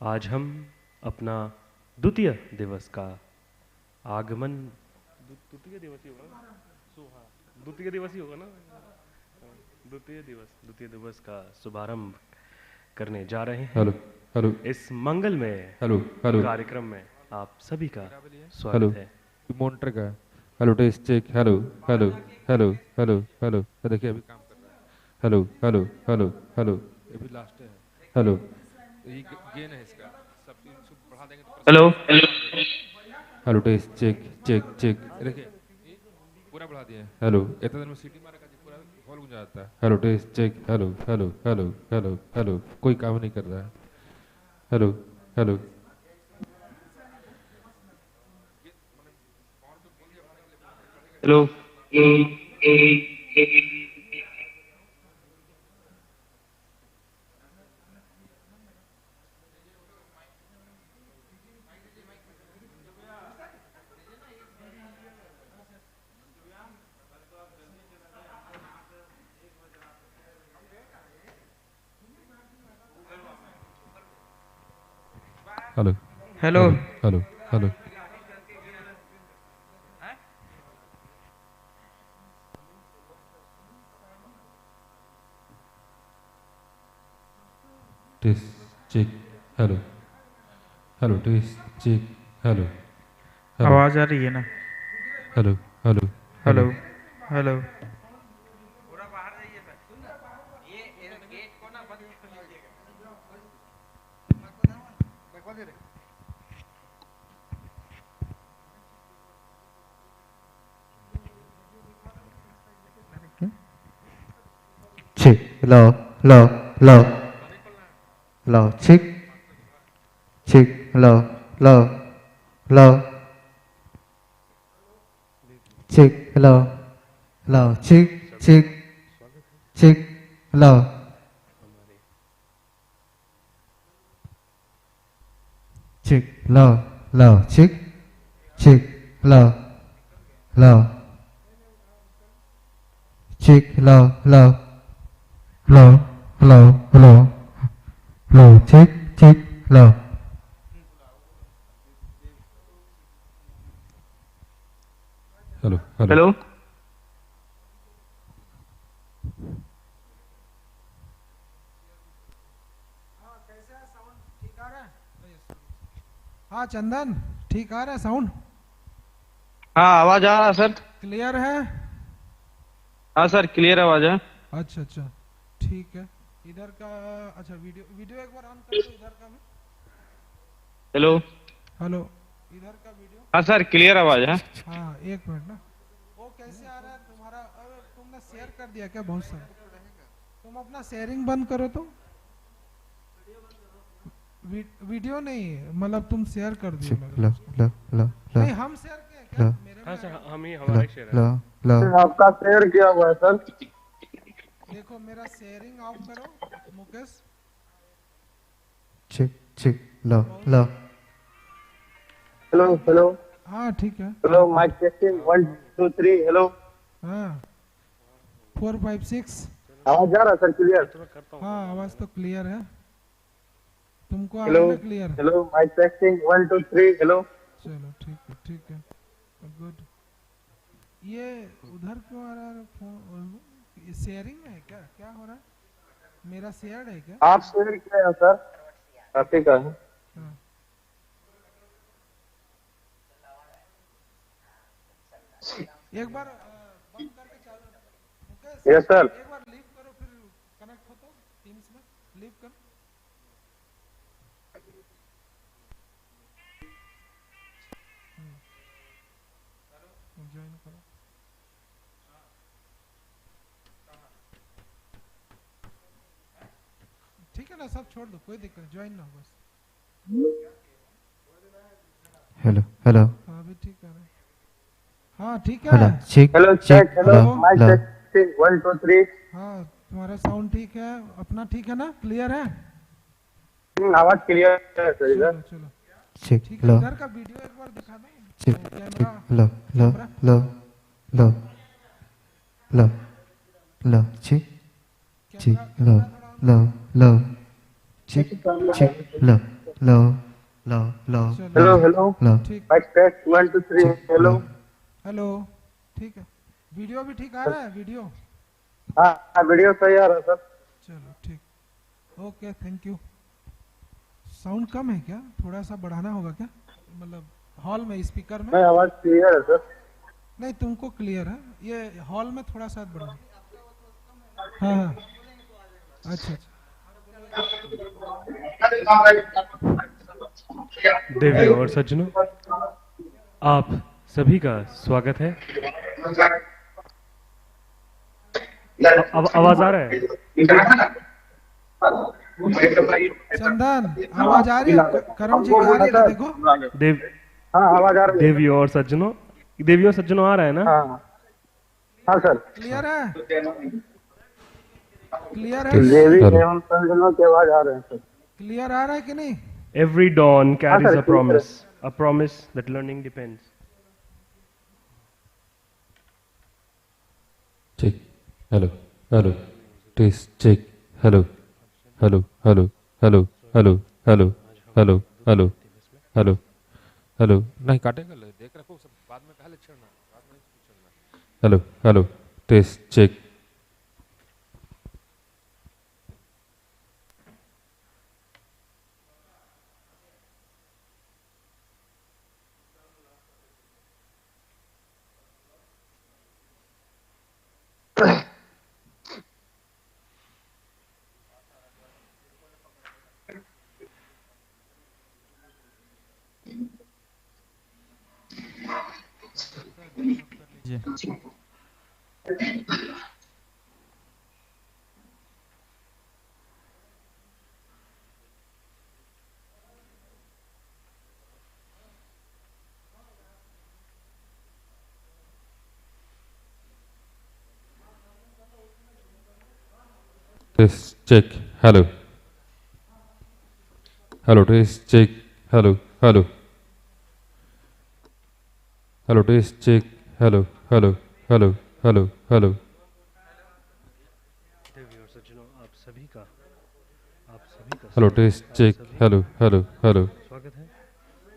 आज हम अपना द्वितीय दिवस का आगमन द्वितीय दिवस ही होगा ना? हाँ, द्वितीय दिवस ही होगा ना? द्वितीय दिवस का शुभारंभ करने जा रहे हैं। हेलो हेलो इस मंगल में हेलो हेलो कार्यक्रम में आप सभी का हेलो स्वागत है। मॉनिटर का hello test check hello hello hello hello hello देखिए अभी काम कर रहा है। हेलो हेलो हेलो हेलो अभी लास्ट है। हेलो ये गेन है इसका सब इसको बढ़ा देंगे तो hello hello test check check check देखिए ये पूरा बढ़ा दिया। हेलो इतना देर में सीटी मारेगा जी पूरा हॉल गुंजा जाता है। Hello test check hello hello hello hello hello कोई काम नहीं कर रहा है। Hello hello hello hello hello hello hello test check hello hello test check hello hello आवाज आ रही है ना? हेलो हेलो हेलो हेलो छिक लो लो लो लो छिक छिक लो लो लो छिक लो लो छिक छिक छिक लो छिक लो लो छिक छिक लो लो छिक लो लो लो लो लो लो छिक छिक लो हेलो हेलो हेलो हाँ चंदन, ठीक आ रहा है साउंड? हाँ आवाज आ रहा है सर। क्लियर है? हाँ सर क्लियर आवाज है। अच्छा अच्छा, ठीक है। इधर का अच्छा, वीडियो वीडियो एक बार ऑन कर दो इधर का भी। हेलो हेलो, इधर का वीडियो। हाँ सर क्लियर आवाज है। हाँ एक मिनट ना। वो कैसे आ रहा है तुम्हारा? अरे तुमने शेयर कर दिया क्या बहुत सारा? तुम अपना शेयरिंग बंद करो तो। वीडियो नहीं, मतलब तुम शेयर कर दियो लग रहा लो है। लो लो लो नहीं हम शेयर किए क्या? लो मेरे हाँ में सर हम ही लो हमारे शेयर लो है। लो आपका शेयर किया हुआ है सर। देखो मेरा शेयरिंग ऑफ करो मुकेश। छिक छिक लो लो हेलो हेलो हाँ ठीक है। Hello mic testing 1 2 3 hello. हाँ 4 5 6। आवाज जा रहा है सर क्लियर? हाँ आवाज तो क्लियर है। तुमको आ रहा हेलो है ना clear? Hello mic testing 1 2 3 hello. चलो ठीक है गुड। ये उधर क्यों आ रहा है फोन? ये शेयरिंग में है क्या? क्या हो रहा है? मेरा शेयर्ड है क्या? आप शेयर किया है सर, आप ही का है। हाँ। एक बार बंद करके चालू मुकेश, यस सर। एक बार लीव करो फिर कनेक्ट हो तो टीम्स में लीव कर। ज्वाइन करो। ठीक है ना, सब छोड़ दो, कोई दिक्कत नहीं, ज्वाइन ना हो बस। हेलो हेलो हाँ अभी ठीक है ना? हाँ ठीक हेलो है। छिक हेलो छिक चेक हेलो लो माइक लो टेस्टिंग 1 2 3। हाँ तुम्हारा साउंड ठीक है, अपना ठीक है ना? क्लियर है? आवाज क्लियर है सर इधर। चलो चलो छिक ठीक है। लो इधर का वीडियो एक बार दिखा दो। छिक कैमरा छिक लो लो कैमरा लो लो लो लो छिक छिक कैमरा लो कैमरा थोड़ा ऑन लो करो। लो छिक छिक लो लो लो लो चलो हेलो लो हेलो लो ठीक। Mic test 1 2 3 hello. हेलो ठीक है। वीडियो भी ठीक आ रहा है वीडियो? हाँ हाँ, वीडियो सही आ रहा है सर। चलो ठीक। Okay thank you. साउंड कम है क्या? थोड़ा सा बढ़ाना होगा क्या? मतलब हॉल में स्पीकर में? नहीं, आवाज क्लियर है सर। नहीं तुमको क्लियर है, ये हॉल में थोड़ा सा बढ़ाओ। हाँ हाँ अच्छा अच्छा। देवियों और सज्जनों, आप सभी का स्वागत है। आवाज आ रहा है? चंदन आवाज आ रही है? करण जी की आ रही है ना? देखो देव हाँ आवाज आ रही है सर। देवियों और सज्जनों, देवियों और सज्जनों आ रहा है ना? हाँ हाँ सर। क्लियर है? क्लियर है कि टेस्ट नहीं? देवी हेलो एवं संजनों की आवाज आ रहे हैं सर। क्लियर आ रहा है कि नहीं? Every dawn हाँ carries सर क्लियर है। a promise that learning depends. Check hello hello test check hello hello hello hello hello hello hello hello hello hello नहीं काटेगा देख रखो सब बाद में पहले छेड़ना बाद में छेड़ना हेलो हेलो टेस्ट चेक लीजिए। Test check hello hello test check hello hello hello test check hello hello hello hello hello देवियों और सज्जनों, आप सभी का हेलो स्वागत टेस्ट है। चेक हेलो हेलो हेलो स्वागत है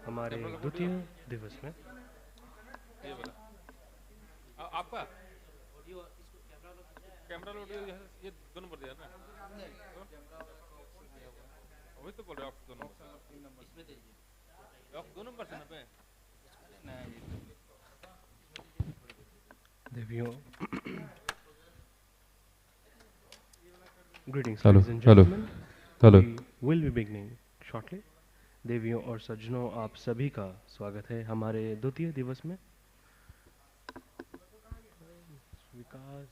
हमारे द्वितीय दिवस में। आपका कैमरा लोड ये दोनों पर दिया ना वही तो बोल रहे हो आप दोनों इसमें दीजिए आप दो नंबर से ना पे देवियों Greetings, hello ladies and hello gentlemen. Hello We will be beginning shortly. देवियों और सज्जनों, आप सभी का स्वागत है हमारे द्वितीय दिवस में। Vikas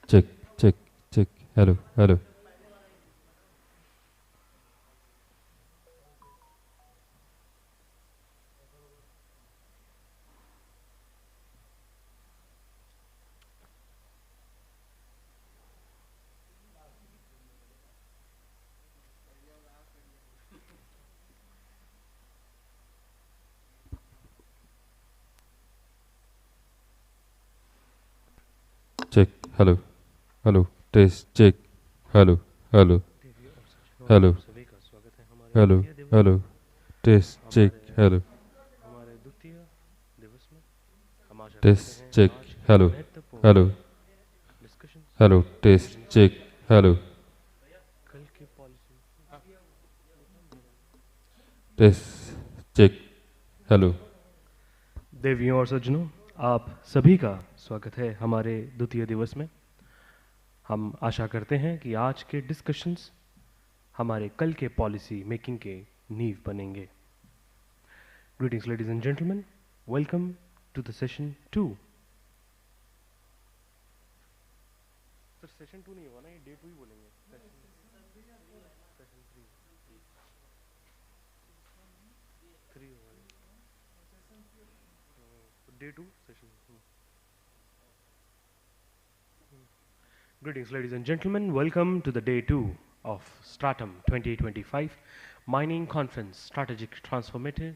check check check hello hello check hello hello test check hello hello देवियों और सज्जनों, हेलो आप सभी का स्वागत है हमारे हेलो द्वितीय दिवस हेलो टेस्ट चेक हेलो हमारे द्वितीय दिवस में हम आशा करते टेस्ट हैं चेक आज के हेलो महत्वपूर्ण hello discussion hello test check hello कल के पॉलिसी टेस्ट चेक हेलो देवियों और सज्जनों, आप सभी का स्वागत है हमारे द्वितीय दिवस में। हम आशा करते हैं कि आज के डिस्कशंस हमारे कल के पॉलिसी मेकिंग के नींव बनेंगे। Greetings, ladies and gentlemen. Welcome to the session 2. Sir session 2 नहीं होगा ना, ये डे 2 ही बोलेंगे। सेशन 3 होगा ये। तो day 2 session. Greetings, ladies and gentlemen. Welcome to the day 2 of Stratum 2025 Mining Conference Strategic Transformative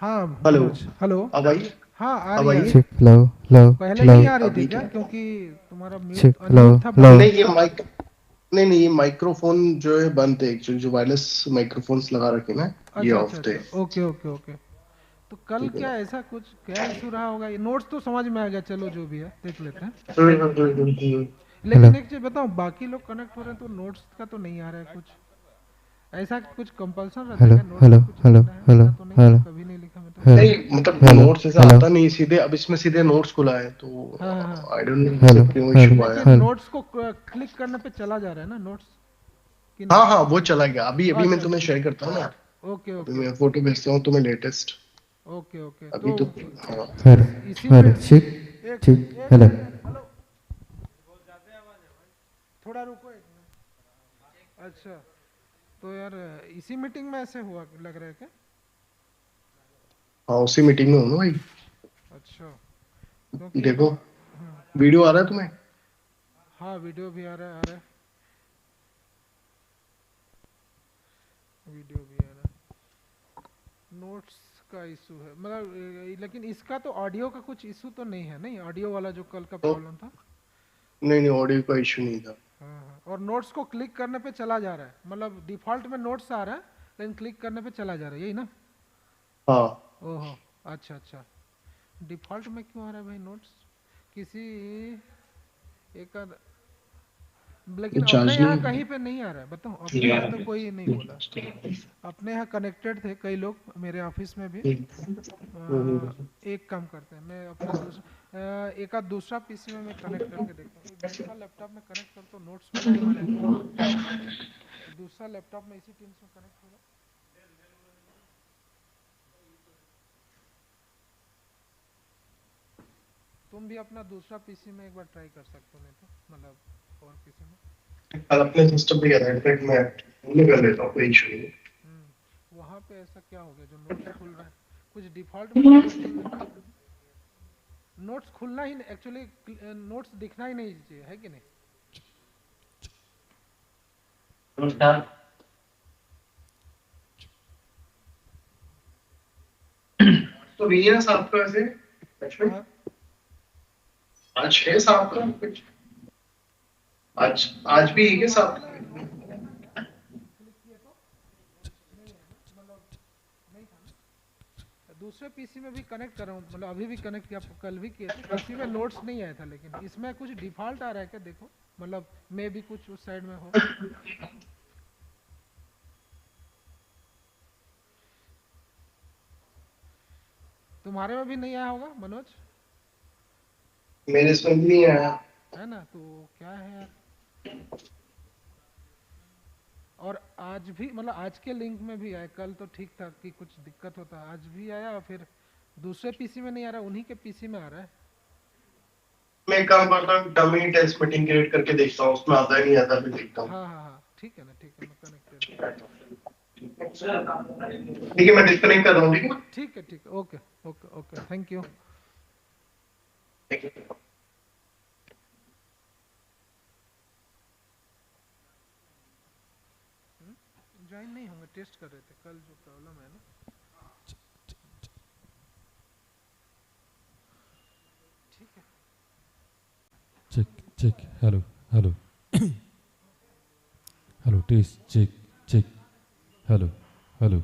हाँ हेलो, मनोज, हेलो। अब आई? हाँ आ अब रही आई? है। चेक लो लो पहले लो नहीं आ रही थी अभी क्या? क्या? क्योंकि तुम्हारा म्यूट चेक लो अनम्यूट था लो बंद। नहीं ये माइक, नहीं ये माइक्रोफोन जो है बंद है एक्चुअली, जो वायरलेस माइक्रोफोन्स लगा रखे ना, ये अच्छा अच्छा ऑफ थे। अच्छा, ओके ओके ओके। तो कल ठीक है क्या ना? ऐसा कुछ क्या इशू रहा होगा? ये नोट्स तो समझ में आ गया, चलो जो भी है देख लेते हैं। हम्म। हेलो लेकिन एक चीज बताऊं, बाकी लोग कनेक्ट हो रहे हैं तो नोट्स का तो नहीं आ रहा है कुछ। ऐसा कुछ कंपल्सन रहता है हेलो क्या नोट्स हेलो में कुछ हेलो लिखना है? हेलो मेरा तो नहीं है, हेलो कभी नहीं लिखा मैं तो। हेलो नहीं मतलब हेलो नोट्स ऐसा हेलो आता नहीं सीधे, अब इसमें सीधे नोट्स खुला है हाँ हाँ तो हाँ। आई डोंट नो हेलो इससे क्यों हेलो इशू आया। लेकिन हेलो नोट्स को क्लिक करने पे चला जा रहा है ना नोट्स, कि नहीं? हाँ हाँ वो चला गया, अभी अभी मैं अच्छा तुम्हें अच्छा, शेयर करता हूँ ना, ओके अभी ओके मैं फोटो भेजता हूँ तुम्हें लेटेस्ट। Okay okay. अभी तो तो हाँ। हेलो इसी में हेलो चेक एक चेक सेकंड एक हेलो सेकंड, हेलो, थोड़ा रुको एक मिनट। अच्छा, तो यार इसी मीटिंग में ऐसे हुआ लग रहा है क्या? हाँ उसी मीटिंग में हूँ ना भाई। अच्छा, क्योंकि देखो हाँ वीडियो आ रहा है तुम्हें? हाँ, वीडियो भी आ रहा है, वीडियो भी आ रहा है। नोट्स का इशू है मतलब लेकिन इसका तो ऑडियो का कुछ इशू तो नहीं है? नहीं, ऑडियो वाला जो कल का तो प्रॉब्लम था। नहीं नहीं ऑडियो का इशू नहीं था। हाँ हाँ, और नोट्स को क्लिक करने पे चला जा रहा है, मतलब डिफ़ॉल्ट में नोट्स आ रहा है लेकिन क्लिक करने पे चला जा रहा है, यही ना? हाँ ओहो, अच्छा अच्छा। डिफ़ॉल्ट में क्यों आ रहा है भाई नोट्स? किसी एक आध, लेकिन अपने चार्ज यहाँ नहीं कहीं पे नहीं आ रहा है, बताओ। अपने यहाँ तो कोई नहीं बोला। अपने यहाँ कनेक्टेड थे कई लोग मेरे ऑफिस में भी। एक काम करते हैं, मैं अपना एक आध दूसरा पीसी में मैं कनेक्ट करके देखता हूँ। एक दूसरा लैपटॉप में कनेक्ट करता हूँ, नोट्स वाला ही वाला है। दूसरा लैपटॉप में इसी टीम्स में कनेक्ट होगा। तुम भी अपना दूसरा पीसी में एक बार ट्राई कर सकते हो, नहीं तो मतलब और किसी में। कल अपने सिस्टम पे क्या था, इनफैक्ट मैं कर लेता हूँ, कोई इशू नहीं। वहाँ पे ऐसा क्या हो गया जो नोट्स खुल रहा है? कुछ डिफ़ॉल्ट में नोट्स खुल, नोट्स खुलना ही एक्चुअली, नोट्स दिखना ही नहीं चाहिए, है कि नहीं? तो नहीं है ना साहब का वैसे लक्ष्मण? हाँ आज है साहब का कुछ? आज आज भी है क्या तुम्हारे साहब? वाला नोट्स में नहीं था क्या? क्लिक किए तो नहीं है ना, मतलब नहीं था ना? दूसरे पीसी में भी कनेक्ट कर रहा हूँ, मतलब अभी भी कनेक्ट किया, कल भी किए थे, किसी में नोट्स नहीं आया था। लेकिन इसमें कुछ डिफ़ॉल्ट आ रहा है क्या देखो, मतलब मे भी कुछ उस साइड में हो। तुम्हारे में भी नहीं आया होगा मनोज, मेरे इसमें भी नहीं आया। है ना? तो क्या है यार। और आज भी मतलब आज के लिंक में भी आया, कल तो ठीक था कि कुछ दिक्कत होता, आज भी आया और फिर दूसरे पीसी में नहीं आ रहा, उन्हीं के पीसी में आ रहा है। मैं एक काम करता हूँ, डमी टेस्ट मीटिंग क्रिएट करके देखता हूँ, उसमें आता है नहीं आता फिर देखता हूँ। हाँ हाँ हाँ, ठीक है ना, ठीक है, मैं कनेक्टेड हूँ। ठीक है मैं डिस्कनेक्ट कर रहा हूँ, ठीक है ठीक है, okay okay okay, thank you. ठीक है। ज्वाइन नहीं होंगे, टेस्ट कर रहे थे कल जो प्रॉब्लम है ना। ठीक है, check check hello hello hello taste check check hello hello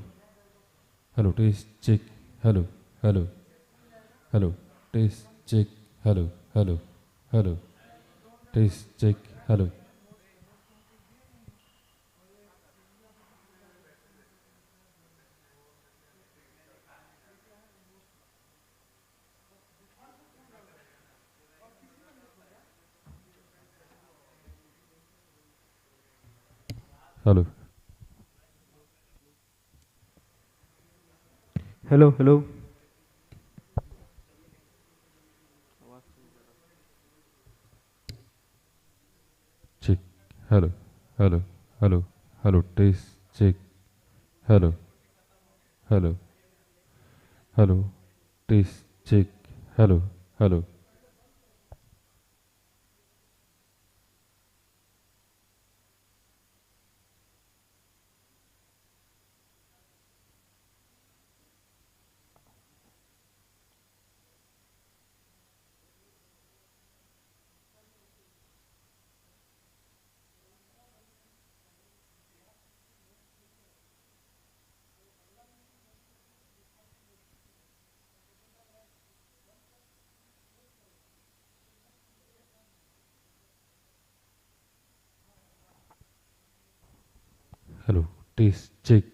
hello taste check hello hello hello taste check hello hello hello taste check hello hello hello hello check hello hello hello hello taste check hello hello hello taste check hello hello hello, taste, check.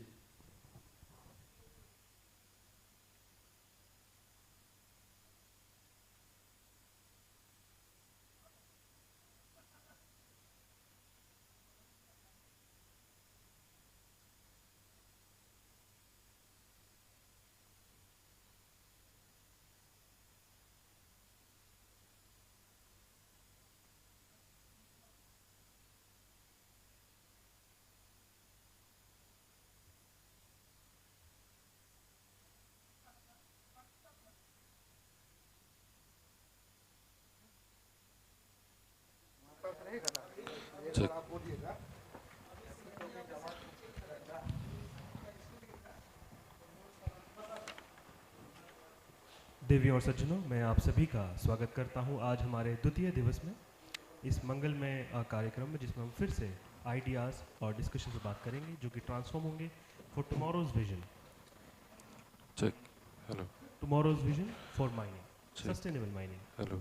Check. देवियों और सज्जनों, मैं आप सभी का स्वागत करता हूं आज हमारे द्वितीय दिवस में, इस मंगलमय कार्यक्रम में, जिसमें हम फिर से आइडियाज़ और डिस्कशन से बात करेंगे जो कि ट्रांसफॉर्म होंगे for tomorrow's vision. Check. Hello. Tomorrow's vision for mining, Check. sustainable mining. Hello.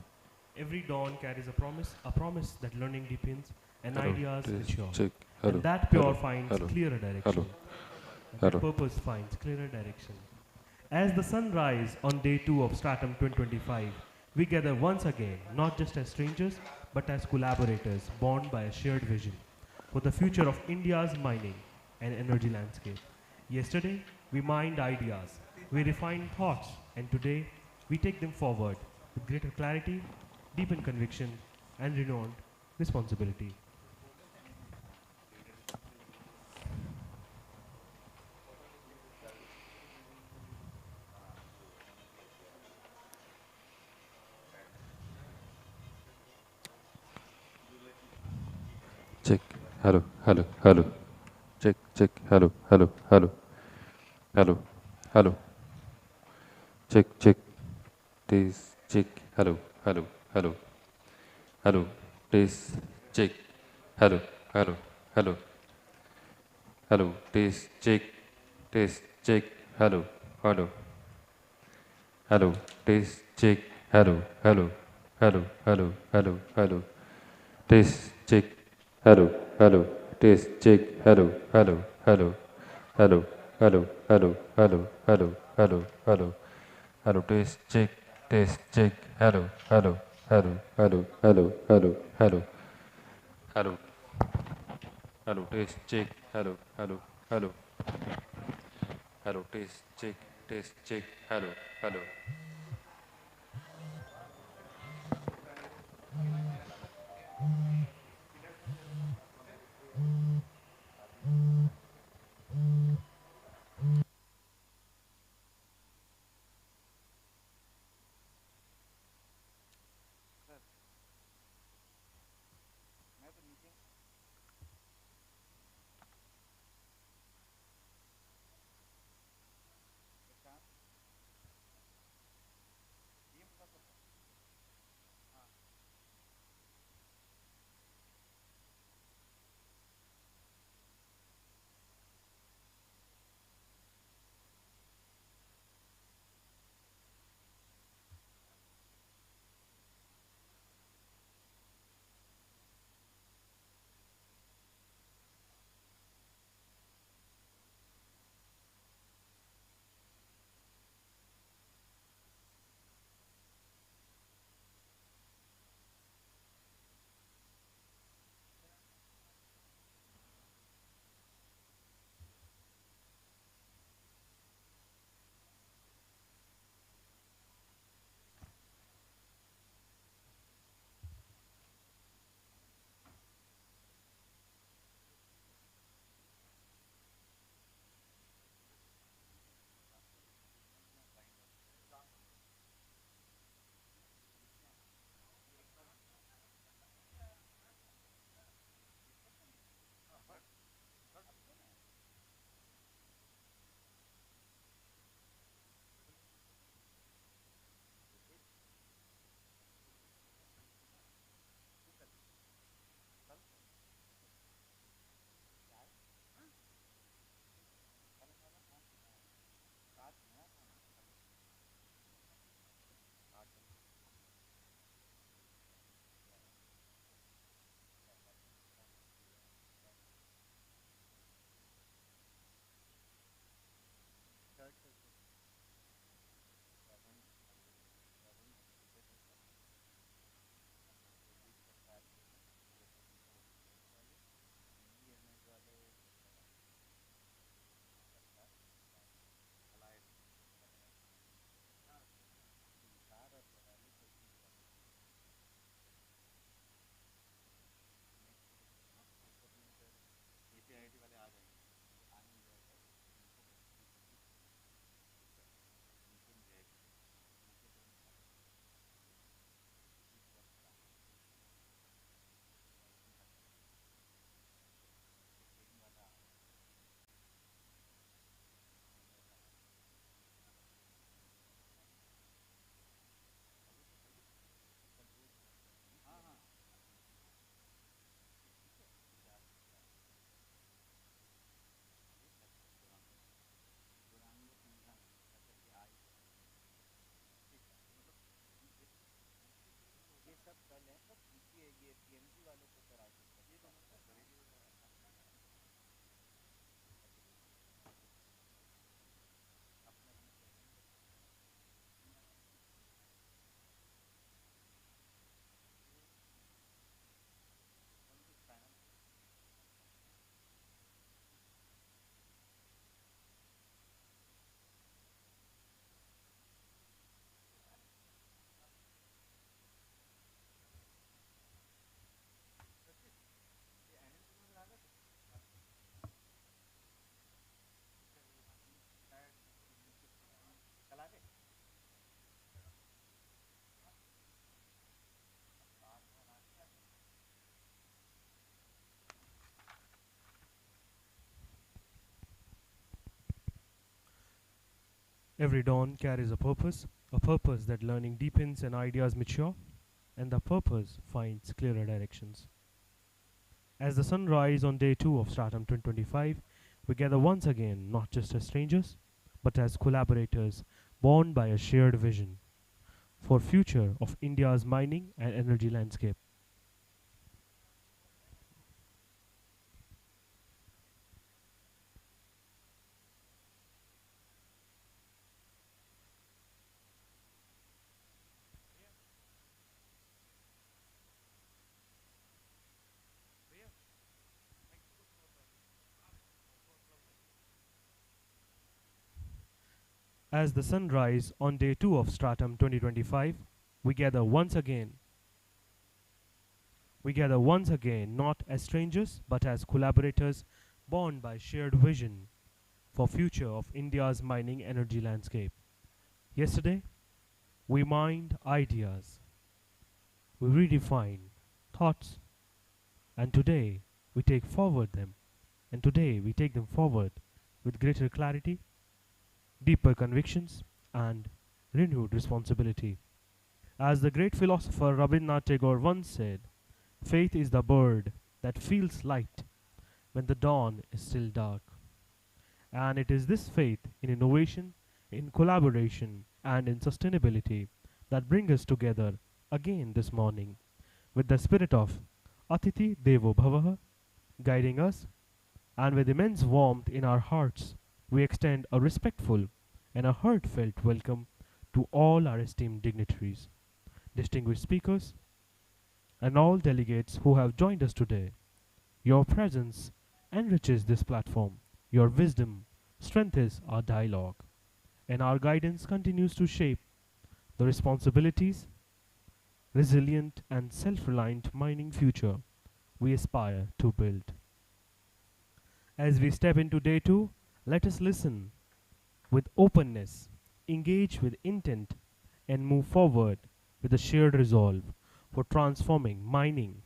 Every dawn carries a promise that learning deepens and Hello. ideas Taste, mature. check. Hello. And that pure Hello. finds Hello. clearer direction. Hello. And that Hello. purpose finds clearer direction. As the sun rises on day 2 of Stratum 2025, we gather once again, not just as strangers, but as collaborators bound by a shared vision for the future of India's mining and energy landscape. Yesterday, we mined ideas, we refined thoughts, and today, we take them forward with greater clarity, deepened conviction, and renewed responsibility. Check. Hello. Hello. Hello. Check. Check. Hello. Hello. Hello. Hello. Hello. Check. Check. Taste. Check. Hello. Hello. Hello. Hello. Taste. Check. Hello. Hello. Hello. Hello. Taste. Check. Taste. Check. Hello. Hello. Hello. Taste. Check. Hello. Hello. Hello. Hello. Hello. Hello. Taste. Check. Hello. Hello. Taste. Check. Hello. Hello. Hello. Hello. Hello. Hello. Hello. Hello. Hello. Hello. Hello. Taste. Check. Taste. Check. Hello. Hello. Hello. Hello. Hello. Hello. Hello. Hello. Hello. Taste. Check. Hello. Hello. Hello. Hello. Taste. Check. Taste. Check. Hello. Hello. Every dawn carries a purpose that learning deepens and ideas mature, and the purpose finds clearer directions. As the sun rises on day 2 of Stratum 2025, we gather once again not just as strangers, but as collaborators bound by a shared vision for future of India's mining and energy landscape. As the sun rises on day 2 of Stratum 2025, we gather once again. We gather once again not as strangers but as collaborators bound by shared vision for future of India's mining energy landscape. Yesterday, we mined ideas, we redefine thoughts, and today we take forward them. And today we take them forward with greater clarity, deeper convictions, and renewed responsibility. As the great philosopher Rabindranath Tagore once said, faith is the bird that feels light when the dawn is still dark. And it is this faith in innovation, in collaboration, and in sustainability that brings us together again this morning with the spirit of Atiti Devo Bhavaha guiding us, and with immense warmth in our hearts, we extend a respectful and a heartfelt welcome to all our esteemed dignitaries, distinguished speakers, and all delegates who have joined us today. Your presence enriches this platform. Your wisdom strengthens our dialogue, and our guidance continues to shape the responsibilities, resilient and self-reliant mining future we aspire to build. As we step into day 2, let us listen with openness, engage with intent, and move forward with a shared resolve for transforming mining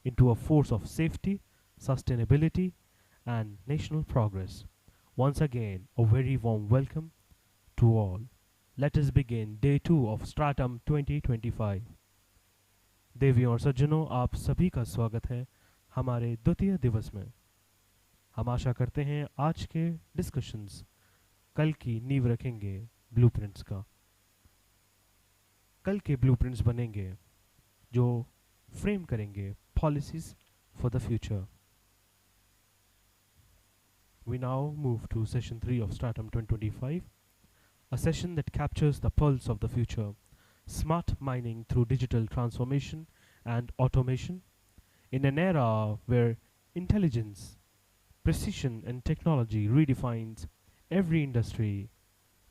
into a force of safety, sustainability, and national progress. Once again, a very warm welcome to all. Let us begin day 2 of Stratum 2025. देवियों और सज्जनों, आप सभी का स्वागत है हमारे द्वितीय दिवस में। हम आशा करते हैं आज के डिस्कशंस कल की नींव रखेंगे ब्लूप्रिंट्स का। कल के ब्लूप्रिंट्स बनेंगे जो फ्रेम करेंगे policies for the future. We now move to session 3 of Stratum 2025, a session that captures the pulse of the future, smart mining through digital transformation and automation. In an era where intelligence, precision, and technology redefines every industry,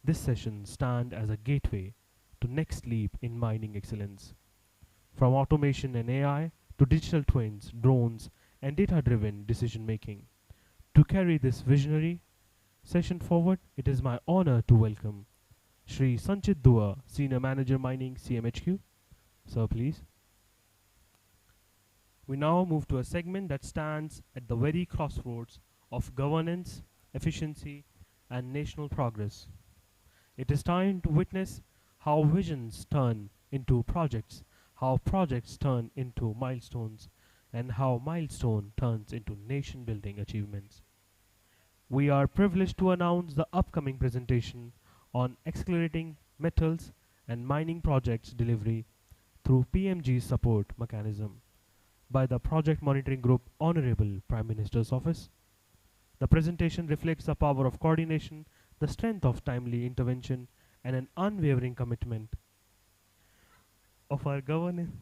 this session stands as a gateway to next leap in mining excellence. From automation and AI to digital twins, drones, and data-driven decision-making. To carry this visionary session forward, it is my honor to welcome Shri Sanchit Dua, Senior Manager Mining, CMHQ. Sir, please. We now move to a segment that stands at the very crossroads of governance, efficiency, and national progress. It is time to witness how visions turn into projects, how projects turn into milestones, and how milestone turns into nation-building achievements. We are privileged to announce the upcoming presentation on accelerating metals and mining projects delivery through PMG's support mechanism by the Project Monitoring Group Honorable Prime Minister's Office. The presentation reflects the power of coordination, the strength of timely intervention, and an unwavering commitment of our governance.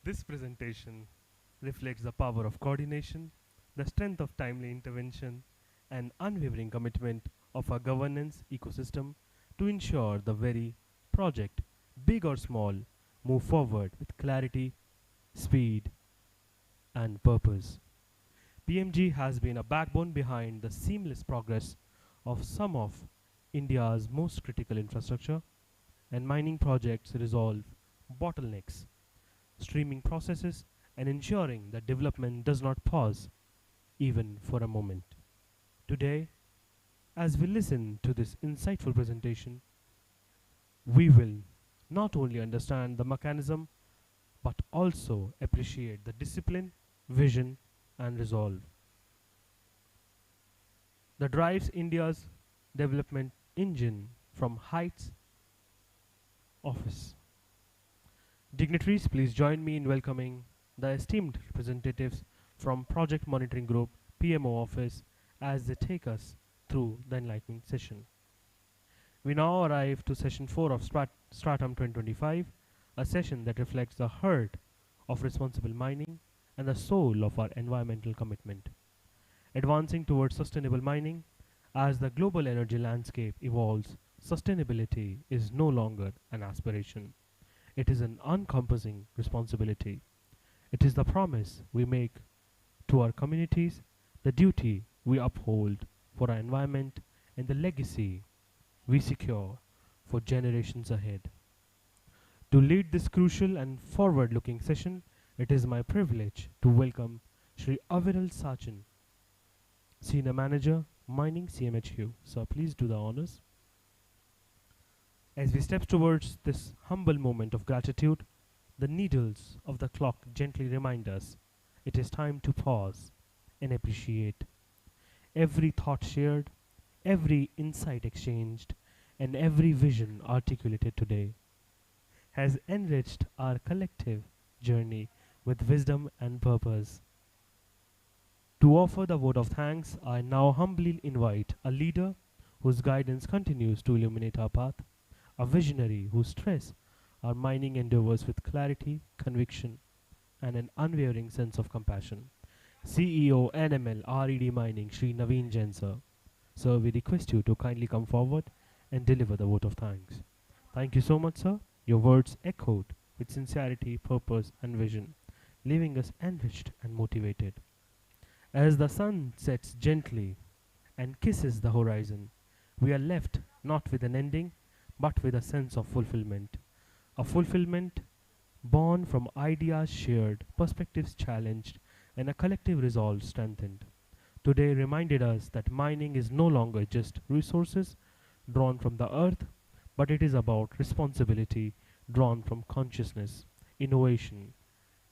This presentation reflects the power of coordination, the strength of timely intervention, and unwavering commitment of our governance ecosystem to ensure the very project, big or small, move forward with clarity, speed, and purpose. PMG has been a backbone behind the seamless progress of some of India's most critical infrastructure, and mining projects resolve bottlenecks streaming processes, and ensuring that development does not pause even for a moment. Today, as we listen to this insightful presentation, we will not only understand the mechanism but also appreciate the discipline, vision, and resolve that drives India's development engine from heights office. Dignitaries, please join me in welcoming the esteemed representatives from Project Monitoring Group PMO office as they take us through the enlightening session. We now arrive to session 4 of Stratum 2025, a session that reflects the heart of responsible mining and the soul of our environmental commitment. Advancing towards sustainable mining, as the global energy landscape evolves, sustainability is no longer an aspiration. It is an encompassing responsibility. It is the promise we make to our communities, the duty we uphold for our environment, and the legacy we secure for generations ahead. To lead this crucial and forward-looking session, it is my privilege to welcome Shri Aviral Sachin, Senior Manager, Mining CMHQ. Sir, please do the honors. As we step towards this humble moment of gratitude, the needles of the clock gently remind us it is time to pause and appreciate. Every thought shared, every insight exchanged, and every vision articulated today has enriched our collective journey with wisdom and purpose. To offer the vote of thanks, I now humbly invite a leader whose guidance continues to illuminate our path, a visionary who stress our mining endeavors with clarity, conviction, and an unwavering sense of compassion. CEO NML RED Mining, Shri Naveen Jain sir. Sir, we request you to kindly come forward and deliver the vote of thanks. Thank you so much, sir. Your words echoed with sincerity, purpose, and vision, leaving us enriched and motivated. As the sun sets gently and kisses the horizon, we are left not with an ending, but with a sense of fulfillment. A fulfillment born from ideas shared, perspectives challenged, and a collective resolve strengthened. Today reminded us that mining is no longer just resources drawn from the earth, but it is about responsibility drawn from consciousness, innovation,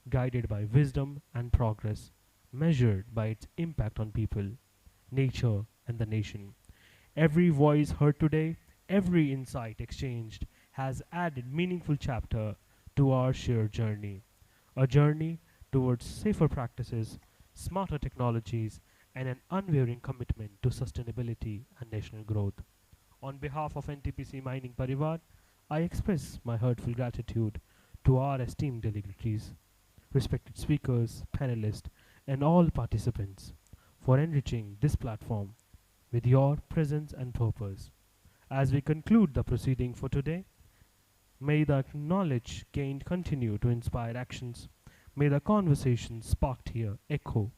guided by wisdom and progress, measured by its impact on people, nature, and the nation. Every voice heard today, every insight exchanged has added meaningful chapter to our shared journey, a journey towards safer practices, smarter technologies, and an unwavering commitment to sustainability and national growth. On behalf of NTPC Mining Parivar, I express my heartfelt gratitude to our esteemed dignitaries, respected speakers, panelists, and all participants for enriching this platform with your presence and purpose. As we conclude the proceeding for today, may the knowledge gained continue to inspire actions. May the conversations sparked here echo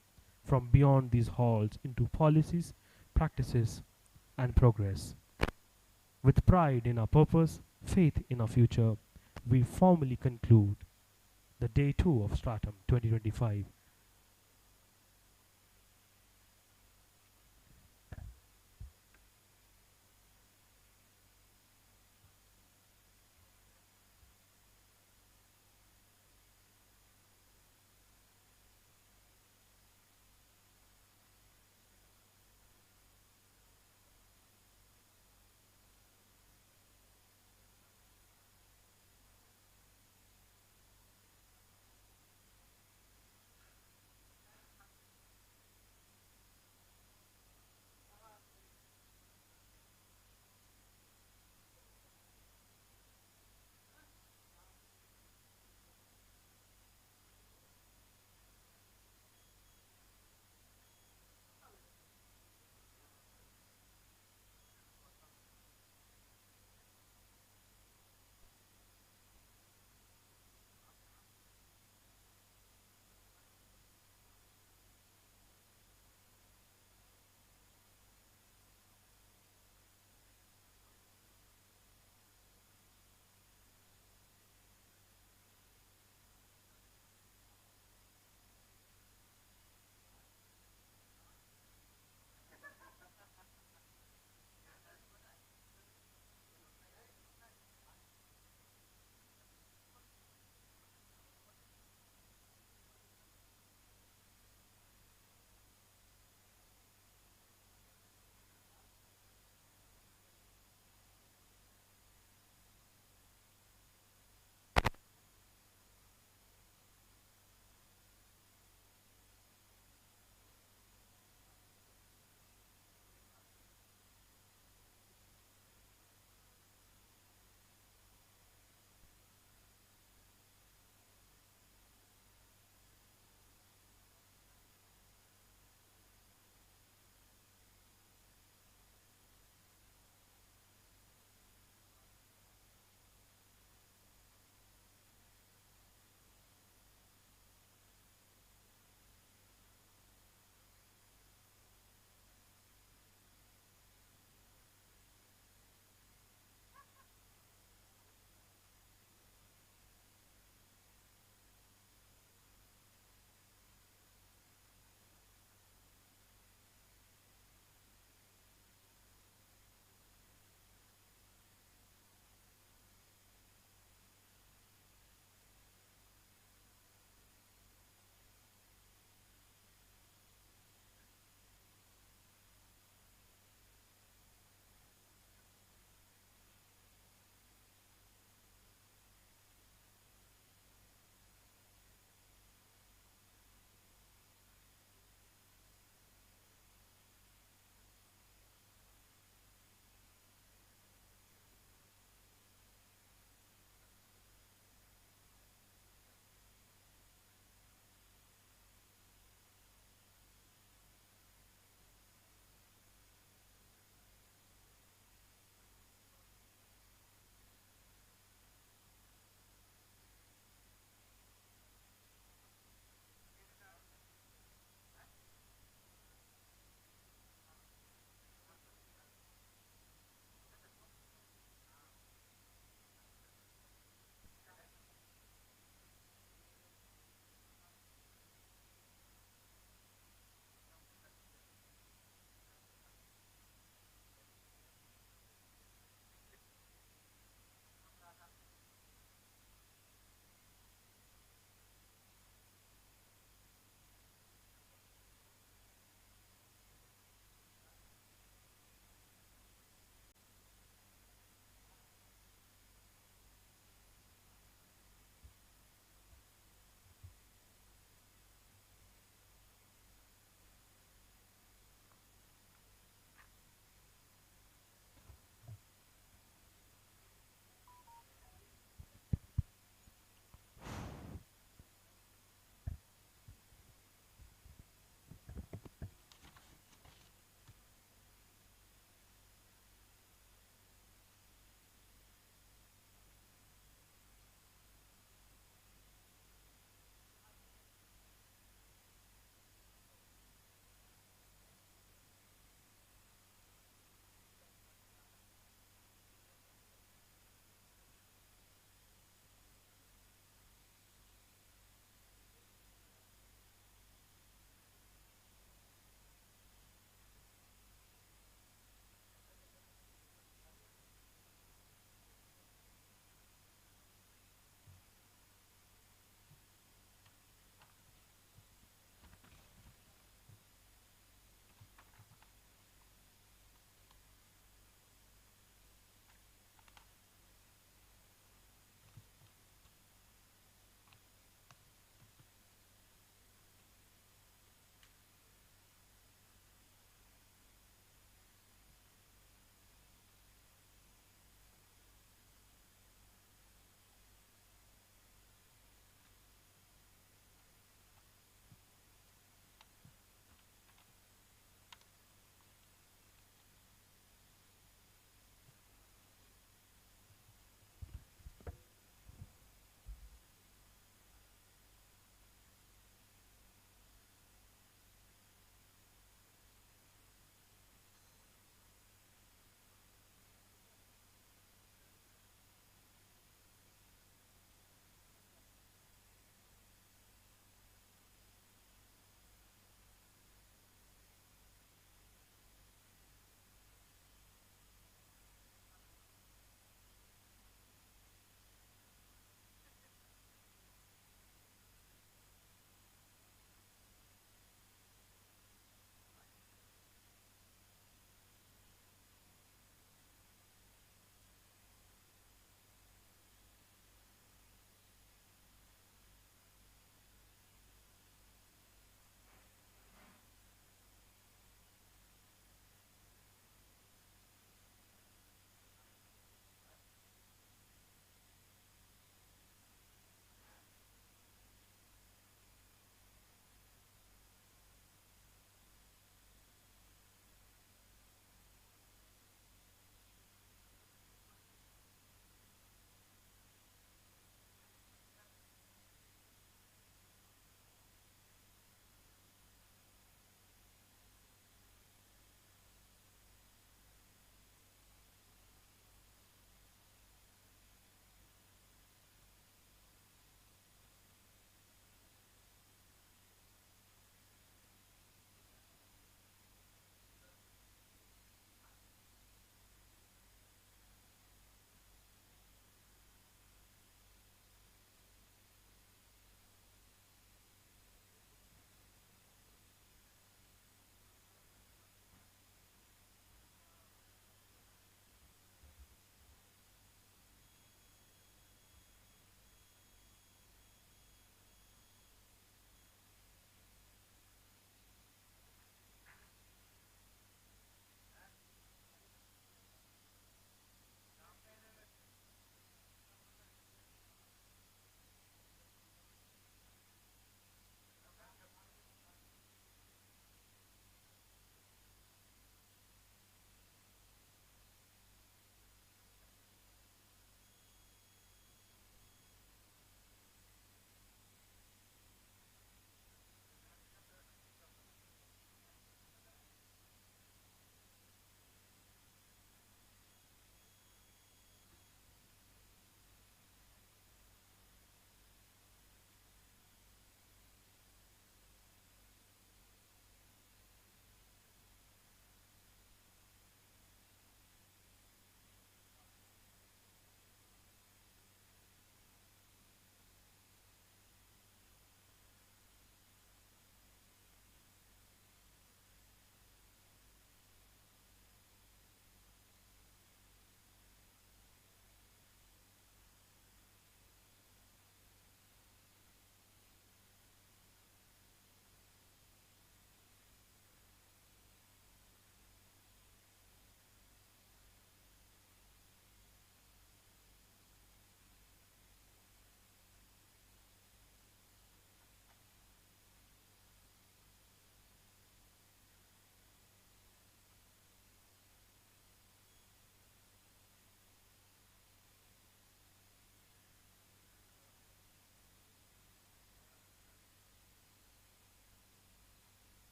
from beyond these halls into policies, practices, and progress. With pride in our purpose, faith in our future, we formally conclude the Day 2 of Stratum 2025.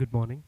Good morning.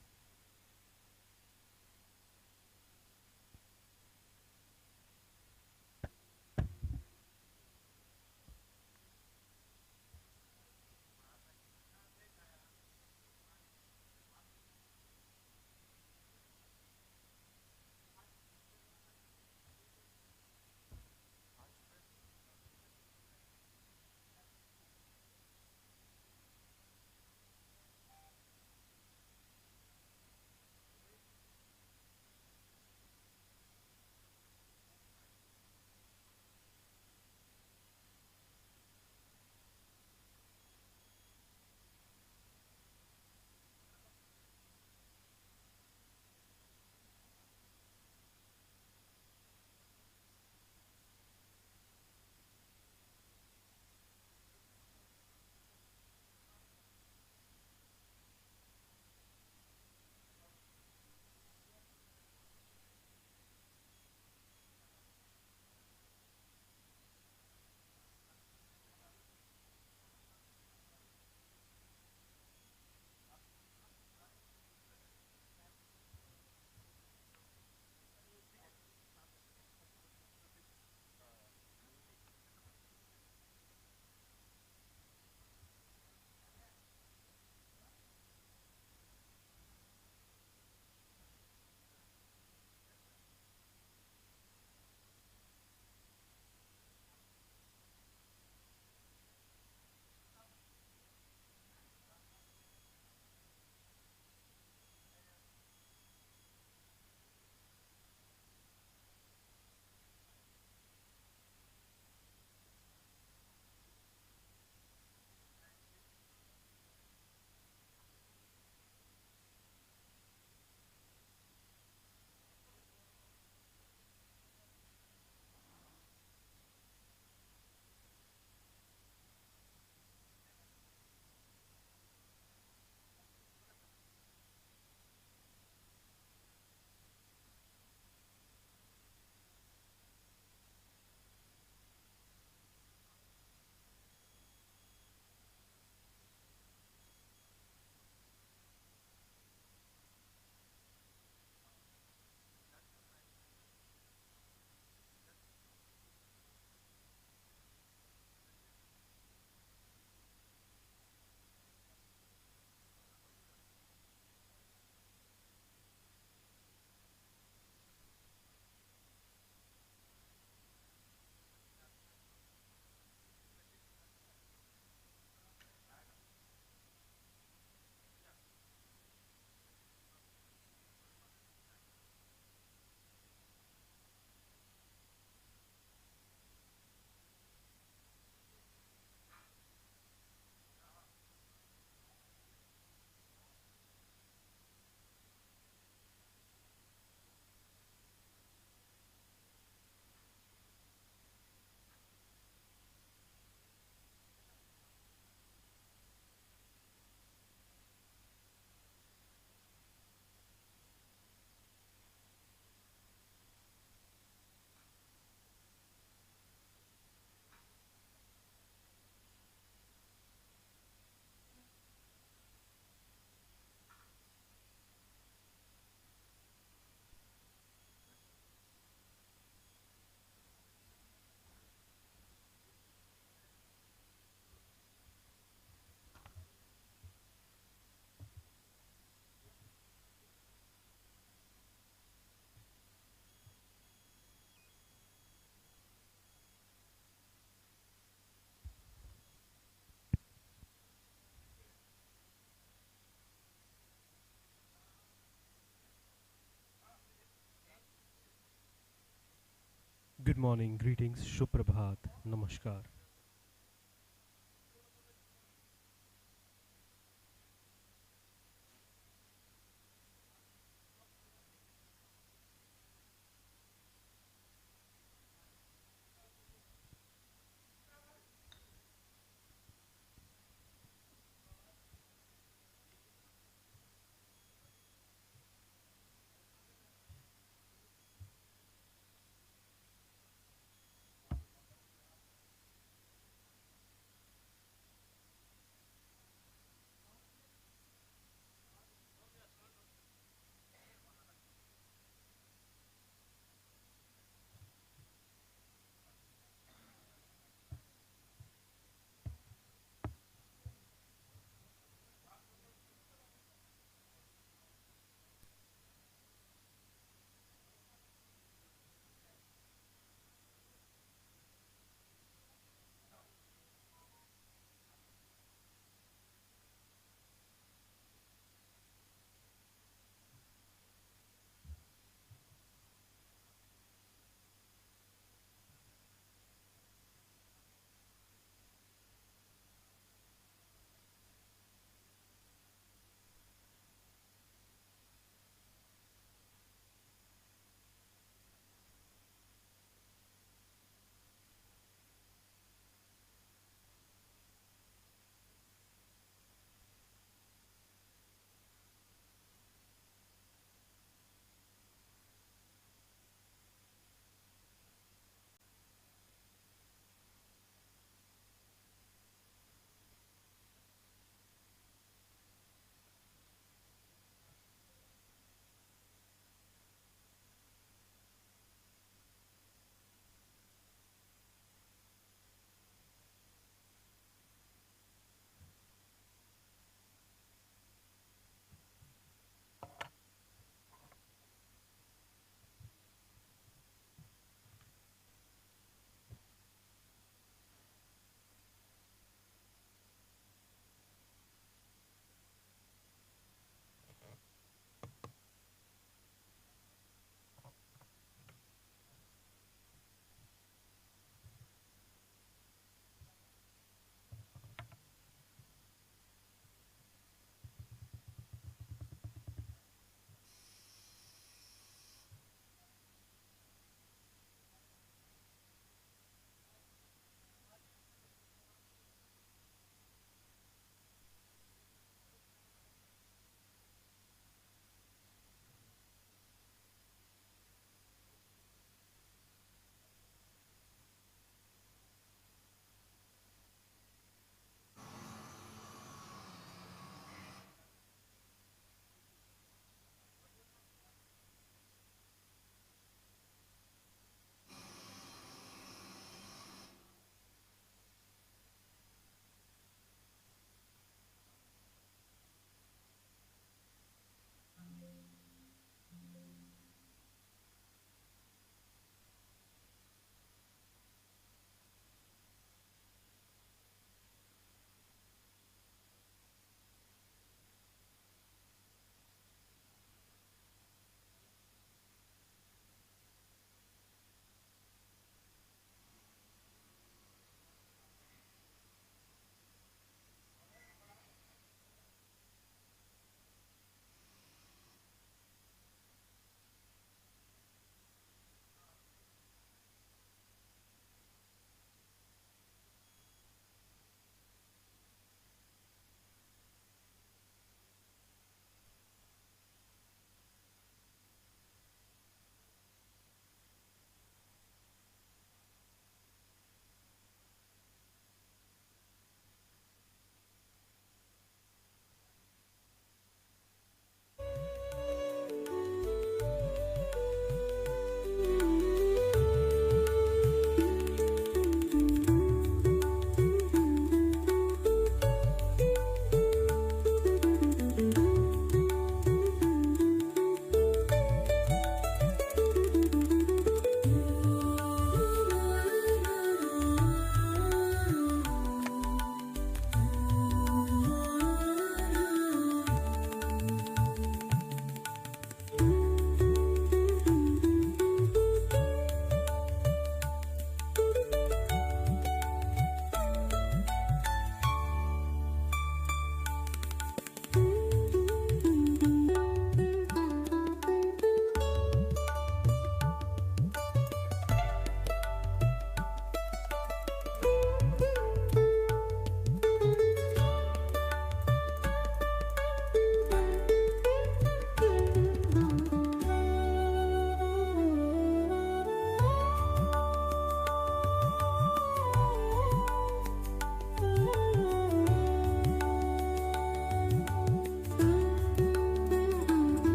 Good morning, greetings, Shuprabhat, Namaskar.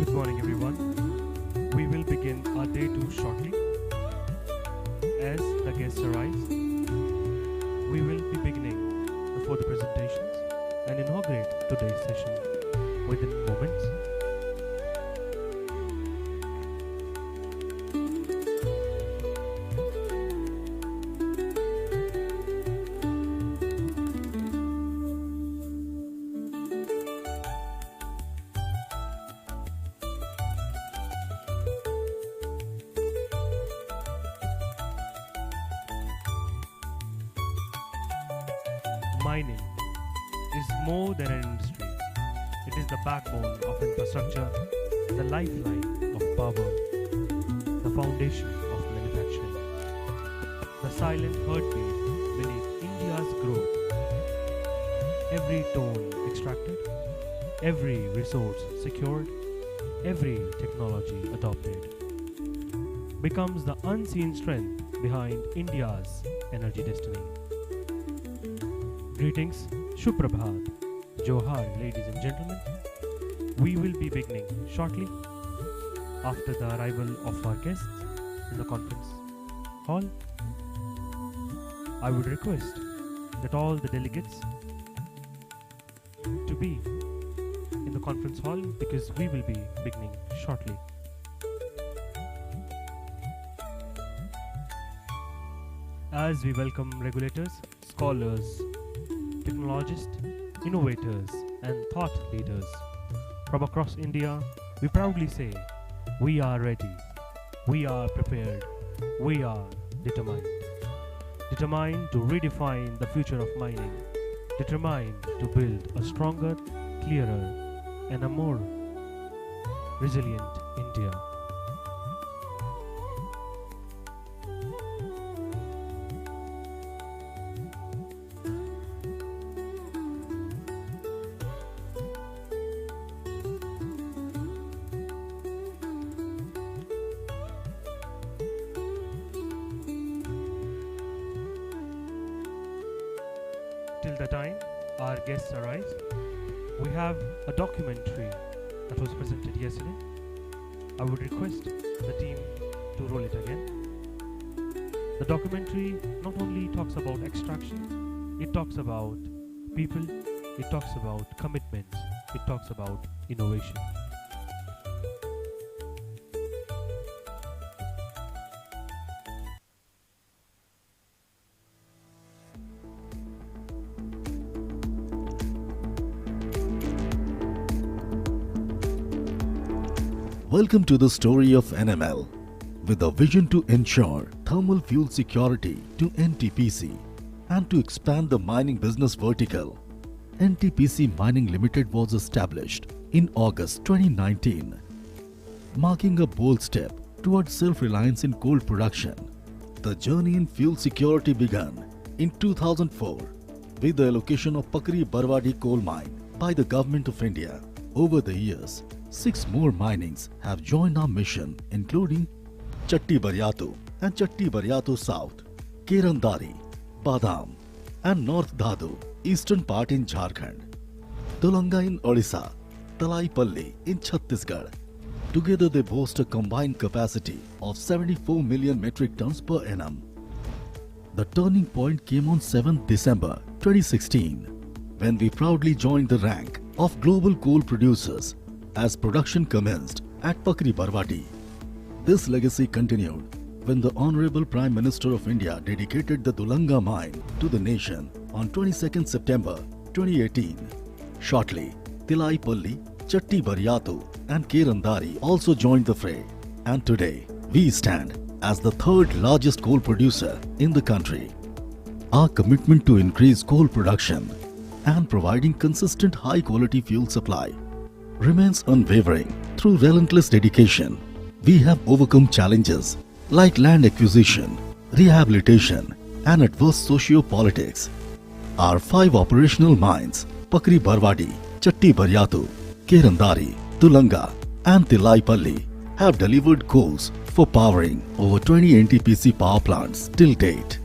Good morning, everyone. We will begin our day 2 shortly. As the guests arrive, we will be beginning the further presentations and inaugurate today's session within moments. Mining is more than an industry. It is the backbone of infrastructure, the lifeline of power, the foundation of manufacturing, the silent heartbeat beneath India's growth. Every ton extracted, every resource secured, every technology adopted becomes the unseen strength behind India's energy destiny. Greetings, Shuprabhat, Johar, ladies and gentlemen. We will be beginning shortly after the arrival of our guests in the conference hall. I would request that all the delegates to be in the conference hall because we will be beginning shortly. As we welcome regulators, scholars, technologists, innovators, and thought leaders from across India, we proudly say, we are ready, we are prepared, we are determined. Determined to redefine the future of mining, determined to build a stronger, clearer, and a more resilient India. Till the time our guests arrive, we have a documentary that was presented yesterday. I would request the team to roll it again. The documentary not only talks about extraction, it talks about people, it talks about commitments, it talks about innovation. Welcome to the story of NML, with a vision to ensure thermal fuel security to NTPC and to expand the mining business vertical. NTPC Mining Limited was established in August 2019, marking a bold step towards self-reliance in coal production. The journey in fuel security began in 2004 with the allocation of Pakri Barwadih coal mine by the Government of India. Over the years, 6 more minings have joined our mission, including Chatti Baryatu and Chatti Baryatu South, Kerandari, Badam, and North Dhadu, eastern part in Jharkhand, Dulanga in Odisha, Talaipalli in Chhattisgarh. Together they boast a combined capacity of 74 million metric tons per annum. The turning point came on 7th December 2016, when we proudly joined the rank of global coal producers as production commenced at Pakri Barwadih. This legacy continued when the Honorable Prime Minister of India dedicated the Dulanga mine to the nation on 22nd September 2018. Shortly, Tilaipalli, Chatti Baryatu and Kerandari also joined the fray, and today we stand as the 3rd largest coal producer in the country. Our commitment to increase coal production and providing consistent high-quality fuel supply remains unwavering. Through relentless dedication, we have overcome challenges like land acquisition, rehabilitation, and adverse socio-politics. Our 5 operational mines, Pakri Barwadih, Chatti Baryatu, Kerandari, Dulanga, and Tilaipalli, have delivered coals for powering over 20 NTPC power plants till date.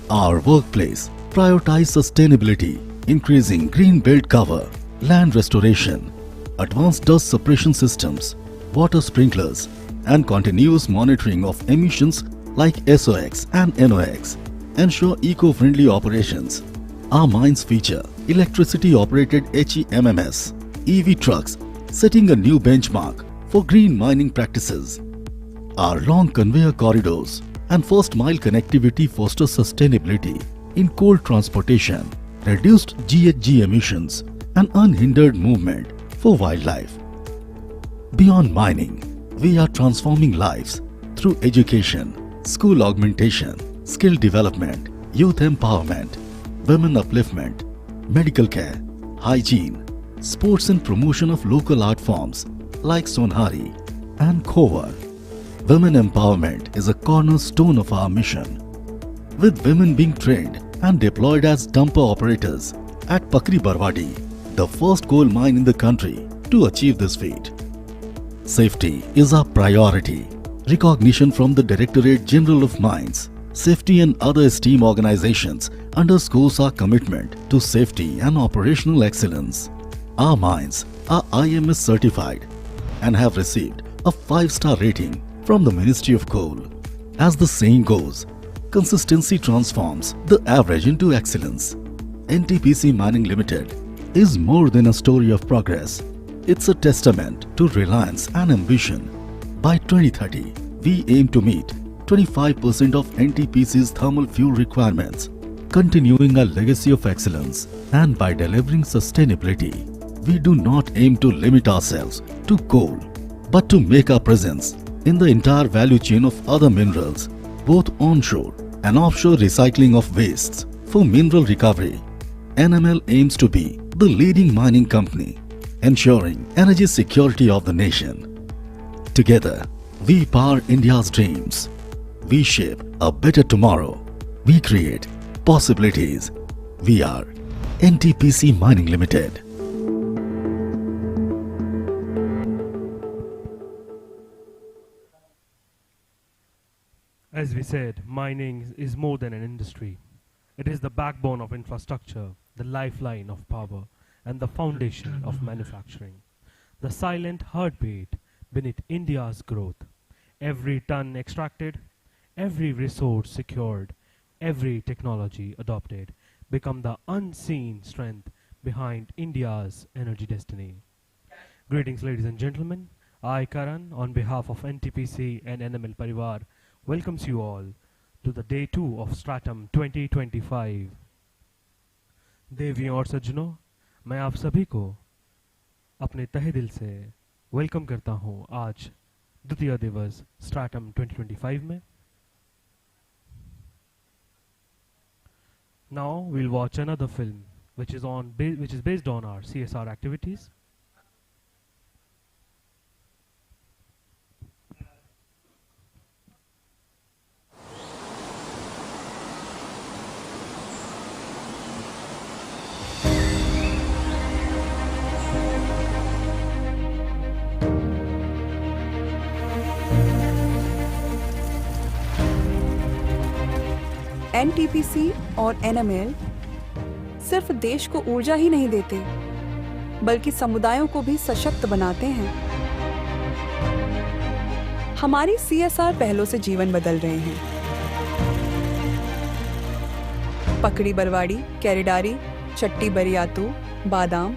Our workplace prioritizes sustainability, increasing green belt cover, land restoration, advanced dust suppression systems, water sprinklers, and continuous monitoring of emissions like SOx and NOx ensure eco-friendly operations. Our mines feature electricity-operated HEMMS, EV trucks, setting a new benchmark for green mining practices. Our long conveyor corridors and first-mile connectivity foster sustainability in coal transportation, reduced GHG emissions, and unhindered movement for wildlife. Beyond mining, we are transforming lives through education, school augmentation, skill development, youth empowerment, women upliftment, medical care, hygiene, sports and promotion of local art forms like Sonhari and Khovar. Women empowerment is a cornerstone of our mission, with women being trained and deployed as dumper operators at Pakri Barwadi, the first coal mine in the country to achieve this feat. Safety is our priority. Recognition from the Directorate General of Mines, Safety and other esteemed organizations underscores our commitment to safety and operational excellence. Our mines are IMS certified and have received a 5-star rating from the Ministry of Coal. As the saying goes, consistency transforms the average into excellence. NTPC Mining Limited is more than a story of progress. It's a testament to reliance and ambition. By 2030, we aim to meet 25% of NTPC's thermal fuel requirements, continuing a legacy of excellence. And by delivering sustainability, we do not aim to limit ourselves to coal, but to make our presence in the entire value chain of other minerals, both onshore and offshore recycling of wastes for mineral recovery. NML aims to be the leading mining company, ensuring energy security of the nation. Together, we power India's dreams. We shape a better tomorrow. We create possibilities. We are NTPC Mining Limited. As we said, mining is more than an industry. It is the backbone of infrastructure, the lifeline of power, and the foundation of manufacturing. The silent heartbeat beneath India's growth. Every ton extracted, every resource secured, every technology adopted become the unseen strength behind India's energy destiny. Greetings, ladies and gentlemen. I, Karan, on behalf of NTPC and NML Parivar, welcomes you all to the Day 2 of Stratum 2025. देवियों और सज्जनों, मैं आप सभी को अपने तहे दिल से वेलकम करता हूं आज द्वितीय दिवस Stratum 2025 में. Now we'll watch another film which is based on our CSR activities. NTPC और एनएमएल सिर्फ देश को ऊर्जा ही नहीं देते, बल्कि समुदायों को भी सशक्त बनाते हैं. हमारी सीएसआर पहलों से जीवन बदल रहे हैं. पकड़ी बरवाड़ी, केरेडारी, चट्टी बरियातू, बादाम,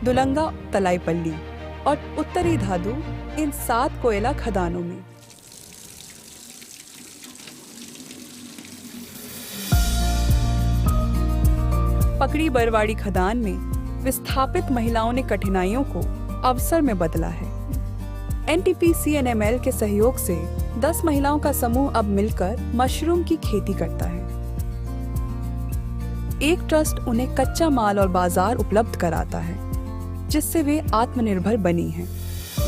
दुलंगा, तलाईपल्ली और उत्तरी धादु इन 7 कोयला खदानों में पकड़ी बरवाड़ी खदान में विस्थापित महिलाओं ने कठिनाइयों को अवसर में बदला है. एनटीपीसी एनएमएल के सहयोग से 10 महिलाओं का समूह अब मिलकर मशरूम की खेती करता है. एक ट्रस्ट उन्हें कच्चा माल और बाजार उपलब्ध कराता है, जिससे वे आत्मनिर्भर बनी हैं.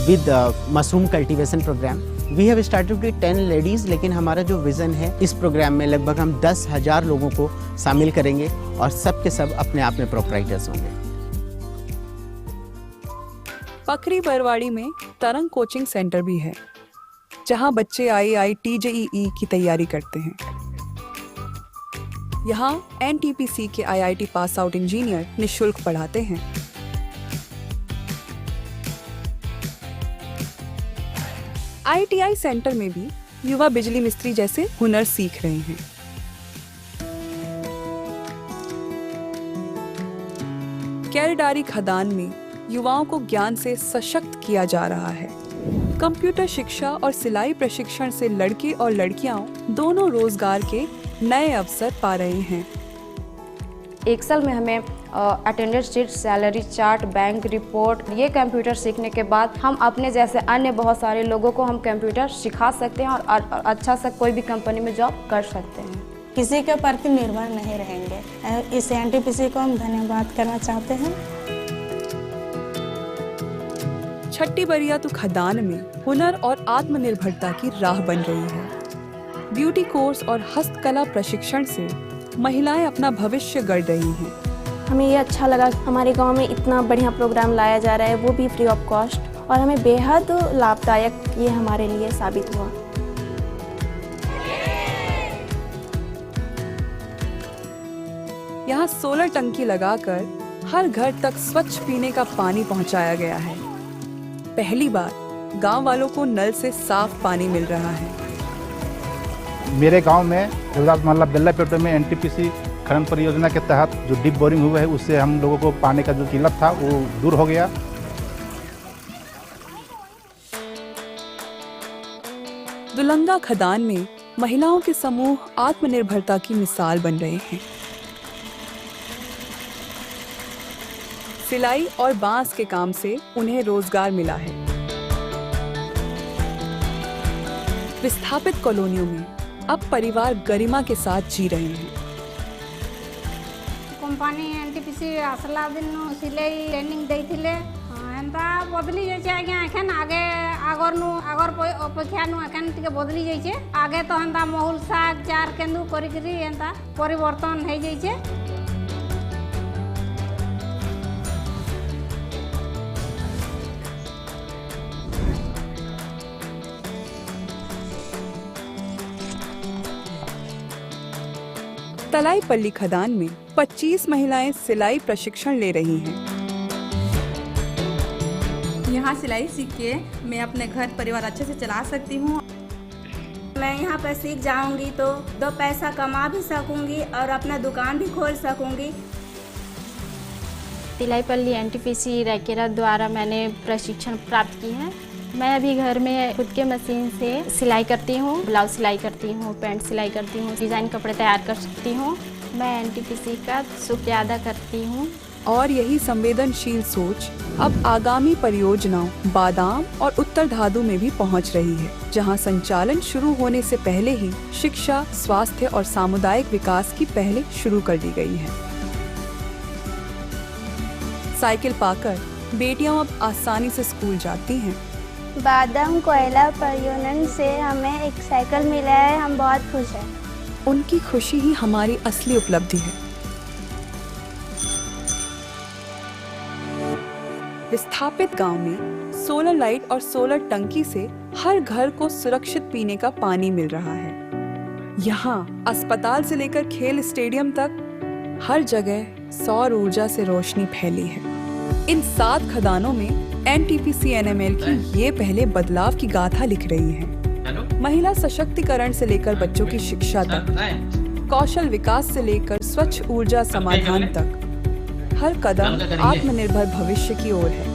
With mushroom cultivation program, we have started with 10 ladies, लेकिन हमारा जो विजन है इस प्रोग्राम में लगभग हम 10,000 लोगों को शामिल करेंगे और सब के सब अपने आप में प्रोप्राइटर्स होंगे. पकड़ी बरवाड़ी में तरंग कोचिंग सेंटर भी है, जहां बच्चे IIT JEE की तैयारी करते हैं. यहाँ एनटीपीसी के IIT पास आउट इंजीनियर निःशुल्क पढ़ाते हैं. ITI सेंटर में भी युवा बिजली मिस्त्री जैसे हुनर सीख रहे हैं। केरडारी खदान में युवाओं को ज्ञान से सशक्त किया जा रहा है। कंप्यूटर शिक्षा और सिलाई प्रशिक्षण से लड़के और लड़कियां दोनों रोजगार के नए अवसर पा रहे हैं। एक साल में हमें attendance sheet, salary chart, bank report, ये कंप्यूटर सीखने के बाद हम अपने जैसे अन्य बहुत सारे लोगों को हम कंप्यूटर सिखा सकते हैं और अच्छा सा कोई भी कंपनी में जॉब कर सकते हैं। किसी के ऊपर भी निर्भर नहीं रहेंगे। इस NTPC को हम धन्यवाद करना चाहते हैं। छट्टी बरियातू खदान में हुनर और आत्मनिर्भरता की राह बन रही है। ब्यूटी कोर्स और हस्तकला प्रशिक्षण से महिलाएं अपना भविष्य गढ़ रही हैं। हमें ये अच्छा लगा हमारे गांव में इतना बढ़िया प्रोग्राम लाया जा रहा है, वो भी फ्री ऑफ कॉस्ट, और हमें बेहद लाभदायक ये हमारे लिए साबित हुआ। यहाँ सोलर टंकी लगाकर हर घर तक स्वच्छ पीने का पानी पहुँचाया गया है। पहली बार गांव वालों को नल से साफ पानी मिल रहा है। मेरे गांव में मतलब बेल्लापेट में NTPC खनन परियोजना के तहत जो डीप बोरिंग हुआ है, उससे हम लोगों को पानी का जो किल्लत था वो दूर हो गया। दुलंगा खदान में महिलाओं के समूह आत्मनिर्भरता की मिसाल बन रहे हैं। सिलाई और बांस के काम से उन्हें रोजगार मिला है। विस्थापित कॉलोनियों में अब परिवार गरिमा के साथ जी रहे हैं। कंपनी NTPC आसला दिन सिलाई ट्रेनिंग देइथिले एंता बदली जाइछे आज्ञा। एखन आगे आगर अपेक्षा नु एखन टिके बदली जाइछे। आगे तो एंता महुल साग चार केंदु करी करी एंता परिवर्तन हो जाइछे। तलाईपल्ली खदान में 25 महिलाएं सिलाई प्रशिक्षण ले रही हैं। यहाँ सिलाई सीख के मैं अपने घर परिवार अच्छे से चला सकती हूँ। मैं यहाँ पर सीख जाऊंगी तो 2 पैसा कमा भी सकूंगी और अपना दुकान भी खोल सकूंगी। तलाईपल्ली NTPC रैकेरा द्वारा मैंने प्रशिक्षण प्राप्त की है। मैं अभी घर में खुद के मशीन से सिलाई करती हूँ, ब्लाउज सिलाई करती हूँ, पैंट सिलाई करती हूँ, डिज़ाइन कपड़े तैयार कर सकती हूँ। मैं NTPC का शुक्रिया अदा करती हूँ। और यही संवेदनशील सोच अब आगामी परियोजनाओं बादाम और उत्तर धादु में भी पहुंच रही है, जहां संचालन शुरू होने से पहले ही शिक्षा, स्वास्थ्य और सामुदायिक विकास की पहले शुरू कर दी गई है। साइकिल पाकर बेटियां अब आसानी से स्कूल जाती हैं। बादाम कोयला परियोजना से हमें एक साइकिल मिला है, हम बहुत खुश हैं। उनकी खुशी ही हमारी असली उपलब्धि है। विस्थापित गांव में सोलर लाइट और सोलर टंकी से हर घर को सुरक्षित पीने का पानी मिल रहा है। यहाँ अस्पताल से लेकर खेल स्टेडियम तक हर जगह सौर ऊर्जा से रोशनी फैली है। इन 7 खदानों में NTPC NML की ये पहले बदलाव की गाथा लिख रही है। महिला सशक्तिकरण से लेकर बच्चों की शिक्षा तक, कौशल विकास से लेकर स्वच्छ ऊर्जा समाधान तक, हर कदम आत्मनिर्भर भविष्य की ओर है।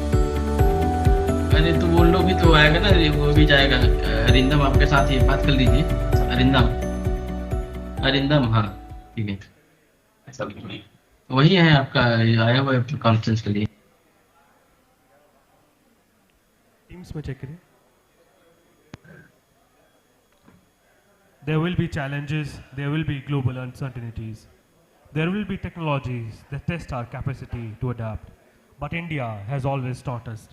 अरे तो वो लोग भी तो आएगा ना, वो भी जाएगा। अरिंदम आपके साथ ही बात कर लीजिए। अरिंदम हाँ ठीक है, वही है आपका आया हुआ कॉन्फ्रेंस के लिए। टीम्स में चेक करिए। There will be challenges, there will be global uncertainties. There will be technologies that test our capacity to adapt. But India has always taught us,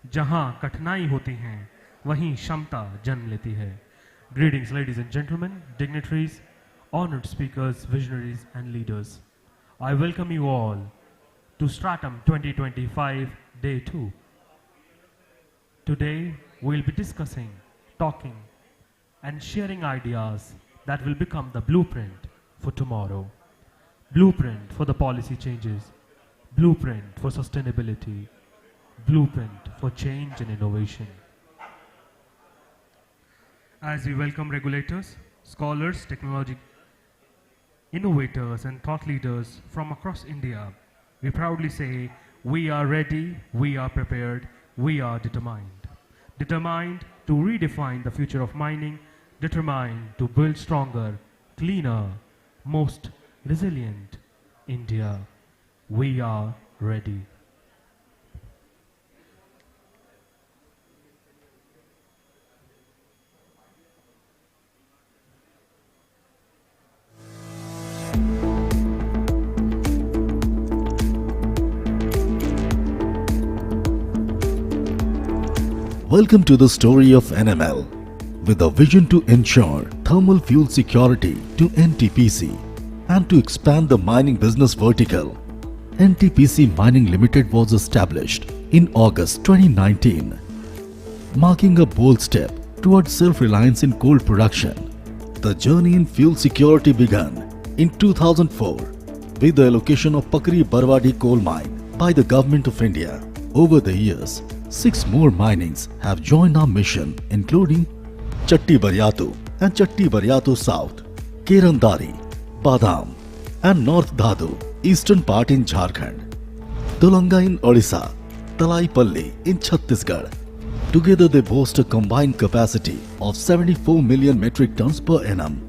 जहाँ कठिनाई होती हैं, वहीं क्षमता जन्म लेती है. Greetings ladies and gentlemen, dignitaries, honored speakers, visionaries and leaders. I welcome you all to Stratum 2025 Day 2. Today we'll be discussing, talking and sharing ideas that will become the blueprint for tomorrow. Blueprint for the policy changes, blueprint for sustainability, blueprint for change and innovation. As we welcome regulators, scholars, technology innovators and thought leaders from across India, we proudly say, we are ready, we are prepared, we are determined. Determined to redefine the future of mining, determined to build stronger, cleaner, most resilient India. We are ready. Welcome to the story of NML. With a vision to ensure thermal fuel security to NTPC and to expand the mining business vertical, NTPC Mining Limited was established in August 2019, marking a bold step towards self-reliance in coal production. The journey in fuel security began in 2004 with the allocation of Pakri Barwadih coal mine by the Government of India. Over the years, 6 more minings have joined our mission, including Chatti Baryatu and Chatti Baryatu South, Kerandari, Badam and North Dhadu, eastern part in Jharkhand, Dulanga in Odisha, Talaipalli in Chhattisgarh. Together they boast a combined capacity of 74 million metric tons per annum.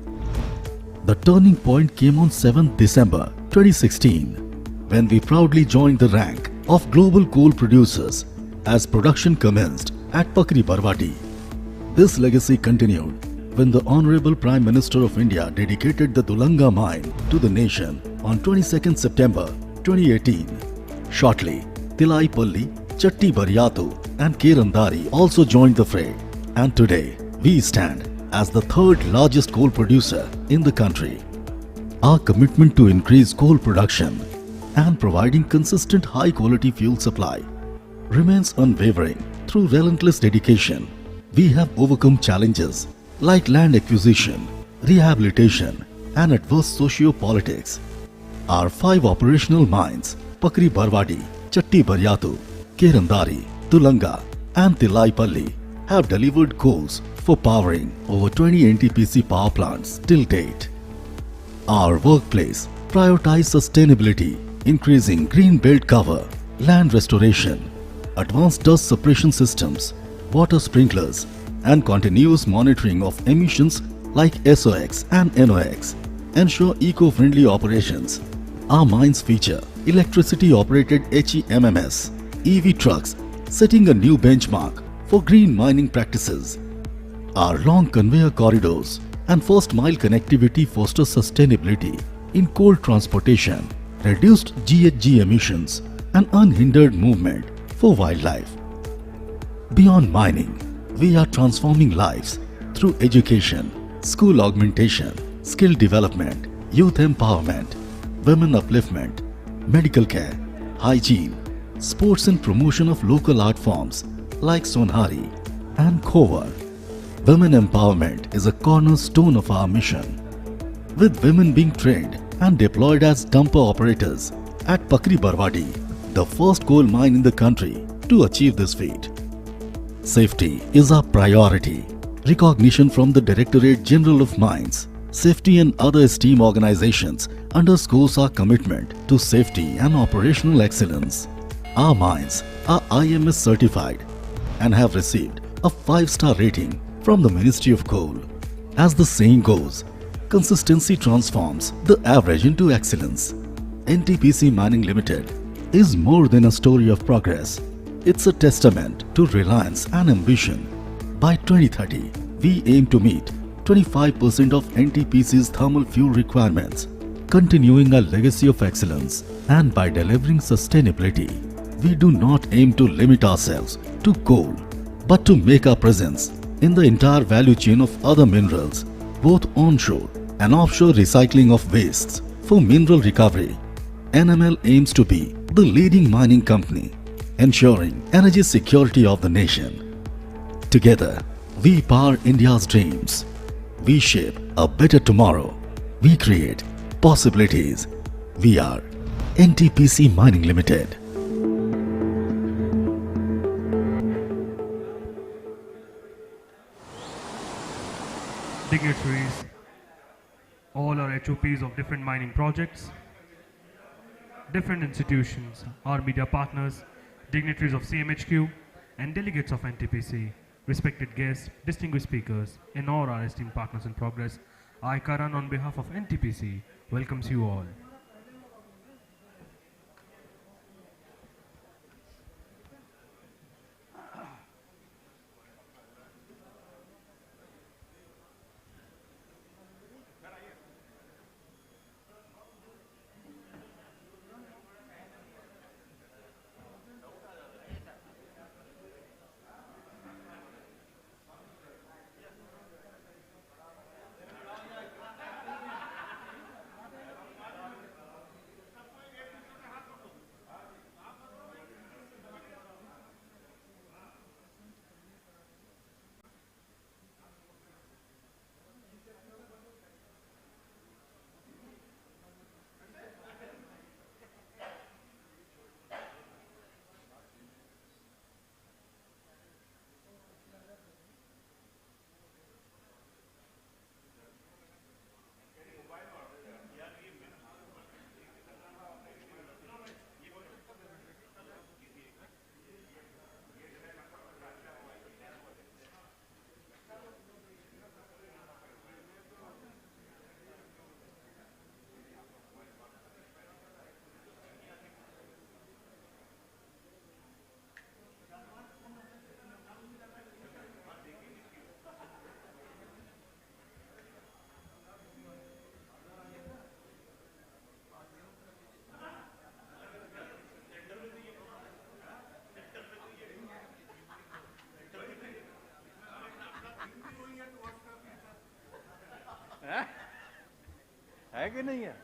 The turning point came on 7th December 2016 when we proudly joined the rank of global coal producers as production commenced at Pakri Barwadih. This legacy continued when the Honorable Prime Minister of India dedicated the Dulanga mine to the nation on 22nd September 2018. Shortly, Tilaipalli, Chatti Baryatu and Kerandari also joined the fray, and today we stand as the 3rd largest coal producer in the country. Our commitment to increase coal production and providing consistent high-quality fuel supply remains unwavering. Through relentless dedication, we have overcome challenges like land acquisition, rehabilitation, and adverse socio-politics. Our 5 operational mines, Pakri Barwadih, Chatti Baryatu, Kerandari, Dulanga, and Tilaipalli, have delivered coals for powering over 20 NTPC power plants till date. Our workplace prioritizes sustainability, increasing green belt cover, land restoration, advanced dust suppression systems, water sprinklers, and continuous monitoring of emissions like SOx and NOx ensure eco-friendly operations. Our mines feature electricity-operated HEMMS, EV trucks, setting a new benchmark for green mining practices. Our long conveyor corridors and first-mile connectivity foster sustainability in coal transportation, reduced GHG emissions, and unhindered movement for wildlife. Beyond mining, we are transforming lives through education, school augmentation, skill development, youth empowerment, women upliftment, medical care, hygiene, sports and promotion of local art forms like Sonhari and Khovar. Women empowerment is a cornerstone of our mission, with women being trained and deployed as dumper operators at Pakri Barwadih, the first coal mine in the country to achieve this feat. Safety is our priority. Recognition from the Directorate General of Mines, Safety and other esteemed organizations underscores our commitment to safety and operational excellence. Our mines are IMS certified and have received a 5-star rating from the Ministry of Coal. As the saying goes, consistency transforms the average into excellence. NTPC Mining Limited is more than a story of progress. It's a testament to reliance and ambition. By 2030, we aim to meet 25% of NTPC's thermal fuel requirements, continuing our legacy of excellence. And by delivering sustainability, we do not aim to limit ourselves to coal, but to make our presence in the entire value chain of other minerals, both onshore and offshore recycling of wastes for mineral recovery. NML aims to be the leading mining company, ensuring energy security of the nation. Together, we power India's dreams. We shape a better tomorrow. We create possibilities. We are NTPC Mining Limited. dignitaries, all are HOPs of different mining projects, different institutions, our media partners, dignitaries of CMHQ, and delegates of NTPC, respected guests, distinguished speakers, and all our esteemed partners in progress. I, Karan, on behalf of NTPC, welcomes you all. है कि नहीं है?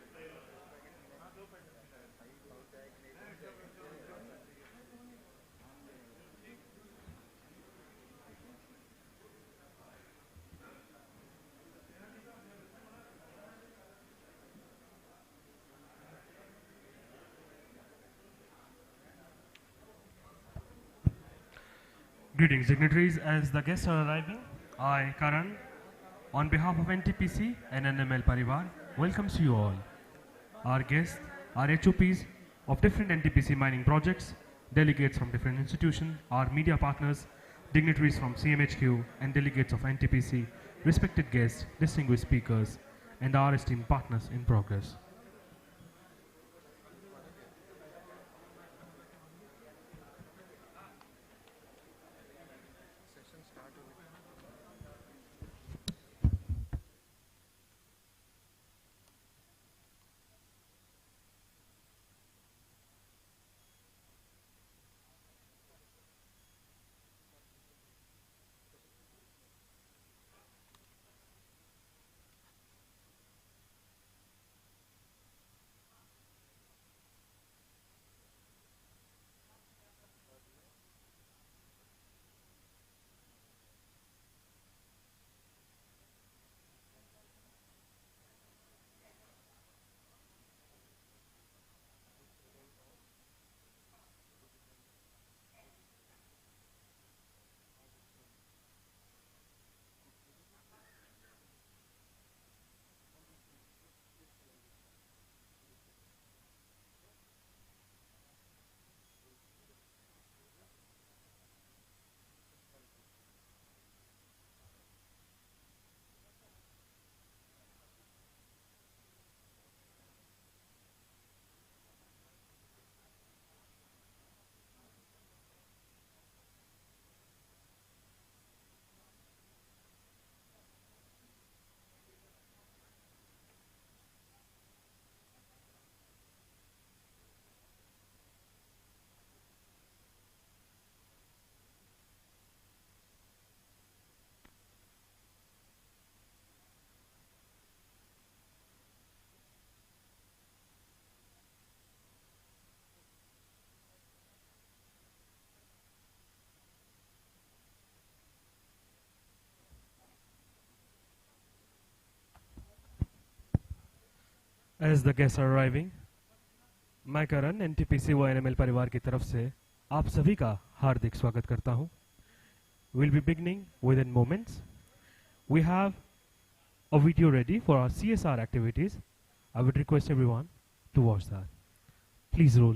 Greetings, dignitaries. As the guests are arriving, I, Karan, on behalf of NTPC and NML Parivar, welcomes you all. Our guests are HOPs of different NTPC mining projects, delegates from different institutions, our media partners, dignitaries from CMHQ, and delegates of NTPC, respected guests, distinguished speakers, and our esteemed partners in progress. As the guests are arriving, मैं करण NTPC व NML परिवार की तरफ से आप सभी का हार्दिक स्वागत करता हूं. We'll be beginning within moments. We have a video ready for our CSR activities. I would request everyone to watch that. Please roll.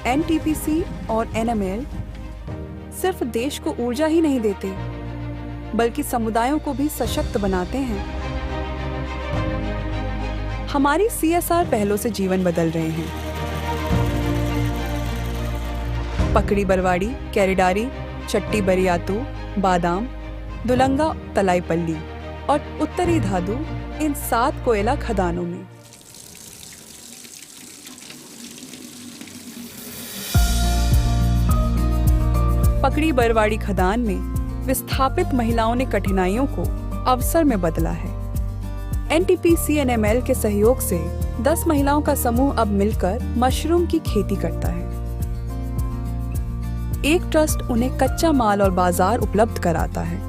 NTPC और NML सिर्फ देश को ऊर्जा ही नहीं देते, बल्कि समुदायों को भी सशक्त बनाते हैं। हमारी CSR पहलों से जीवन बदल रहे हैं। पकड़ी बरवाड़ी, कैरेडारी, चट्टी बरियातू, बादाम, दुलंगा, तलाईपल्ली और उत्तरी धादु, इन 7 कोयला खदानों में पकड़ी बरवाड़ी खदान में विस्थापित महिलाओं ने कठिनाइयों को अवसर में बदला है। NTPC NML के सहयोग से 10 महिलाओं का समूह अब मिलकर मशरूम की खेती करता है। एक ट्रस्ट उन्हें कच्चा माल और बाजार उपलब्ध कराता है,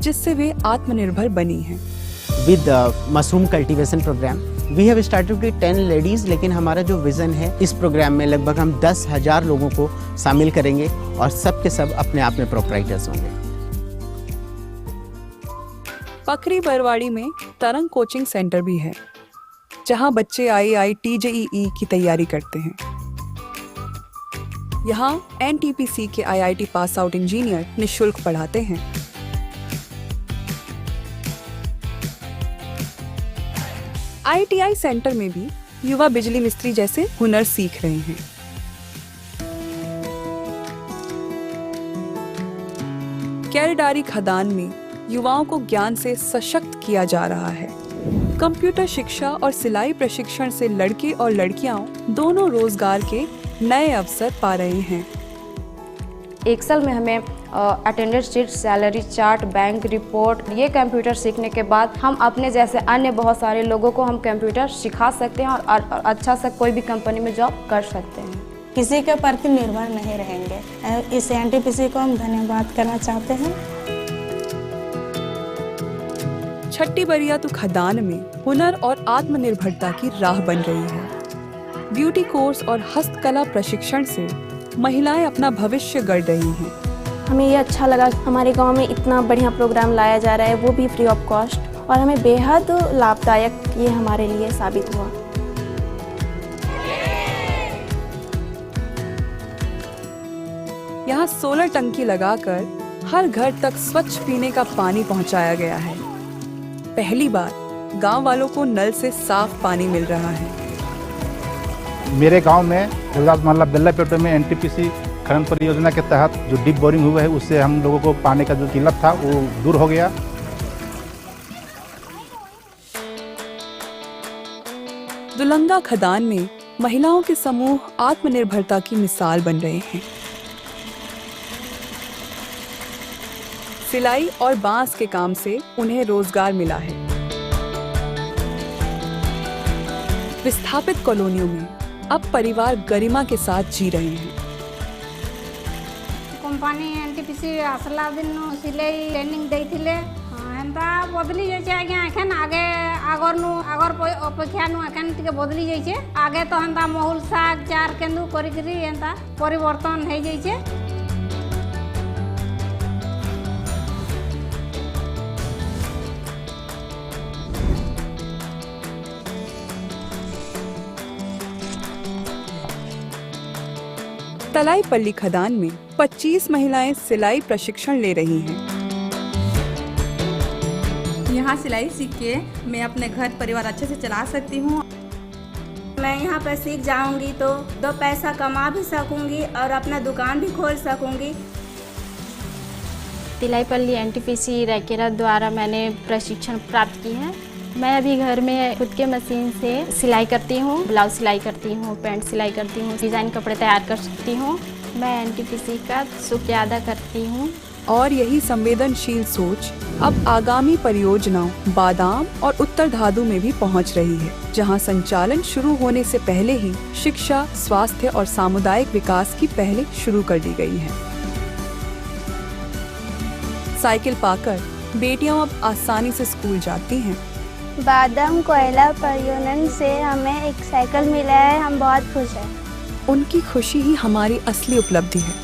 जिससे वे आत्मनिर्भर बनी हैं। With mushroom cultivation program we have started with 10 ladies, लेकिन हमारा जो विजन है इस प्रोग्राम में लगभग हम 10,000 लोगों को शामिल करेंगे और सब के सब अपने आप में प्रोप्राइटर्स होंगे। पकड़ी बरवाड़ी में तरंग कोचिंग सेंटर भी है, जहां बच्चे IIT JEE की तैयारी करते हैं। यहाँ NTPC के IIT पास आउट इंजीनियर निःशुल्क पढ़ाते हैं। ITI सेंटर में भी युवा बिजली मिस्त्री जैसे हुनर सीख रहे हैं। कैरेडारी खदान में युवाओं को ज्ञान से सशक्त किया जा रहा है। कंप्यूटर शिक्षा और सिलाई प्रशिक्षण से लड़के और लड़कियां दोनों रोजगार के नए अवसर पा रहे हैं। एक साल में हमें attendance sheet, salary chart, bank report, ये कंप्यूटर सीखने के बाद हम अपने जैसे अन्य बहुत सारे लोगों को हम कंप्यूटर सिखा सकते हैं और अच्छा सा कोई भी कंपनी में जॉब कर सकते हैं। किसी के प्रति निर्भर नहीं रहेंगे। इस NTPC को हम धन्यवाद करना चाहते हैं। छट्टी बरियातू खदान में हुनर और आत्मनिर्भरता की राह बन रही है। ब्यूटी कोर्स और हस्तकला प्रशिक्षण से महिलाएं अपना भविष्य गढ़ रही हैं। हमें ये अच्छा लगा, हमारे गांव में इतना बढ़िया प्रोग्राम लाया जा रहा है, वो भी फ्री ऑफ कॉस्ट, और हमें बेहद लाभदायक ये हमारे लिए साबित हुआ। यहाँ सोलर टंकी लगाकर हर घर तक स्वच्छ पीने का पानी पहुंचाया गया है। पहली बार गांव वालों को नल से साफ पानी मिल रहा है। मेरे गांव में रविदास मोहल्ला बेल्लापेट में NTPC खनन परियोजना के तहत जो डीप बोरिंग हुआ है, उससे हम लोगों को पानी का जो किल्लत था वो दूर हो गया। दुलंगा खदान में महिलाओं के समूह आत्मनिर्भरता की मिसाल बन रहे हैं। सिलाई और बांस के काम से उन्हें रोजगार मिला है। विस्थापित कॉलोनियों में अब परिवार गरिमा के साथ जी रहे हैं। कंपनी NTPC आसला दिन सिलाई ट्रेनिंग देइथिले एंता बदली जाइछे आज्ञा एखन आगे आगर अपेक्षा नु एखन टिके बदली जाइछे। आगे तो एंता महुल साग चार केंदु करिकरी एंता परिवर्तन हो जाइछे। तलाईपल्ली खदान में 25 महिलाएं सिलाई प्रशिक्षण ले रही हैं। यहाँ सिलाई सीख के मैं अपने घर परिवार अच्छे से चला सकती हूँ। मैं यहाँ पर सीख जाऊँगी तो 2 पैसा कमा भी सकूँगी और अपना दुकान भी खोल सकूँगी। तलाईपल्ली NTPC रैकेरा द्वारा मैंने प्रशिक्षण प्राप्त की है। मैं अभी घर में खुद के मशीन से सिलाई करती हूँ, ब्लाउज सिलाई करती हूँ, पैंट सिलाई करती हूँ, डिज़ाइन कपड़े तैयार कर सकती हूँ। मैं NTPC का शुक्रिया अदा करती हूँ। और यही संवेदनशील सोच अब आगामी परियोजनाओं बादाम और उत्तर धादु में भी पहुंच रही है, जहां संचालन शुरू होने से पहले ही शिक्षा, स्वास्थ्य और सामुदायिक विकास की पहल शुरू कर दी गई है। साइकिल पाकर बेटियां अब आसानी से स्कूल जाती हैं। बादाम कोयला परियोजना से हमें एक साइकिल मिला है, हम बहुत खुश हैं। उनकी खुशी ही हमारी असली उपलब्धि है।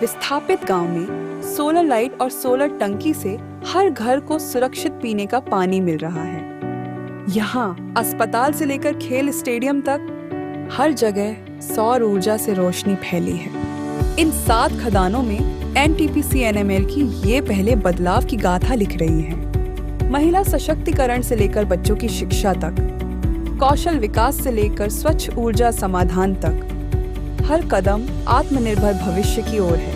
विस्थापित गांव में सोलर लाइट और सोलर टंकी से हर घर को सुरक्षित पीने का पानी मिल रहा है। यहाँ अस्पताल से लेकर खेल स्टेडियम तक हर जगह सौर ऊर्जा से रोशनी फैली है। इन 7 खदानों में एनटीपीसी एनएमएल की ये पहले बदलाव की गाथा लिख रही है। महिला सशक्तिकरण से लेकर बच्चों की शिक्षा तक, कौशल विकास से लेकर स्वच्छ ऊर्जा समाधान तक, हर कदम आत्मनिर्भर भविष्य की ओर है।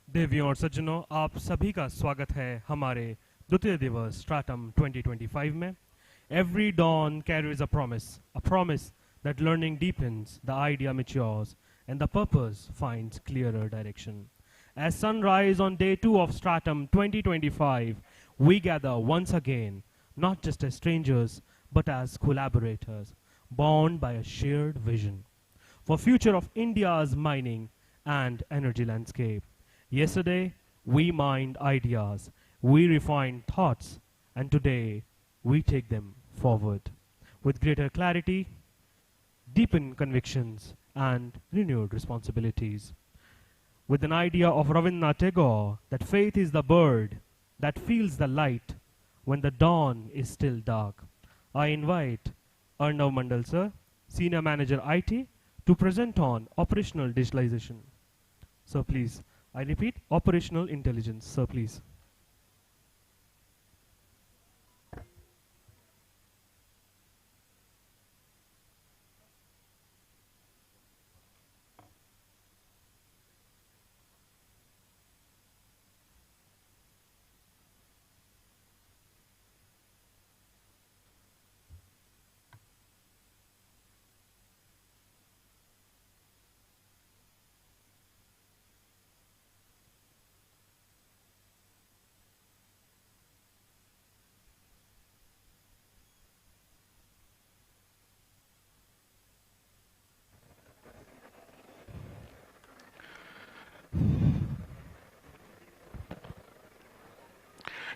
देवियों और सज्जनों, आप सभी का स्वागत है हमारे द्वितीय दिवस स्ट्रैटम 2025 में। Every dawn carries a promise that learning deepens, the idea matures, and the purpose finds clearer direction. As sunrise on day 2 of Stratum 2025, we gather once again, not just as strangers, but as collaborators, bound by a shared vision for future of India's mining and energy landscape. Yesterday, we mined ideas, we refined thoughts, and today, we take them forward with greater clarity, deepened convictions, and renewed responsibilities. With an idea of Rabindranath Tagore that faith is the bird that feels the light when the dawn is still dark, I invite Arnav Mandal sir, Senior Manager IT, to present on operational digitalization. Sir, please. I repeat, operational intelligence. Sir, please.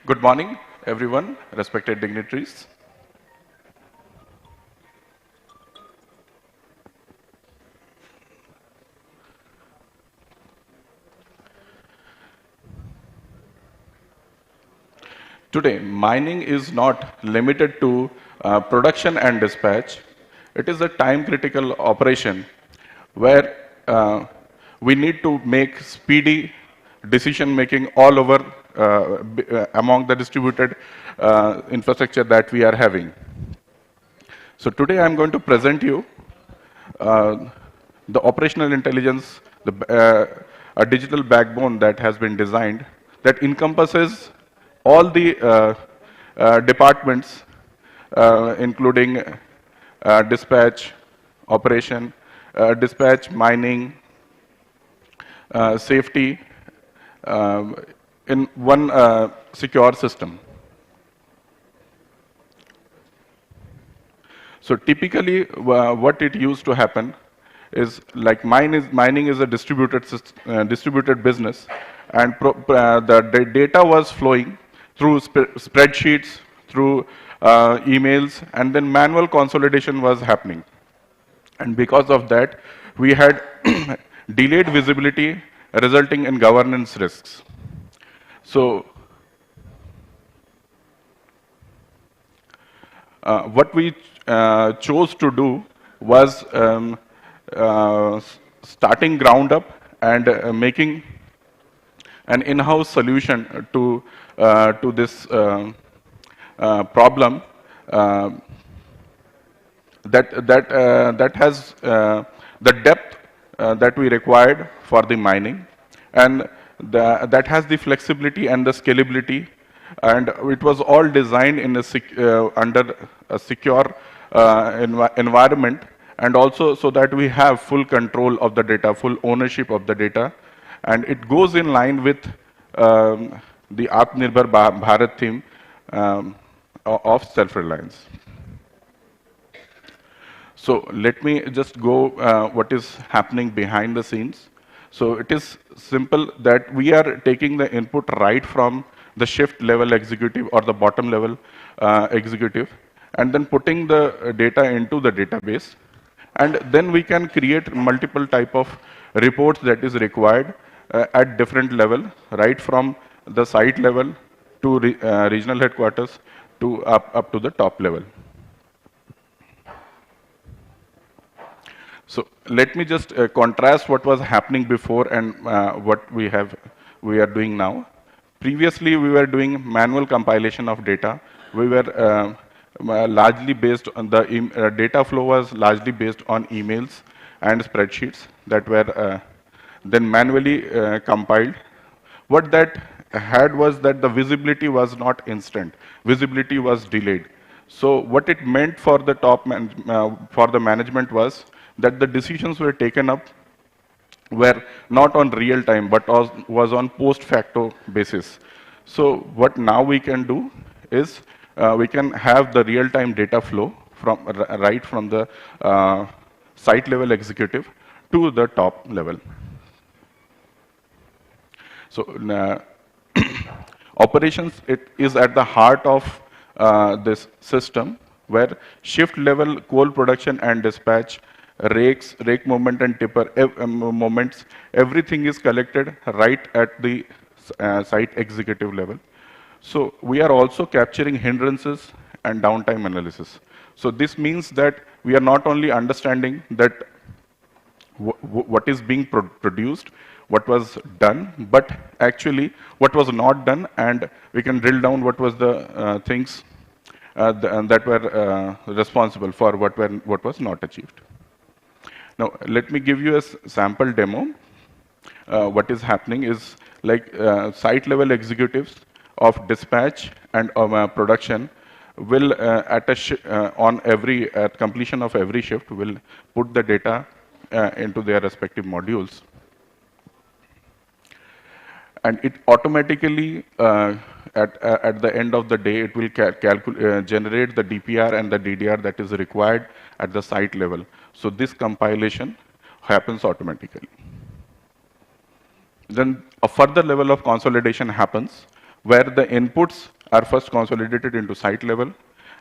Good morning, everyone, respected dignitaries. Today, mining is not limited to production and dispatch. It is a time-critical operation where we need to make speedy decision-making all over among the distributed infrastructure that we are having. So today I'm going to present you the operational intelligence, a digital backbone that has been designed that encompasses all the departments, including dispatch, operation, dispatch, mining, safety, in one secure system. So typically, what it used to happen is like mining is a distributed business, and the data was flowing through spreadsheets, through emails, and then manual consolidation was happening. And because of that, we had delayed visibility resulting in governance risks. So what we chose to do was starting ground up and making an in-house solution to this problem that has the depth that we required for the mining, and that has the flexibility and the scalability, and it was all designed in under a secure environment, and also so that we have full control of the data, full ownership of the data, and it goes in line with the Atmanirbhar Bharat theme of self-reliance. So let me just go what is happening behind the scenes. So it is simple that we are taking the input right from the shift level executive or the bottom level executive, and then putting the data into the database. And then we can create multiple type of reports that is required at different level, right from the site level to regional headquarters to up to the top level. So let me just contrast what was happening before and what we are doing now. Previously, we were doing manual compilation of data. We were largely based on the data flow was largely based on emails and spreadsheets that were then manually compiled. What that had was that the visibility was not instant. Visibility was delayed. So what it meant for the for the management was that the decisions were taken up were not on real time, but was on post facto basis. So what now we can do is we can have the real time data flow from right from the site level executive to the top level. So operations is at the heart of this system, where shift level coal production and dispatch, rake movement and tipper moments, everything is collected right at the site executive level. So we are also capturing hindrances and downtime analysis. So this means that we are not only understanding that what is being produced, what was done, but actually what was not done, and we can drill down what was the things that were responsible for what was not achieved. Now, let me give you a sample demo. What is happening is like site level executives of dispatch and production will at completion of every shift will put the data into their respective modules, and it automatically at the end of the day it will generate the DPR and the DDR that is required at the site level. So this compilation happens automatically. Then a further level of consolidation happens, where the inputs are first consolidated into site level,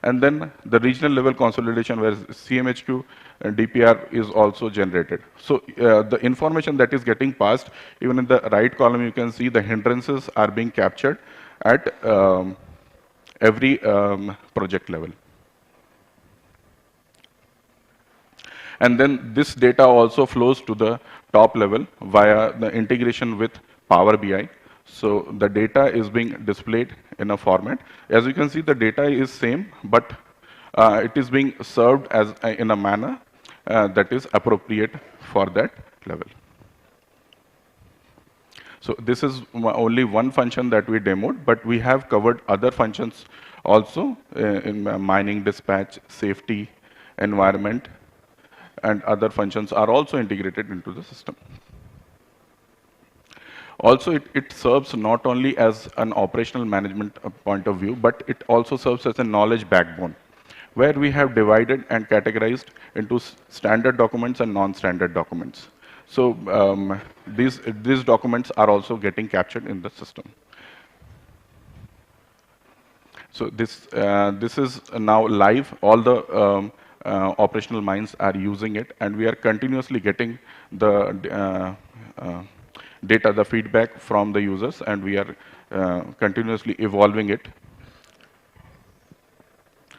and then the regional level consolidation where CMHQ and DPR is also generated. So the information that is getting passed, even in the right column, you can see the hindrances are being captured at every project level. And then this data also flows to the top level via the integration with Power BI. So the data is being displayed in a format. As you can see, the data is same, but it is being served as in a manner that is appropriate for that level. So this is only one function that we demoed, but we have covered other functions also in mining, dispatch, safety, environment, and other functions are also integrated into the system. Also, it serves not only as an operational management point of view, but it also serves as a knowledge backbone, where we have divided and categorized into standard documents and non-standard documents. So these documents are also getting captured in the system. So this is now live. All the operational mines are using it, and we are continuously getting the data, the feedback from the users, and we are continuously evolving it.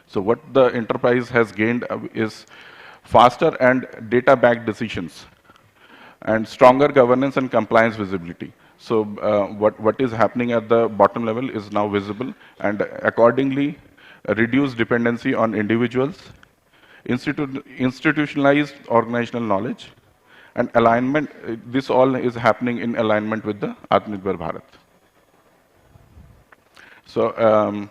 So what the enterprise has gained is faster and data-backed decisions, and stronger governance and compliance visibility. So what is happening at the bottom level is now visible, and accordingly reduce dependency on individuals, institutionalized organizational knowledge, and alignment. This all is happening in alignment with the Atmanirbhar Bharat. So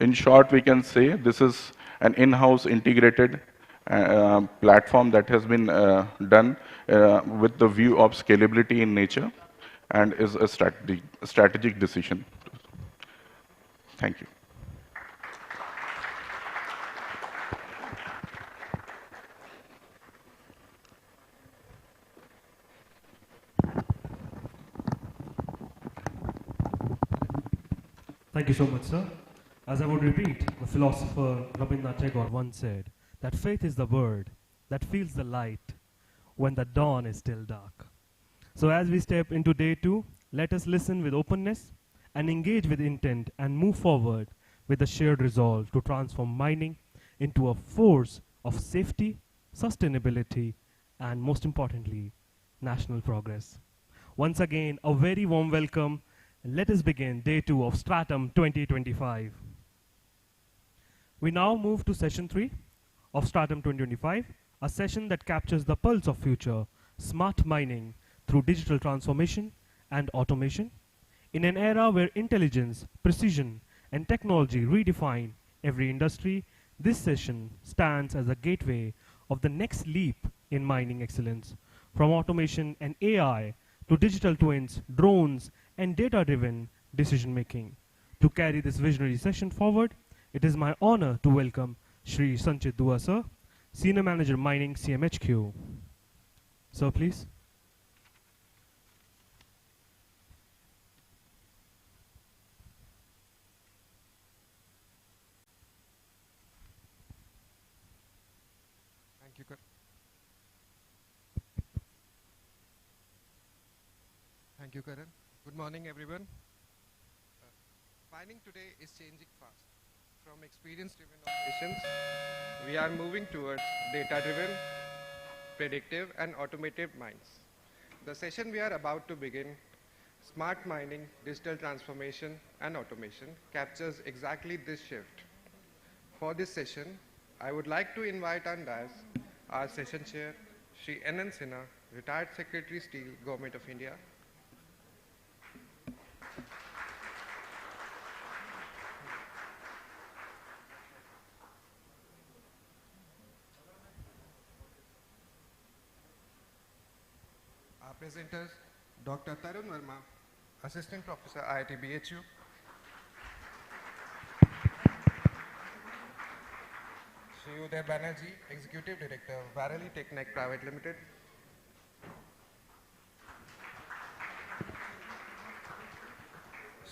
in short, we can say this is an in-house integrated platform that has been done with the view of scalability in nature, and is a strategic decision Thank you. Thank you so much, sir. As I would repeat, the philosopher Rabindranath Tagore once said that faith is the word that feels the light when the dawn is still dark. So as we step into day 2, let us listen with openness and engage with intent and move forward with a shared resolve to transform mining into a force of safety, sustainability, and most importantly, national progress. Once again, a very warm welcome. Let us begin day 2 of Stratum 2025. We now move to session 3 of Stratum 2025, a session that captures the pulse of future, smart mining through digital transformation and automation. In an era where intelligence, precision, and technology redefine every industry, this session stands as a gateway of the next leap in mining excellence. From automation and AI to digital twins, drones, and data-driven decision-making. To carry this visionary session forward, it is my honor to welcome Shri Sanchit Dua, sir, Senior Manager Mining, CMHQ. Sir, please. Thank you, Karan. Thank you, Karan. Good morning, everyone. Mining today is changing fast. From experience-driven operations, we are moving towards data-driven, predictive, and automated mines. The session we are about to begin, Smart Mining, Digital Transformation, and Automation, captures exactly this shift. For this session, I would like to invite on dais our session chair, Shri N.N. Sinha, Retired Secretary Steel, Government of India. Our presenters, Dr. Tarun Verma, Assistant Professor, IIT BHU. Shri Uday Banerjee, Executive Director, Varali Technic Private Limited.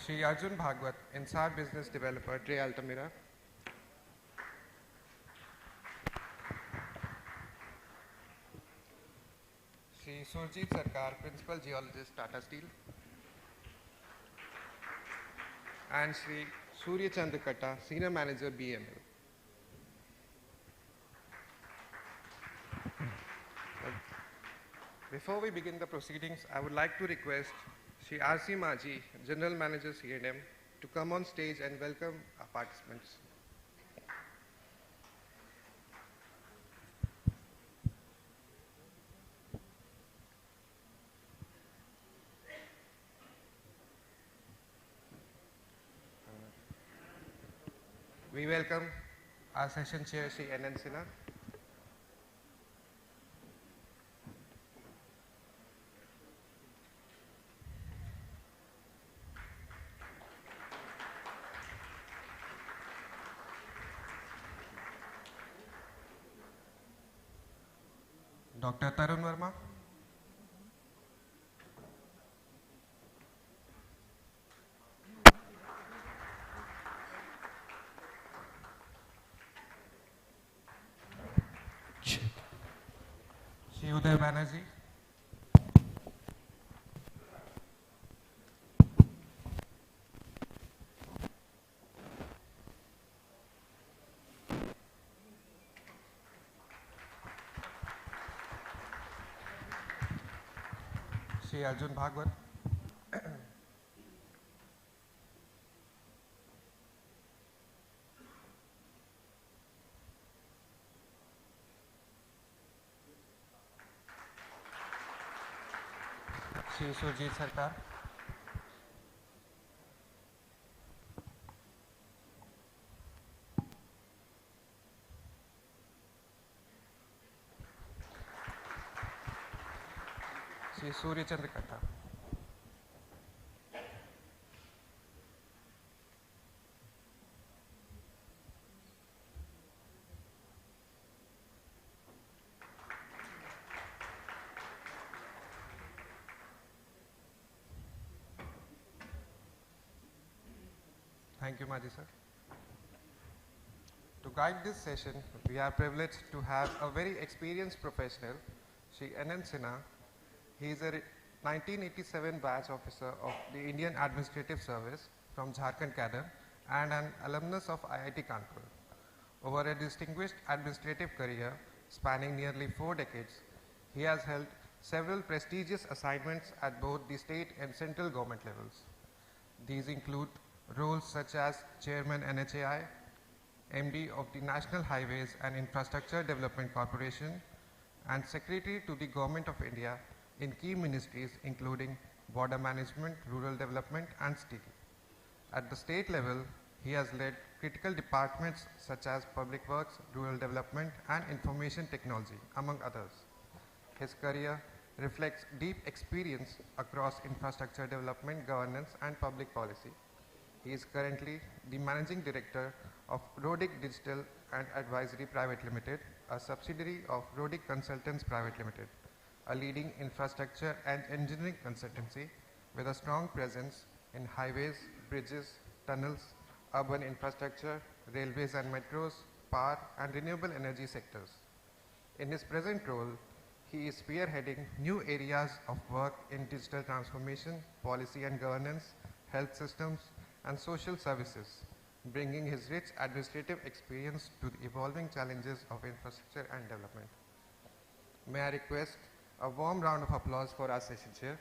Shri Arjun Bhagwat, Inside Business Developer, Trey Altamira. Shri Surjit Sarkar, Principal Geologist, Tata Steel. And Shri Surya Chandrakata, Senior Manager, BML. Before we begin the proceedings, I would like to request Shri R.C. Maji, General Manager, C&M, to come on stage and welcome our participants. We welcome our session chair, Shri N.N. Sinha. Dr. Tarun Verma. Shri Uday Banerjee. Shri Arjun Bhagwat. Shri Surjit Sarkar. Shri Surya Chandrakata. Thank you, Maji sir. To guide this session, we are privileged to have a very experienced professional, Shri N.M. Sinha. He is a 1987 batch officer of the Indian Administrative Service from Jharkhand cadre and an alumnus of IIT Kanpur. Over a distinguished administrative career spanning nearly 4 decades, he has held several prestigious assignments at both the state and central government levels. These include roles such as Chairman NHAI, MD of the National Highways and Infrastructure Development Corporation, and Secretary to the Government of India in key ministries including Border Management, Rural Development and Steel. At the state level, he has led critical departments such as Public Works, Rural Development and Information Technology, among others. His career reflects deep experience across infrastructure development, governance and public policy. He is currently the Managing Director of Rodic Digital and Advisory Private Limited, a subsidiary of Rodic Consultants Private Limited, a leading infrastructure and engineering consultancy with a strong presence in highways, bridges, tunnels, urban infrastructure, railways and metros, power and renewable energy sectors. In his present role, he is spearheading new areas of work in digital transformation, policy and governance, health systems, and social services, bringing his rich administrative experience to the evolving challenges of infrastructure and development. May I request a warm round of applause for our session chair.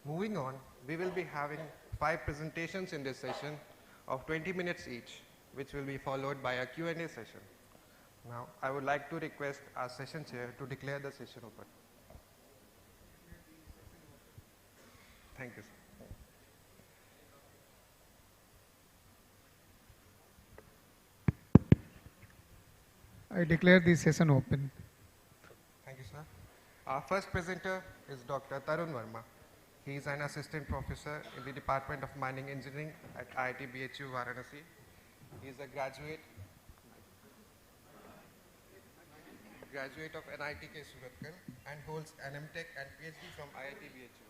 Moving on, we will be having 5 presentations in this session of 20 minutes each, which will be followed by a Q&A session. Now, I would like to request our session chair to declare the session open. Thank you, sir. I declare the session open. Thank you, sir. Our first presenter is Dr. Tarun Verma. He is an assistant professor in the Department of Mining Engineering at IIT BHU Varanasi. He is a graduate of NITK Suratkal and holds an MTech and PhD from IIT BHU.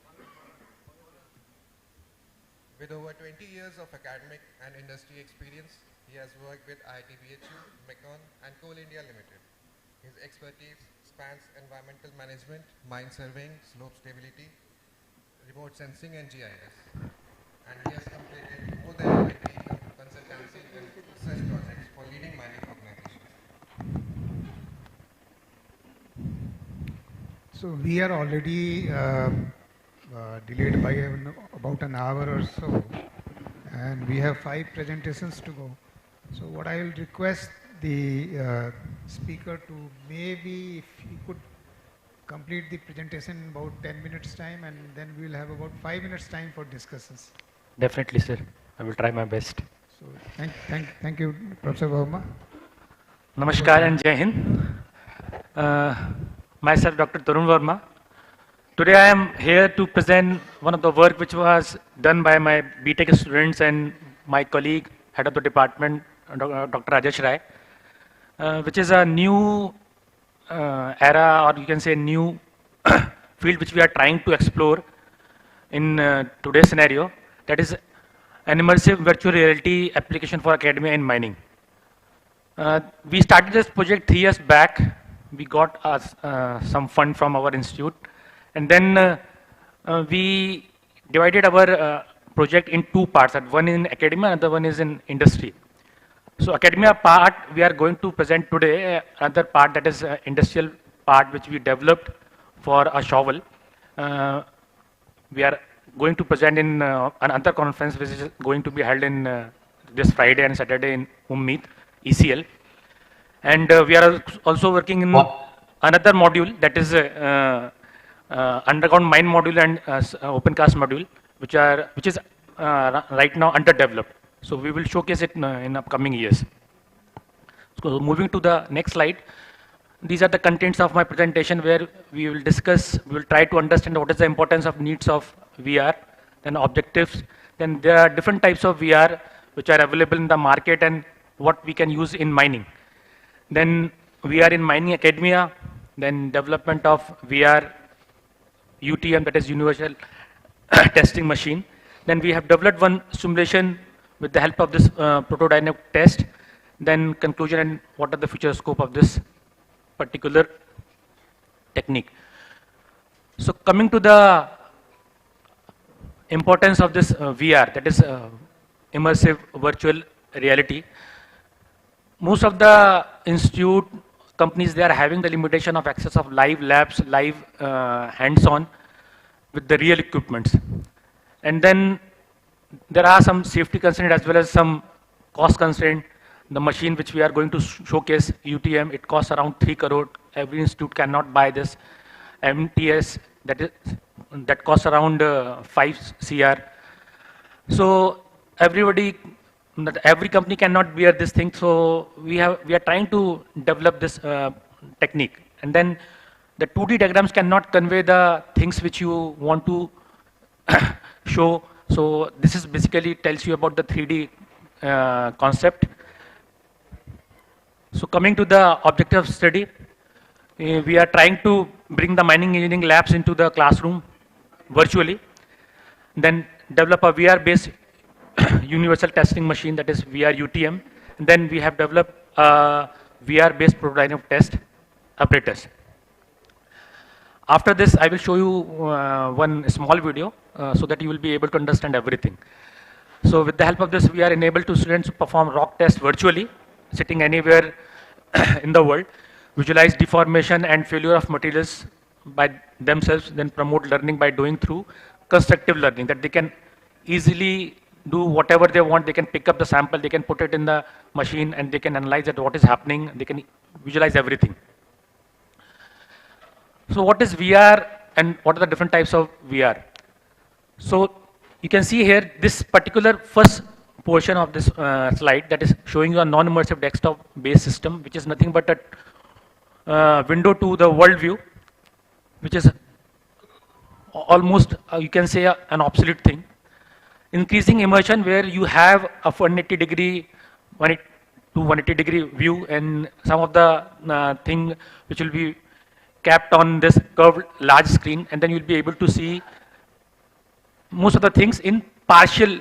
With over 20 years of academic and industry experience, he has worked with IIT BHU, Mekon and Coal India Limited. His expertise spans environmental management, mine surveying, slope stability, remote sensing and GIS. And he has completed more than 20 consultancy and research projects for leading mining organizations. So we are already delayed by about an hour or so, and we have 5 presentations to go. So what I will request the speaker to, maybe if he could complete the presentation in about 10 minutes time, and then we will have about 5 minutes time for discussions. Definitely, sir. I will try my best. So thank you, Professor Verma. Namaskar and Jai Hind. Myself, Dr. Tarun Verma. Today I am here to present one of the work which was done by my BTech students and my colleague, head of the department, Dr. Rajesh Rai, which is a new era, or you can say new field which we are trying to explore in today's scenario, that is an immersive virtual reality application for academia in mining. We started this project 3 years back. We got some fund from our institute, and then we divided our project in 2 parts, one in academia, another one is in industry. So academia part we are going to present today, another part that is industrial part which we developed for a shovel. We are going to present in another conference which is going to be held in this Friday and Saturday in Ummeed, ECL. And we are also working in another module, that is underground mine module and open cast module, which is right now underdeveloped. So we will showcase it in upcoming years. So moving to the next slide, these are the contents of my presentation, where we will try to understand what is the importance of needs of VR, then objectives. Then there are different types of VR which are available in the market and what we can use in mining. Then VR in mining academia, then development of VR UTM, that is Universal Testing Machine. Then we have developed one simulation with the help of this protodynamic test. Then conclusion and what are the future scope of this particular technique. So coming to the importance of this VR, that is immersive virtual reality. Most of the institute companies, they are having the limitation of access of live labs, live hands-on with the real equipments. And then there are some safety constraints as well as some cost constraint. The machine which we are going to showcase, UTM, it costs around 3 crore. Every institute cannot buy this. MTS, that costs around 5 CR. So every company cannot bear this thing. So we are trying to develop this technique. And then the 2D diagrams cannot convey the things which you want to show. So this is basically tells you about the 3D concept. So coming to the objective of study, we are trying to bring the mining engineering labs into the classroom virtually. Then develop a VR-based universal testing machine, that is VR UTM. And then we have developed a VR-based protodynamic test apparatus. After this, I will show you one small video so that you will be able to understand everything. So with the help of this, we are enabled to students to perform rock tests virtually, sitting anywhere in the world, visualize deformation and failure of materials by themselves, then promote learning by doing through constructive learning, that they can easily do whatever they want. They can pick up the sample, they can put it in the machine, and they can analyze that what is happening. They can visualize everything. So what is VR and what are the different types of VR? So you can see here this particular first portion of this slide, that is showing you a non-immersive desktop-based system, which is nothing but a window to the world view, which is almost, you can say, an obsolete thing. Increasing immersion, where you have a 180-degree view, and some of the thing which will be capped on this curved large screen, and then you'll be able to see most of the things in partial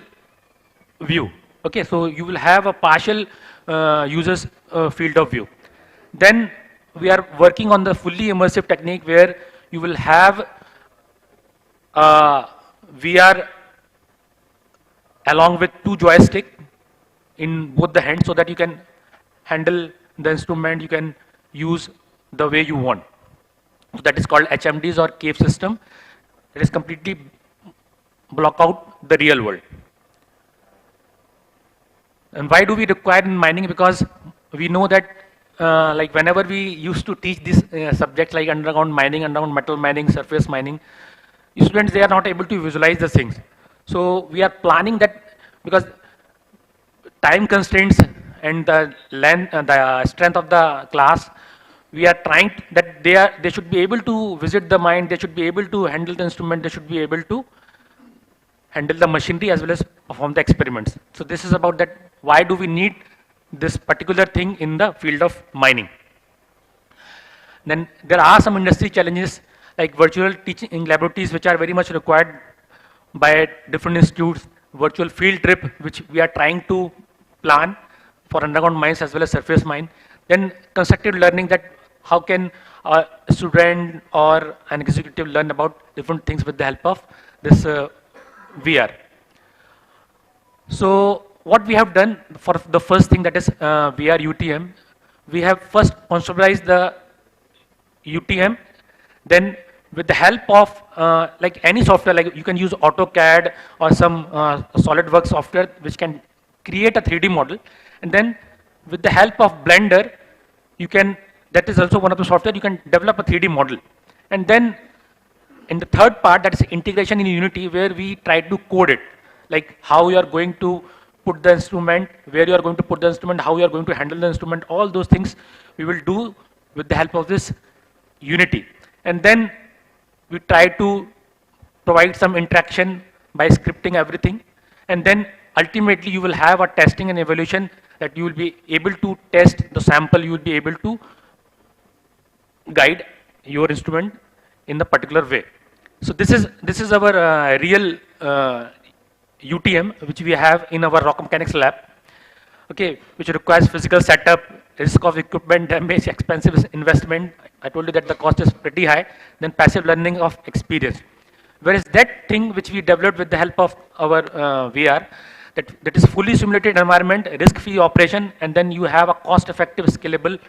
view. Okay, so you will have a partial user's field of view. Then we are working on the fully immersive technique, where you will have VR along with 2 joysticks in both the hands, so that you can handle the instrument, you can use the way you want. So that is called HMDs or cave system. It is completely block out the real world. And why do we require in mining? Because we know that like whenever we used to teach these subjects like underground mining, underground metal mining, surface mining, students, they are not able to visualize the things. So we are planning that, because time constraints and the length, the strength of the class, we are trying that they should be able to visit the mine, they should be able to handle the instrument, they should be able to handle the machinery as well as perform the experiments. So this is about that, why do we need this particular thing in the field of mining. Then there are some industry challenges like virtual teaching laboratories, which are very much required by different institutes, virtual field trip, which we are trying to plan for underground mines as well as surface mine. Then constructive learning, that how can a student or an executive learn about different things with the help of this VR. So what we have done for the first thing, that is VR UTM, we have first conceptualized the UTM, then with the help of like any software, like you can use AutoCAD or some SolidWorks software which can create a 3D model, and then with the help of Blender, you can, that is also one of the software, you can develop a 3D model. And then in the third part, that is integration in Unity, where we try to code it, like how you are going to put the instrument, where you are going to put the instrument, how you are going to handle the instrument, all those things we will do with the help of this Unity. And then we try to provide some interaction by scripting everything. And then ultimately you will have a testing and evaluation, that you will be able to test the sample, you will be able to guide your instrument in the particular way. So this is our real UTM which we have in our rock mechanics lab, okay, which requires physical setup, risk of equipment damage, expensive investment. I told you that the cost is pretty high. Then passive learning of experience. Whereas that thing which we developed with the help of our VR, that is fully simulated environment, risk-free operation, and then you have a cost-effective, scalable,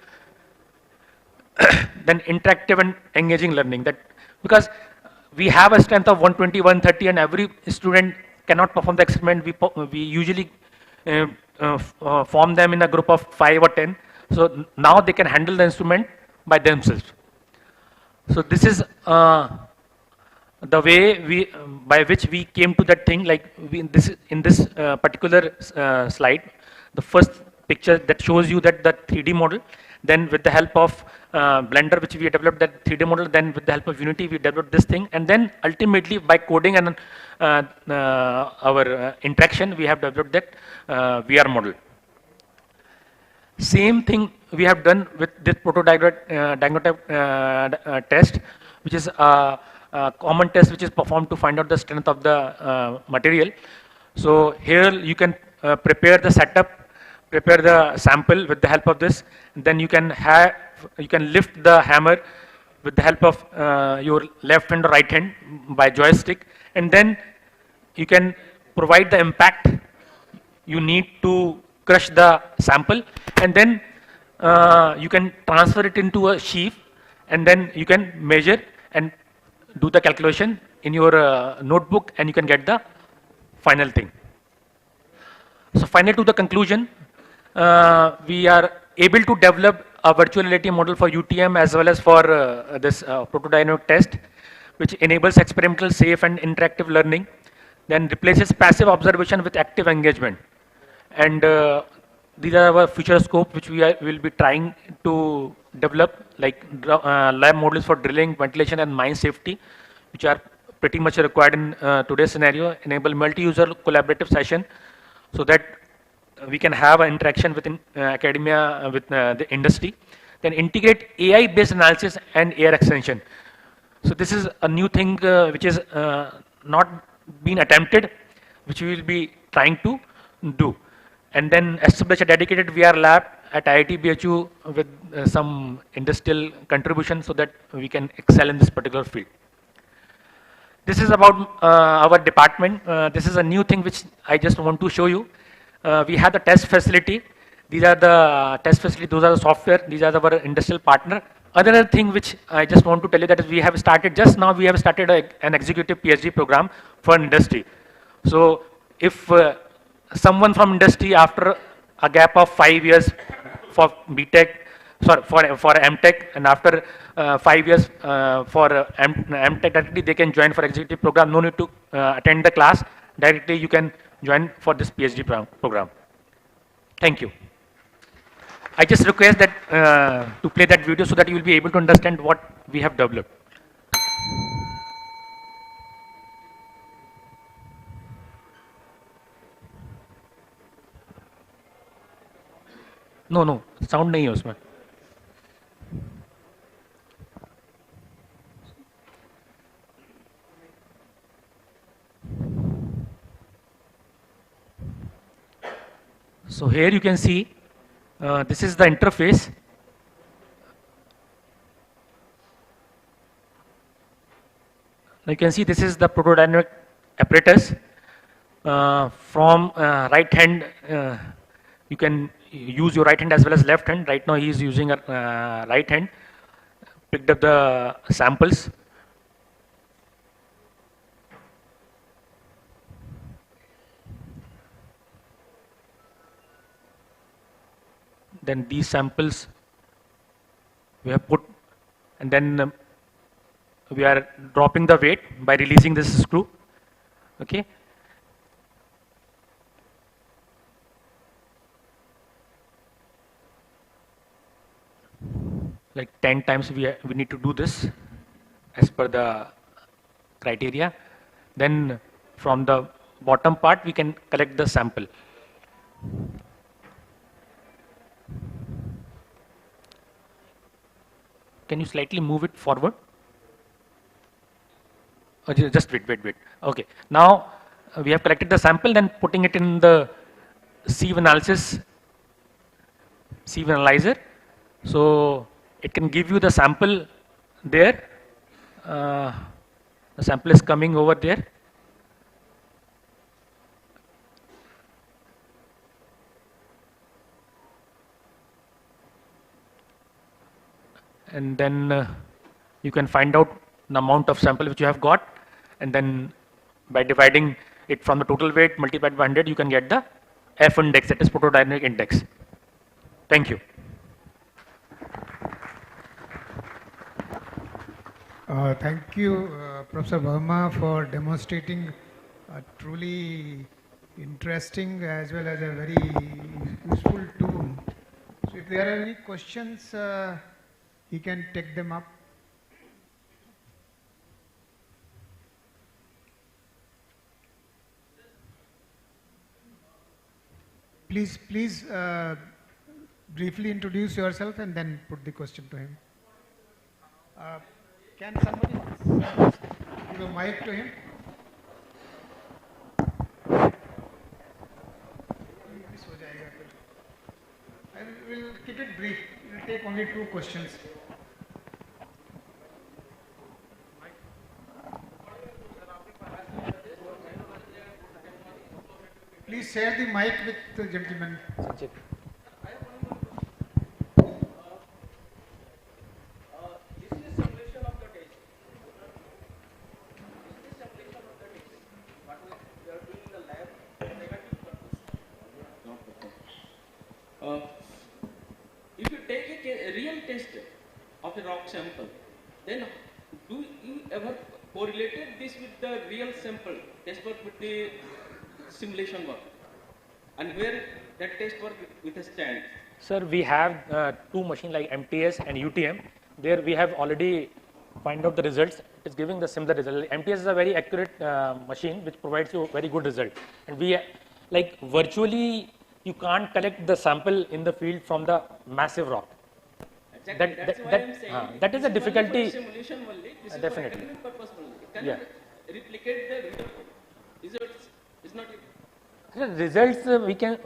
then interactive and engaging learning. That because we have a strength of 120, 130, and every student cannot perform the experiment. We usually form them in a group of 5 or 10. So now they can handle the instrument by themselves. So this is the way by which we came to that thing. Like in this particular slide, the first picture that shows you that the 3D model. Then with the help of Blender, which we developed that 3D model. Then with the help of Unity, we developed this thing. And then ultimately by coding and our interaction, we have developed that VR model. Same thing we have done with this prototype test, which is a common test which is performed to find out the strength of the material. So here you can prepare the setup, prepare the sample with the help of this. Then you can lift the hammer with the help of your left hand or right hand by joystick, and then you can provide the impact you need to crush the sample, and then you can transfer it into a sheaf, and then you can measure and do the calculation in your notebook, and you can get the final thing. So finally, to the conclusion, we are able to develop a virtual reality model for UTM as well as for this protodynamic test, which enables experimental, safe and interactive learning, then replaces passive observation with active engagement. And these are our future scope which will be trying to develop, like lab models for drilling, ventilation and mine safety, which are pretty much required in today's scenario. Enable multi-user collaborative session so that we can have an interaction within academia with the industry. Then integrate AI-based analysis and AR extension. So this is a new thing which is not been attempted, which we will be trying to do. And then establish a dedicated VR lab at IIT BHU with some industrial contribution so that we can excel in this particular field. This is about our department. This is a new thing which I just want to show you. We have the test facility. These are the test facility. Those are the software. These are our industrial partner. Another thing which I just want to tell you that is we have started just now. We have started an executive PhD program for industry. So if someone from industry after a gap of 5 years for BTech, sorry, for MTech, and after 5 years for MTech, directly they can join for executive program. No need to attend the class. Directly you can join for this PhD program. Thank you. I just request that to play that video so that you will be able to understand what we have developed. No, no, sound नहीं है उसमें. So here you can see this is the interface. You can see this is the protodynamic apparatus. From right hand, you can use your right hand as well as left hand. Right now he is using a right hand. Picked up the samples. Then these samples we have put, and then we are dropping the weight by releasing this screw. Okay. Like 10 times we need to do this as per the criteria. Then from the bottom part we can collect the sample. Can you slightly move it forward? Just wait. Okay. Now we have collected the sample, then putting it in the sieve analyzer. So it can give you the sample there. The sample is coming over there. And then you can find out the amount of sample which you have got, and then by dividing it from the total weight multiplied by 100, you can get the F index, that is photodynamic index. Thank you. Thank you, Professor Verma, for demonstrating a truly interesting as well as a very useful tool. So if there are any questions, he can take them up. Please briefly introduce yourself and then put the question to him. Can somebody give a mic to him? I will keep it brief. It will take only 2 questions. Please share the mic with the gentleman. If you take a real test of a rock sample, then do you ever correlated this with the real sample test work with the simulation work, and where that test work with a stand? Sir, we have 2 machines like MTS and UTM. There we have already find out the results. It is giving the similar result. MTS is a very accurate machine which provides you a very good result. And we like virtually you can't collect the sample in the field from the massive rock. Exactly. That's why I'm saying that is a difficulty. Simulation only. This is Definitely. for academic purpose only. Can you replicate the real results? Is not. Results we can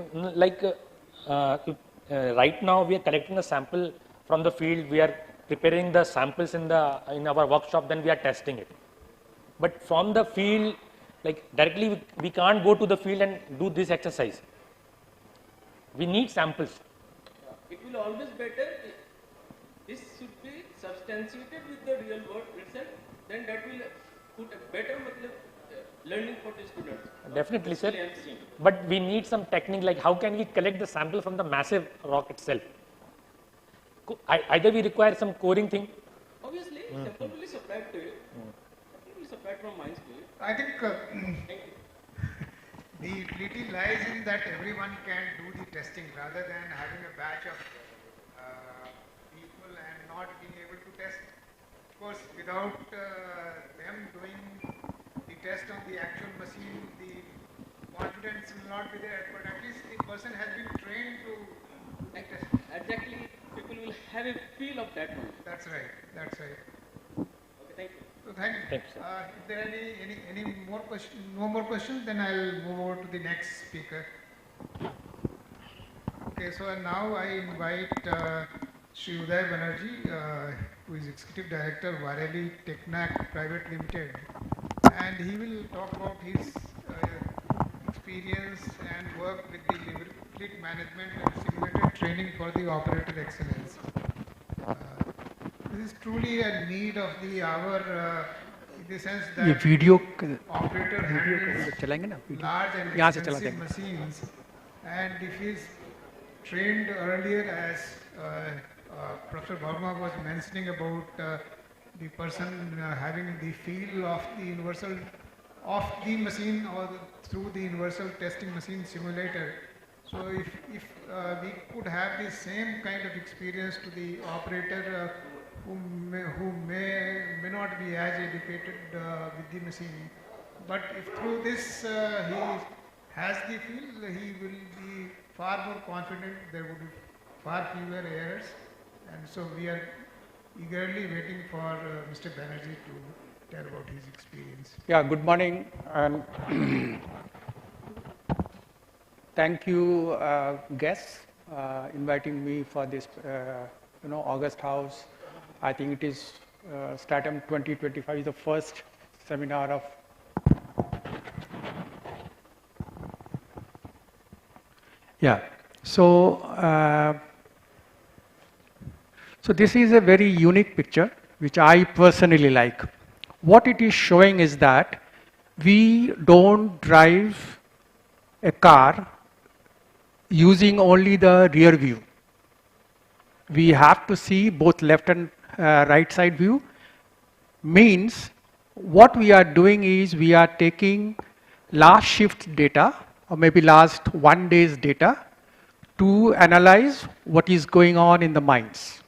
right now we are collecting a sample from the field. We are preparing the samples in our workshop. Then we are testing it. But from the field, like directly we can't go to the field and do this exercise. We need samples. It will always better. This should be substantiated with the real world itself. Then that will put a better learning for the students. Definitely, sir. But we need some technique, like how can we collect the sample from the massive rock itself? Either we require some coring thing. Obviously, sample will be supplied to you. Sample will be supplied from mines to you. I think the utility lies in that everyone can do the testing rather than having a batch of people and not being able to test. Of course, without them doing the test on the actual machine, the confidence will not be there. But at least the person has been trained to do the test. Exactly, people will have a feel of that one. That's right. Okay, thank you. So thank you. Thanks, sir. If there are any more questions, no more questions, then I'll move over to the next speaker. Okay, so now I invite Shri Uday Banerjee, who is Executive Director, Vareli Technac Private Limited, and he will talk about his experience and work with the fleet management and simulated training for the operator excellence. This is truly a need of the hour in the sense that operator handles large and expensive machines, and if he is trained earlier, as Professor Verma was mentioning about the person having the feel of the universal of the machine or through the universal testing machine simulator. So if we could have the same kind of experience to the operator who may not be as educated with the machine, but if through this he has the feel, he will be far more confident, there would be far fewer errors, and so we are eagerly waiting for Mr. Banerjee to tell about his experience. Yeah, good morning, and thank you, guests, inviting me for this, August House. I think it is Stratum 2025 is the first seminar of. Yeah, so this is a very unique picture, which I personally like. What it is showing is that we don't drive a car using only the rear view. We have to see both left and right side view. Means what we are doing is we are taking last shift data or maybe last 1 day's data to analyze what is going on in the mines.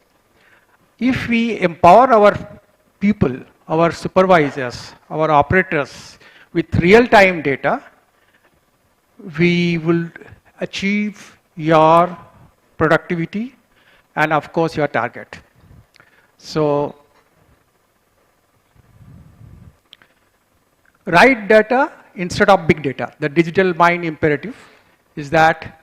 If we empower our people, our supervisors, our operators with real-time data, we will achieve your productivity and of course your target. So, right data instead of big data. The digital mine imperative is that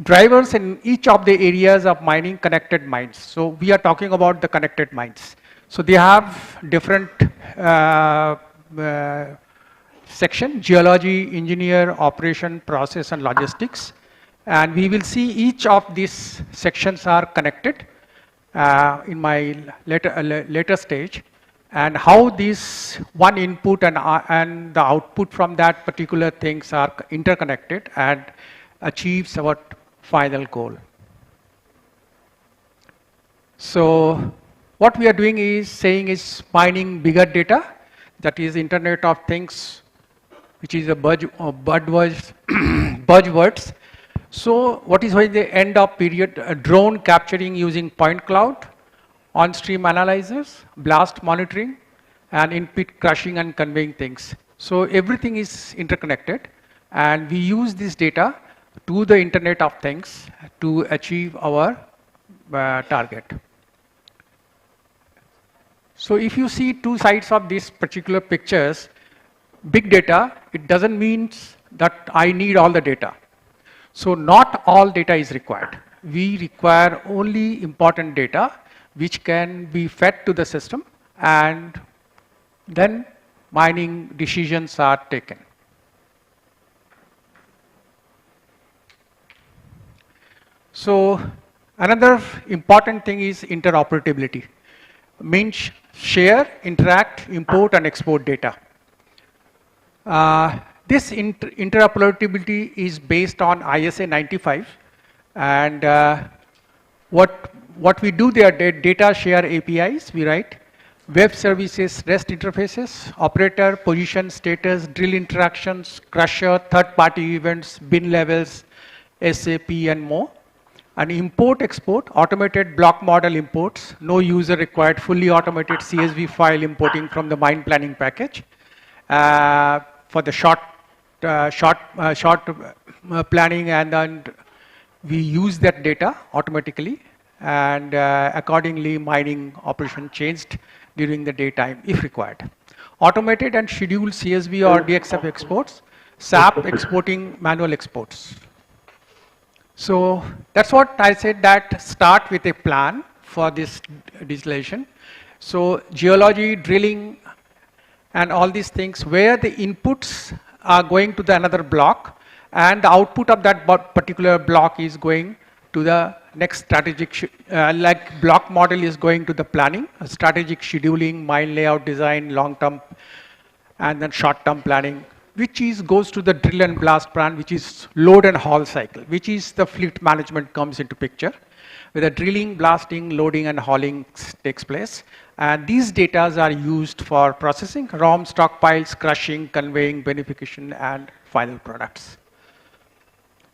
drivers in each of the areas of mining connected mines. So we are talking about the connected mines. So they have different section: geology, engineer, operation, process, and logistics. And we will see each of these sections are connected in my later stage, and how this one input and the output from that particular things are interconnected and achieves our final goal. So what we are doing is saying is mining bigger data, that is Internet of Things, which is a buzzwords. So what is the end of period? A drone capturing using point cloud, on-stream analyzers, blast monitoring, and in-pit crushing and conveying things. So everything is interconnected, and we use this data to the Internet of Things to achieve our target. So if you see two sides of these particular pictures, big data, it doesn't mean that I need all the data. So not all data is required. We require only important data which can be fed to the system, and then mining decisions are taken. So another important thing is interoperability. Means share, interact, import, and export data. This interoperability is based on ISA 95, and what we do there, data share APIs, we write, web services, REST interfaces, operator, position, status, drill interactions, crusher, third-party events, bin levels, SAP, and more. And import, export, automated block model imports, no user required, fully automated CSV file importing from the mine planning package. For the short planning, and then we use that data automatically, and accordingly mining operation changed during the daytime if required. Automated and scheduled CSV or DXF exports, SAP exporting manual exports. So that's what I said, that start with a plan for this digitalization. So geology, drilling, and all these things where the inputs are going to the another block, and the output of that particular block is going to the next strategic, like block model is going to the planning, strategic scheduling, mine layout design, long-term, and then short-term planning, which is goes to the drill and blast plan, which is load and haul cycle, which is the fleet management comes into picture, where the drilling, blasting, loading, and hauling takes place. And these data are used for processing, ROM stockpiles, crushing, conveying, beneficiation, and final products.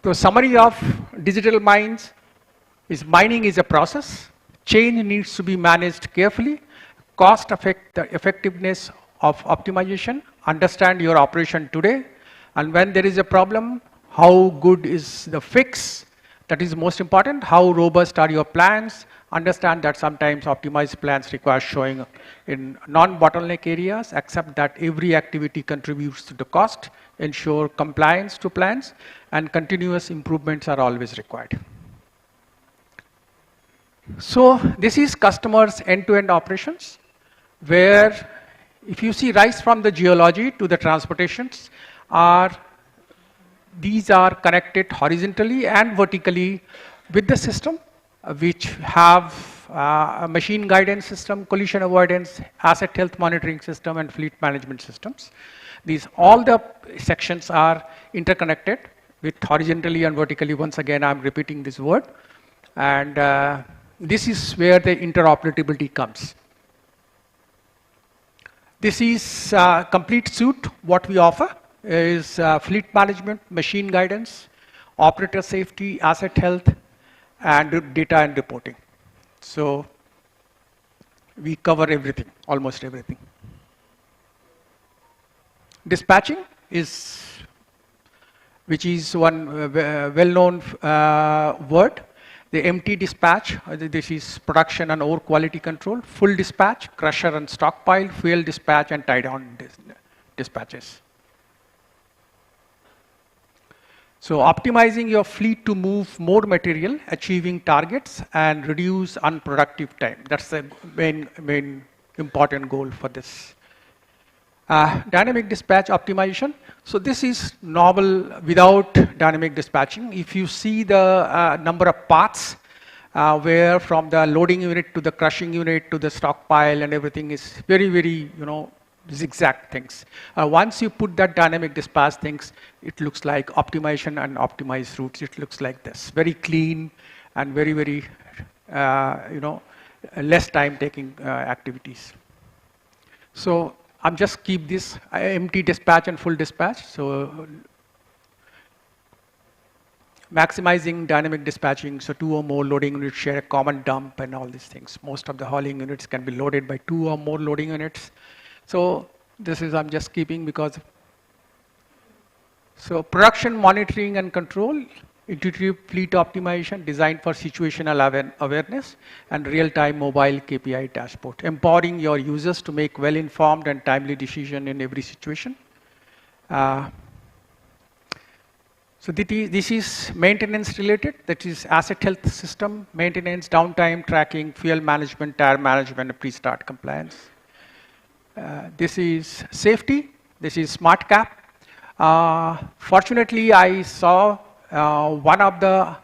So summary of digital mines is mining is a process. Change needs to be managed carefully. Cost affect the effectiveness of optimization. Understand your operation today, and when there is a problem, how good is the fix, That is most important. How robust are your plans? Understand that sometimes optimized plans require showing in non-bottleneck areas, accept that every activity contributes to the cost, ensure compliance to plans, and continuous improvements are always required. So this is customers' end-to-end operations, where if you see right from the geology to the transportations, these are connected horizontally and vertically with the system, which have a machine guidance system, collision avoidance, asset health monitoring system, and fleet management systems. All the sections are interconnected with horizontally and vertically. Once again, I'm repeating this word. And this is where the interoperability comes. This is a complete suite. What we offer is fleet management, machine guidance, operator safety, asset health, and data and reporting. So we cover everything, almost everything. Dispatching is, which is one well-known word. The empty dispatch, this is production and ore quality control. Full dispatch, crusher and stockpile, fuel dispatch, and tie-down dispatches. So optimizing your fleet to move more material, achieving targets, and reduce unproductive time. That's the main important goal for this. Dynamic dispatch optimization. So this is novel without dynamic dispatching. If you see the number of paths where from the loading unit to the crushing unit to the stockpile and everything is very, very, zigzag things. Once you put that dynamic dispatch things, it looks like optimization and optimized routes. It looks like this, very clean and very, very, less time taking activities. So I'm just keep this empty dispatch and full dispatch. So maximizing dynamic dispatching. So 2 or more loading units share a common dump and all these things. Most of the hauling units can be loaded by 2 or more loading units. So this is, I'm just keeping because. So production monitoring and control, intuitive fleet optimization designed for situational awareness, and real-time mobile KPI dashboard, empowering your users to make well-informed and timely decision in every situation. So this is maintenance related, that is asset health system, maintenance, downtime tracking, fuel management, tire management, and pre-start compliance. This is safety, this is smart cap. Fortunately, I saw one of the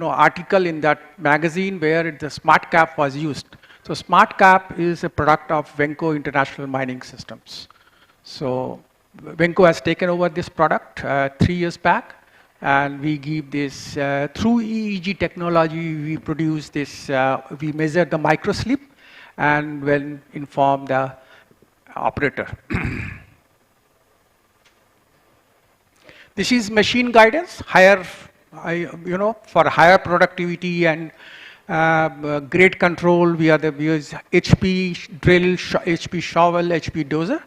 article in that magazine where the smart cap was used. So smart cap is a product of Venco International Mining Systems. So Venco has taken over this product 3 years back, and we give this through EEG technology. We produce this. We measure the microslip and will inform the operator. This is machine guidance, higher, for higher productivity and grade control. We use HP drill, HP shovel, HP dozer,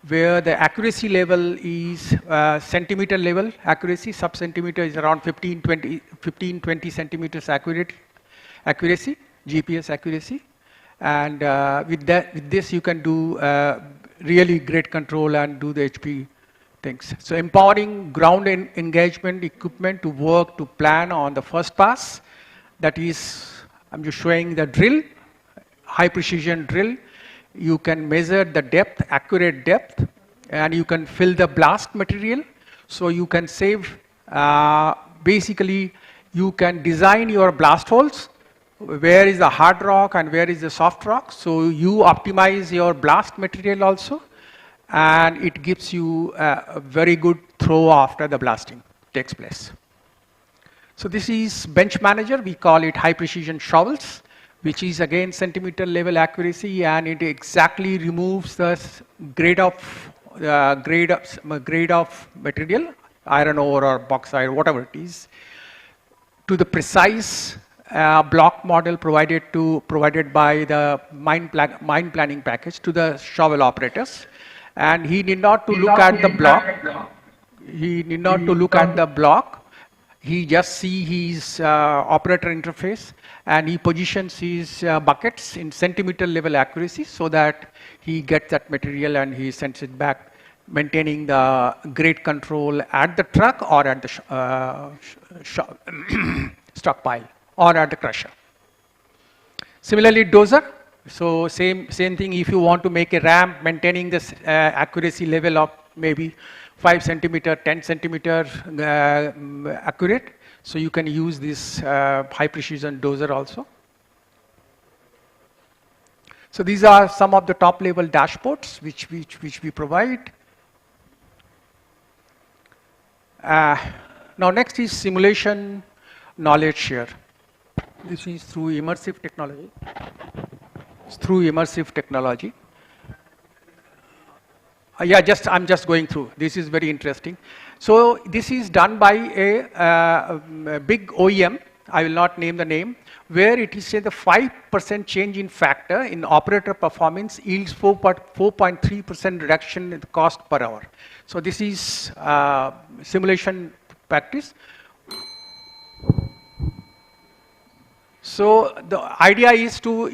where the accuracy level is centimeter level accuracy. Sub-centimeter is around 15-20 centimeters accuracy, GPS accuracy. And with this you can do really great control and do the HP things. So empowering ground engagement equipment to work to plan on the first pass. That is, I'm just showing the drill, high precision drill. You can measure the depth, accurate depth, and you can fill the blast material. So you can save, basically you can design your blast holes. Where is the hard rock and where is the soft rock? So you optimize your blast material also, and it gives you a very good throw after the blasting takes place. So this is bench manager. We call it high precision shovels, which is again centimeter level accuracy, and it exactly removes the grade of material, iron ore or bauxite, whatever it is, to the precise block model provided by the mine planning package to the shovel operators. And he need not to look at the block. He need not to look at the block. he just see his operator interface and he positions his buckets in centimeter level accuracy so that he gets that material and he sends it back, maintaining the grade control at the truck or at the stockpile or at the crusher. Similarly, dozer. So same thing. If you want to make a ramp, maintaining this accuracy level of maybe 5 centimeter, 10 centimeter accurate. So you can use this high precision dozer also. So these are some of the top level dashboards which we provide. Now next is simulation knowledge share. This is through immersive technology. Yeah, I'm just going through. This is very interesting. So this is done by a big OEM. I will not name the name, where it is say the 5% change in factor in operator performance yields 4.3% reduction in the cost per hour. So this is simulation practice. So the idea is to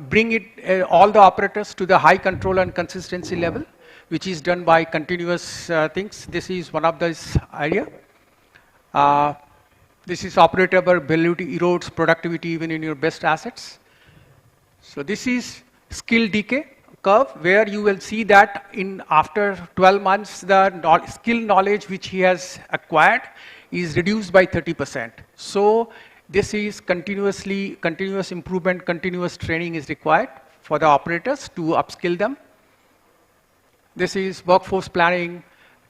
bring it all the operators to the high control and consistency level, which is done by continuous things. This is one of those idea. This is operatability erodes productivity even in your best assets. So this is skill decay curve, where you will see that in after 12 months the skill knowledge which he has acquired is reduced by 30%. So this is continuous improvement, continuous training is required for the operators to upskill them. This is workforce planning,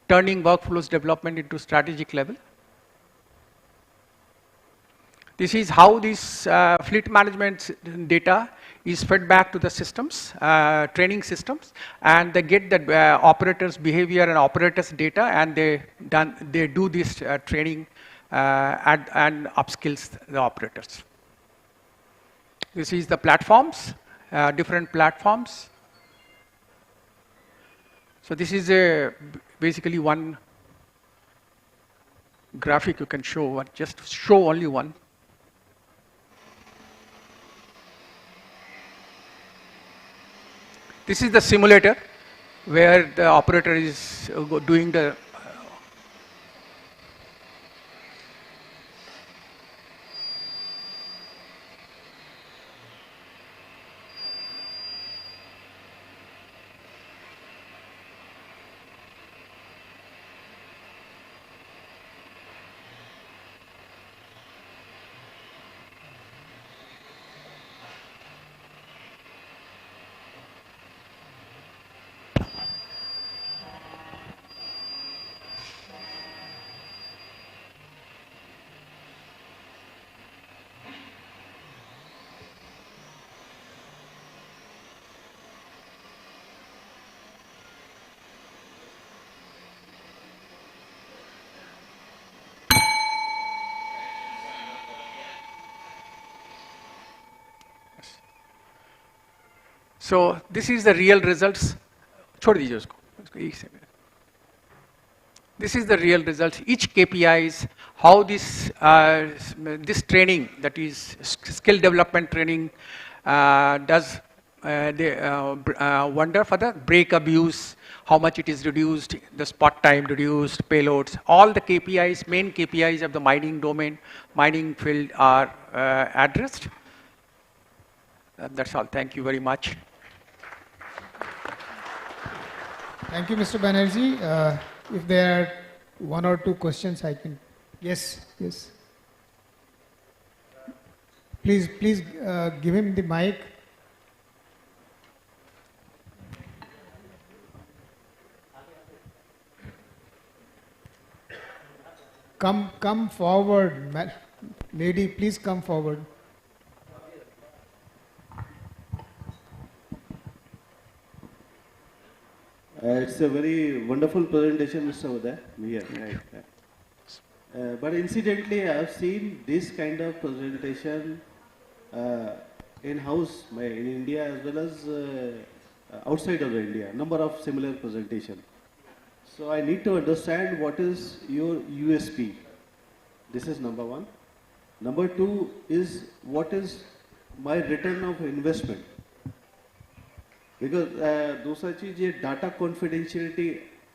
turning workflows development into strategic level. This is how this fleet management data is fed back to the systems, training systems, and they get the operators' behavior and operators' data, and they do this training and upskills the operators. This is the platforms, different platforms. So this is basically one graphic you can show, just show only one. This is the simulator where the operator is doing the So this is the real results. छोड़ दीजिए उसको, This is the real results. Each KPIs, how this this training, that is skill development training, does wonder for the break abuse, how much it is reduced, the spot time reduced, payloads, all the KPIs, main KPIs of the mining domain, mining field are addressed. That's all. Thank you very much. Thank you, Mr. Banerjee. If there are one or two questions, I can. Yes. Please give him the mic. Come forward, lady. Please come forward. It's a very wonderful presentation, Mr. Uday. But incidentally, I have seen this kind of presentation in-house in India as well as outside of India, number of similar presentations. So I need to understand what is your USP This is number one. Number two is what is my return of investment? Because दूसरा चीज ये data confidentiality,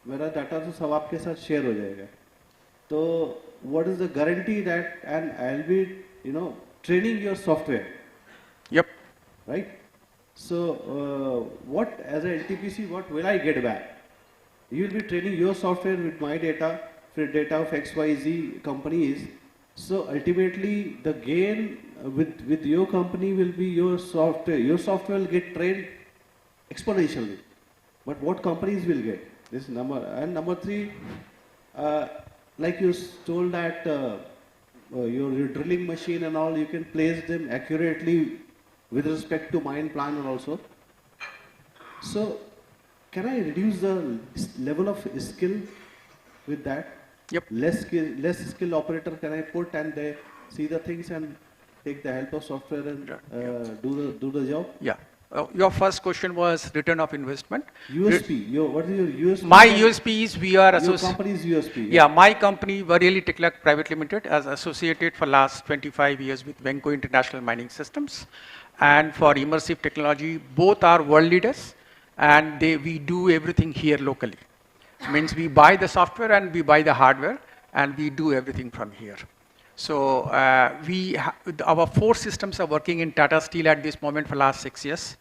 मेरा data तो सब आपके साथ share हो जाएगा, तो what is the guarantee that, and I'll be training your software. Yep. Right. So what as a NTPC, what will I get back? You will be training your software with my data, with data of XYZ companies. So ultimately, the gain with your company will be your software. Your software will get trained exponentially. But what companies will get? This number. And number three, like you told that your drilling machine and all, you can place them accurately with respect to mine plan also. So can I reduce the level of skill with that? Yep. Less skill operator can I put, and they see the things and take the help of software and do the job? Yeah. Your first question was return of investment. USP. What is your USP? My USP is we are your company's USP. Yeah, my company, Vareli Techlak Private Limited, as associated for last 25 years with Venco International Mining Systems, and for immersive technology, both are world leaders, and we do everything here locally. Means we buy the software and we buy the hardware, and we do everything from here. So our 4 systems are working in Tata Steel at this moment for last 6 years,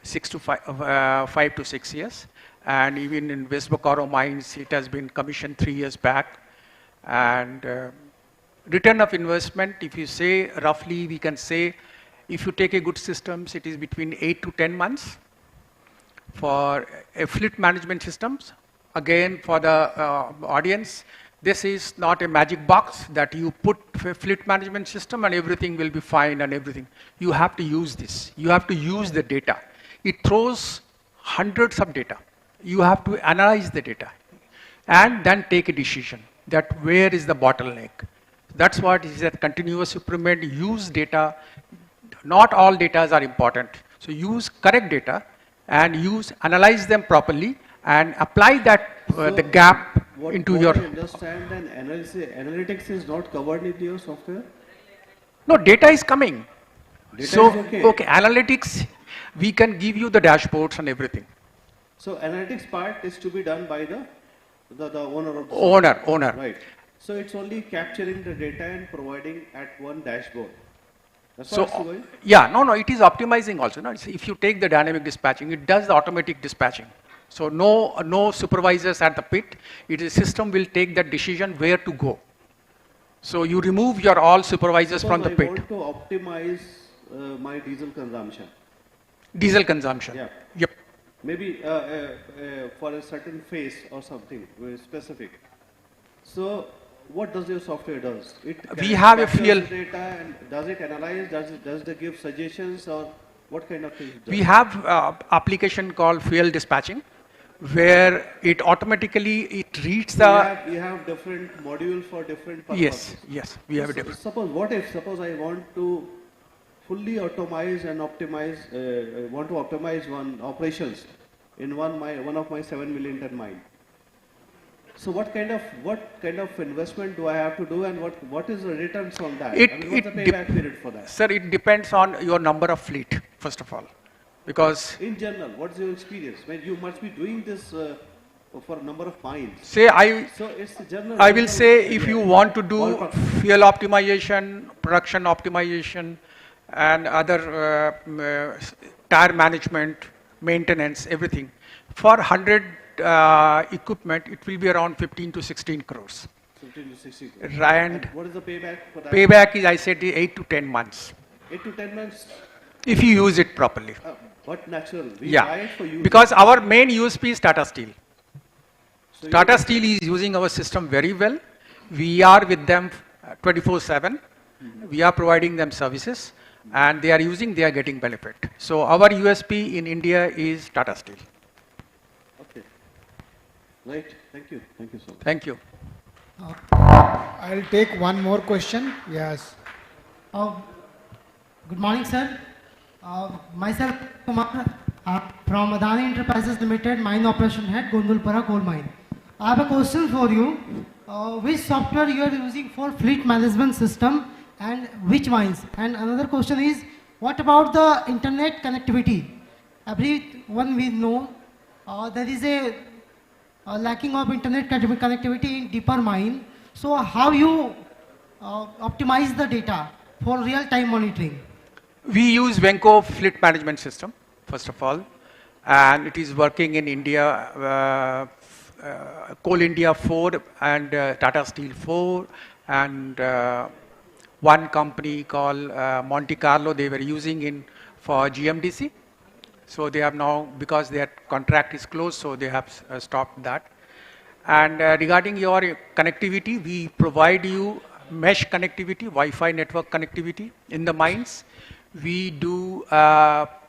5 to 6 years. And even in West Bokaro mines, it has been commissioned 3 years back. And return of investment, if you say roughly, we can say, if you take a good systems, it is between 8 to 10 months. For a fleet management systems, again for the audience, this is not a magic box that you put a fleet management system and everything will be fine and everything. You have to use this. You have to use the data. It throws hundreds of data. You have to analyze the data and then take a decision that where is the bottleneck. That's what is that continuous improvement. Use data. Not all data are important. So use correct data and analyze them properly and apply that the gap into your. I understand, and analytics is not covered in your software? No, data is coming. Data so, is okay. Analytics, we can give you the dashboards and everything. So analytics part is to be done by the owner of the owner. Right. So it's only capturing the data and providing at one dashboard. That's So, what it's doing? yeah, no, it is optimizing also. No? If you take the dynamic dispatching, it does the automatic dispatching. So no supervisors at the pit. The system will take that decision where to go. So you remove your all supervisors from the pit. I want to optimize my diesel consumption. Diesel consumption. Yeah. Yep. Maybe for a certain phase or something very specific. So what does your software does? We have a fuel. Data and does it analyze? Does it give suggestions, or what kind of things? We have application called fuel dispatching, where it automatically reads the. You have different modules for different purposes. Yes, we have a different. Suppose I want to fully automate and optimize, want to optimize one operations in one of my 7 million ton mine. So what kind of investment do I have to do, and what is the returns on that? What's the payback period for that? Sir, it depends on your number of fleet, first of all, because. In general, what's your experience? When you must be doing this for a number of mines. So it's the general. I will say if you want to do fuel optimization, production optimization, and other tire management, maintenance, everything, for 100 equipment, it will be around 15 to 16 crores. 15 to 16 crores. And what is the payback for that? Payback is, I said, 8 to 10 months. 8 to 10 months? If you use it properly. But natural. We buy it for use. Because our main USP is Tata Steel. So Tata Steel is using our system very well. We are with them 24/7. We are providing them services, and they are getting benefit. So our USP in India is Tata Steel. Okay. Right. Thank you. Thank you so much. Thank you. I'll take one more question. Yes. Good morning, sir. Myself, Kumar, from Adani Enterprises Limited, Mine Operation Head, Gondulpara Coal Mine. I have a question for you. which software you are using for fleet management system and which mines? And another question is, what about the internet connectivity? Everyone we know there is a lacking of internet connectivity in deeper mine. So how you optimize the data for real-time monitoring? We use Venco fleet management system, first of all, and it is working in India, Coal India 4 and Tata Steel 4, and one company called Monte Carlo they were using in for GMDC. So they have now, because their contract is closed, so they have stopped that. And regarding your connectivity, we provide you mesh connectivity, Wi-Fi network connectivity in the mines. We do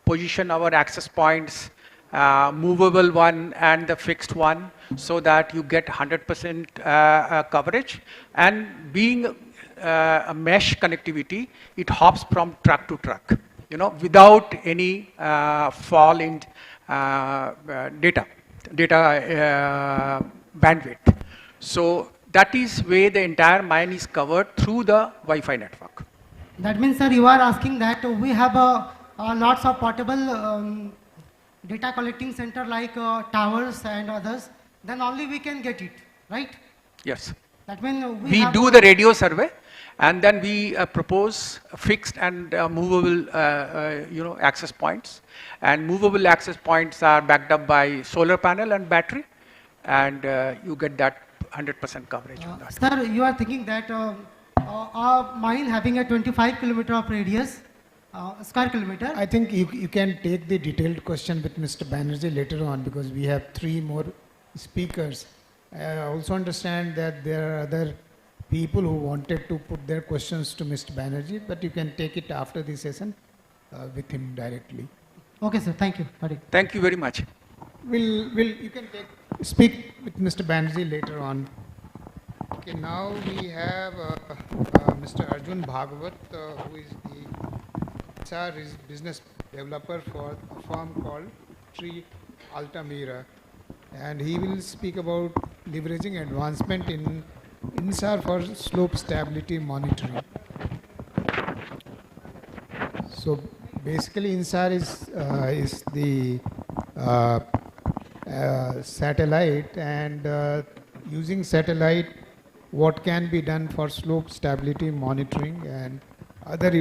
position our access points, movable one and the fixed one, so that you get 100% coverage. And being a mesh connectivity, it hops from truck to truck, you know, without any fall in data bandwidth. So that is where the entire mine is covered through the Wi-Fi network. That means, sir, you are asking that we have lots of portable data collecting center like towers and others, then only we can get it, right? Yes. That means we do the radio survey, and then we propose fixed and movable, you know, access points. And movable access points are backed up by solar panel and battery, and you get that 100% coverage on that. Sir, you are thinking that a mine having a 25 kilometer of radius, square kilometer. I think you can take the detailed question with Mr. Banerjee later on, because we have 3 more speakers. I also understand that there are other people who wanted to put their questions to Mr. Banerjee, but you can take it after the session with him directly. Okay, sir. Thank you. Thank you very much. You can speak with Mr. Banerjee later on. Okay, now we have Mr. Arjun Bhagavat, who is the HR business developer for a firm called Tree Altamira, and he will speak about leveraging advancement in INSAR for slope stability monitoring. So basically, INSAR is the satellite, and using satellite, what can be done for slope stability monitoring and other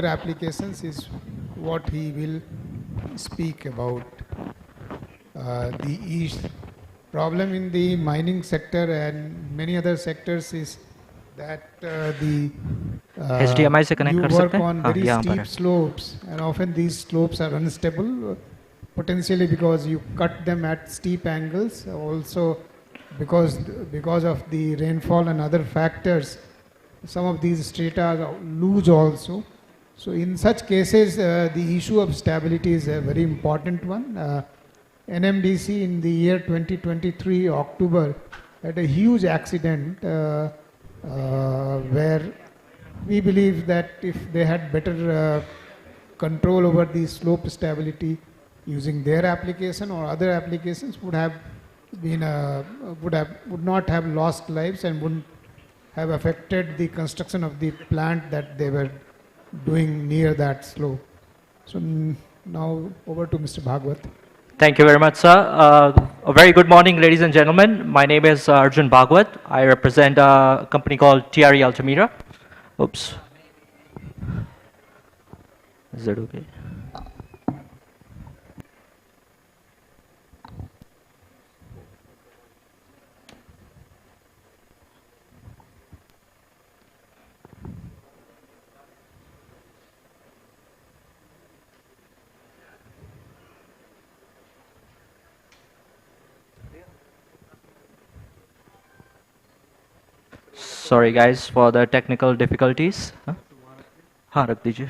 applications is what he will speak about. The problem in the mining sector and many other sectors is that HDMI से connect you कर work सकते हैं? on हाँ, very यहाँ पर steep है। slopes, and often these slopes are unstable, potentially because you cut them at steep angles, also because of the rainfall and other factors. Some of these strata are loose also. So in such cases, the issue of stability is a very important one. NMDC in the year 2023 October had a huge accident where we believe that if they had better control over the slope stability using their application or other applications, would not have lost lives and wouldn't have affected the construction of the plant that they were doing near that slope. So now over to Mr. Bhagavat. Thank you very much, sir. A very good morning, ladies and gentlemen. My name is Arjun Bhagwat. I represent a company called TRE Altamira. Oops. Is that okay? Sorry guys for the technical difficulties. हाँ रख दीजिए.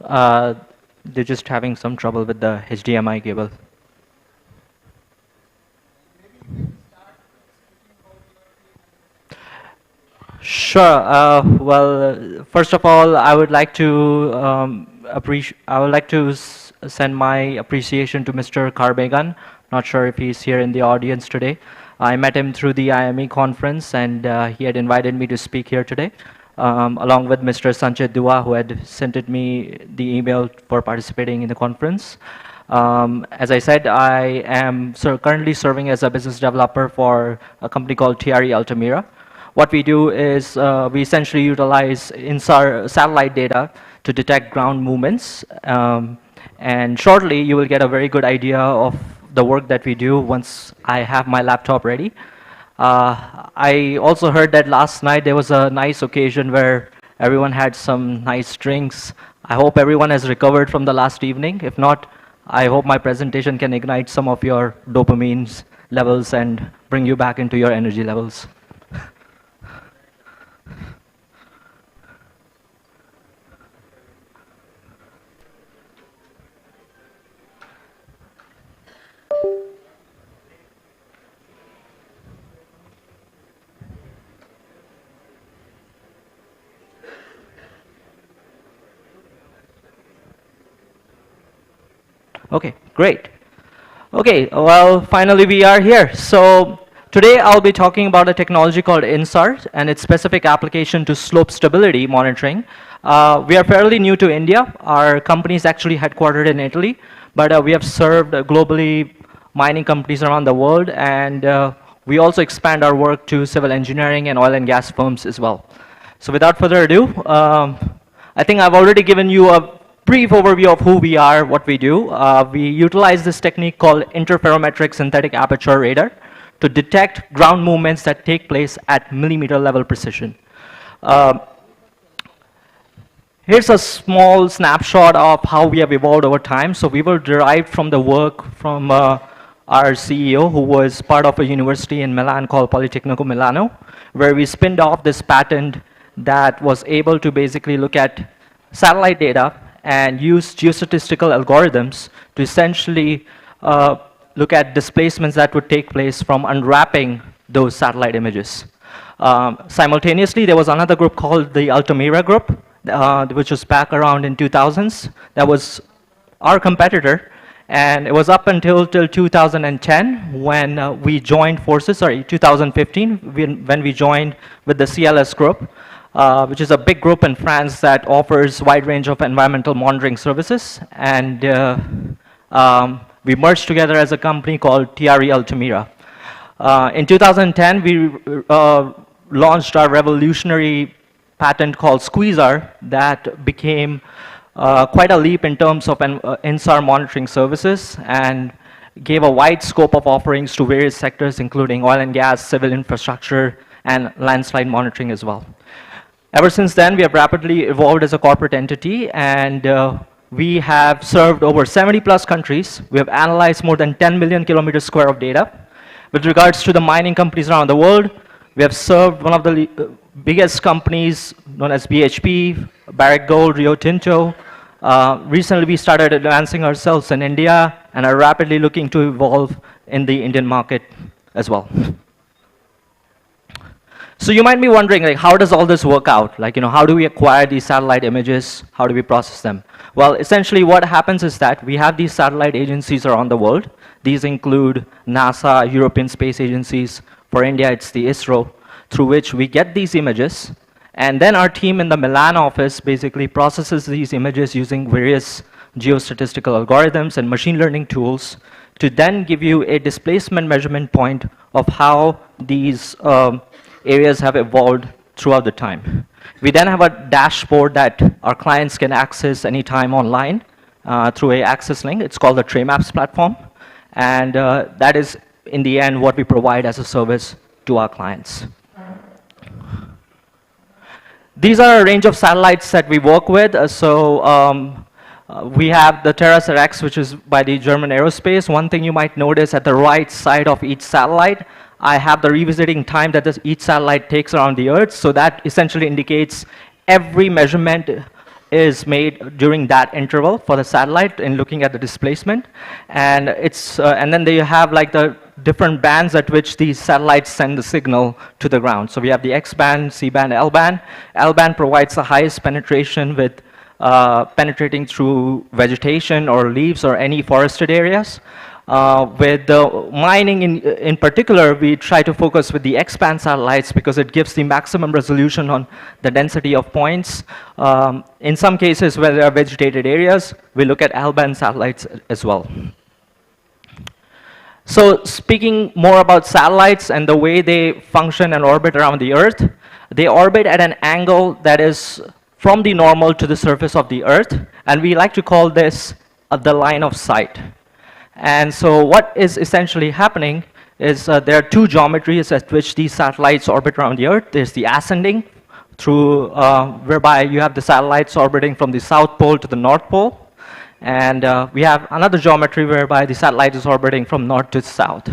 They're just having some trouble with the HDMI cable. Sure. First of all, I would like to send my appreciation to Mr. Karbegan. Not sure if he's here in the audience today. I met him through the IME conference, and he had invited me to speak here today, along with Mr. Sanchit Dua, who had sent me the email for participating in the conference. As I said, I am currently serving as a business developer for a company called TRE Altamira. What we do is we essentially utilize INSAR satellite data to detect ground movements. And shortly, you will get a very good idea of the work that we do once I have my laptop ready. I also heard that last night there was a nice occasion where everyone had some nice drinks. I hope everyone has recovered from the last evening. If not, I hope my presentation can ignite some of your dopamine levels and bring you back into your energy levels. Okay, great. Okay, well, finally we are here. So today I'll be talking about a technology called INSAR and its specific application to slope stability monitoring. We are fairly new to India. Our company is actually headquartered in Italy, but we have served globally mining companies around the world, and we also expand our work to civil engineering and oil and gas firms as well. So without further ado, I think I've already given you a brief overview of who we are, what we do. We utilize this technique called interferometric synthetic aperture radar to detect ground movements that take place at millimeter level precision. Here's a small snapshot of how we have evolved over time. So we were derived from the work from our CEO, who was part of a university in Milan called Politecnico Milano, where we spinned off this patent that was able to basically look at satellite data and use geostatistical algorithms to essentially look at displacements that would take place from unwrapping those satellite images. Simultaneously, there was another group called the Altamira group, which was back around in 2000s. That was our competitor, and it was up until 2010 when we joined forces, sorry, 2015, when we joined with the CLS group. Which is a big group in France that offers wide range of environmental monitoring services. And we merged together as a company called TRE Altamira. In 2010, we launched our revolutionary patent called Squeezer that became quite a leap in terms of INSAR monitoring services and gave a wide scope of offerings to various sectors, including oil and gas, civil infrastructure, and landslide monitoring as well. Ever since then, we have rapidly evolved as a corporate entity, and we have served over 70 plus countries. We have analyzed more than 10 million kilometers square of data. With regards to the mining companies around the world, we have served one of the biggest companies known as BHP, Barrick Gold, Rio Tinto. Recently, we started advancing ourselves in India and are rapidly looking to evolve in the Indian market as well. So you might be wondering, like, how does all this work out? Like, how do we acquire these satellite images? How do we process them? Well, essentially what happens is that we have these satellite agencies around the world. These include NASA, European space agencies. For India, it's the ISRO, through which we get these images. And then our team in the Milan office basically processes these images using various geostatistical algorithms and machine learning tools to then give you a displacement measurement point of how these areas have evolved throughout the time. We then have a dashboard that our clients can access anytime online through a access link. It's called the TrayMaps platform. And that is, in the end, what we provide as a service to our clients. These are a range of satellites that we work with. We have the TerraSat X, which is by the German Aerospace. One thing you might notice at the right side of each satellite, I have the revisiting time that each satellite takes around the Earth. So that essentially indicates every measurement is made during that interval for the satellite in looking at the displacement. And and then you have like the different bands at which these satellites send the signal to the ground. So we have the X band, C band, L band. L band provides the highest penetration with penetrating through vegetation or leaves or any forested areas. With the mining in particular, we try to focus with the X-band satellites because it gives the maximum resolution on the density of points. In some cases where there are vegetated areas, we look at L-band satellites as well. So speaking more about satellites and the way they function and orbit around the Earth, they orbit at an angle that is from the normal to the surface of the Earth, and we like to call this the line of sight. And so what is essentially happening is there are two geometries at which these satellites orbit around the Earth. There's the ascending, through whereby you have the satellites orbiting from the South Pole to the North Pole. And we have another geometry whereby the satellite is orbiting from north to south.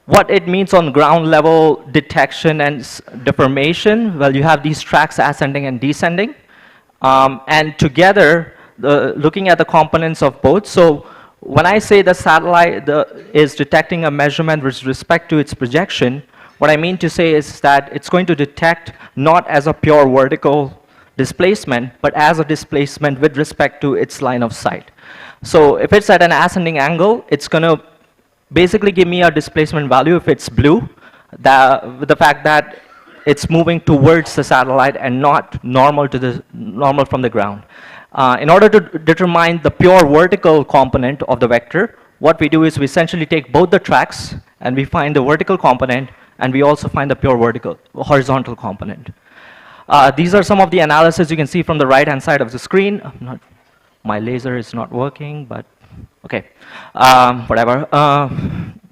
What it means on ground level detection and deformation, well, you have these tracks ascending and descending. And together, looking at the components of both. So when I say the satellite is detecting a measurement with respect to its projection, what I mean to say is that it's going to detect not as a pure vertical displacement, but as a displacement with respect to its line of sight. So if it's at an ascending angle, it's going to basically give me a displacement value if it's blue, with the fact that it's moving towards the satellite and not normal from the ground. In order to determine the pure vertical component of the vector, what we do is we essentially take both the tracks and we find the vertical component, and we also find the pure horizontal component. These are some of the analysis you can see from the right-hand side of the screen. My laser is not working, but okay, whatever.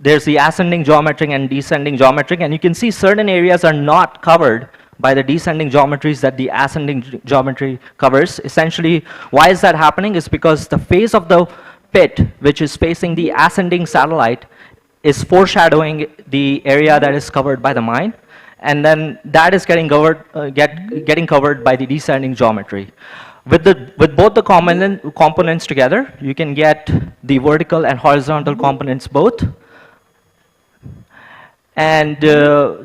There's the ascending geometric and descending geometric, and you can see certain areas are not covered by the descending geometries that the ascending geometry covers. Essentially, why is that happening is because the face of the pit, which is facing the ascending satellite, is foreshadowing the area that is covered by the mine, and then that is getting covered by the descending geometry. With both the components together, you can get the vertical and horizontal components both. And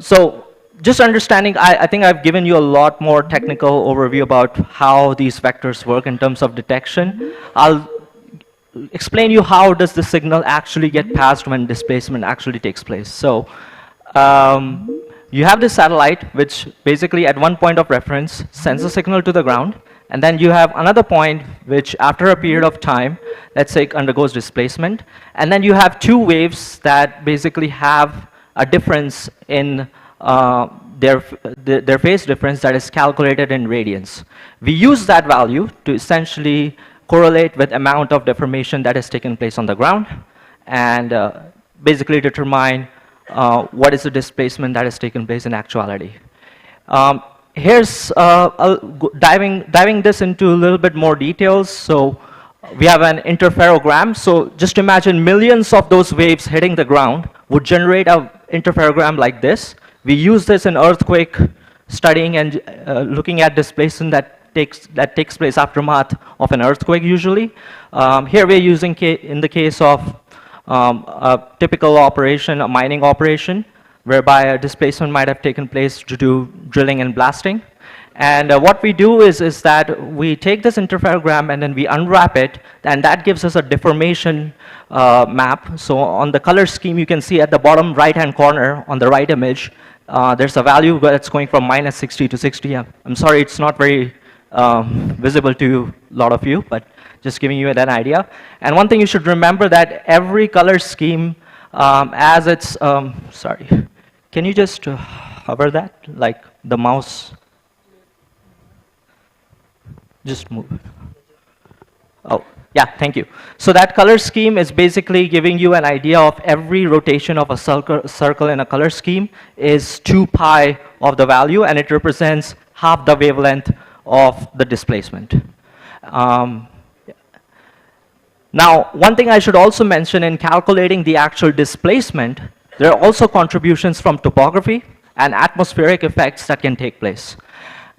so just understanding, I think I've given you a lot more technical overview about how these vectors work in terms of detection. I'll explain you how does the signal actually get passed when displacement actually takes place. So you have this satellite, which basically at one point of reference sends a signal to the ground, and then you have another point which after a period of time, let's say, undergoes displacement, and then you have two waves that basically have a difference in their phase difference that is calculated in radians. We use that value to essentially correlate with amount of deformation that has taken place on the ground, and basically determine what is the displacement that has taken place in actuality. Here's diving this into a little bit more details. So we have an interferogram. So just imagine millions of those waves hitting the ground would generate an interferogram like this. We use this in earthquake studying and looking at displacement that takes place aftermath of an earthquake usually. Here we're using, in the case of a typical operation, a mining operation, whereby a displacement might have taken place due to drilling and blasting. And what we do is that we take this interferogram and then we unwrap it, and that gives us a deformation map. So on the color scheme, you can see at the bottom right-hand corner on the right image, there's a value that's going from -60 to 60. I'm sorry, it's not very visible to a lot of you, but just giving you that idea. And one thing you should remember that every color scheme, as it's, sorry, can you just hover that, like the mouse? Just move. Oh, yeah, thank you. So that color scheme is basically giving you an idea of every rotation of a circle in a color scheme is 2 pi of the value, and it represents half the wavelength of the displacement. Now, one thing I should also mention in calculating the actual displacement, there are also contributions from topography and atmospheric effects that can take place.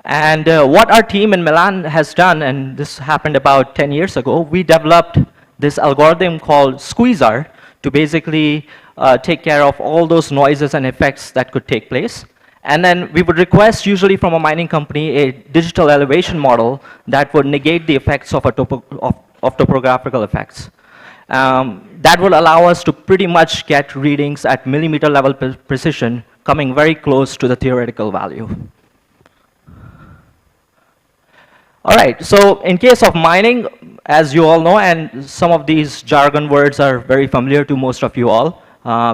And what our team in Milan has done, and this happened about 10 years ago, we developed this algorithm called Squeezer to basically take care of all those noises and effects that could take place. And then we would request usually from a mining company a digital elevation model that would negate the effects of, of topographical effects. That would allow us to pretty much get readings at millimeter level precision coming very close to the theoretical value. All right, so in case of mining, as you all know, and some of these jargon words are very familiar to most of you all,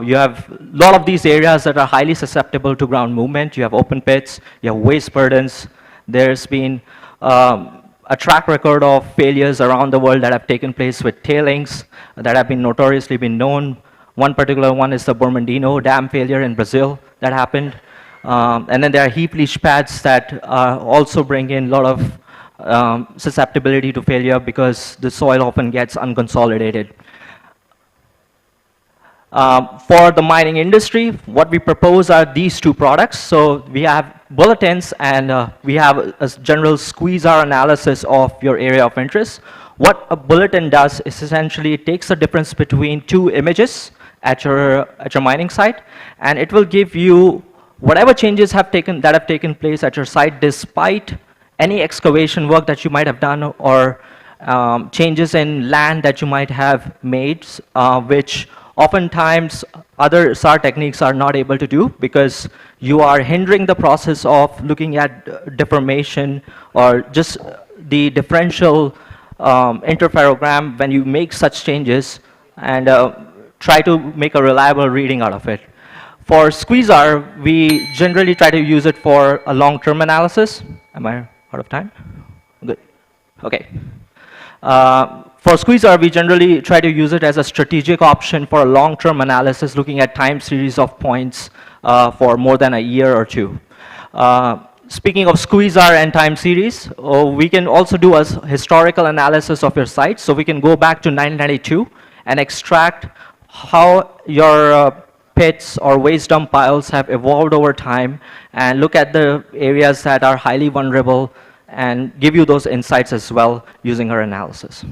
you have a lot of these areas that are highly susceptible to ground movement. You have open pits, you have waste burdens. There's been a track record of failures around the world that have taken place with tailings that have been notoriously been known. One particular one is the Bormandino dam failure in Brazil that happened. And then there are heap leach pads that also bring in a lot of susceptibility to failure because the soil often gets unconsolidated. For the mining industry, what we propose are these two products. So we have bulletins and we have a general squeeze-R analysis of your area of interest. What a bulletin does is essentially it takes the difference between two images at your mining site, and it will give you whatever changes that have taken place at your site despite any excavation work that you might have done or changes in land that you might have made, which oftentimes other SAR techniques are not able to do because you are hindering the process of looking at deformation or just the differential interferogram when you make such changes and try to make a reliable reading out of it. For Squeeze-R, we generally try to use it for a long-term analysis. Am I out of time? Good. Okay. For Squeeze-R, we generally try to use it as a strategic option for a long-term analysis, looking at time series of points for more than a year or two. Speaking of Squeeze-R and time series, we can also do a historical analysis of your site. So we can go back to 1992 and extract how your pits or waste dump piles have evolved over time and look at the areas that are highly vulnerable and give you those insights as well using our analysis.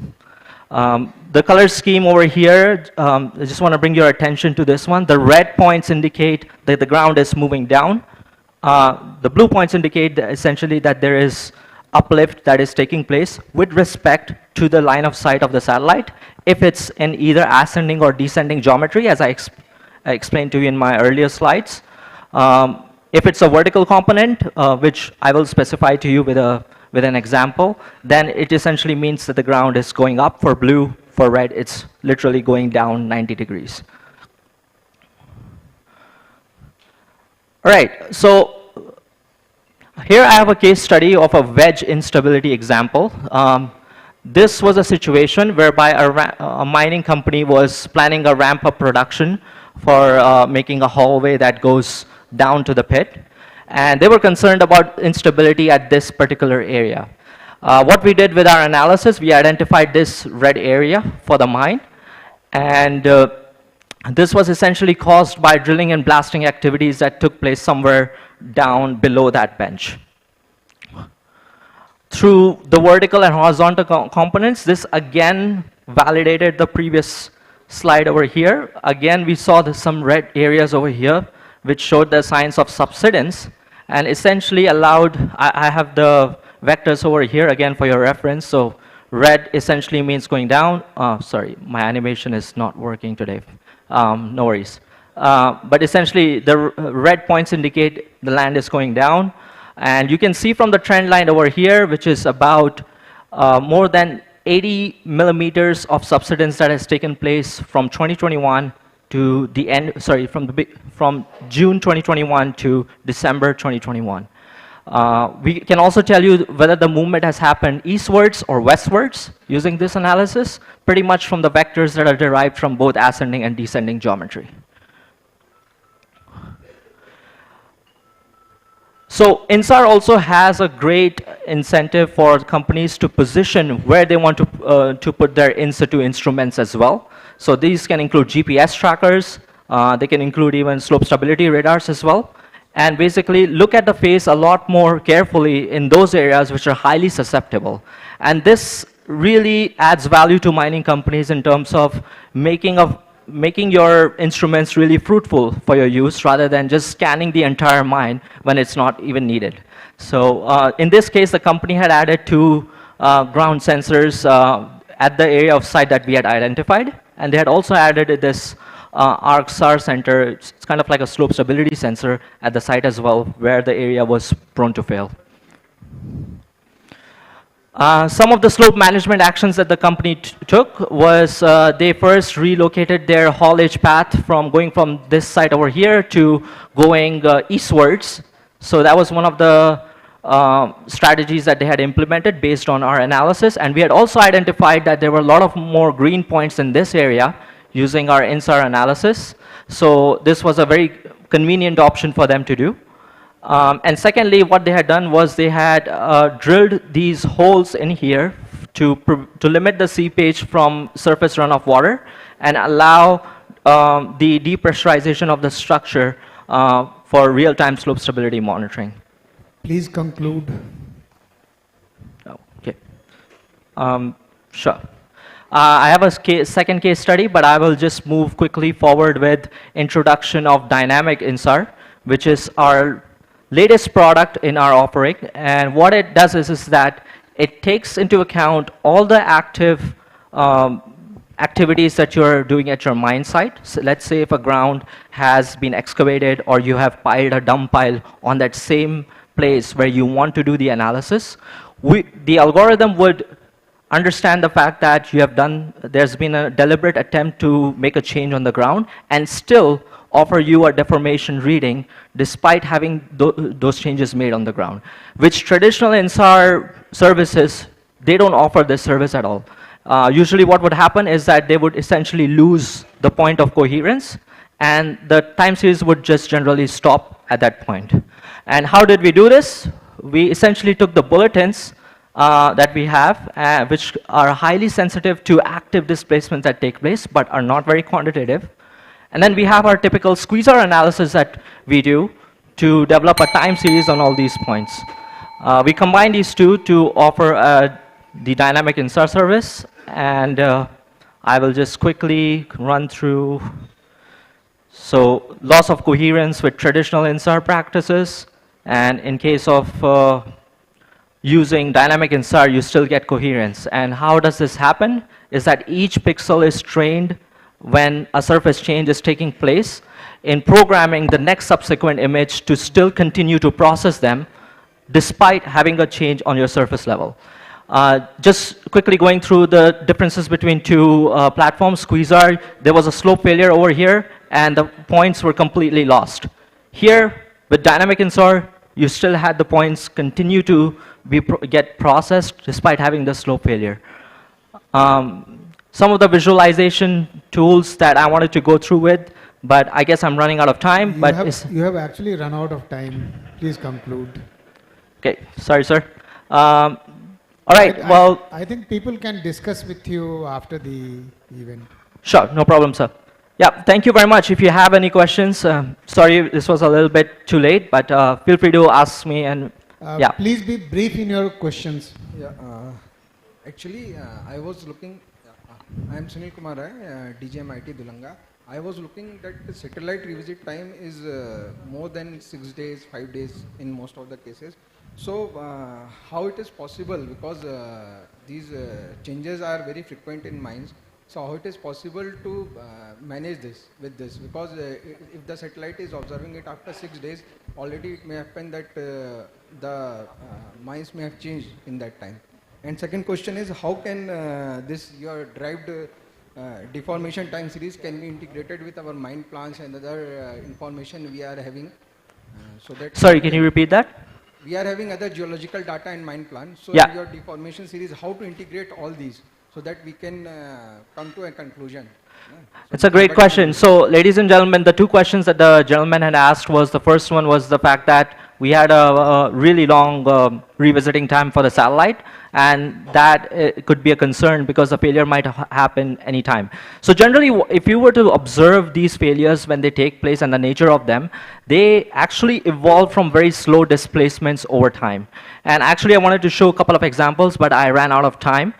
The color scheme over here, I just want to bring your attention to this one. The red points indicate that the ground is moving down. The blue points indicate that essentially that there is uplift that is taking place with respect to the line of sight of the satellite if it's in either ascending or descending geometry, as I explained to you in my earlier slides. If it's a vertical component, which I will specify to you with an example, then it essentially means that the ground is going up for blue. For red, it's literally going down 90 degrees. All right, so here I have a case study of a wedge instability example. This was a situation whereby a mining company was planning a ramp-up production for making a hallway that goes down to the pit. And they were concerned about instability at this particular area. What we did with our analysis, we identified this red area for the mine. And this was essentially caused by drilling and blasting activities that took place somewhere down below that bench. Through the vertical and horizontal components, this again validated the previous slide over here. Again, we saw some red areas over here, which showed the signs of subsidence, and essentially allowed, I have the vectors over here again for your reference. So red essentially means going down. Sorry, my animation is not working today. No worries. But essentially, the red points indicate the land is going down. And you can see from the trend line over here, which is about more than 80 millimeters of subsidence that has taken place from 2021 to the end, sorry, from June 2021 to December 2021. We can also tell you whether the movement has happened eastwards or westwards using this analysis, pretty much from the vectors that are derived from both ascending and descending geometry. So INSAR also has a great incentive for companies to position where they want to put their in-situ instruments as well. So these can include GPS trackers. They can include even slope stability radars as well. and basically look at the face a lot more carefully in those areas which are highly susceptible. And this really adds value to mining companies in terms of making your instruments really fruitful for your use rather than just scanning the entire mine when it's not even needed. So in this case, the company had added 2 ground sensors at the area of site that we had identified, and they had also added this ArcSAR center. It's kind of like a slope stability sensor at the site as well, where the area was prone to fail. Some of the slope management actions that the company took was they first relocated their haulage path from going from this site over here to going eastwards. So that was one of the strategies that they had implemented based on our analysis. And we had also identified that there were a lot of more green points in this area using our INSAR analysis. So this was a very convenient option for them to do. And secondly, what they had done was they had drilled these holes in here to limit the seepage from surface runoff water and allow the depressurization of the structure for real-time slope stability monitoring. Please conclude. Okay. Sure. I have a second case study, but I will just move quickly forward with introduction of dynamic INSAR, which is our latest product in our offering. And what it does is that it takes into account all the active activities that you're doing at your mine site. So let's say if a ground has been excavated or you have piled a dump pile on that same place where you want to do the analysis, the algorithm would understand the fact that there's been a deliberate attempt to make a change on the ground and still offer you a deformation reading despite having those changes made on the ground, which traditional INSAR services, they don't offer this service at all. Usually what would happen is that they would essentially lose the point of coherence and the time series would just generally stop at that point. And how did we do this? We essentially took the bulletins that we have, which are highly sensitive to active displacements that take place, but are not very quantitative. And then we have our typical squeezer analysis that we do to develop a time series on all these points. We combine these two to offer the dynamic INSAR service, and I will just quickly run through. So loss of coherence with traditional INSAR practices, and in case of using dynamic INSAR, you still get coherence. And how does this happen? Is that each pixel is trained when a surface change is taking place in programming the next subsequent image to still continue to process them despite having a change on your surface level. Just quickly going through the differences between 2 platforms, Squeezer, there was a slope failure over here and the points were completely lost. Here, with dynamic INSAR, you still had the points continue to get processed despite having the slope failure. Some of the visualization tools that I wanted to go through with, but I guess I'm running out of time. You have actually run out of time. Please conclude. Okay, sorry, sir. All right, I think people can discuss with you after the event. Sure, no problem, sir. Yeah, thank you very much. If you have any questions, sorry this was a little bit too late, but feel free to ask me. And yeah. Please be brief in your questions. Yeah, actually, I was looking. I am Sunil Kumar Rai, DGMIT Dulanga. I was looking that the satellite revisit time is more than 6 days, 5 days in most of the cases. So how it is possible, because these changes are very frequent in mines. So how it is possible to manage this with this? Because if the satellite is observing it after 6 days, already it may happen that the mines may have changed in that time. And second question is, how can this your derived deformation time series can be integrated with our mine plans and other information we are having? So that sorry, can you repeat that? We are having other geological data in mine plan. So yeah. In your deformation series, how to integrate all these so that we can come to a conclusion? It's a great question. So, ladies and gentlemen, the 2 questions that the gentleman had asked was, the first one was the fact that we had a really long revisiting time for the satellite, and that could be a concern because the failure might happen anytime. So generally, if you were to observe these failures when they take place and the nature of them, they actually evolve from very slow displacements over time. And actually, I wanted to show a couple of examples, but I ran out of time.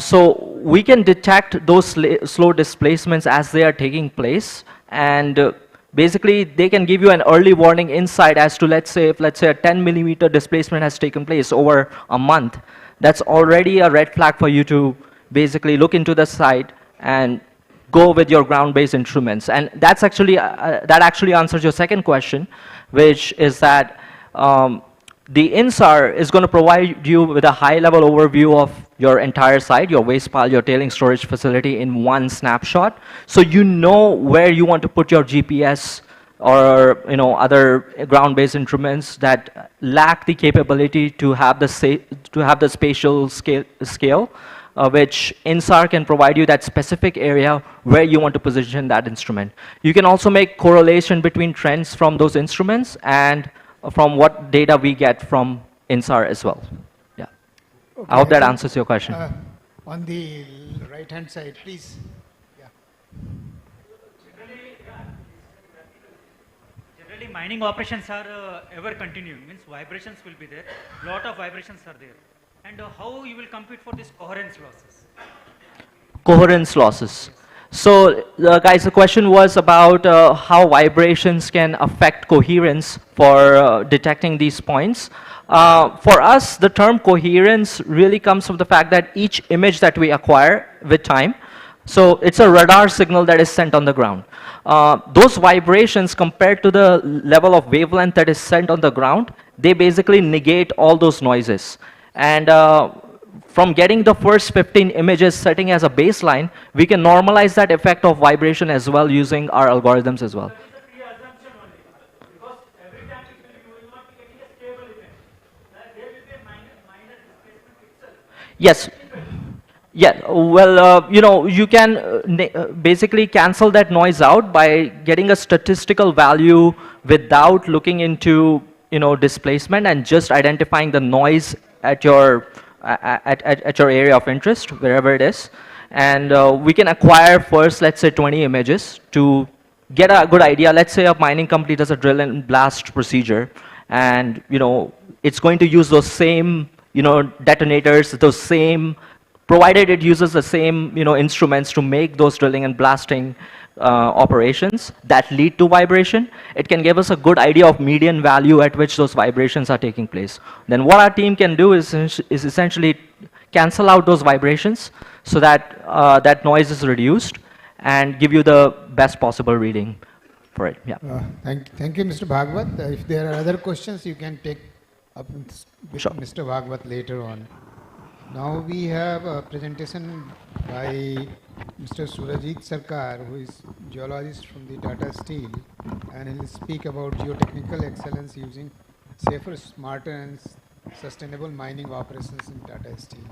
So we can detect those slow displacements as they are taking place, and basically they can give you an early warning insight as to, let's say, if a 10 millimeter displacement has taken place over a month, that's already a red flag for you to basically look into the site and go with your ground-based instruments. And that's actually, that actually answers your second question, which is that the INSAR is going to provide you with a high-level overview of your entire site, your waste pile, your tailing storage facility in one snapshot. So you know where you want to put your GPS or other ground-based instruments that lack the capability to have the spatial scale, which INSAR can provide you that specific area where you want to position that instrument. You can also make correlation between trends from those instruments and from what data we get from INSAR as well. Yeah. Okay, I hope that answers your question. On the right-hand side, please. Yeah. Generally, mining operations are ever continuing, means vibrations will be there, lot of vibrations are there. And how you will compete for this coherence losses? Coherence losses. So guys, the question was about how vibrations can affect coherence for detecting these points. For us, the term coherence really comes from the fact that each image that we acquire with time, so it's a radar signal that is sent on the ground. Those vibrations compared to the level of wavelength that is sent on the ground, they basically negate all those noises. And from getting the first 15 images setting as a baseline, we can normalize that effect of vibration as well using our algorithms as well. Yes. Yeah, well, you can basically cancel that noise out by getting a statistical value without looking into, displacement and just identifying the noise at your area of interest, wherever it is. And we can acquire first, let's say, 20 images to get a good idea. Let's say a mining company does a drill and blast procedure, and it's going to use those same detonators, those same, provided it uses the same instruments to make those drilling and blasting operations that lead to vibration. It can give us a good idea of median value at which those vibrations are taking place. Then what our team can do is essentially cancel out those vibrations so that that noise is reduced and give you the best possible reading for it. Yeah. Thank you, Mr. Bhagwat. If there are other questions, you can take up with Mr. Bhagwat later on. Now we have a presentation by Mr. Surajit Sarkar, who is geologist from the Tata Steel, and he will speak about geotechnical excellence using safer, smarter and sustainable mining operations in Tata Steel.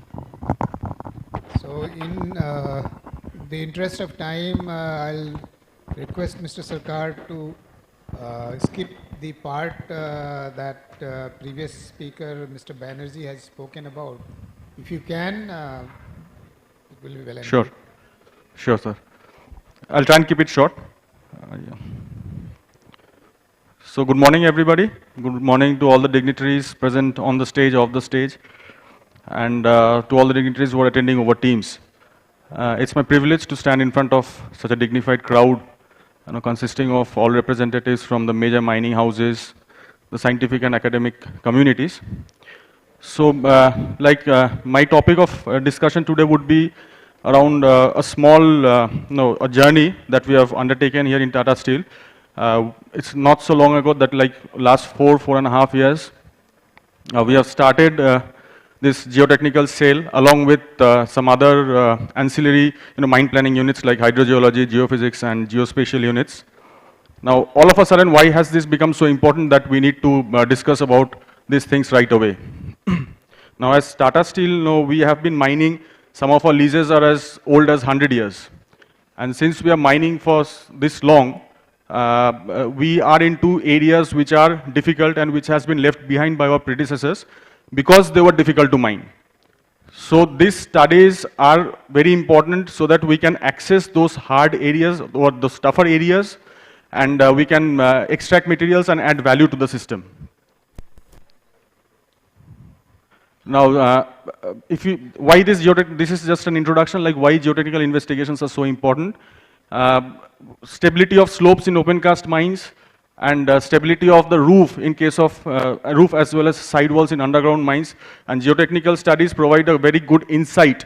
So in the interest of time, I'll request Mr. Sarkar to skip the part that previous speaker, Mr. Banerjee, has spoken about. If you can, it will be well. Sure. Sure, sir. I'll try and keep it short. Yeah. So good morning, everybody. Good morning to all the dignitaries present on the stage, off the stage, and to all the dignitaries who are attending over Teams. It's my privilege to stand in front of such a dignified crowd, consisting of all representatives from the major mining houses, the scientific and academic communities. So, my topic of discussion today would be around a small, a journey that we have undertaken here in Tata Steel. It's not so long ago that, last 4.5 years, we have started this geotechnical cell along with some other ancillary, mine planning units like hydrogeology, geophysics, and geospatial units. Now, all of a sudden, why has this become so important that we need to discuss about these things right away? Now, as Tata Steel, we have been mining. Some of our leases are as old as 100 years. And since we are mining for this long, we are into areas which are difficult and which has been left behind by our predecessors because they were difficult to mine. So these studies are very important so that we can access those hard areas or those tougher areas, and we can extract materials and add value to the system. Now, why this is just an introduction, like why geotechnical investigations are so important. Stability of slopes in open cast mines, and stability of the roof in case of roof as well as sidewalls in underground mines. And geotechnical studies provide a very good insight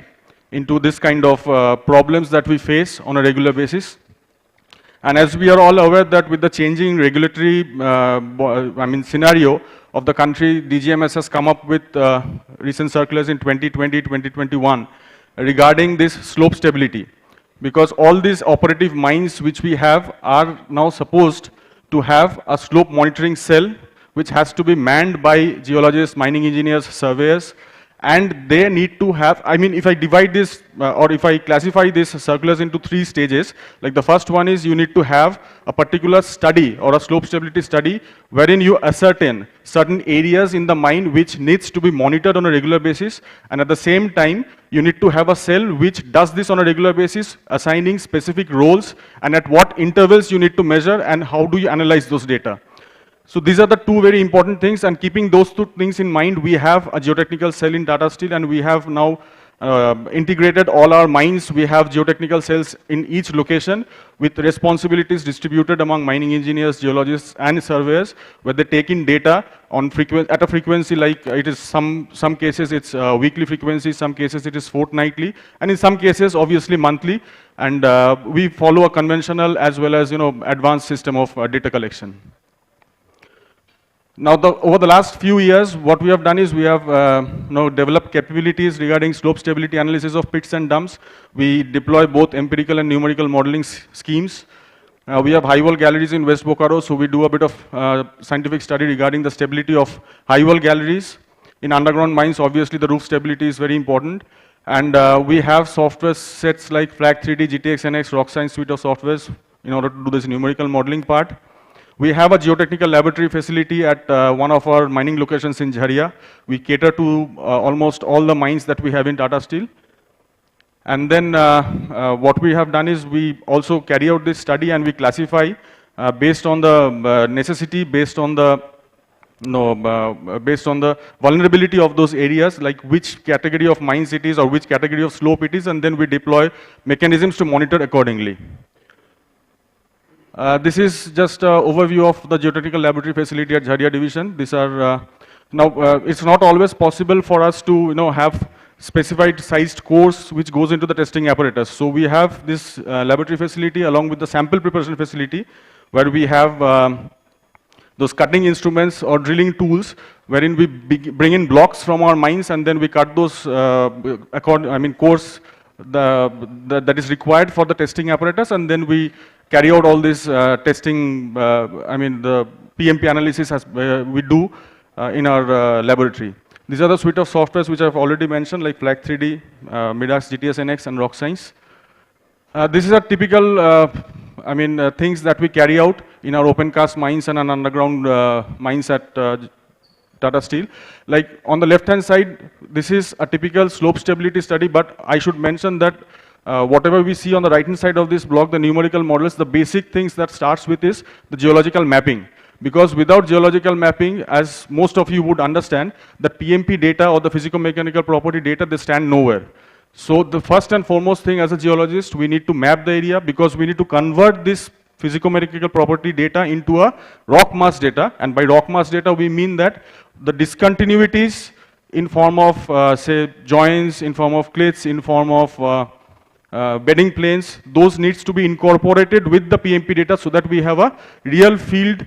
into this kind of problems that we face on a regular basis. And as we are all aware that with the changing regulatory scenario of the country, DGMS has come up with recent circulars in 2020, 2021 regarding this slope stability. Because all these operative mines which we have are now supposed to have a slope monitoring cell which has to be manned by geologists, mining engineers, surveyors, and they need to have, if I divide this or if I classify these circulars into 3 stages, like the first one is you need to have a particular study or a slope stability study wherein you ascertain certain areas in the mine which needs to be monitored on a regular basis, and at the same time you need to have a cell which does this on a regular basis, assigning specific roles and at what intervals you need to measure and how do you analyze those data. So these are the 2 very important things, and keeping those 2 things in mind, we have a geotechnical cell in Tata Steel, and we have now integrated all our mines. We have geotechnical cells in each location with responsibilities distributed among mining engineers, geologists and surveyors, where they take in data on at a frequency like it is some cases it's weekly frequency, some cases it is fortnightly, and in some cases obviously monthly. And we follow a conventional as well as advanced system of data collection. Now, over the last few years, what we have done is we have developed capabilities regarding slope stability analysis of pits and dumps. We deploy both empirical and numerical modeling schemes. We have high wall galleries in West Bokaro, so we do a bit of scientific study regarding the stability of high wall galleries. In underground mines, obviously the roof stability is very important. And we have software sets like Flag 3D, GTX NX, RockScience suite of softwares in order to do this numerical modeling part. We have a geotechnical laboratory facility at one of our mining locations in Jharia. We cater to almost all the mines that we have in Tata Steel. And then what we have done is we also carry out this study and we classify based on the necessity, based on the vulnerability of those areas, like which category of mines it is or which category of slope it is, and then we deploy mechanisms to monitor accordingly. This is just an overview of the geotechnical laboratory facility at Jharia division. These are it's not always possible for us to have specified sized cores which goes into the testing apparatus. So we have this laboratory facility along with the sample preparation facility where we have those cutting instruments or drilling tools wherein we bring in blocks from our mines and then we cut those cores that is required for the testing apparatus, and then we carry out all this testing, the PMP analysis as we do in our laboratory. These are the suite of softwares which I've already mentioned, like Flag 3D, Midax, GTS NX, and RockScience. This is a typical, things that we carry out in our open cast mines and underground mines at Tata Steel. Like on the left hand side, this is a typical slope stability study, but I should mention that whatever we see on the right hand side of this block, the numerical models, the basic things that starts with is the geological mapping. Because without geological mapping, as most of you would understand, the PMP data or the physico-mechanical property data, they stand nowhere. So the first and foremost thing as a geologist, we need to map the area because we need to convert this physico-mechanical property data into a rock mass data. And by rock mass data, we mean that the discontinuities in form of, say, joints, in form of cliffs, in form of bedding planes, those needs to be incorporated with the PMP data so that we have a real field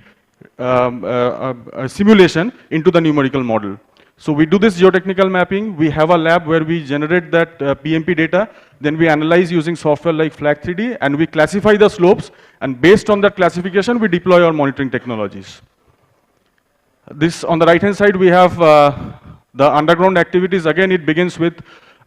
simulation into the numerical model. So we do this geotechnical mapping. We have a lab where we generate that PMP data. Then we analyze using software like Flag 3D, and we classify the slopes. And based on that classification, we deploy our monitoring technologies. This on the right-hand side, we have the underground activities. Again, it begins with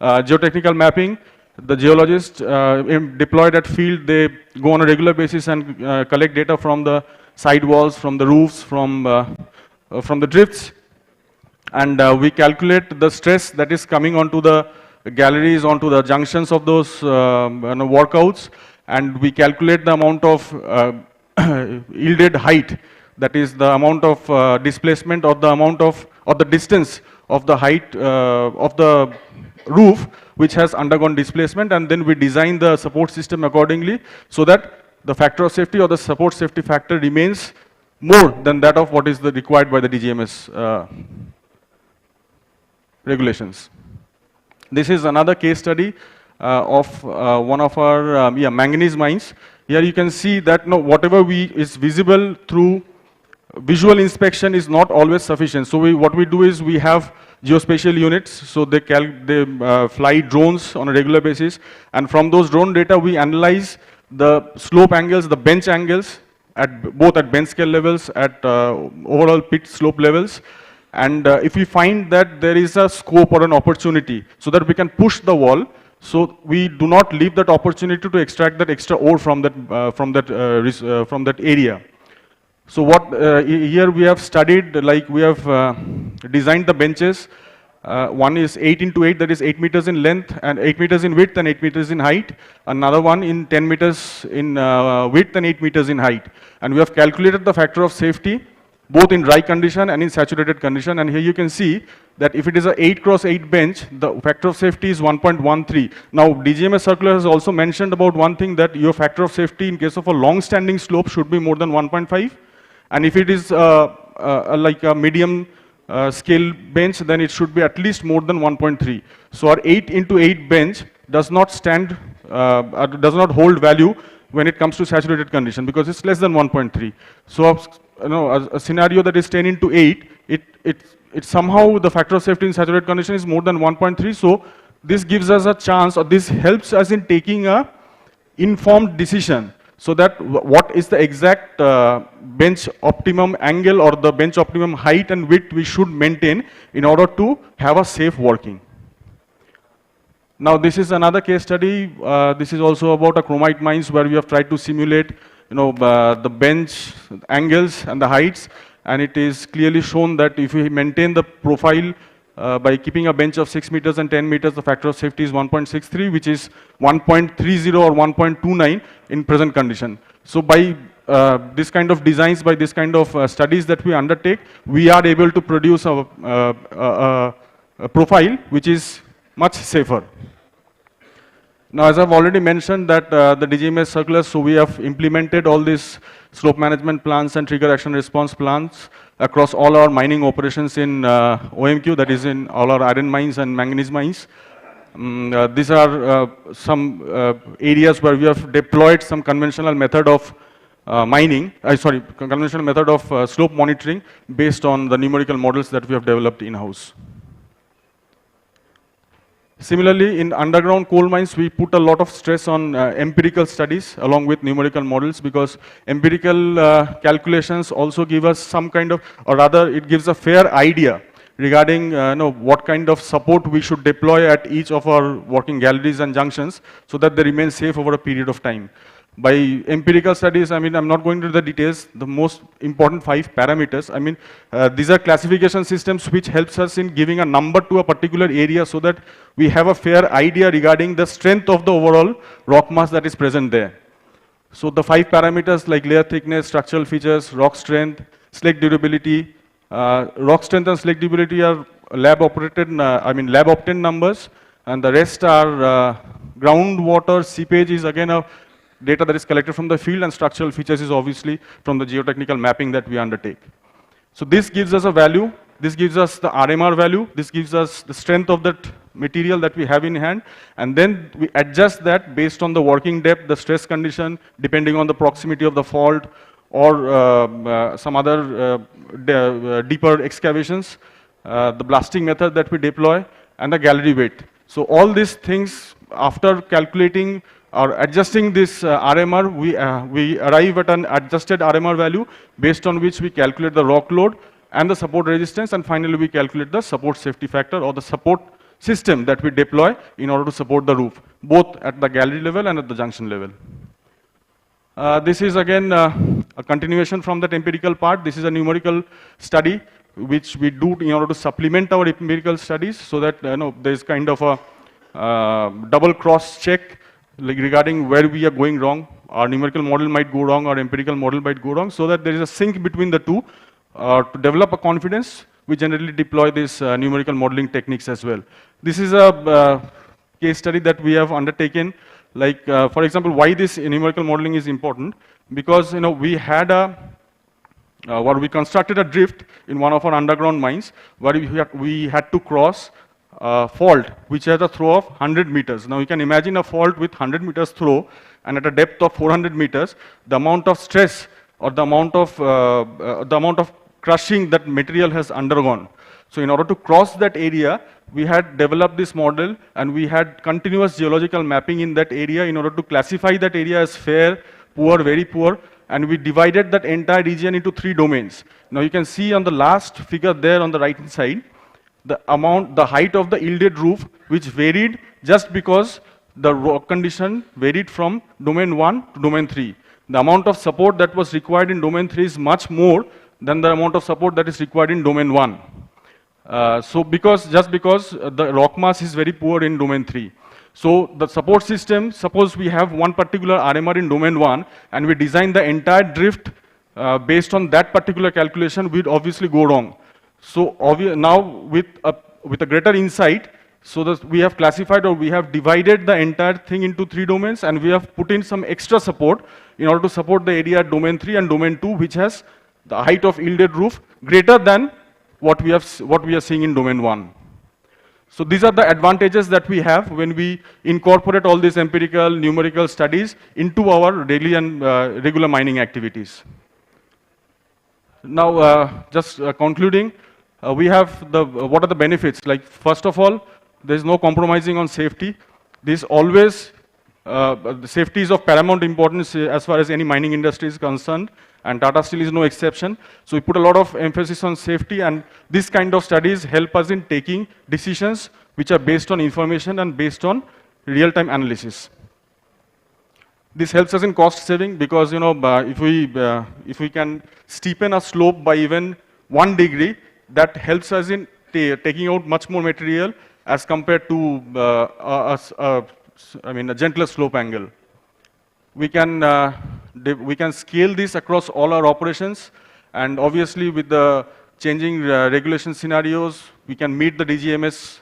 geotechnical mapping. The geologists deployed at field, they go on a regular basis and collect data from the sidewalls, from the roofs, from the drifts. And we calculate the stress that is coming onto the galleries onto the junctions of those workouts, and we calculate the amount of yielded height, that is the amount of displacement or the amount of, or the distance of the height of the roof which has undergone displacement, and then we design the support system accordingly so that the factor of safety or the support safety factor remains more than that of what is the required by the DGMS regulations. This is another case study of one of our manganese mines. Here you can see that whatever is visible through visual inspection is not always sufficient. So what we do is we have geospatial units, so they fly drones on a regular basis, and from those drone data we analyze the slope angles, the bench angles, both at bench scale levels, at overall pit slope levels, and if we find that there is a scope or an opportunity so that we can push the wall, so we do not leave that opportunity to extract that extra ore from that area. So here we have studied, like we have designed the benches. One is 8 into 8, that is 8 meters in length and 8 meters in width and 8 meters in height. Another one in 10 meters in width and 8 meters in height. And we have calculated the factor of safety both in dry condition and in saturated condition. And here you can see that if it is a 8 cross 8 bench, the factor of safety is 1.13. Now DGMS circular has also mentioned about one thing, that your factor of safety in case of a long standing slope should be more than 1.5. And if it is like a medium scale bench, then it should be at least more than 1.3. So our 8 into 8 bench does not does not hold value when it comes to saturated condition, because it's less than 1.3. So a scenario that is 10 into 8, it somehow the factor of safety in saturated condition is more than 1.3. So this gives us a chance, or this helps us in taking a informed decision, so that what is the exact bench optimum angle or the bench optimum height and width we should maintain in order to have a safe working. Now this is another case study. This is also about a chromite mines where we have tried to simulate the bench angles and the heights, and it is clearly shown that if we maintain the profile by keeping a bench of 6 meters and 10 meters, the factor of safety is 1.63, which is 1.30 or 1.29 in present condition. So by this kind of designs, by this kind of studies that we undertake, we are able to produce a profile which is much safer. Now, as I've already mentioned that the DGMS circular, so we have implemented all these slope management plans and trigger action response plans across all our mining operations in OMQ, that is in all our iron mines and manganese mines. These are some areas where we have deployed some conventional method of conventional method of slope monitoring based on the numerical models that we have developed in-house. Similarly, in underground coal mines, we put a lot of stress on empirical studies along with numerical models, because empirical calculations also give us some kind of, or rather it gives a fair idea regarding what kind of support we should deploy at each of our working galleries and junctions so that they remain safe over a period of time. By empirical studies, I mean, I'm not going into the details, the most important 5 parameters. I mean, these are classification systems which helps us in giving a number to a particular area so that we have a fair idea regarding the strength of the overall rock mass that is present there. So the 5 parameters like layer thickness, structural features, rock strength, slag durability. Rock strength and slag durability are lab obtained numbers, and the rest are groundwater seepage is again a data that is collected from the field, and structural features is obviously from the geotechnical mapping that we undertake. So this gives us a value, this gives us the RMR value, this gives us the strength of that material that we have in hand, and then we adjust that based on the working depth, the stress condition, depending on the proximity of the fault or some other deeper excavations, the blasting method that we deploy, and the gallery weight. So all these things, after calculating or adjusting this RMR, we arrive at an adjusted RMR value based on which we calculate the rock load and the support resistance, and finally we calculate the support safety factor or the support system that we deploy in order to support the roof, both at the gallery level and at the junction level. This is again a continuation from that empirical part. This is a numerical study which we do in order to supplement our empirical studies, so that there is kind of a double cross check regarding where we are going wrong. Our numerical model might go wrong, our empirical model might go wrong, so that there is a sync between the two. To develop a confidence, we generally deploy these numerical modeling techniques as well. This is a case study that we have undertaken. Like, for example, why this numerical modeling is important? Because, you know, we had we constructed a drift in one of our underground mines where we had to cross fault which has a throw of 100 meters. Now you can imagine a fault with 100 meters throw and at a depth of 400 meters, the amount of stress or the amount of crushing that material has undergone. So in order to cross that area, we had developed this model and we had continuous geological mapping in that area in order to classify that area as fair, poor, very poor, and we divided that entire region into 3 domains. Now you can see on the last figure there on the right hand side, the height of the yielded roof, which varied just because the rock condition varied from domain 1 to domain 3. The amount of support that was required in domain 3 is much more than the amount of support that is required in domain 1. Just because the rock mass is very poor in domain 3. So the support system, suppose we have one particular RMR in domain 1 and we design the entire drift based on that particular calculation, we'd obviously go wrong. So now with a greater insight, so that we have classified or we have divided the entire thing into 3 domains and we have put in some extra support in order to support the area at domain 3 and domain 2, which has the height of yielded roof greater than what we are seeing in domain 1. So these are the advantages that we have when we incorporate all these empirical, numerical studies into our daily and regular mining activities. Now, just concluding, we have what are the benefits? Like, first of all, there is no compromising on safety. This always, the safety is of paramount importance as far as any mining industry is concerned, and Tata Steel is no exception. So we put a lot of emphasis on safety, and this kind of studies help us in taking decisions which are based on information and based on real-time analysis. This helps us in cost saving because, you know, if we can steepen a slope by even 1 degree, that helps us in taking out much more material as compared to a gentler slope angle. We can scale this across all our operations, and obviously with the changing regulation scenarios, we can meet the DGMS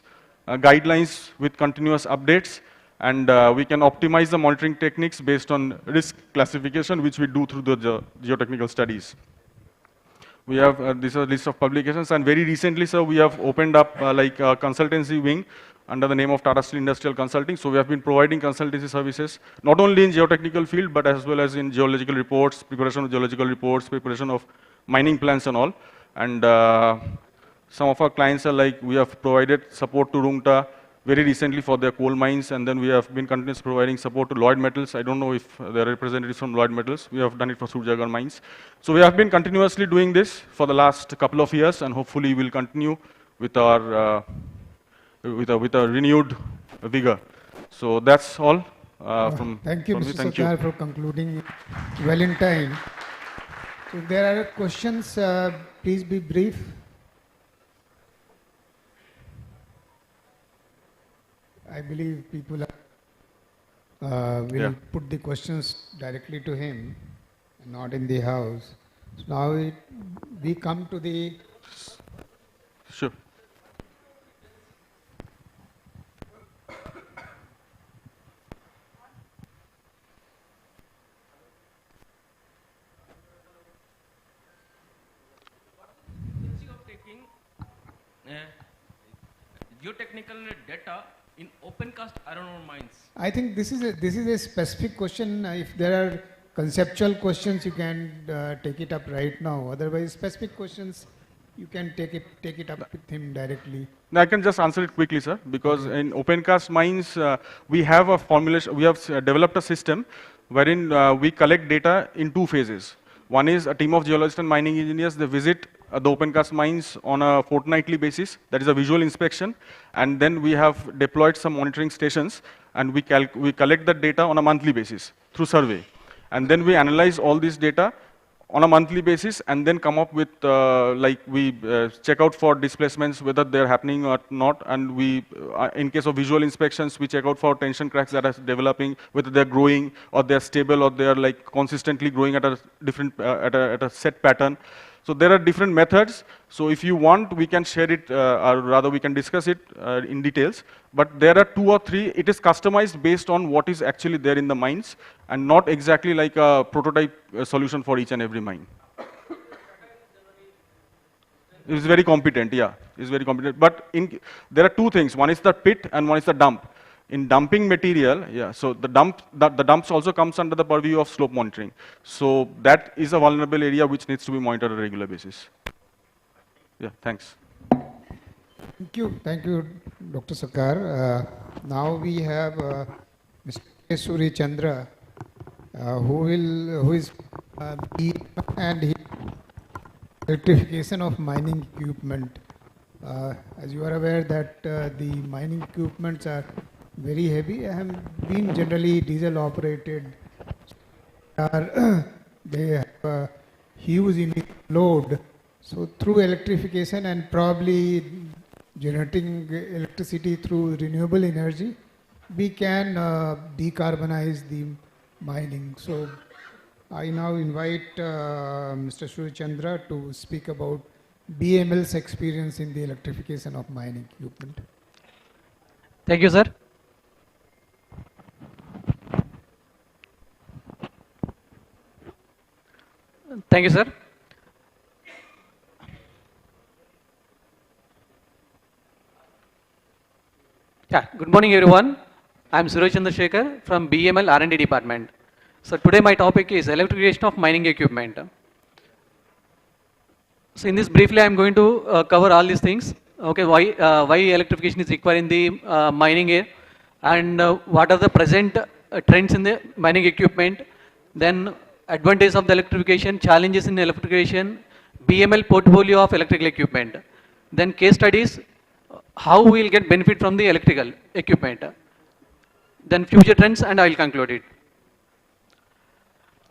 guidelines with continuous updates, and we can optimize the monitoring techniques based on risk classification, which we do through the geotechnical studies. We have, this is a list of publications, and very recently, sir, we have opened up like a consultancy wing under the name of Tata Steel Industrial Consulting. So we have been providing consultancy services, not only in geotechnical field, but as well as in geological reports, preparation of geological reports, preparation of mining plans and all. And some of our clients are like, we have provided support to Rungta very recently for their coal mines, and then we have been continuously providing support to Lloyd Metals. I don't know if there are representatives from Lloyd Metals. We have done it for Surjagarh mines. So we have been continuously doing this for the last couple of years, and hopefully we'll continue with our with a renewed vigor. So that's all from Thank you, from Mr. me. Thank Sarkar, for concluding well in time. So if there are questions, please be brief. I believe people will put the questions directly to him, not in the house. So now we come to the... Sure. Geotechnical data in open cast iron ore mines? I think this is a specific question. If there are conceptual questions, you can take it up right now. Otherwise, specific questions, you can take it up with him directly. No, I can just answer it quickly, sir, because in open cast mines, we have a formulation, we have developed a system wherein we collect data in 2 phases. One is a team of geologists and mining engineers, they visit the open cast mines on a fortnightly basis, that is a visual inspection, and then we have deployed some monitoring stations, and we collect that data on a monthly basis through survey. And then we analyze all this data on a monthly basis, and then come up with like we check out for displacements whether they're happening or not, and we in case of visual inspections we check out for tension cracks that are developing, whether they're growing or they're stable or they're like consistently growing at a different at a set pattern. So there are different methods. So if you want, we can share it, or rather we can discuss it in details. But there are 2 or 3. It is customized based on what is actually there in the mines, and not exactly like a prototype solution for each and every mine. It's very competent, yeah. It's very competent. But there are 2 things. One is the pit and one is the dump. In dumping material, yeah, so the dumps also comes under the purview of slope monitoring. So that is a vulnerable area which needs to be monitored on a regular basis. Yeah, thanks. Thank you, Dr. Sakar. Now we have Mr. Suri Chandra, who is and he electrification of mining equipment. As you are aware that the mining equipments are very heavy and have been generally diesel operated. They have a huge initial load. So through electrification and probably generating electricity through renewable energy, we can decarbonize the mining. So I now invite Mr. Shuri Chandra to speak about BML's experience in the electrification of mining equipment. Thank you, sir. Thank you, sir. Yeah, good morning, everyone. I'm Suraj Chandrasekhar from BML R&D department. So today my topic is electrification of mining equipment. So in this briefly, I'm going to cover all these things. Okay, why electrification is required in the mining area, and what are the present trends in the mining equipment, then advantages of the electrification, challenges in electrification, BML portfolio of electrical equipment, then case studies, how we will get benefit from the electrical equipment, then future trends, and I will conclude it.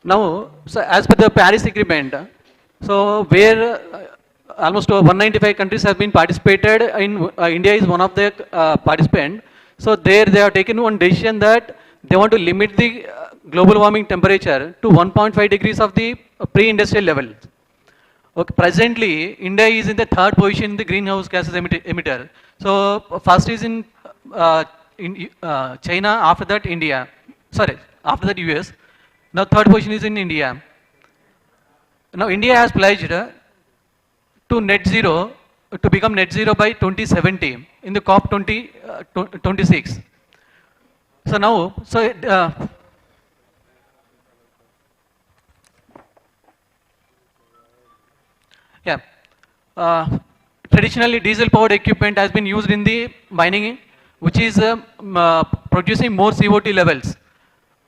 Now, so as per the Paris Agreement, so where almost 195 countries have been participated in, India is one of the participant. So there they have taken one decision that they want to limit the global warming temperature to 1.5 degrees of the pre-industrial level. Okay, presently, India is in the 3rd position in the greenhouse gases emitter. So first is in China, after that India. Sorry, after that US. Now 3rd position is in India. Now India has pledged to net zero, to become net zero by 2070 in the COP 26. So now, traditionally diesel powered equipment has been used in the mining, which is producing more CO2 levels.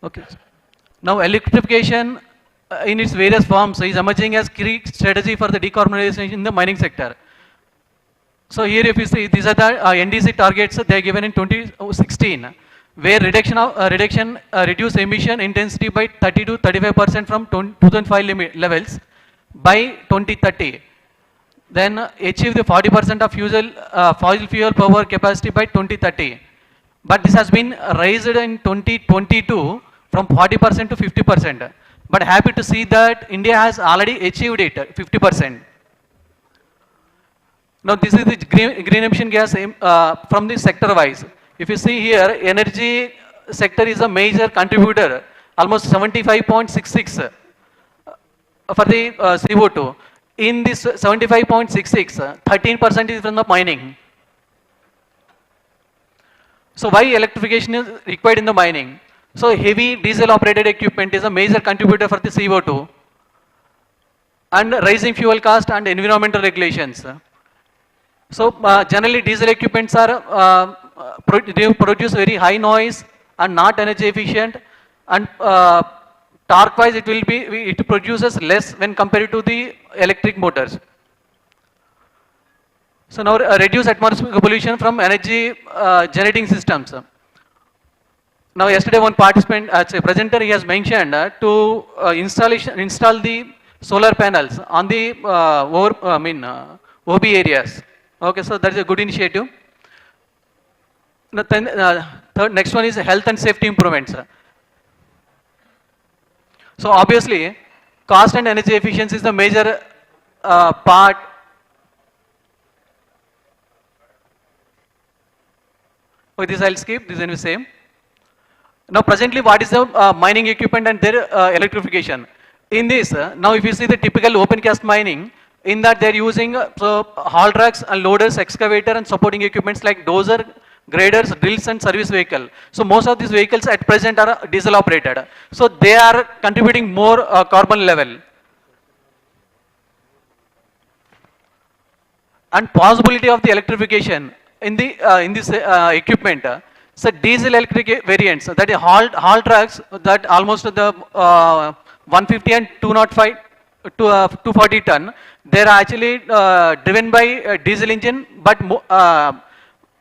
Okay. Now electrification in its various forms is emerging as key strategy for the decarbonization in the mining sector. So here if you see, these are the NDC targets they are given in 2016, where reduce emission intensity by 30 to 35% from 2005 levels by 2030. Then achieve the 40% of fossil fuel power capacity by 2030. But this has been raised in 2022 from 40% to 50%. But happy to see that India has already achieved it, 50%. Now this is the green emission gas from the sector wise. If you see here, energy sector is a major contributor, almost 75.66 for the CO2. In this 75.66, 13% is from the mining. So why electrification is required in the mining? So heavy diesel operated equipment is a major contributor for the CO2 and rising fuel cost and environmental regulations. So generally diesel equipments are they produce very high noise and not energy efficient, and torque wise it produces less when compared to the electric motors. So now reduce atmospheric pollution from energy generating systems. Now yesterday one participant, as a presenter, he has mentioned to install the solar panels on the OB areas. Okay, so that is a good initiative. Then, next one is health and safety improvements. So obviously, cost and energy efficiency is the major part. Okay, this I'll skip. This is the same. Now, presently, what is the mining equipment and their electrification? In this, now if you see the typical open cast mining, in that they're using haul trucks and loaders, excavator and supporting equipments like dozer, graders, drills and service vehicle. So most of these vehicles at present are diesel operated. So they are contributing more carbon level. And possibility of the electrification in this equipment. So diesel electric variants, that is haul trucks that almost the 150 and 205 to 240 ton, they are actually driven by diesel engine, but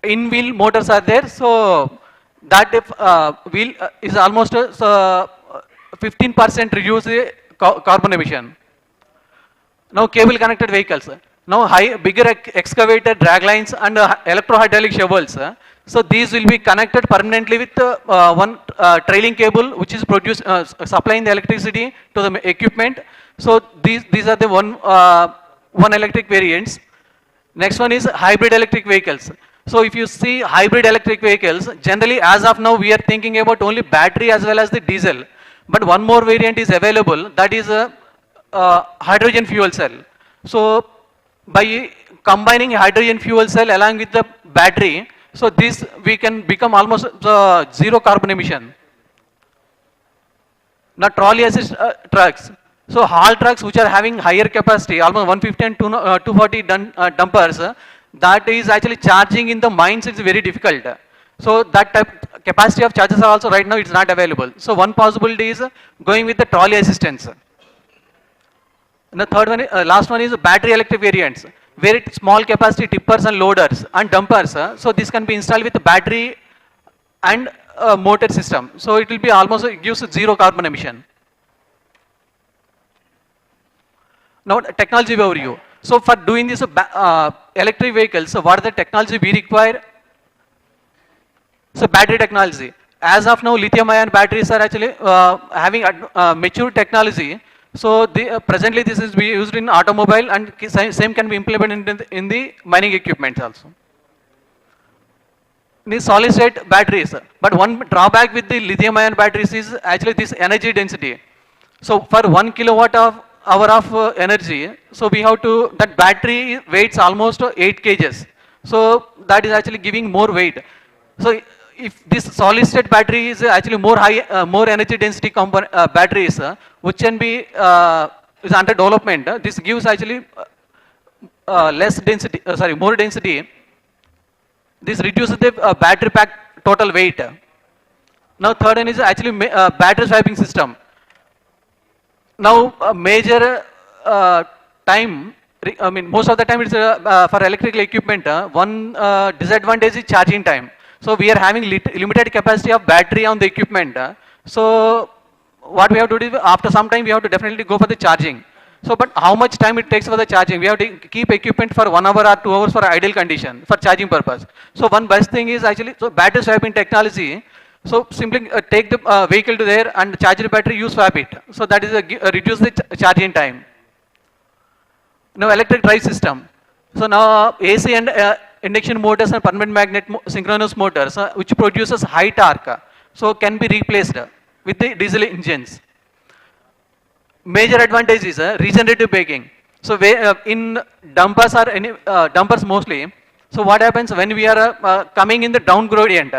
in-wheel motors are there. So that wheel is almost 15% reduce the carbon emission. Now cable connected vehicles. Now bigger excavator, drag lines and electro-hydraulic shovels. So these will be connected permanently with one trailing cable which is supplying the electricity to the equipment. So these are the one electric variants. Next one is hybrid electric vehicles. So if you see hybrid electric vehicles, generally as of now we are thinking about only battery as well as the diesel. But one more variant is available, that is a hydrogen fuel cell. So by combining hydrogen fuel cell along with the battery, so this we can become almost zero carbon emission. Now trolley assist trucks. So haul trucks which are having higher capacity, almost 150 and 240 dumpers, that is actually charging in the mines is very difficult. So that type capacity of charges are also right now it's not available. So one possibility is going with the trolley assistance. And the third one, last one is battery electric variants, where it's small capacity tippers and loaders and dumpers. So this can be installed with battery and motor system. So it will be almost, it gives zero carbon emission. Now technology overview. So for doing this electric vehicles, so what are the technology we require? So battery technology. As of now, lithium ion batteries are actually having mature technology. So presently this is being used in automobile and same can be implemented in the mining equipment also. These solid state batteries, but one drawback with the lithium ion batteries is actually this energy density. So for 1 kilowatt hour of energy, so we have to, that battery weighs almost 8 kgs. So that is actually giving more weight. So if this solid state battery is actually more high, more energy density batteries, which can be is under development, this gives actually less density, more density. This reduces the battery pack total weight. Now third one is actually battery swapping system. Now major time, I mean most of the time it's for electrical equipment, one disadvantage is charging time. So we are having limited capacity of battery on the equipment. So what we have to do is after some time we have to definitely go for the charging. So but how much time it takes for the charging? We have to keep equipment for 1 hour or 2 hours for idle condition for charging purpose. So one best thing is actually, so battery swapping technology. So simply take the vehicle to there and charge the battery, you swap it. So that is reduce the charging time. Now electric drive system. So now AC and induction motors and permanent magnet synchronous motors which produces high torque, so can be replaced with the diesel engines. Major advantage is regenerative braking. So in dumpers or any dumpers mostly, so what happens when we are coming in the down gradient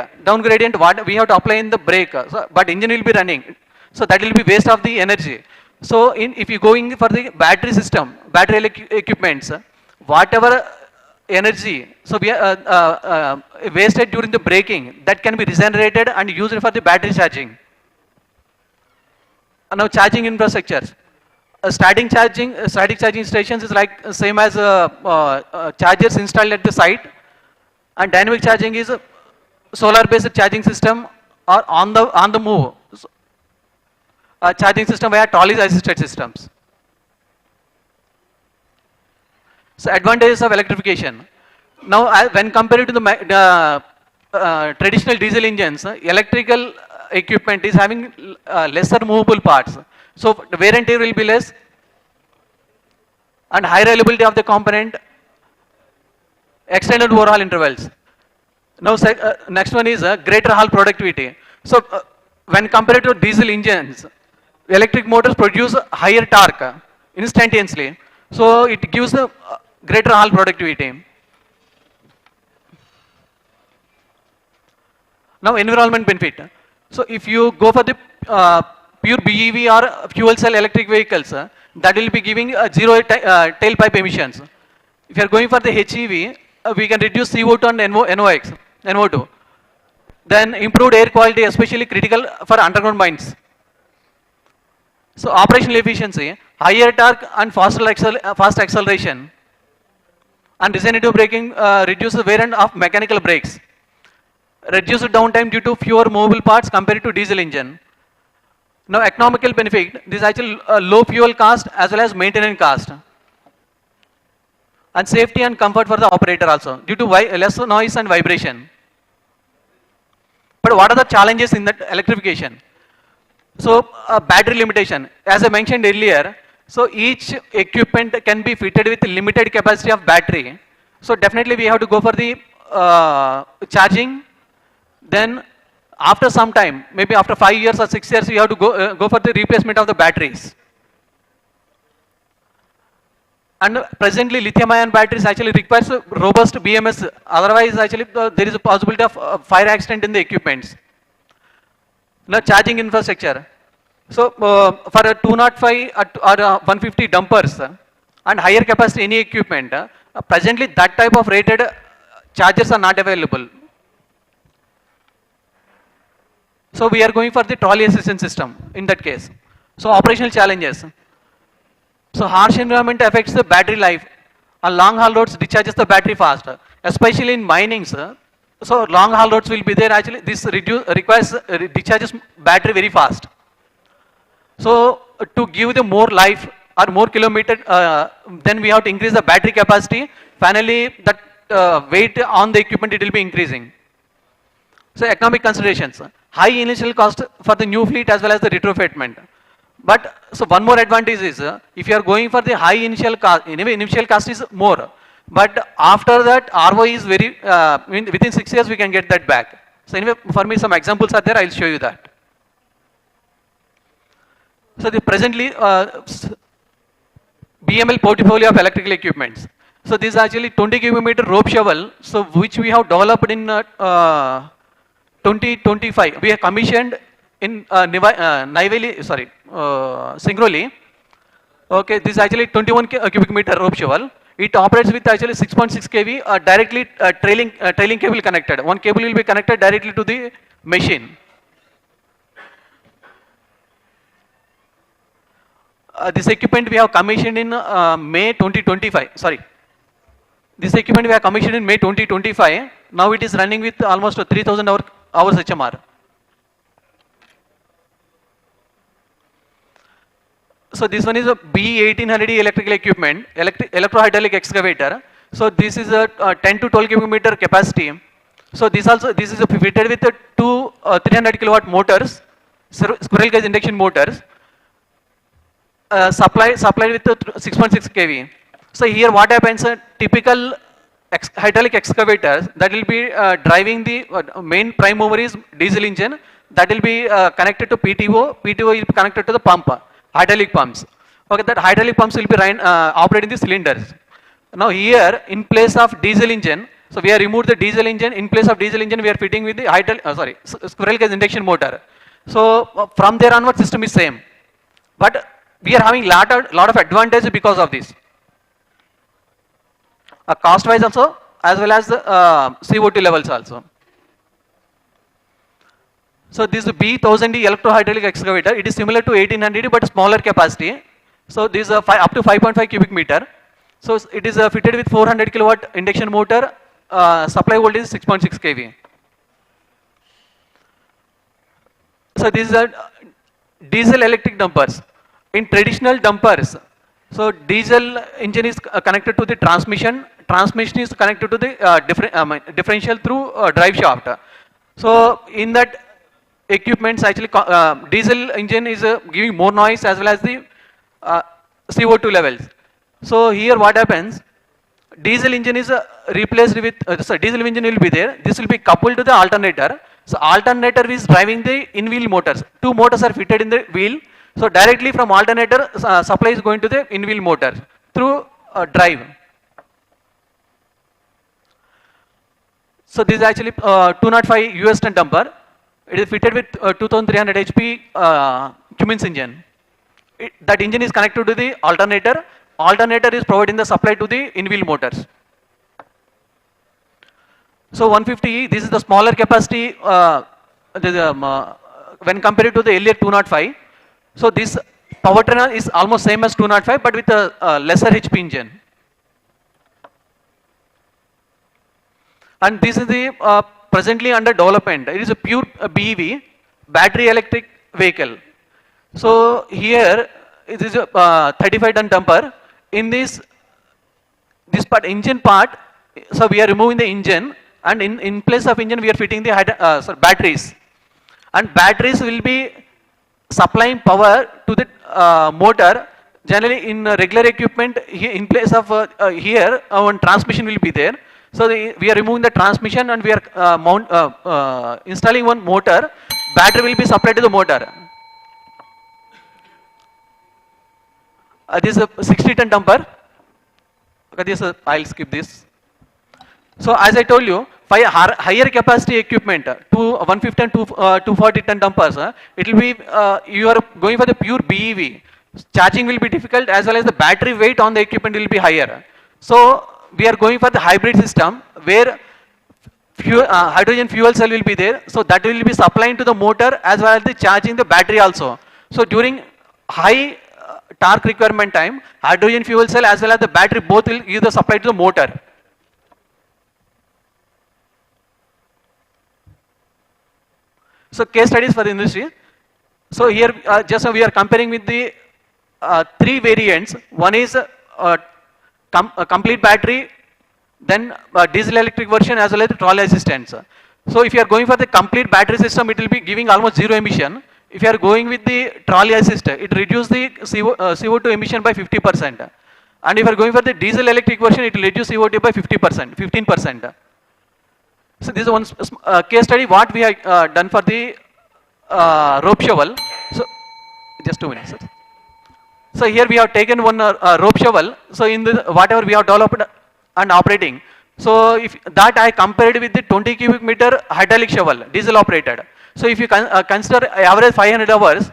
what we have to apply in the brake, but engine will be running, so that will be waste of the energy. So if you going for the battery system, battery equipments, whatever energy, so we are wasted during the braking, that can be regenerated and used for the battery charging. Now charging infrastructure. Static charging stations is like same as chargers installed at the site, and dynamic charging is a solar based charging system or on the move charging system via trolley assisted systems. So advantages of electrification. Now, when compared to the traditional diesel engines, electrical equipment is having lesser movable parts. So the wear and tear will be less, and high reliability of the component, extended overhaul intervals. Now, next one is greater hull productivity. So, when compared to diesel engines, electric motors produce higher torque instantaneously. So, it gives a greater hull productivity. Now, environment benefit. So, if you go for the pure BEV or fuel cell electric vehicles, that will be giving zero tailpipe emissions. If you are going for the HEV, we can reduce CO2 and NO2. Then improved air quality, especially critical for underground mines. So operational efficiency, higher torque and fast acceleration. And regenerative braking reduces wear and of mechanical brakes. Reduced downtime due to fewer movable parts compared to diesel engine. Now economical benefit, this is actually low fuel cost as well as maintenance cost. And safety and comfort for the operator also, due to less noise and vibration. But what are the challenges in that electrification? So battery limitation, as I mentioned earlier, so each equipment can be fitted with limited capacity of battery. So definitely we have to go for the charging. Then after some time, maybe after 5 years or 6 years, we have to go for the replacement of the batteries. And presently lithium ion batteries actually requires robust BMS, otherwise actually there is a possibility of fire accident in the equipments. Now charging infrastructure. So for a 205 or 150 dumpers and higher capacity any equipment, presently that type of rated chargers are not available. So we are going for the trolley assistance system in that case. So operational challenges. So harsh environment affects the battery life. On long haul roads discharges the battery faster, especially in mining. So long haul roads will be there actually. This requires discharges battery very fast. So to give the more life or more kilometer, then we have to increase the battery capacity. Finally, that weight on the equipment it will be increasing. So economic considerations, high initial cost for the new fleet as well as the retrofitment. But so one more advantage is if you are going for the high initial cost, anyway initial cost is more. But after that ROI is very, within 6 years we can get that back. So anyway, for me some examples are there, I will show you that. So the presently BML portfolio of electrical equipments. So this is actually 20 cubic meter rope shovel, so which we have developed in 2025. We have commissioned in Singrauli. Okay, this is actually 21 cubic meter rope shovel. It operates with actually 6.6 kV directly trailing cable connected. One cable will be connected directly to the machine. This equipment we have commissioned in May 2025. Sorry. This equipment we have commissioned in May 2025. Now it is running with almost 3,000 hours HMR. So this one is a B1800 electrical equipment, electro-hydraulic excavator. So this is a 10 to 12 cubic meter capacity. So this is fitted with two 300 kilowatt motors, squirrel cage induction motors, supplied with 6.6 kV. So here what happens? Typical hydraulic excavators that will be driving the main prime mover is diesel engine that will be connected to PTO. PTO will be connected to the pump, hydraulic pumps. Okay, that hydraulic pumps will be operating the cylinders. Now here in place of diesel engine, so we have removed the diesel engine. In place of diesel engine, we are fitting with the squirrel cage induction motor. So from there onward, system is same, but we are having lot of advantage because of this. Cost wise also, as well as the CO2 levels also. So this B1000D electro-hydraulic excavator, it is similar to 1800 but smaller capacity. So this is up to 5.5 cubic meter. So it is fitted with 400 kilowatt induction motor, supply voltage is 6.6 kV. So this is a diesel electric dumpers. In traditional dumpers, So diesel engine is connected to the transmission. Transmission is connected to the differential through drive shaft. So in that equipments actually diesel engine is giving more noise as well as the CO2 levels. So here what happens? Diesel engine is replaced with so diesel engine will be there. This will be coupled to the alternator. So alternator is driving the in-wheel motors. Two motors are fitted in the wheel. So directly from alternator supply is going to the in-wheel motor through drive. So this is actually 205 US ton dumper. It is fitted with 2300 HP Cummins engine. That engine is connected to the alternator. Alternator is providing the supply to the in-wheel motors. So 150E, this is the smaller capacity when compared to the earlier 205. So this powertrain is almost same as 205 but with a lesser HP engine. And this is the presently under development. It is a pure BEV, battery electric vehicle. So here it is a 35 ton dumper. In this part, engine part, so we are removing the engine, and in place of engine we are fitting the batteries. And batteries will be supplying power to the motor. Generally in regular equipment, in place of here, our transmission will be there. So we are removing the transmission and we are installing one motor. Battery will be supplied to the motor. This is a 60 ton dumper. I'll skip this. So as I told you, for higher capacity equipment, 150 and 240 ton dumpers, it will be, you are going for the pure BEV. Charging will be difficult as well as the battery weight on the equipment will be higher. So we are going for the hybrid system where hydrogen fuel cell will be there. So that will be supplying to the motor as well as the charging the battery also. So during high torque requirement time, hydrogen fuel cell as well as the battery both will give the supply to the motor. So case studies for the industry. So here just we are comparing with the three variants. One is a complete battery, then diesel electric version as well as the trolley assistance. So if you are going for the complete battery system, it will be giving almost zero emission. If you are going with the trolley assist, it reduces the CO2 emission by 50%. And if you are going for the diesel electric version, it will reduce CO2 by 50%, 15%. So this is one case study what we have done for the rope shovel. So just 2 minutes. Sir. So here we have taken one rope shovel. So in the whatever we have developed and operating. So if that I compared with the 20 cubic meter hydraulic shovel, diesel operated. So if you consider average 500 hours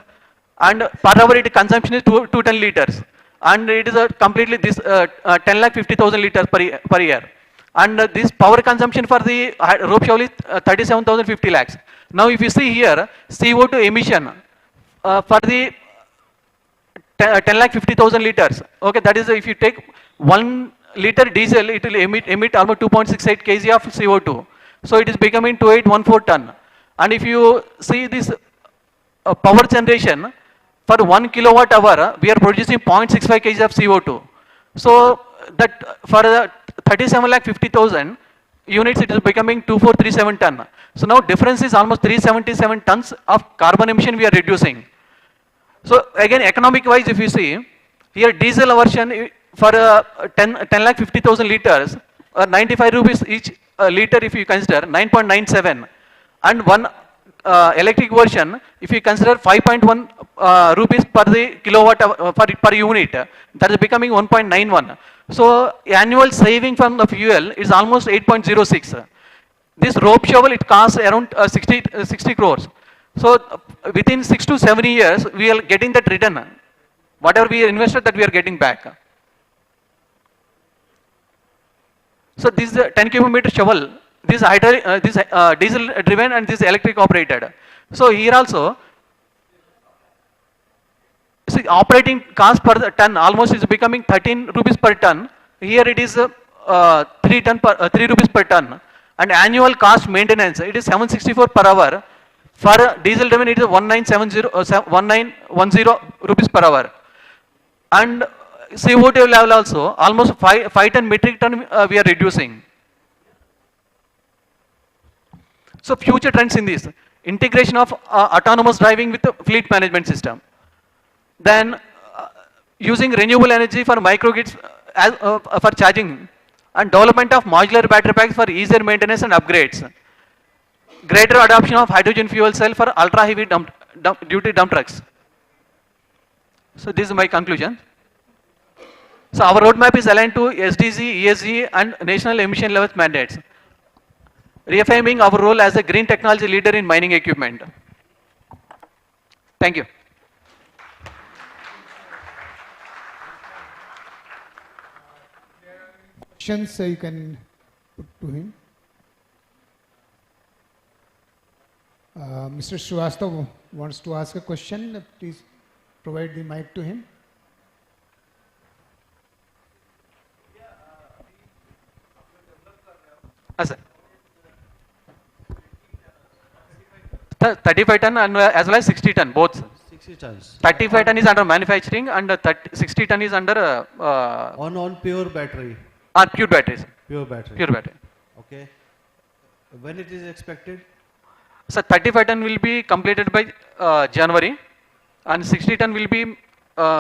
and per hour it consumption is 210 liters and it is a completely this 10,50,000 liters per year. And this power consumption for the rope shovel is 37,050 lakhs. Now if you see here CO2 emission for the 10,50,000 liters. Okay, that is if you take 1 liter diesel, it will emit almost 2.68 kg of CO2. So it is becoming 2814 ton. And if you see this power generation for 1 kilowatt hour, we are producing 0.65 kg of CO2. So that for 37,50,000 units, it is becoming 2437 ton. So now difference is almost 377 tons of carbon emission we are reducing. So again, economic wise, if you see here, diesel version for 10,50,000 liters, 95 rupees each liter if you consider 9.97, and one electric version if you consider 5.1 rupees per the kilowatt per unit, that is becoming 1.91. So annual saving from the fuel is almost 8.06. This rope shovel, it costs around 60 crores. So within 6 to 7 years, we are getting that return. Whatever we invested, that we are getting back. So this is a 10 cubic meter shovel. This diesel driven and this electric operated. So here also, see, operating cost per ton almost is becoming 13 rupees per ton. Here it is 3 rupees per ton. And annual cost maintenance, it is 764 per hour. For diesel driven, it is 1910 rupees per hour. And CO2 level also almost 5 ton metric ton we are reducing. So future trends in this integration of autonomous driving with the fleet management system. Then using renewable energy for microgrids for charging and development of modular battery packs for easier maintenance and upgrades. Greater adoption of hydrogen fuel cell for ultra heavy duty dump trucks. So this is my conclusion. So our roadmap is aligned to SDG, ESG and national emission levels mandates, reaffirming our role as a green technology leader in mining equipment. Thank you. Questions you can put to him. Mr. Srivastav wants to ask a question. Please provide the mic to him. Sir. 35 ton and as well as 60 ton, both. 60 tons. 35 ton is under manufacturing and 60 ton is under on pure battery. Pure batteries. Pure battery. Pure battery. Okay. When it is expected? So 35 ton will be completed by January, and 60 ton will be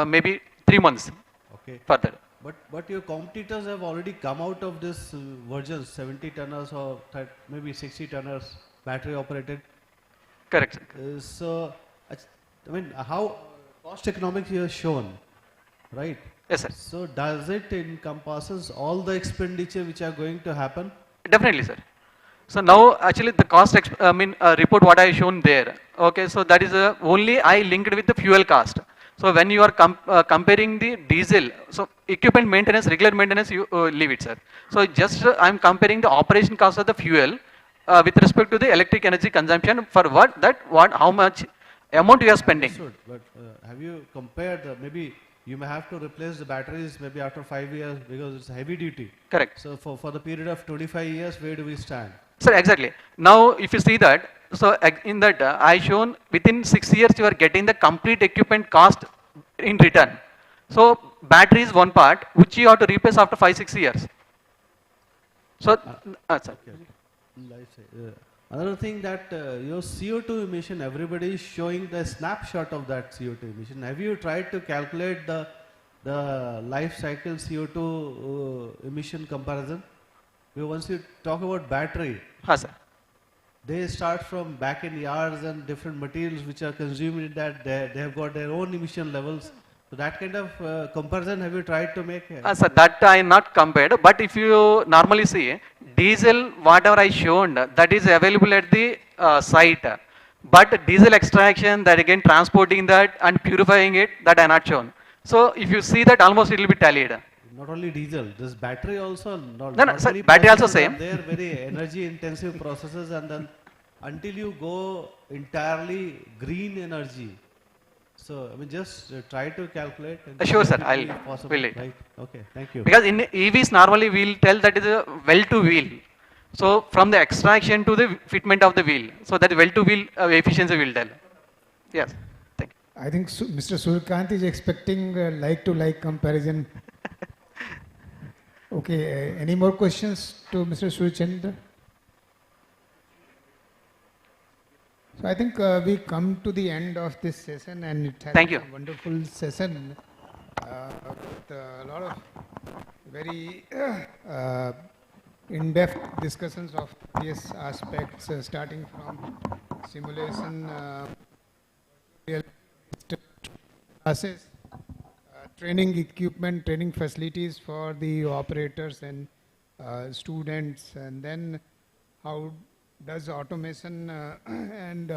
maybe 3 months. Okay. Further. But your competitors have already come out of this versions, 70 tonners or maybe 60 tonners battery operated. Correct. So, I mean, how cost economics you have shown, right? Yes, sir. So, does it encompasses all the expenditure which are going to happen? Definitely, sir. So now actually the cost report what I shown there. Okay, so that is only I linked with the fuel cost. So when you are comparing the diesel, so equipment maintenance, regular maintenance, you leave it, sir. So just I am comparing the operation cost of the fuel with respect to the electric energy consumption for how much amount you are spending. Understood. But have you compared, maybe you may have to replace the batteries maybe after 5 years because it's heavy duty. Correct. So for the period of 25 years, where do we stand? Sir, exactly. Now if you see that, so in that I shown within 6 years you are getting the complete equipment cost in return. So battery is one part which you have to replace after 5-6 years. So, sir. Another thing that your CO2 emission, everybody is showing the snapshot of that CO2 emission. Have you tried to calculate the life cycle CO2 emission comparison? Because once you talk about battery, sir. They start from back in yards and different materials which are consumed in that. They have got their own emission levels. So that kind of comparison have you tried to make? Sir, that I not compared. But if you normally see diesel, whatever I shown, that is available at the site. But diesel extraction, that again transporting that and purifying it, that I not shown. So if you see that, almost it will be tallied. Not only diesel, this battery also. No, sir, battery also same. They are very energy intensive processes, and then until you go entirely green energy. So I mean, just try to calculate. Sure, sir. I'll will it. Right. Okay. Thank you. Because in EVs normally we'll tell that is a well to wheel. So from the extraction to the fitment of the wheel. So that well to wheel efficiency will tell. Yes. Thank you. I think Mr. Surkant is expecting like to like comparison. Okay, any more questions to Mr. Surchandra? So I think we come to the end of this session, and it has been a wonderful session with a lot of very in-depth discussions of various aspects, starting from simulation, real classes, training equipment, training facilities for the operators and students, and then how does automation and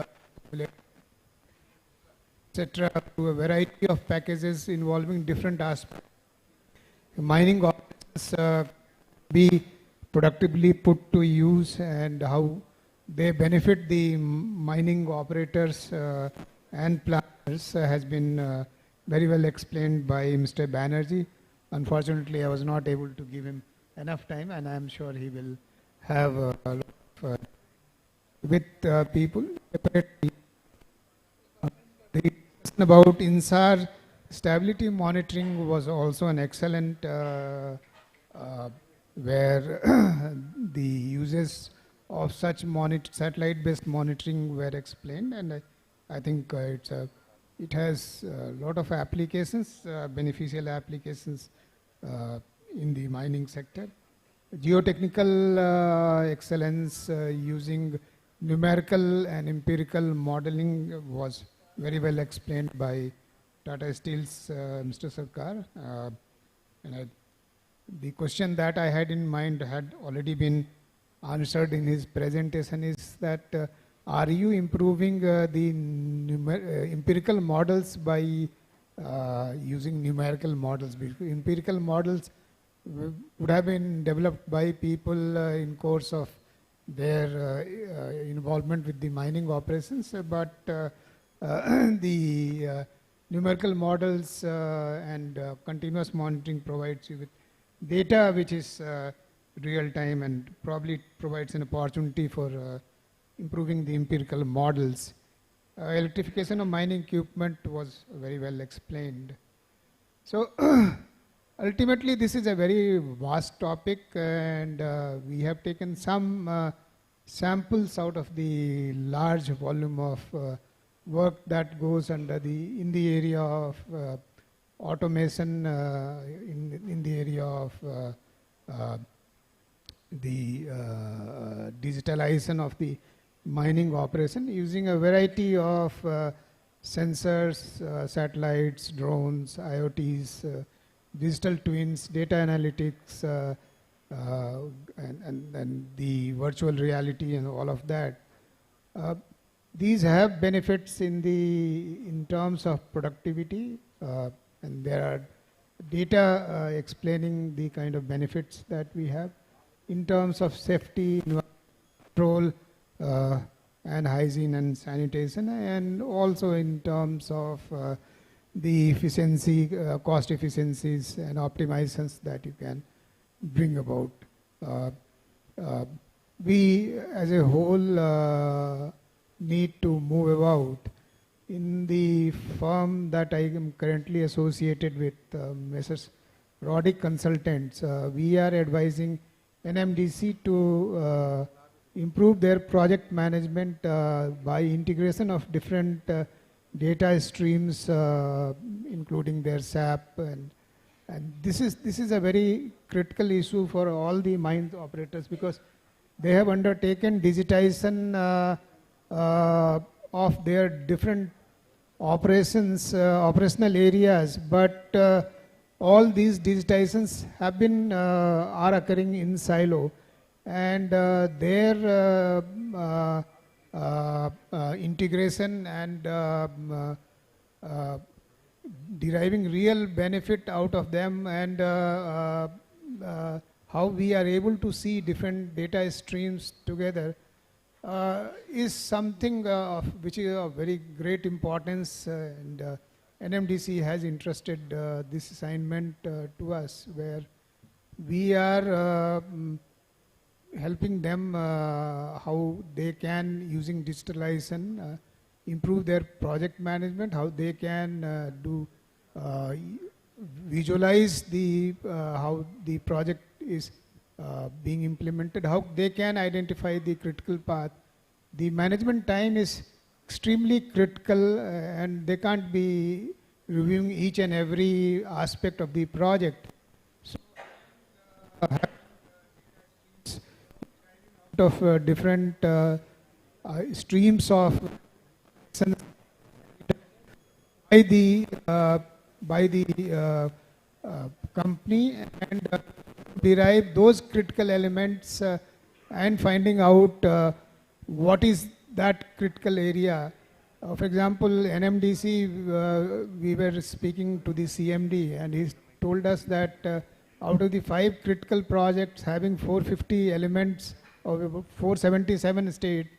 etc. to a variety of packages involving different aspects. Mining operations be productively put to use, and how they benefit the mining operators and planners has been very well explained by Mr. Banerjee. Unfortunately, I was not able to give him enough time, and I am sure he will have a lot of with people separately. The discussion about INSAR stability monitoring was also an excellent where the uses of such satellite-based monitoring were explained, and I think it has a lot of applications, beneficial applications in the mining sector. Geotechnical excellence using numerical and empirical modeling was very well explained by Tata Steel's Mr. Sarkar. The question that I had in mind had already been answered in his presentation, is that are you improving the empirical models by using numerical models? Because empirical models would have been developed by people in course of their involvement with the mining operations, but the numerical models and continuous monitoring provides you with data which is real time, and probably provides an opportunity for improving the empirical models. Electrification of mining equipment was very well explained. So ultimately this is a very vast topic, and we have taken some samples out of the large volume of work that goes under in the area of automation, in the area of the digitalization of the mining operation using a variety of sensors, satellites, drones, IoTs, digital twins, data analytics, and the virtual reality and all of that. These have benefits in terms of productivity, and there are data explaining the kind of benefits that we have in terms of safety, control, and hygiene and sanitation, and also in terms of the efficiency, cost efficiencies and optimizations that you can bring about. We as a whole need to move about. In the firm that I am currently associated with, Messrs. Roddick Consultants, we are advising NMDC to improve their project management by integration of different data streams, including their SAP, and this is a very critical issue for all the mine operators, because they have undertaken digitization of their different operational areas, but all these digitizations have been are occurring in silo, and their integration and deriving real benefit out of them, and how we are able to see different data streams together is something which is of very great importance, and NMDC has entrusted this assignment to us, where we are helping them how they can, using digitalization, improve their project management, how they can visualize how the project is being implemented, how they can identify the critical path. The management time is extremely critical, and they can't be reviewing each and every aspect of the project. So, of different streams of by the company, and derive those critical elements and finding out what is that critical area. For example, NMDC, we were speaking to the CMD, and he told us that out of the 5 critical projects having 450 elements of about 477 states,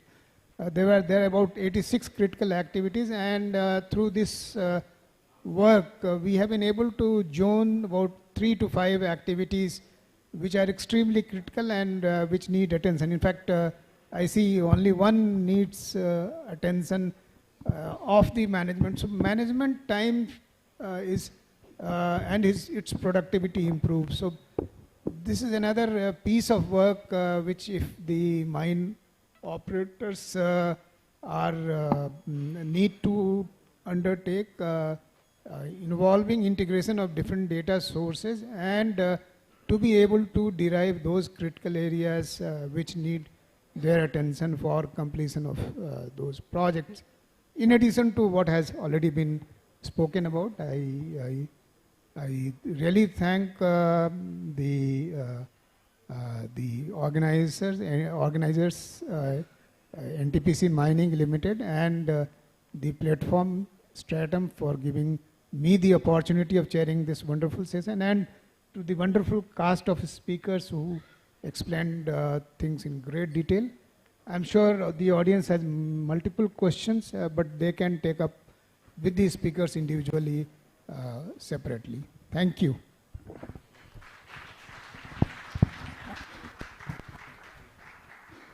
there are about 86 critical activities, and through this work, we have been able to zone about 3 to 5 activities which are extremely critical and which need attention. In fact, I see only one needs attention of the management. So management time is and its productivity improves. So this is another piece of work which, if the mine operators need to undertake, involving integration of different data sources and to be able to derive those critical areas which need their attention for completion of those projects. In addition to what has already been spoken about, I really thank the organizers, NTPC Mining Limited and the platform Stratum for giving me the opportunity of chairing this wonderful session, and to the wonderful cast of speakers who explained things in great detail. I'm sure the audience has multiple questions, but they can take up with the speakers individually, separately. Thank you.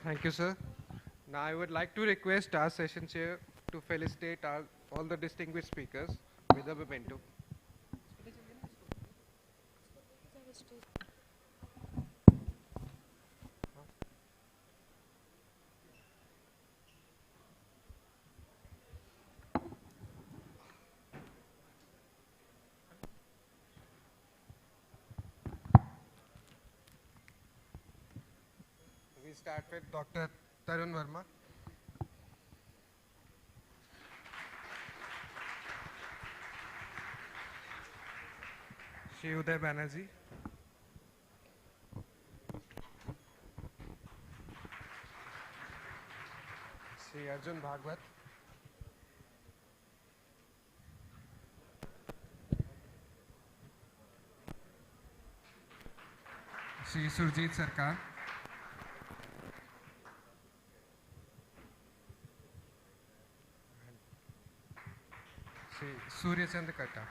Thank you, sir. Now I would like to request our session chair to felicitate all the distinguished speakers with a memento. We start with Dr. Tarun Verma. Shri Uday Banerjee. Shri Arjun Bhagwat. Shri Surjit Sarkar. Shri Surya Chand Katta.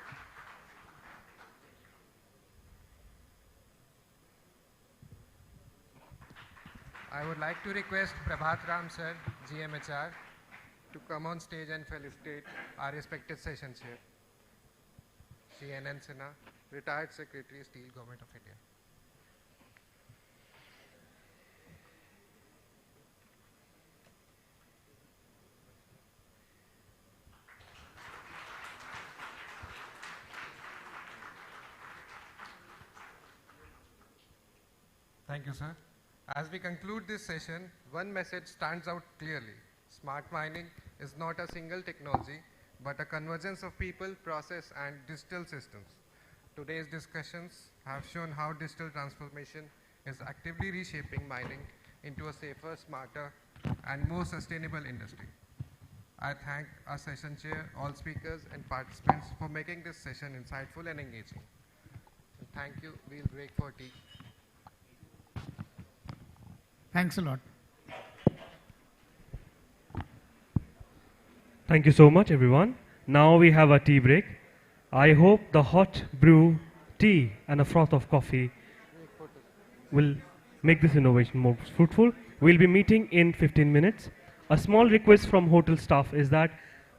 I would like to request Prabhat Ram sir, GMHR, to come on stage and felicitate our respected sessions here. Shri NN Sinha, retired Secretary, Steel Government of India. Thank you, sir. As we conclude this session, one message stands out clearly. Smart mining is not a single technology, but a convergence of people, process, and digital systems. Today's discussions have shown how digital transformation is actively reshaping mining into a safer, smarter, and more sustainable industry. I thank our session chair, all speakers, and participants for making this session insightful and engaging. And thank you. We'll break for tea. Thanks a lot. Thank you so much, everyone. Now we have a tea break. I hope the hot brew tea and a froth of coffee will make this innovation more fruitful. We'll be meeting in 15 minutes. A small request from hotel staff is that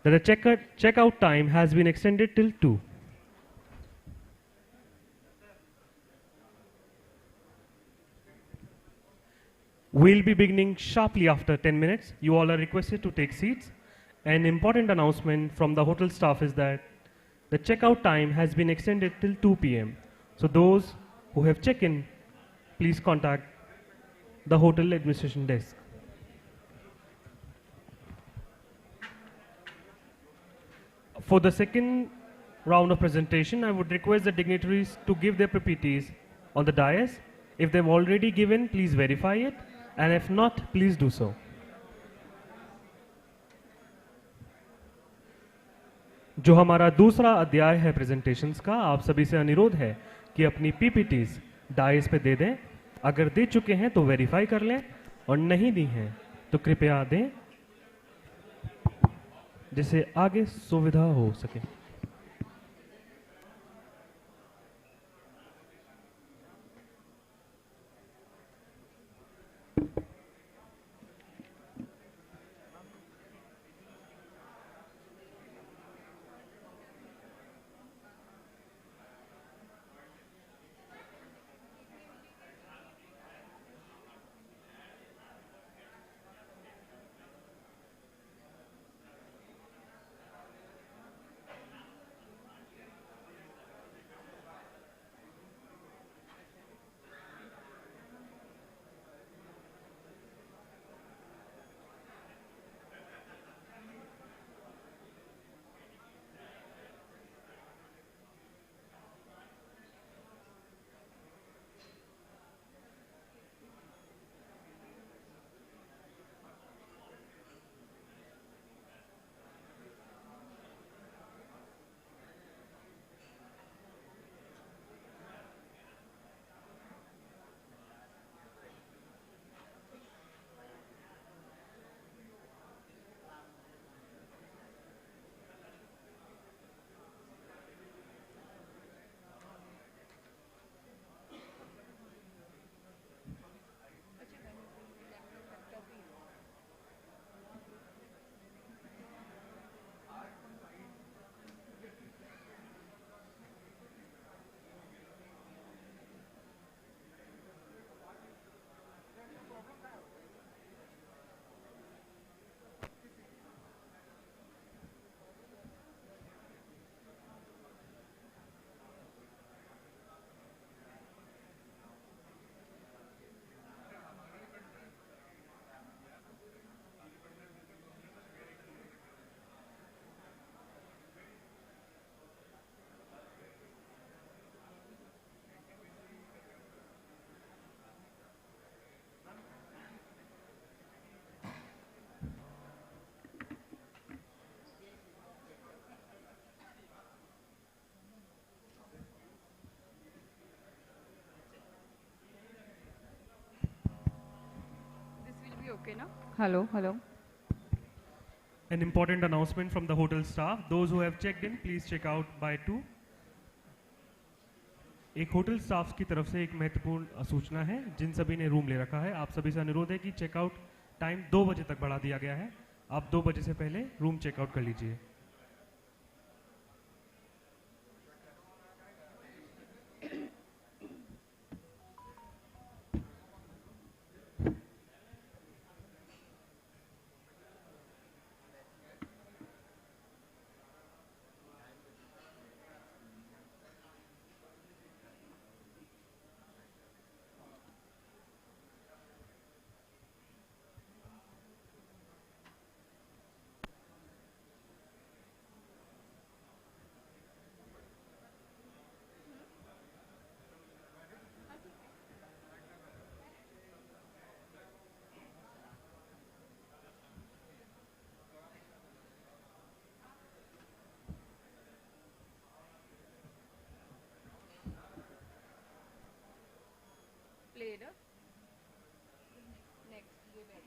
the checkout time has been extended till 2. We'll be beginning sharply after 10 minutes. You all are requested to take seats. An important announcement from the hotel staff is that the checkout time has been extended till 2 p.m. So those who have check-in, please contact the hotel administration desk. For the second round of presentation, I would request the dignitaries to give their PPTs on the dais. If they've already given, please verify it, and if not, please do so. जो हमारा दूसरा अध्याय है presentations का, आप सभी से अनुरोध है कि अपनी पीपीटीज डाइस पे दे दें. अगर दे चुके हैं तो वेरीफाई कर लें, और नहीं दी हैं तो कृपया दें, जिससे आगे सुविधा हो सके. Okay, no? Hello, hello. An important announcement from the hotel staff. Those who have checked in, please check out by 2. एक होटल स्टाफ की तरफ से एक महत्वपूर्ण सूचना है। जिन सभी ने रूम ले रखा है, आप सभी से अनुरोध है कि चेकआउट टाइम 2 बजे तक बढ़ा दिया गया है। आप 2 बजे से पहले रूम चेकआउट कर लीजिए। Played. Next, Vivek.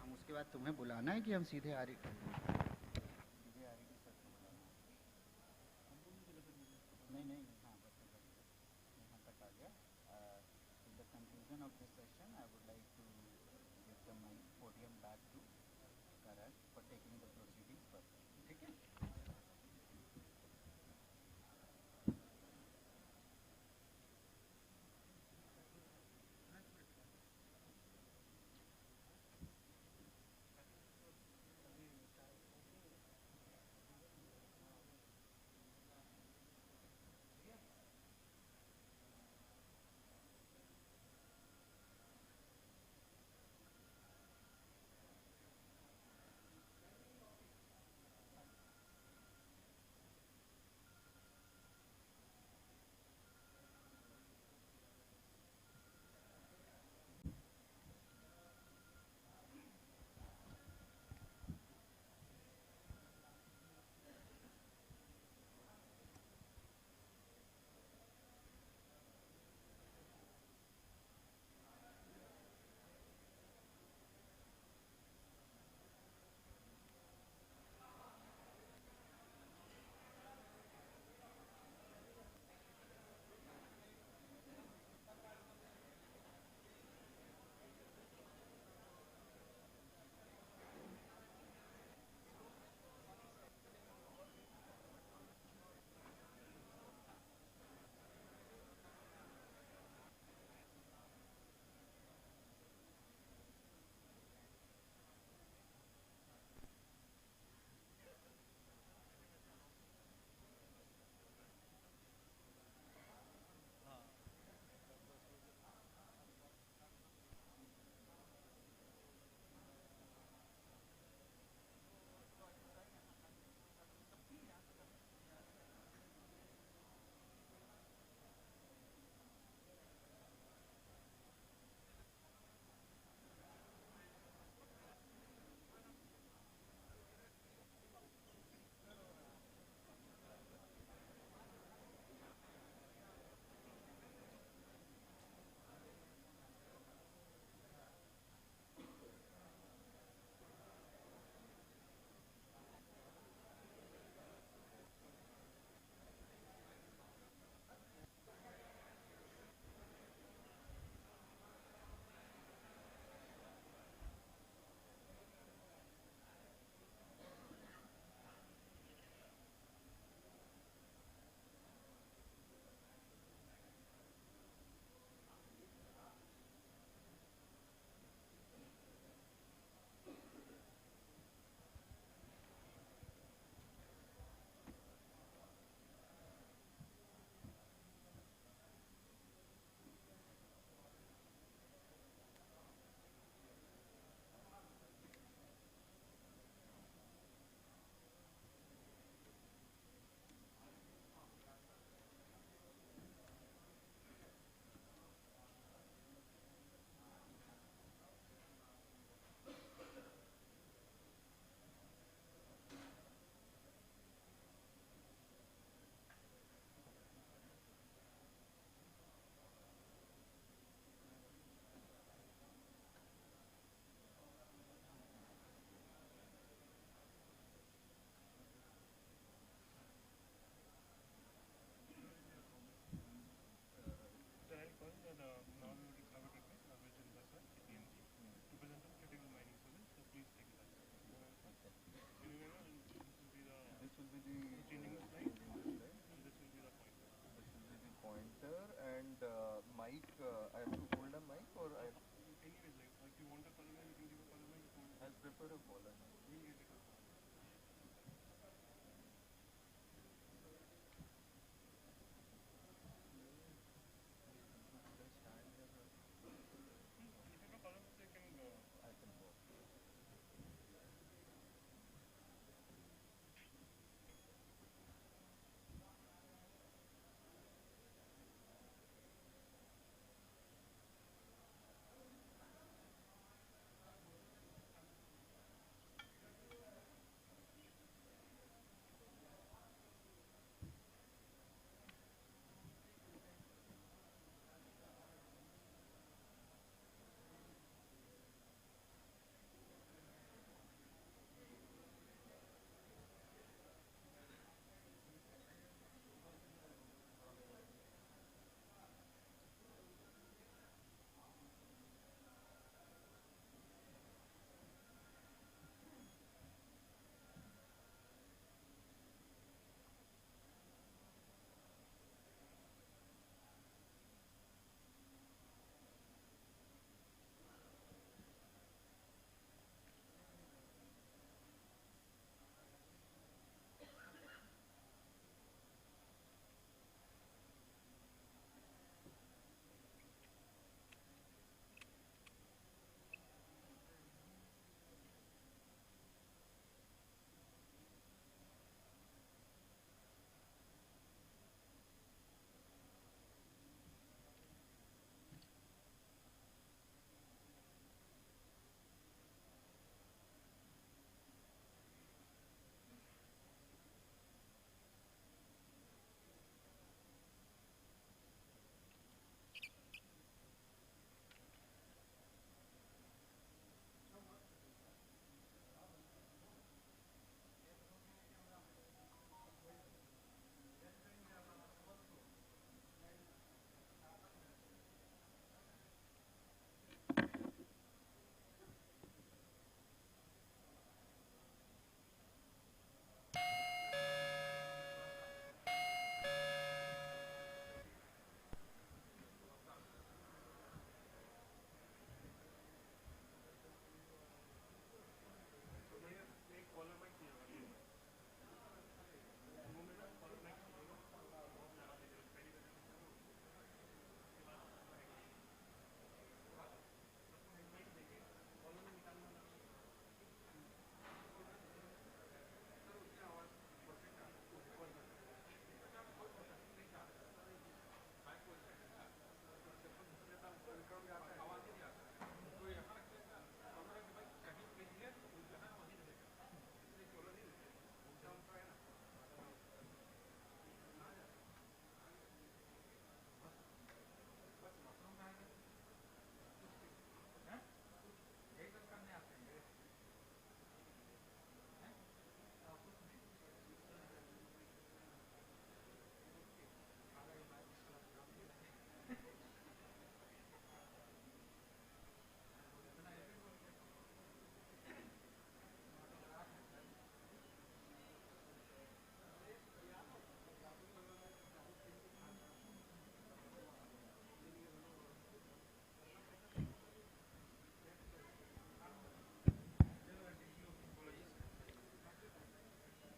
हम उसके बाद तुम्हें बुलाना है कि हम सीधे आ रही नहीं नहीं हाँ बस यहाँ तक आ गया to the conclusion of this session I would like to give the my podium back to Karan for taking the proceedings further ठीक है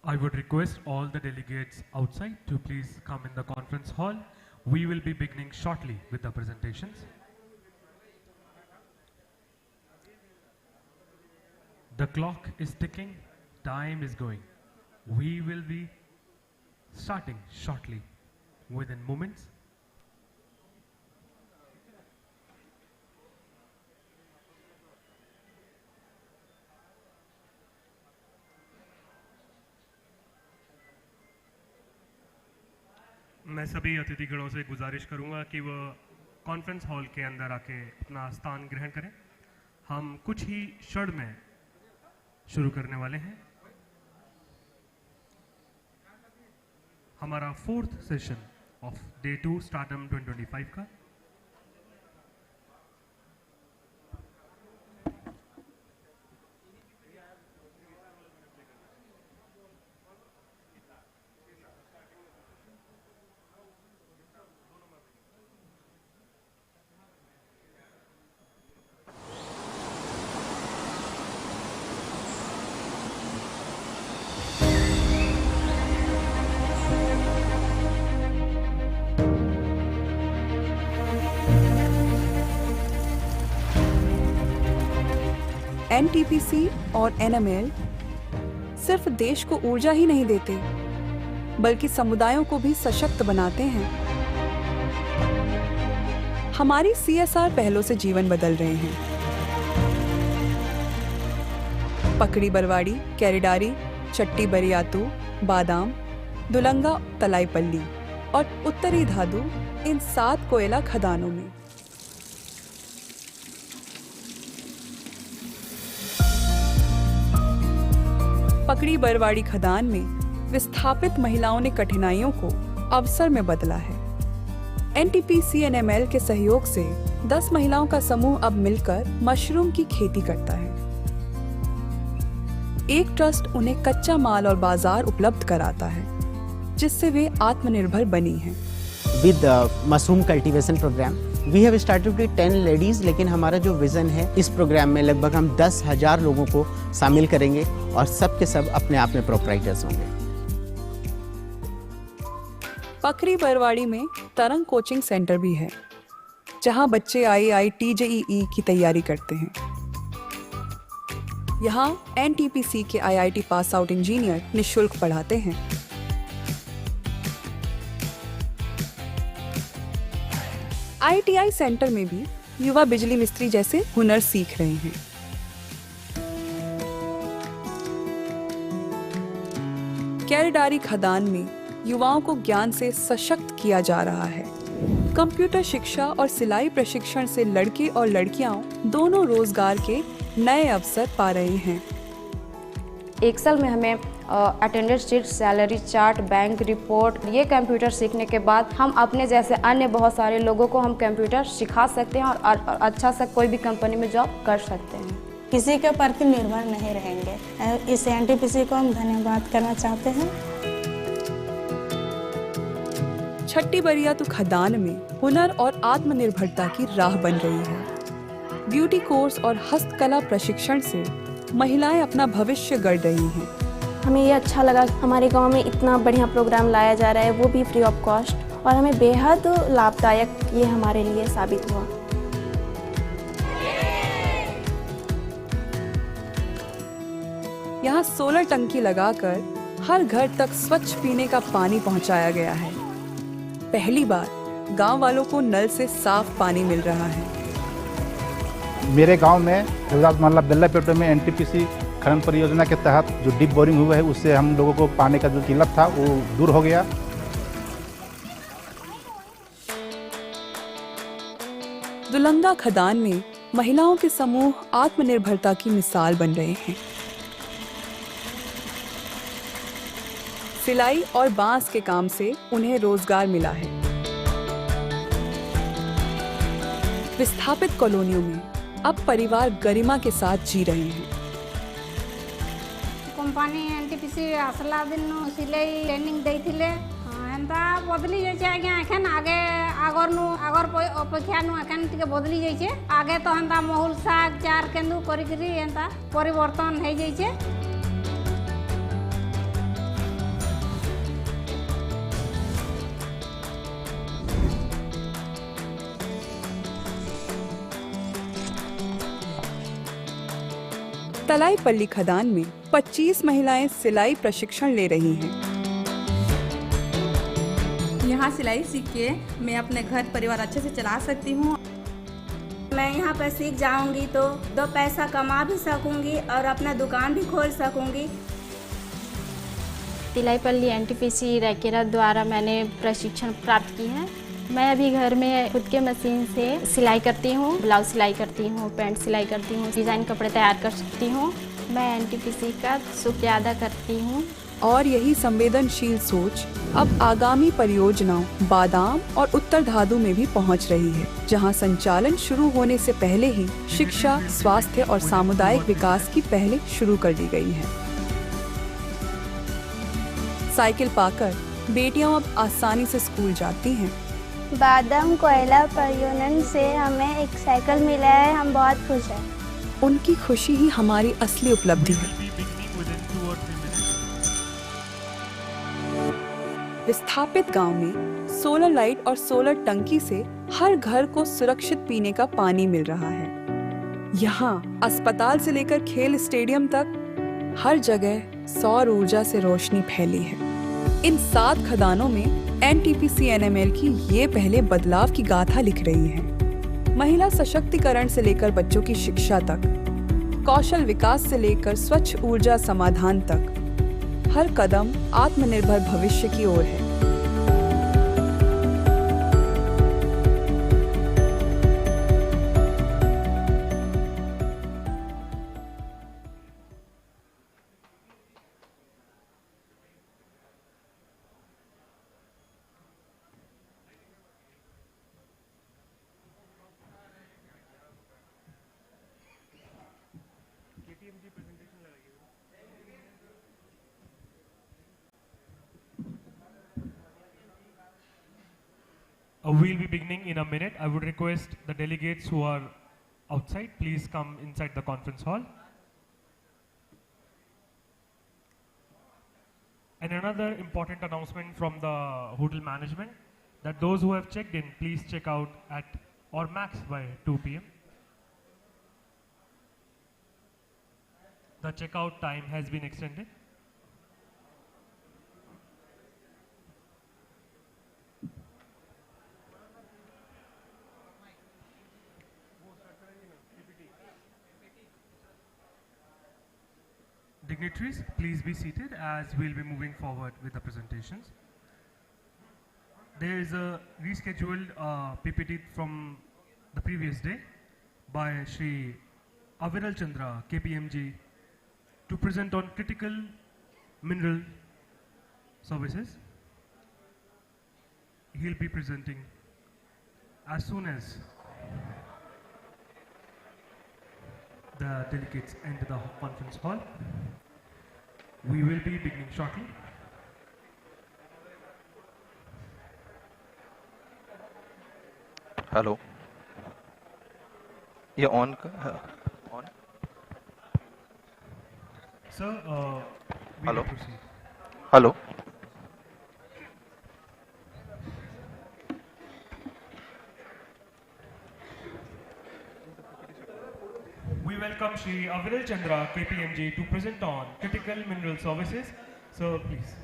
I would request all the delegates outside to please come in the conference hall. We will be beginning shortly with the presentations. The clock is ticking, time is going. We will be starting shortly, within moments. मैं सभी अतिथिगणों से गुजारिश करूंगा कि वो conference hall के अंदर आके अपना स्थान ग्रहण करें। हम कुछ ही क्षण में शुरू करने वाले हैं हमारा 4th सेशन ऑफ डे 2 स्टार्टम 2025 का। एनटीपीसी और एनएमएल सिर्फ देश को ऊर्जा ही नहीं देते, बल्कि समुदायों को भी सशक्त बनाते हैं। हमारी सीएसआर पहलों से जीवन बदल रहे हैं। पकड़ी बरवाड़ी, कैरिडारी, चट्टी बरियातू, बादाम, दुलंगा, तलाईपल्ली और उत्तरी धादु इन 7 कोयला खदानों में पकड़ी बरवाड़ी खदान में विस्थापित महिलाओं ने कठिनाइयों को अवसर में बदला है। एनटीपीसी एनएमएल के सहयोग से 10 महिलाओं का समूह अब मिलकर मशरूम की खेती करता है। एक ट्रस्ट उन्हें कच्चा माल और बाजार उपलब्ध कराता है, जिससे वे आत्मनिर्भर बनी हैं। With mushroom cultivation program, we have started with 10 ladies, लेकिन हमारा जो विजन है इस प्रोग्राम में लगभग हम 10,000 लोगों को शामिल करेंगे और सब के सब अपने आप में प्रोप्राइटर्स होंगे। पकड़ी बरवाड़ी में तरंग कोचिंग सेंटर भी है, जहां बच्चे IIT JEE की तैयारी करते हैं। यहाँ एनटीपीसी के IIT पास आउट इंजीनियर निःशुल्क पढ़ाते हैं। ITI सेंटर में भी युवा बिजली मिस्त्री जैसे हुनर सीख रहे हैं। कैरिडारी खदान में युवाओं को ज्ञान से सशक्त किया जा रहा है। कंप्यूटर शिक्षा और सिलाई प्रशिक्षण से लड़के और लड़कियां दोनों रोजगार के नए अवसर पा रहे हैं। एक साल में हमें attendance sheet, salary chart, bank report, ये कंप्यूटर सीखने के बाद हम अपने जैसे अन्य बहुत सारे लोगों को हम कंप्यूटर सिखा सकते हैं और अच्छा सा कोई भी कंपनी में जॉब कर सकते हैं। किसी के प्रति निर्भर नहीं रहेंगे। इस एनटीपीसी को हम धन्यवाद करना चाहते हैं। छट्टी बरियातू खदान में हुनर और आत्मनिर्भरता की राह बन रही है। ब्यूटी कोर्स और हस्तकला प्रशिक्षण से महिलाएं अपना भविष्य गढ़ रही हैं। हमें ये अच्छा लगा कि हमारे गांव में इतना बढ़िया प्रोग्राम लाया जा रहा है, वो भी फ्री ऑफ कॉस्ट, और हमें बेहद लाभदायक ये हमारे लिए साबित हुआ। यहाँ सोलर टंकी लगाकर हर घर तक स्वच्छ पीने का पानी पहुँचाया गया है। पहली बार गांव वालों को नल से साफ पानी मिल रहा है। मेरे गांव में रघुनाथ मोहल्ला बेल्लापेटो में एनटीपीसी खनन परियोजना के तहत जो डीप बोरिंग हुआ है, उससे हम लोगों को पानी का जो किल्लत था वो दूर हो गया। दुलंगा खदान में महिलाओं के समूह आत्मनिर्भरता की मिसाल बन रहे हैं। सिलाई और बांस के काम से उन्हें रोजगार मिला है। विस्थापित कॉलोनियों में अब परिवार गरिमा के साथ जी रहे हैं। कंपनी एनटीपीसी आसला दिन सिलाई ट्रेनिंग देइथिले एंता बदली जाइछे आज्ञा। एखन आगे आगर अपेक्षा नु एखन टिके बदली जाइछे। आगे तो एंता महुल साग चार केंदु करी करी एंता परिवर्तन हो जाइछे। तलाईपल्ली खदान में 25 महिलाएं सिलाई प्रशिक्षण ले रही हैं। यहाँ सिलाई सीख के मैं अपने घर परिवार अच्छे से चला सकती हूँ। मैं यहाँ पर सीख जाऊँगी तो 2 पैसा कमा भी सकूँगी और अपना दुकान भी खोल सकूँगी। तिलाईपल्ली एनटीपीसी रैकेरा द्वारा मैंने प्रशिक्षण प्राप्त की है। मैं अभी घर में खुद के मशीन से सिलाई करती हूँ, ब्लाउज सिलाई करती हूँ, पैंट सिलाई करती हूँ, डिज़ाइन कपड़े तैयार कर सकती हूँ। मैं एनटीपीसी का शुक्रिया अदा करती हूँ। और यही संवेदनशील सोच अब आगामी परियोजनाओं बादाम और उत्तर धादु में भी पहुंच रही है, जहां संचालन शुरू होने से पहले ही शिक्षा, स्वास्थ्य और सामुदायिक विकास की पहले शुरू कर दी गई है। साइकिल पाकर बेटियां अब आसानी से स्कूल जाती हैं। बादाम कोयला परियोजना से हमें एक साइकिल मिला है, हम बहुत खुश हैं। उनकी खुशी ही हमारी असली उपलब्धि है। विस्थापित गांव में सोलर लाइट और सोलर टंकी से हर घर को सुरक्षित पीने का पानी मिल रहा है। यहाँ अस्पताल से लेकर खेल स्टेडियम तक हर जगह सौर ऊर्जा से रोशनी फैली है। इन 7 खदानों में एनटीपीसी एनएमएल की ये पहले बदलाव की गाथा लिख रही है। महिला सशक्तिकरण से लेकर बच्चों की शिक्षा तक, कौशल विकास से लेकर स्वच्छ ऊर्जा समाधान तक, हर कदम आत्मनिर्भर भविष्य की ओर है। We'll be beginning in a minute. I would request the delegates who are outside, please come inside the conference hall. And another important announcement from the hotel management, that those who have checked in, please check out at or max by 2 p.m. The checkout time has been extended. Dignitaries, please be seated as we'll be moving forward with the presentations. There is a rescheduled PPT from the previous day by Shri Aviral Chandra, KPMG, to present on critical mineral services. He'll be presenting as soon as the delegates enter the conference hall. We will be beginning shortly. Hello. Yeah, on. On. Sir, we Hello. will proceed. Hello. We welcome Shri Aviral Chandra, KPMG, to present on critical mineral services. So please,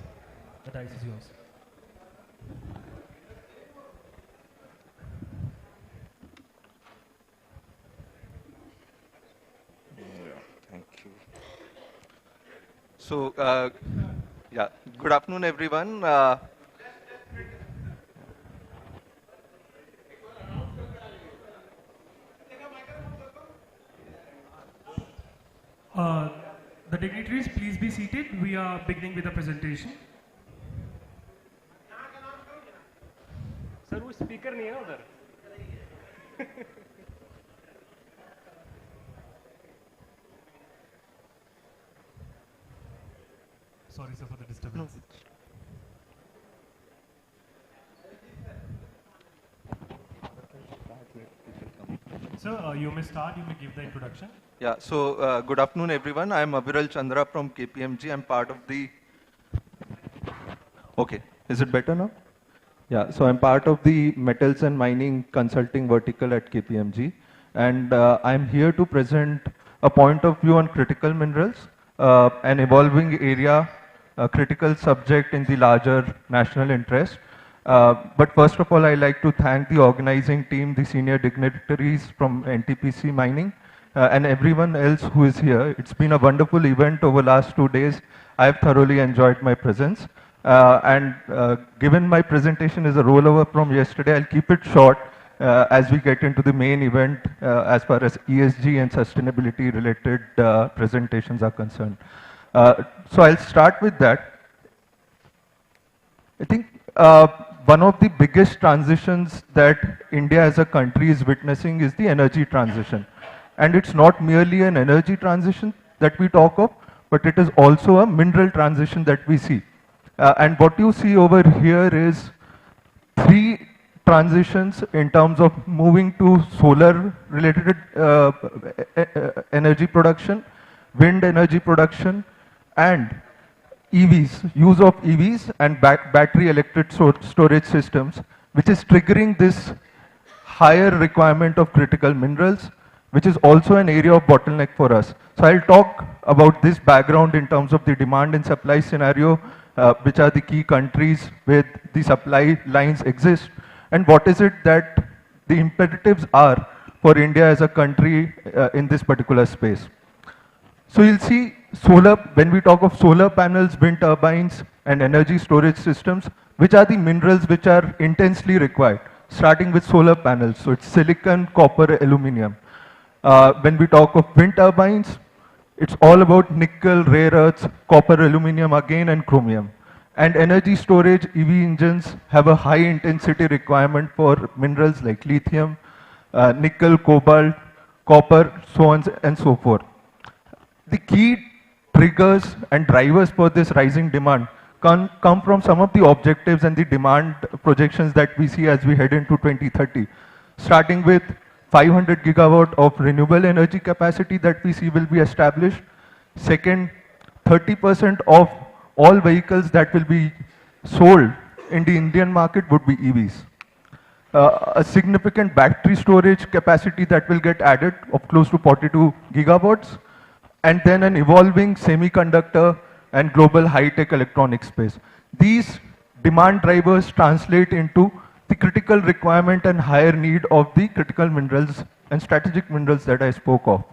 the dice is yours. Thank you. So, yeah, good afternoon, everyone. The dignitaries, please be seated. We are beginning with the presentation. Sir, वो speaker नहीं है ना उधर. Sorry, sir, for the disturbance. Sir, you may start. You may give the introduction. Yeah, so good afternoon, everyone. I am Aviral Chandra from KPMG. I'm part of the... Okay, is it better now? Yeah, so I'm part of the metals and mining consulting vertical at KPMG. And I'm here to present a point of view on critical minerals, an evolving area, a critical subject in the larger national interest. But first of all, I'd like to thank the organizing team, the senior dignitaries from NTPC Mining, and everyone else who is here. It's been a wonderful event over the last 2 days. I've thoroughly enjoyed my presence. Given my presentation is a rollover from yesterday, I'll keep it short as we get into the main event as far as ESG and sustainability related presentations are concerned. So I'll start with that. I think one of the biggest transitions that India as a country is witnessing is the energy transition. And it's not merely an energy transition that we talk of, but it is also a mineral transition that we see. And what you see over here is 3 transitions in terms of moving to solar related energy production, wind energy production, and EVs, use of EVs and battery electric storage systems, which is triggering this higher requirement of critical minerals. which is also an area of bottleneck for us. So I'll talk about this background in terms of the demand and supply scenario, which are the key countries where the supply lines exist, and what is it that the imperatives are for India as a country in this particular space. So you'll see solar, when we talk of solar panels, wind turbines, and energy storage systems, which are the minerals which are intensely required, starting with solar panels. So it's silicon, copper, aluminum. When we talk of wind turbines, it's all about nickel, rare earths, copper, aluminum again, and chromium. And energy storage, EV engines have a high intensity requirement for minerals like lithium, nickel, cobalt, copper, so on and so forth. The key triggers and drivers for this rising demand come from some of the objectives and the demand projections that we see as we head into 2030, starting with 500 gigawatt of renewable energy capacity that we see will be established. Second, 30% of all vehicles that will be sold in the Indian market would be EVs. A significant battery storage capacity that will get added of close to 42 gigawatts, and then an evolving semiconductor and global high-tech electronic space. These demand drivers translate into the critical requirement and higher need of the critical minerals and strategic minerals that I spoke of.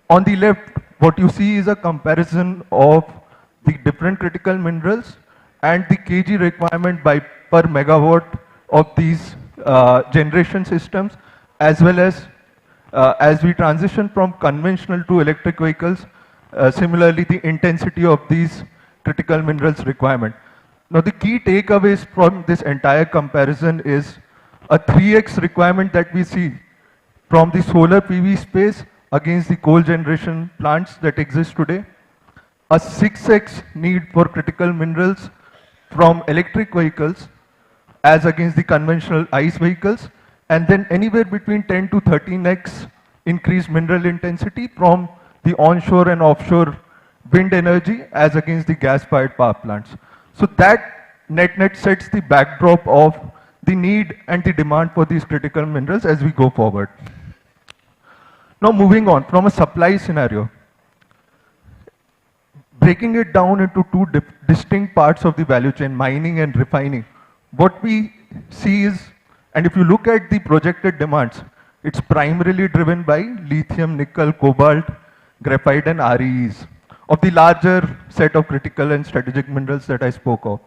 On the left, what you see is a comparison of the different critical minerals and the kg requirement by per megawatt of these generation systems, as well as we transition from conventional to electric vehicles, similarly the intensity of these critical minerals requirement. Now the key takeaways from this entire comparison is a 3x requirement that we see from the solar PV space against the coal generation plants that exist today, a 6x need for critical minerals from electric vehicles as against the conventional ICE vehicles, and then anywhere between 10 to 13x increased mineral intensity from the onshore and offshore wind energy as against the gas-fired power plants. So that net sets the backdrop of the need and the demand for these critical minerals as we go forward. Now moving on from a supply scenario, breaking it down into two distinct parts of the value chain, mining and refining, what we see is, and if you look at the projected demands, it's primarily driven by lithium, nickel, cobalt, graphite and REEs of the larger set of critical and strategic minerals that I spoke of.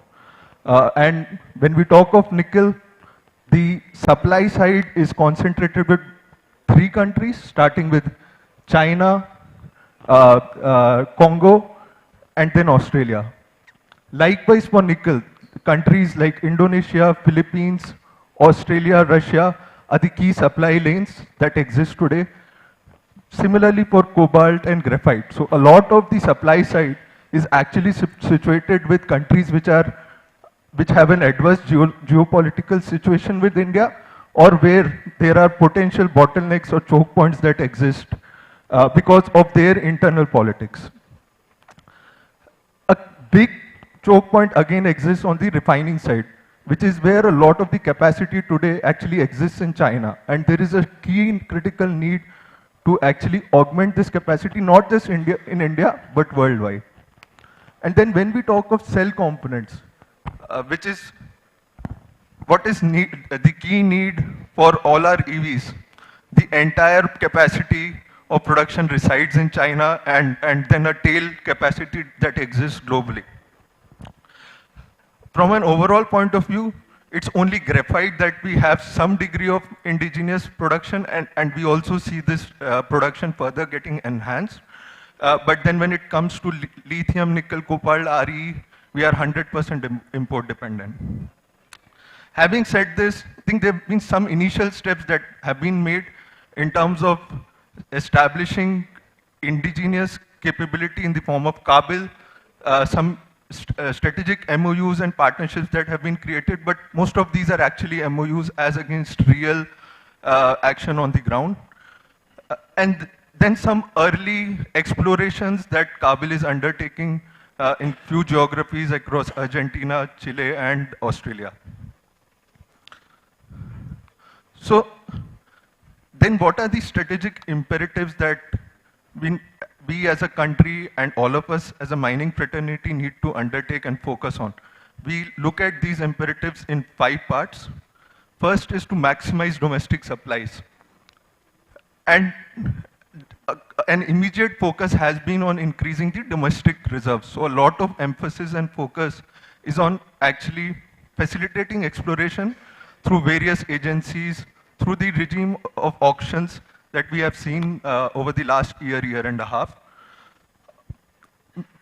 And when we talk of nickel, the supply side is concentrated with 3 countries, starting with China, Congo, and then Australia. Likewise for nickel, countries like Indonesia, Philippines, Australia, Russia are the key supply lanes that exist today. Similarly for cobalt and graphite. So a lot of the supply side is actually situated with countries which have an adverse geopolitical situation with India, or where there are potential bottlenecks or choke points that exist because of their internal politics. A big choke point again exists on the refining side, which is where a lot of the capacity today actually exists in China. And there is a key critical need to actually augment this capacity, not just in India, but worldwide. And then when we talk of cell components, which is what is the key need for all our EVs, the entire capacity of production resides in China, and then a tail capacity that exists globally. From an overall point of view, it's only graphite that we have some degree of indigenous production, and we also see this production further getting enhanced. But then when it comes to lithium, nickel, cobalt, RE, we are 100% import dependent. Having said this, I think there have been some initial steps that have been made in terms of establishing indigenous capability in the form of Kabul, some strategic MOUs and partnerships that have been created, but most of these are actually MOUs as against real action on the ground. And then some early explorations that Kabul is undertaking in few geographies across Argentina, Chile, and Australia. So then what are the strategic imperatives that we as a country and all of us as a mining fraternity need to undertake and focus on? We look at these imperatives in 5 parts. First is to maximize domestic supplies. And an immediate focus has been on increasing the domestic reserves. So a lot of emphasis and focus is on actually facilitating exploration through various agencies, through the regime of auctions that we have seen over the last year and a half.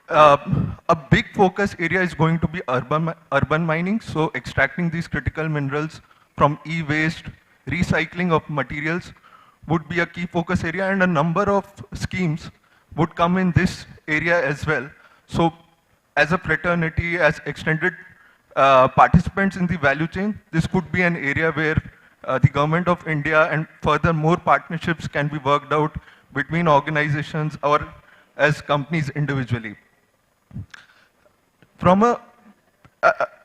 A big focus area is going to be urban mining, so extracting these critical minerals from e-waste, recycling of materials would be a key focus area, and a number of schemes would come in this area as well. So as a fraternity, as extended participants in the value chain, this could be an area where the government of India and further more partnerships can be worked out between organizations or as companies individually. From a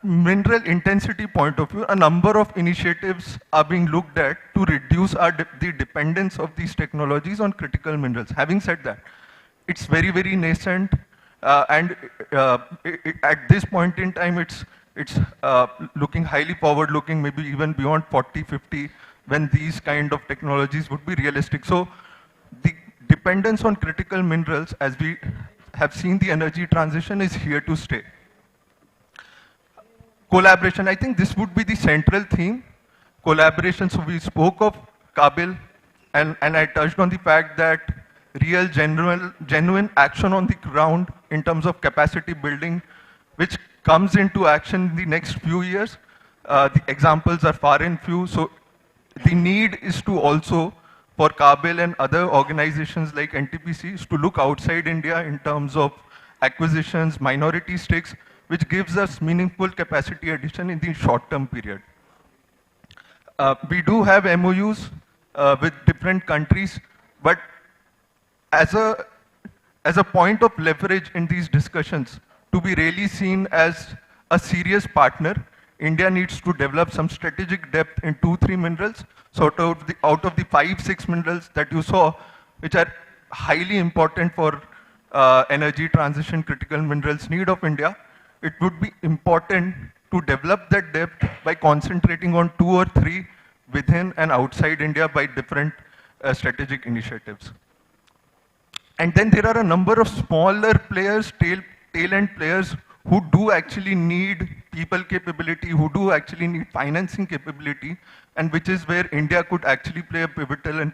mineral intensity point of view, a number of initiatives are being looked at to reduce the dependence of these technologies on critical minerals. Having said that, it's very, very nascent, and at this point in time, it's looking highly forward-looking, maybe even beyond 40, 50, when these kind of technologies would be realistic. So the dependence on critical minerals, as we have seen the energy transition, is here to stay. Collaboration, I think this would be the central theme. Collaboration, so we spoke of Kabil, and I touched on the fact that real, genuine action on the ground in terms of capacity building, which comes into action in the next few years. The examples are far and few, so the need is to also, for Kabil and other organizations like NTPC, to look outside India in terms of acquisitions, minority stakes, which gives us meaningful capacity addition in the short-term period. We do have MOUs with different countries, but as a point of leverage in these discussions, to be really seen as a serious partner, India needs to develop some strategic depth in 2-3 minerals. So out of the 5-6 minerals that you saw, which are highly important for energy transition, critical minerals need of India, it would be important to develop that depth by concentrating on 2 or 3 within and outside India by different strategic initiatives. And then there are a number of smaller players, tail-end players, who do actually need people capability, who do actually need financing capability, and which is where India could actually play a pivotal and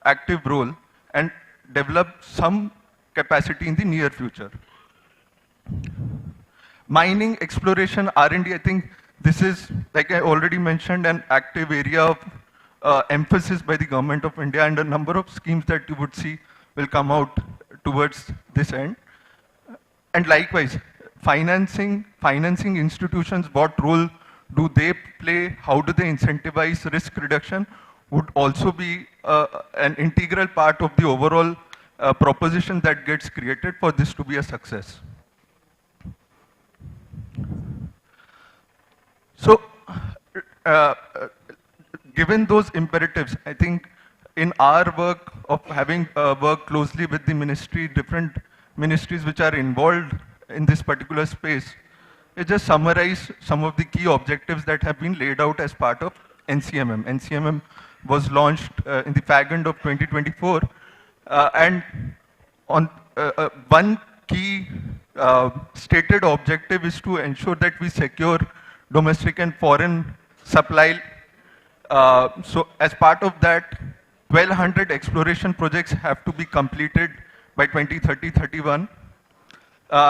active role and develop some capacity in the near future. Mining, exploration, R&D, I think this is, like I already mentioned, an active area of emphasis by the government of India, and a number of schemes that you would see will come out towards this end. And likewise, financing institutions, what role do they play? How do they incentivize risk reduction? Would also be an integral part of the overall proposition that gets created for this to be a success. So, given those imperatives, I think in our work of having worked closely with the ministry, different ministries which are involved in this particular space, I just summarize some of the key objectives that have been laid out as part of NCMM. NCMM was launched in the fag end of 2024, and on one key stated objective is to ensure that we secure domestic and foreign supply. So as part of that, 1,200 exploration projects have to be completed by 2030-31.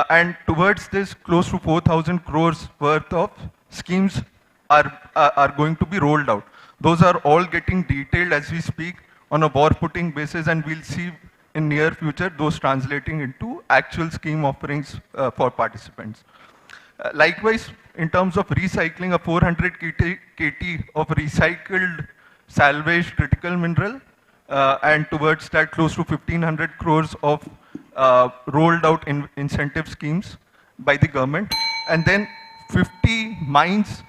And towards this, close to 4,000 crores worth of schemes are going to be rolled out. Those are all getting detailed as we speak on a war footing basis, and we'll see in near future those translating into actual scheme offerings for participants. Likewise, in terms of recycling, a 400 KT of recycled salvage critical mineral, and towards that close to 1,500 crores of rolled out incentive schemes by the government, and then 50 mines,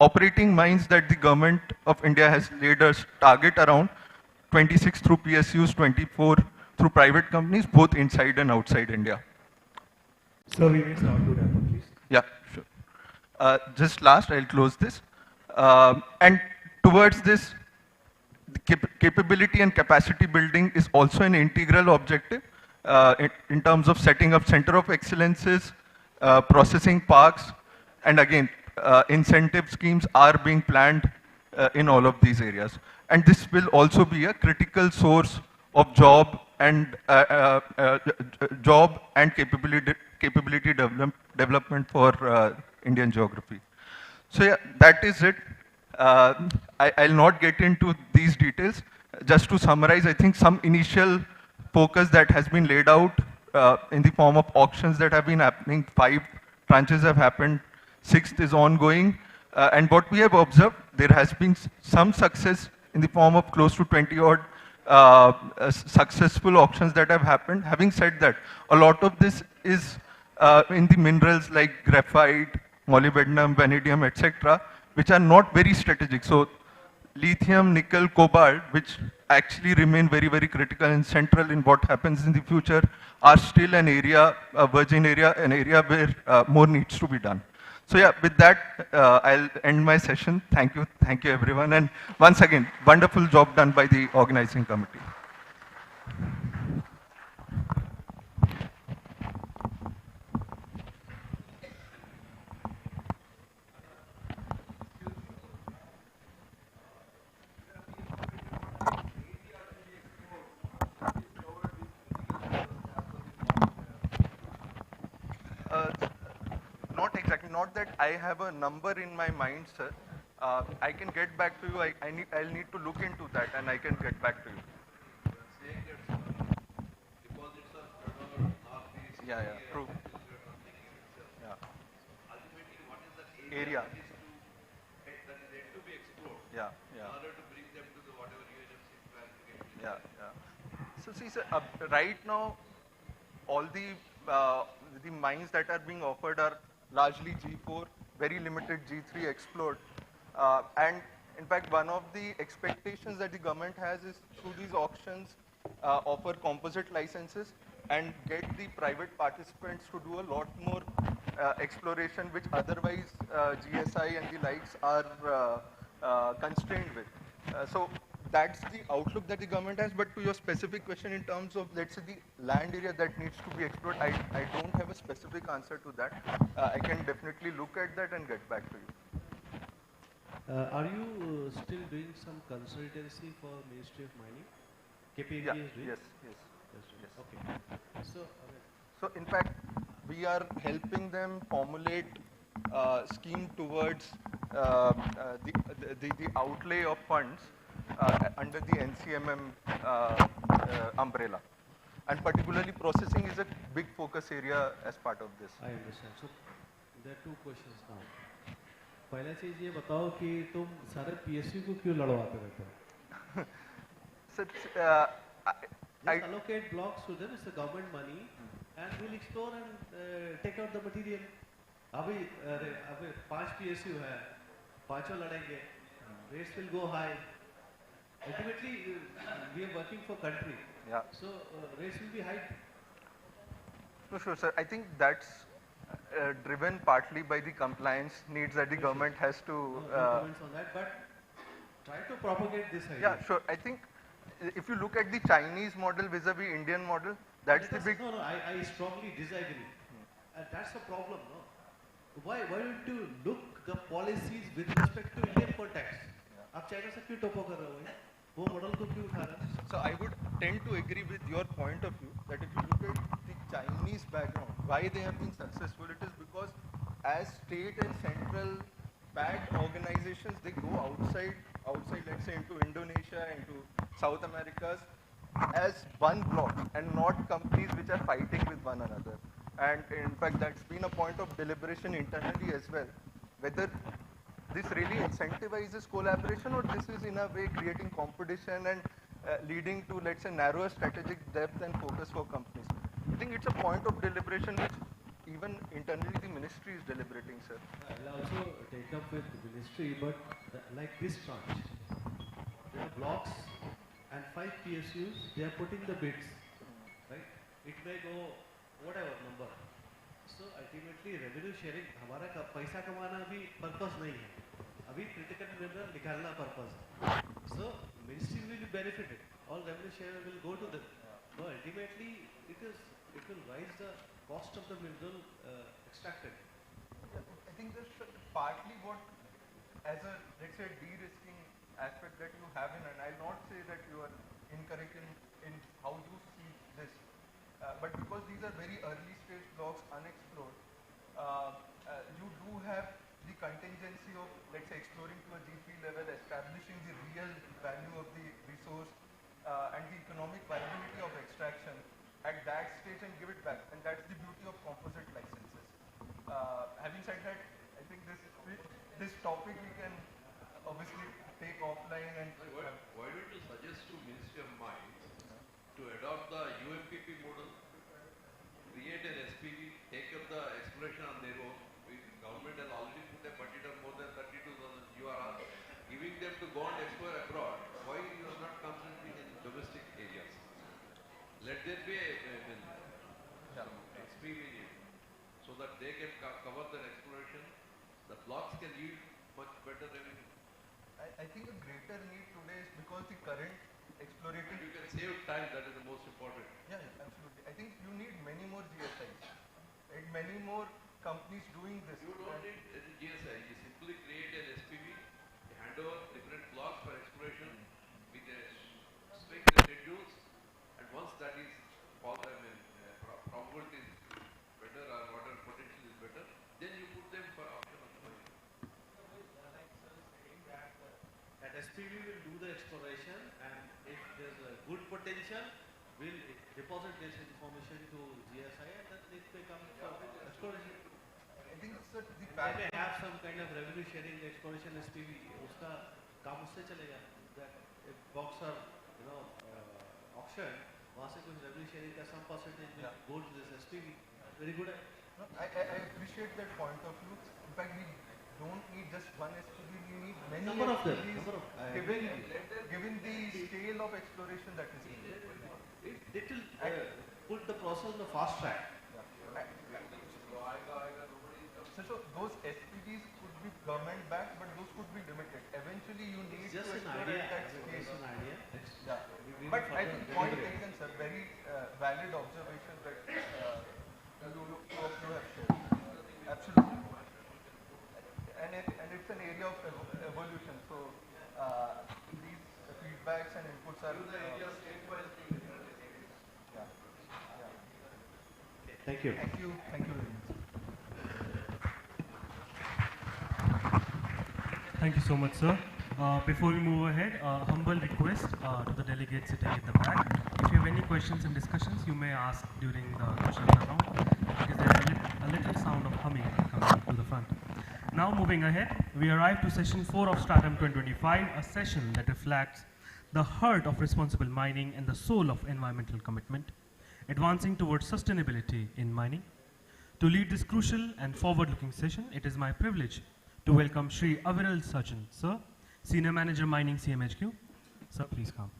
operating mines that the government of India has laid a target around, 26 through PSUs, 24 through private companies, both inside and outside India. So we will start to wrap up, please. Yeah, sure. Just last, I'll close this. And towards this, the capability and capacity building is also an integral objective in terms of setting up center of excellences, processing parks, and again, incentive schemes are being planned in all of these areas. And this will also be a critical source of job and capability development for Indian geography. So yeah, that is it. I'll not get into these details. Just to summarize, I think some initial focus that has been laid out in the form of auctions that have been happening. 5 tranches have happened, 6th is ongoing. And what we have observed, there has been some success in the form of close to 20 odd successful auctions that have happened. Having said that, a lot of this is in the minerals like graphite, molybdenum, vanadium, etc., which are not very strategic. So lithium, nickel, cobalt, which actually remain very, very critical and central in what happens in the future, are still an area, a virgin area, an area where more needs to be done. So yeah, with that, I'll end my session. Thank you everyone. And once again, wonderful job done by the organizing committee. Not exactly, not that I have a number in my mind, sir. I can get back to you. I'll need to look into that and I can get back to you. Yeah, true. Yeah. Area. Yeah. So see, sir, right now, all the mines that are being offered are largely G4, very limited G3 explored. And in fact, one of the expectations that the government has is through these auctions, offer composite licenses and get the private participants to do a lot more exploration, which otherwise GSI and the likes are constrained with. So that's the outlook that the government has. But to your specific question in terms of, let's say, the land area that needs to be explored, I don't have a specific answer to that. I can definitely look at that and get back to you. Are you still doing some consultancy for Ministry of Mining? KPMG is doing? Yes. Okay. So in fact, we are helping them formulate scheme towards the outlay of funds under the NCMM umbrella. And particularly processing is a big focus area as part of this. I understand. So there are 2 questions now. पहला चीज ये बताओ कि तुम सारे PSU को क्यों लड़वाते रहते हो? Just allocate blocks to them. It's the government money, and we'll explore and take out the material. अभी 5 PSU है, 5 लड़ेंगे, rates will go high. Ultimately, we are working for country. Yeah. So rates will be high. No, sure, sir. I think that's driven partly by the compliance needs that the government has to. No comments on that, but try to propagate this idea. Yeah, sure. I think if you look at the Chinese model vis-a-vis Indian model, that's the big. No, I strongly disagree. And that's the problem, no? Why don't you look the policies with respect to Indian context? आप China से क्यों टोपो कर रहे हो? वो model को क्यों उठा रहे हो? So I would tend to agree with your point of view that if you look at the Chinese background, why they have been successful, it is because as state and central backed organizations, they go outside, let's say into Indonesia, into South Americas, as one block and not companies which are fighting with one another. And in fact, that's been a point of deliberation internally as well, whether this really incentivizes collaboration or this is in a way creating competition and leading to, let's say, narrower strategic depth and focus for companies. I think it's a point of deliberation which even internally the ministry is deliberating, sir. I'll also take up with the ministry, but like this tranche, there are blocks and 5 PSUs, they are putting the bids, right? It may go whatever number. So ultimately revenue sharing, हमारा पैसा कमाना भी purpose नहीं है. अभी critical mineral निकालना purpose है. So ministry will be benefited. All revenue share will go to them. So ultimately it will rise the cost of the mineral extracted. I think this partly what, as a, let's say, de-risking aspect that you have in, and I'll not say that you are incorrect in how you see this, but because these are very early stage blocks, unexplored, you do have the contingency of, let's say, exploring to a GP level, establishing the real value of the resource and the economic viability of extraction at that stage and give it back. And that's the beauty of composite licenses. Having said that, I think this topic we can obviously take offline and... Why don't you suggest to Ministry of Mines to adopt the UMPP model, create an SPV, take up the exploration on their own. Government has already put a budget of more than 32,000 URR, giving them to go and explore abroad. Why you are not concentrating in domestic areas? Let there be some SPV so that they can cover their exploration. The blocks can yield much better revenue. I think a greater need today is because the current explorative... You can save time, that is the most important. Yeah, absolutely. I think you need many more GSIs, right? Many more companies doing this. You don't need any GSI, you simply create an SPV, hand over different blocks for exploration with a strict schedules, and once that is, probability is better or water potential is better, then you put them for option of money. That SPV will do the exploration, and if there's a good potential, we'll deposit this information to GSI, and then it may come for exploration. I think it's the they may have some kind of revenue sharing exploration SPV. उसका काम उससे चलेगा. That if blocks are auction, वहाँ से कुछ revenue sharing का some percentage will go to this SPV. Very good. No, I appreciate that point of view. In fact, we don't need just one SPV, we need many Number of them. Given the scale of exploration that is needed. It will put the process on the fast track. So those SPVs could be government backed, but those could be limited. Eventually, you need just to explore an idea. at that scale. Just an idea. Yeah. But I think point taken, sir. Very valid observation that you have shared. Absolutely. And it's an area of evolution. So these feedbacks and inputs are. Thank you. Thank you. Thank you very much. Thank you so much, sir. Before we move ahead, humble request to the delegates sitting at the back. If you have any questions and discussions, you may ask during the question round, because there is a little sound of humming coming to the front. Now moving ahead, we arrive to session 4 of Stratum 2025, a session that reflects the heart of responsible mining and the soul of environmental commitment, advancing towards sustainability in mining. To lead this crucial and forward-looking session, it is my privilege to welcome Shri Aviral Sachin, sir, Senior Manager Mining CMHQ. Sir, please come.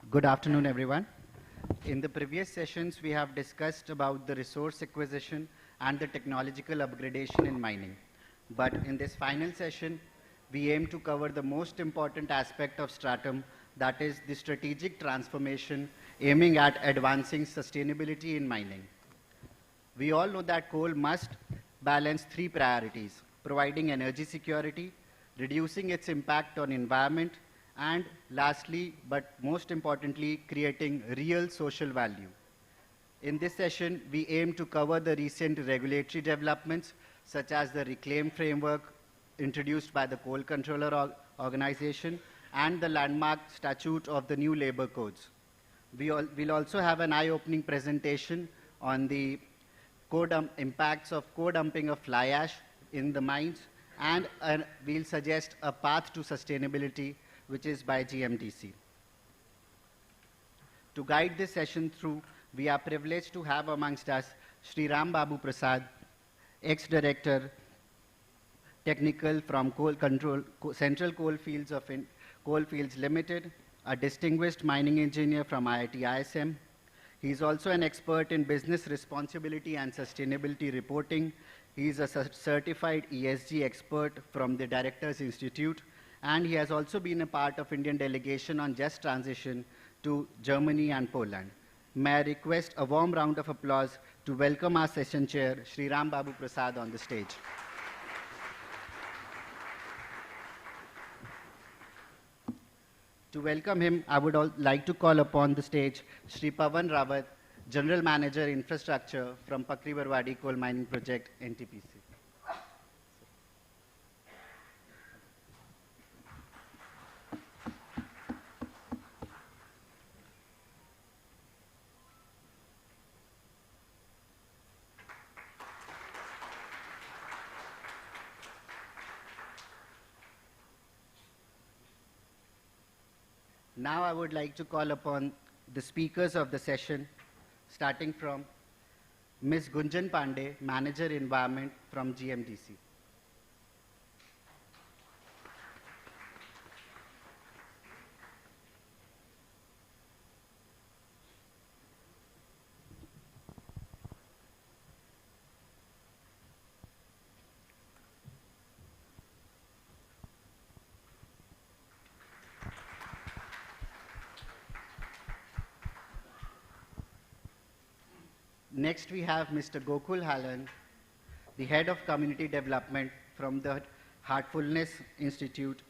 Good afternoon, everyone. In the previous sessions, we have discussed about the resource acquisition and the technological upgradation in mining. But in this final session, we aim to cover the most important aspect of Stratum, that is the strategic transformation aiming at advancing sustainability in mining. We all know that coal must balance three priorities: providing energy security, reducing its impact on environment, and lastly, but most importantly, creating real social value. In this session, we aim to cover the recent regulatory developments, such as the Reclaim framework introduced by the Coal Controller Organization and the landmark statute of the new labor codes. We'll also have an eye-opening presentation on the impacts of co-dumping of fly ash in the mines, and we'll suggest a path to sustainability, which is by GMTC. To guide this session through, we are privileged to have amongst us Shri Ram Babu Prasad, ex-director technical from Central Coalfields Limited, a distinguished mining engineer from IIT ISM. He is also an expert in business responsibility and sustainability reporting. He is a certified ESG expert from the Directors Institute, and he has also been a part of Indian delegation on just transition to Germany and Poland. May I request a warm round of applause to welcome our session chair, Shri Ram Babu Prasad, on the stage. To welcome him, I would like to call upon the stage Shri Pavan Rawat, General Manager Infrastructure from Pakri Barwadi Coal Mining Project, NTPC. Now I would like to call upon the speakers of the session, starting from Ms. Gunjan Pandey, Manager Environment from GMDC. Next, we have Mr. Gokul Halan, the Head of Community Development from the Heartfulness Institute.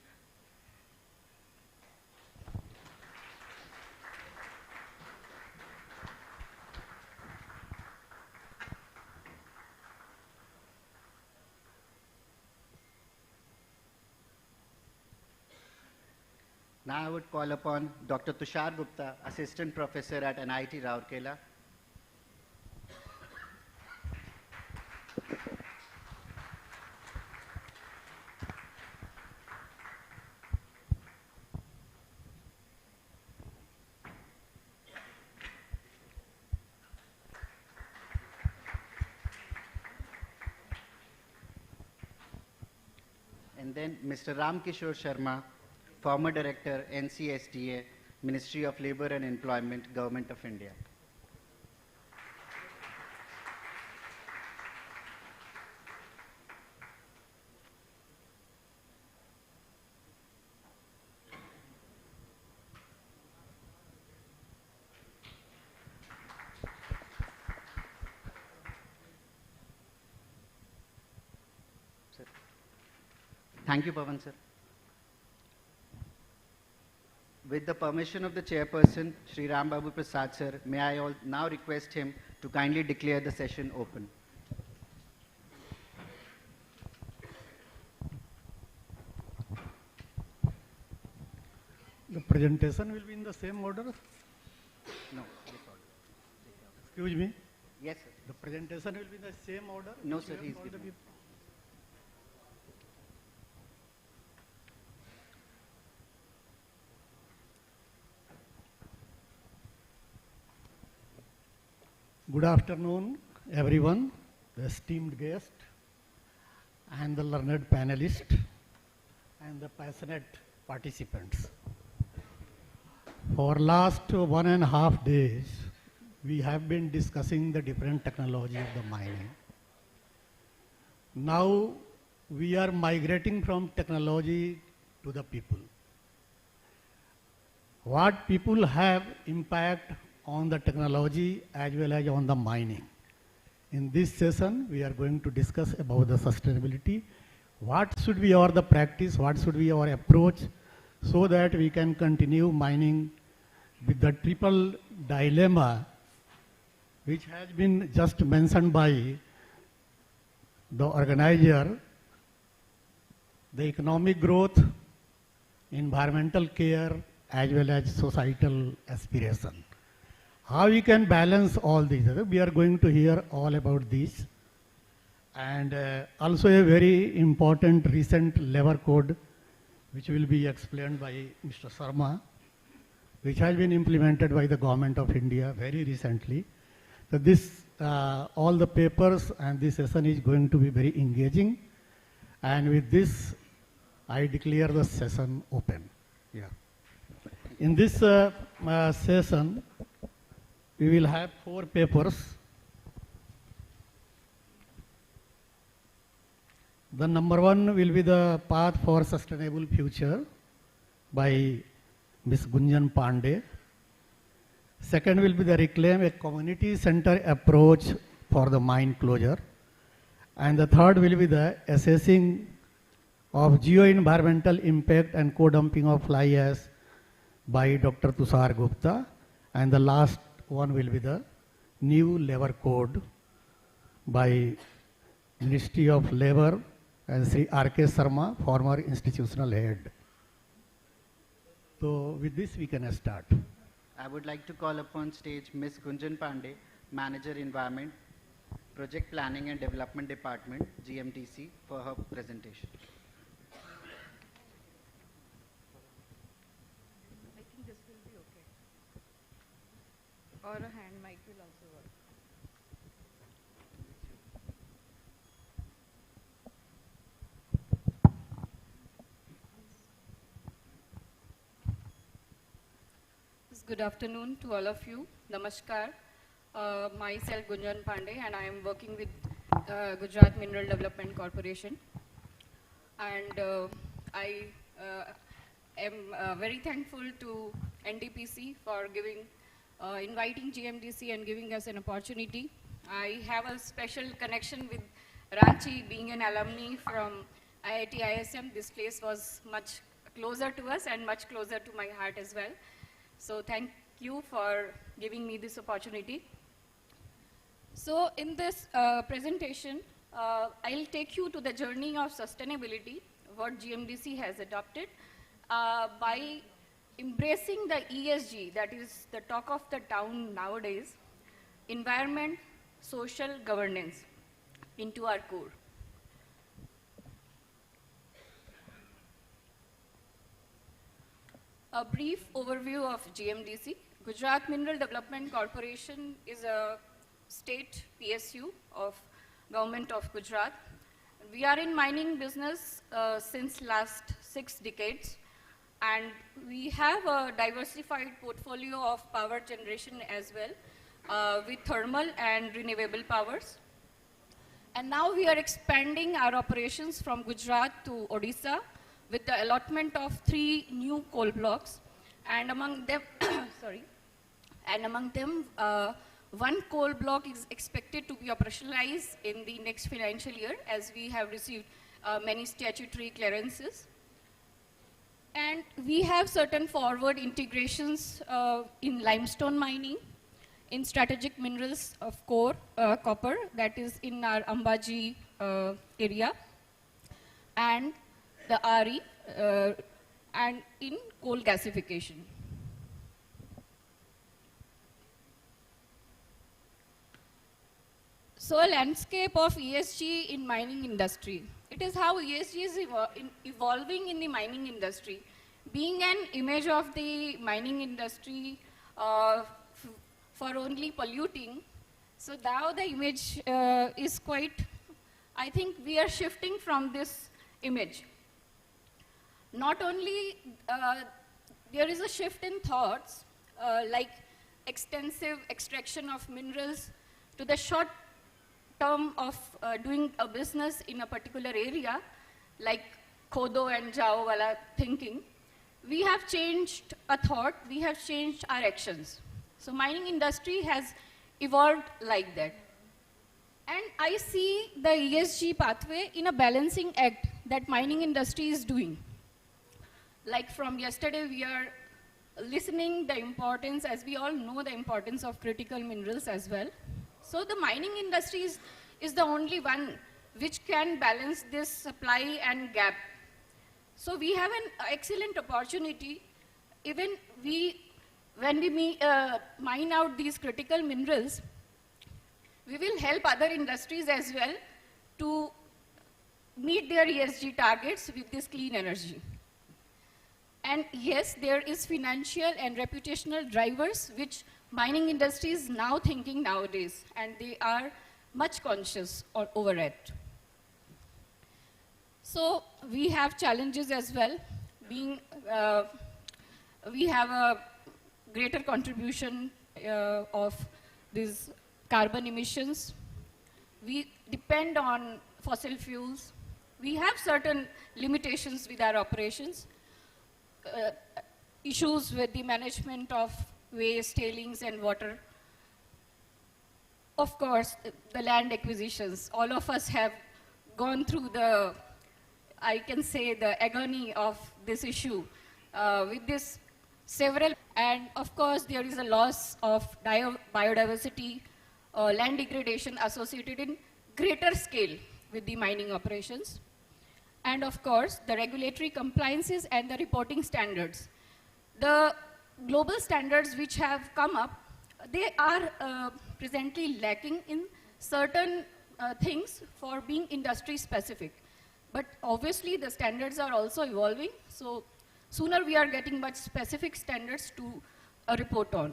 Now I would call upon Dr. Tushar Gupta, Assistant Professor at NIT Rourkela. And then Mr. Ram Kishore Sharma, former Director, NCSDA, Ministry of Labour and Employment, Government of India. Thank you, Pavan sir. With the permission of the chairperson, Shri Ram Babu Prasad sir, may I now request him to kindly declare the session open. The presentation will be in the same order? No, this order. Excuse me? Yes, sir. The presentation will be in the same order? No, sir, he's given. Good afternoon, everyone, the esteemed guest, and the learned panelists, and the passionate participants. For last 1.5 days, we have been discussing the different technology of the mining. Now, we are migrating from technology to the people. What people have impact on the technology as well as on the mining. In this session, we are going to discuss about the sustainability. What should be our practice, what should be our approach so that we can continue mining with the triple dilemma which has been just mentioned by the organizer, the economic growth, environmental care, as well as societal aspiration. How we can balance all these? We are going to hear all about this. And also a very important recent labor code, which will be explained by Mr. Sharma, which has been implemented by the Government of India very recently. So this, all the papers and this session is going to be very engaging. And with this, I declare the session open. Yeah. In this session, we will have 4 papers. The number 1 will be the Path for Sustainable Future by Ms. Gunjan Pandey. Second will be the Reclaim, a community center approach for the mine closure. And the third will be the Assessing of Geo-environmental impact and co-dumping of fly ash by Dr. Tushar Gupta. And the last one will be the New Labor Code by Ministry of Labor and Sri R.K. Sharma, former institutional head. So with this we can start. I would like to call upon stage Ms. Gunjan Pandey, Manager Environment, Project Planning and Development Department, GMTC, for her presentation. I think this will be okay. Or a hand mic will also work. Good afternoon to all of you. Namaskar. Myself Gunjan Pandey, and I am working with Gujarat Mineral Development Corporation. And I am very thankful to NTPC for inviting GMDC and giving us an opportunity. I have a special connection with Ranchi, being an alumni from IIT ISM. This place was much closer to us and much closer to my heart as well. So thank you for giving me this opportunity. So in this presentation, I'll take you to the journey of sustainability, what GMDC has adopted by embracing the ESG, that is the talk of the town nowadays, environment, social governance into our core. A brief overview of GMDC. Gujarat Mineral Development Corporation is a state PSU of Government of Gujarat. We are in mining business since last 6 decades, and we have a diversified portfolio of power generation as well, with thermal and renewable powers. And now we are expanding our operations from Gujarat to Odisha, with the allotment of 3 new coal blocks, and among them, one coal block is expected to be operationalized in the next financial year, as we have received many statutory clearances. And we have certain forward integrations in limestone mining, in strategic minerals of copper, that is in our Ambaji area, and the RE, and in coal gasification. So a landscape of ESG in mining industry. It is how ESG is evolving in the mining industry. Being an image of the mining industry for only polluting, so now the image is quite, I think we are shifting from this image. Not only there is a shift in thoughts, like extensive extraction of minerals to the short term of doing a business in a particular area, like Khodo and Jao wala thinking. We have changed a thought, we have changed our actions. So mining industry has evolved like that. And I see the ESG pathway in a balancing act that mining industry is doing. Like from yesterday, we are listening the importance, as we all know, the importance of critical minerals as well. So the mining industry is the only one which can balance this supply and gap. So we have an excellent opportunity. Even when we mine out these critical minerals, we will help other industries as well to meet their ESG targets with this clean energy. And yes, there is financial and reputational drivers which mining industry is now thinking nowadays, and they are much conscious over it. So we have challenges as well. Being, we have a greater contribution of these carbon emissions. We depend on fossil fuels. We have certain limitations with our operations. Issues with the management of waste, tailings, and water. Of course, the land acquisitions. All of us have gone through the, I can say, the agony of this issue with this several, and of course there is a loss of biodiversity, land degradation associated in greater scale with the mining operations. And of course, the regulatory compliances and the reporting standards. The global standards which have come up, they are presently lacking in certain things for being industry specific. But obviously the standards are also evolving, so sooner we are getting much specific standards to report on.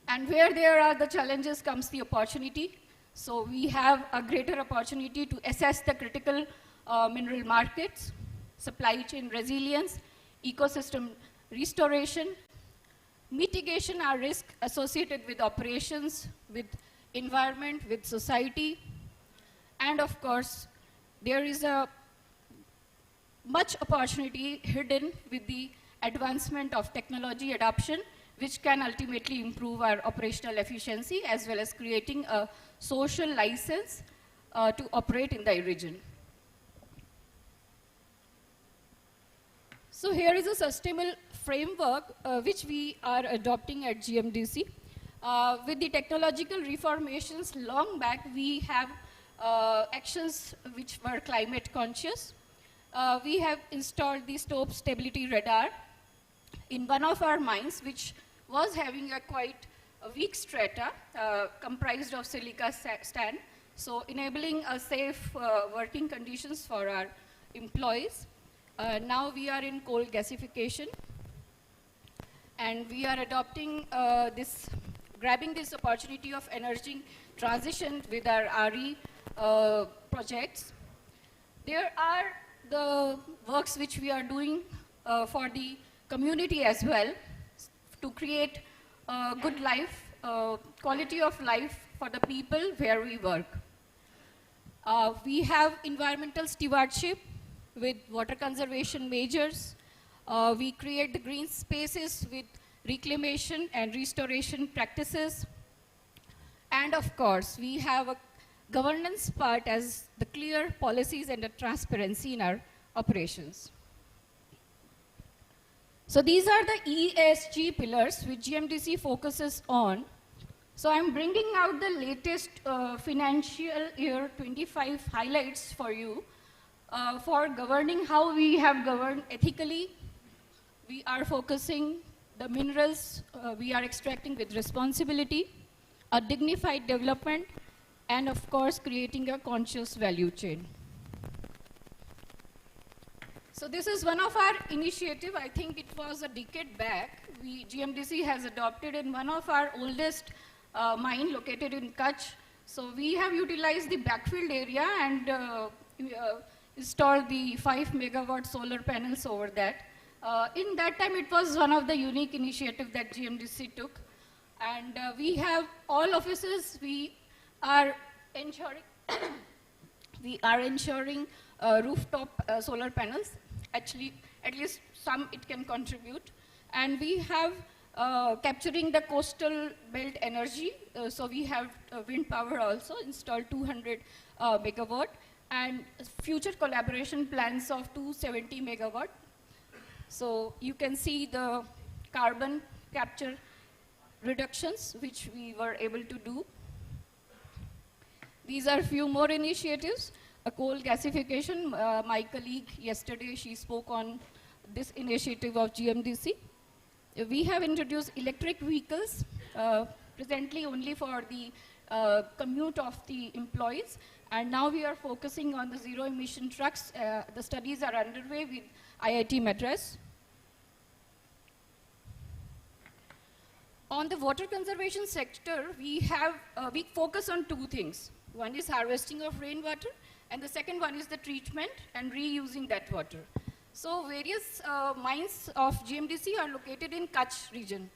And where there are the challenges comes the opportunity. So we have a greater opportunity to assess the critical mineral markets, supply chain resilience, ecosystem restoration, mitigation our risk associated with operations, with environment, with society, and of course, there is a much opportunity hidden with the advancement of technology adoption, which can ultimately improve our operational efficiency as well as creating a social license to operate in the region. So here is a sustainable framework which we are adopting at GMDC. With the technological reformations long back, we have actions which were climate conscious. We have installed the stope stability radar in one of our mines, which was having a quite weak strata comprised of silica sand, so enabling a safe working conditions for our employees. Now we are in coal gasification, and we are adopting grabbing this opportunity of energy transition with our RE projects. There are the works which we are doing for the community as well to create good life, quality of life for the people where we work. We have environmental stewardship with water conservation measures. We create the green spaces with reclamation and restoration practices. And of course, we have a governance part as the clear policies and the transparency in our operations. So these are the ESG pillars which GMDC focuses on. So I'm bringing out the latest financial year 25 highlights for you. For governing, how we have governed ethically. We are focusing the minerals we are extracting with responsibility, a dignified development, and of course creating a conscious value chain. So this is one of our initiative. I think it was a decade back. GMDC has adopted in one of our oldest mine located in Kutch. So we have utilized the backfield area and installed the 5 megawatt solar panels over that. In that time, it was one of the unique initiatives that GMDC took. And we have all offices, we are ensuring, rooftop solar panels. Actually, at least some it can contribute. And we have capturing the coastal belt energy. So we have wind power also, installed 200 megawatt. And future collaboration plans of 270 megawatt. So you can see the carbon capture reductions which we were able to do. These are few more initiatives. A coal gasification, my colleague yesterday, she spoke on this initiative of GMDC. We have introduced electric vehicles, presently only for the commute of the employees. And now we are focusing on the zero emission trucks. The studies are underway with IIT Madras. On the water conservation sector, we focus on two things. One is harvesting of rainwater, and the second one is the treatment and reusing that water. So various mines of GMDC are located in Kutch region.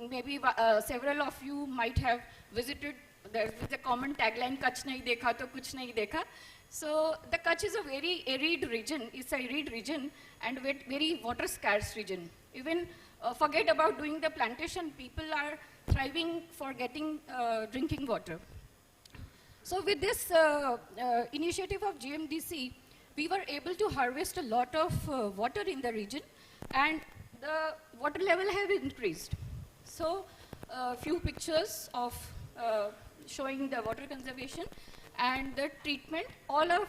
Maybe several of you might have visited. There is a common tagline, Kutch nahi dekha to kuch nahi dekha. So the Kutch is a very arid region. It's an arid region and very water scarce region. Even forget about doing the plantation, people are thriving for getting drinking water. So with this initiative of GMDC, we were able to harvest a lot of water in the region, and the water level have increased. So a few pictures of showing the water conservation and the treatment. All of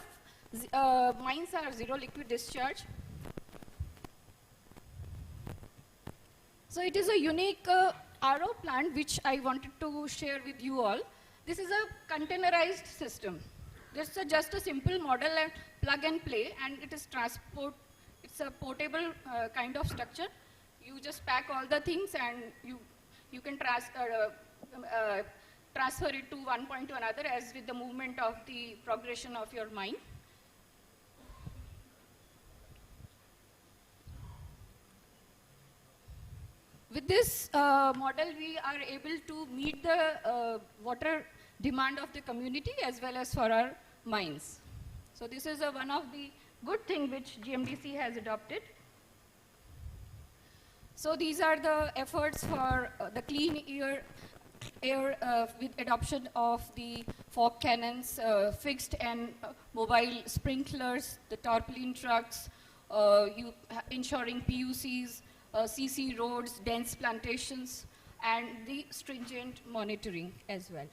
mines are zero liquid discharge. So it is a unique RO plant which I wanted to share with you all. This is a containerized system. This is just a simple model and plug and play, and it is it's a portable kind of structure. You just pack all the things and you can transfer it to one point to another as with the movement of the progression of your mine. With this model, we are able to meet the water demand of the community as well as for our mines. So this is one of the good things which GMDC has adopted. So these are the efforts for the clean air with adoption of the fog cannons, fixed and mobile sprinklers, the tarpaulin trucks, ensuring PUCs, CC roads, dense plantations, and the stringent monitoring as well.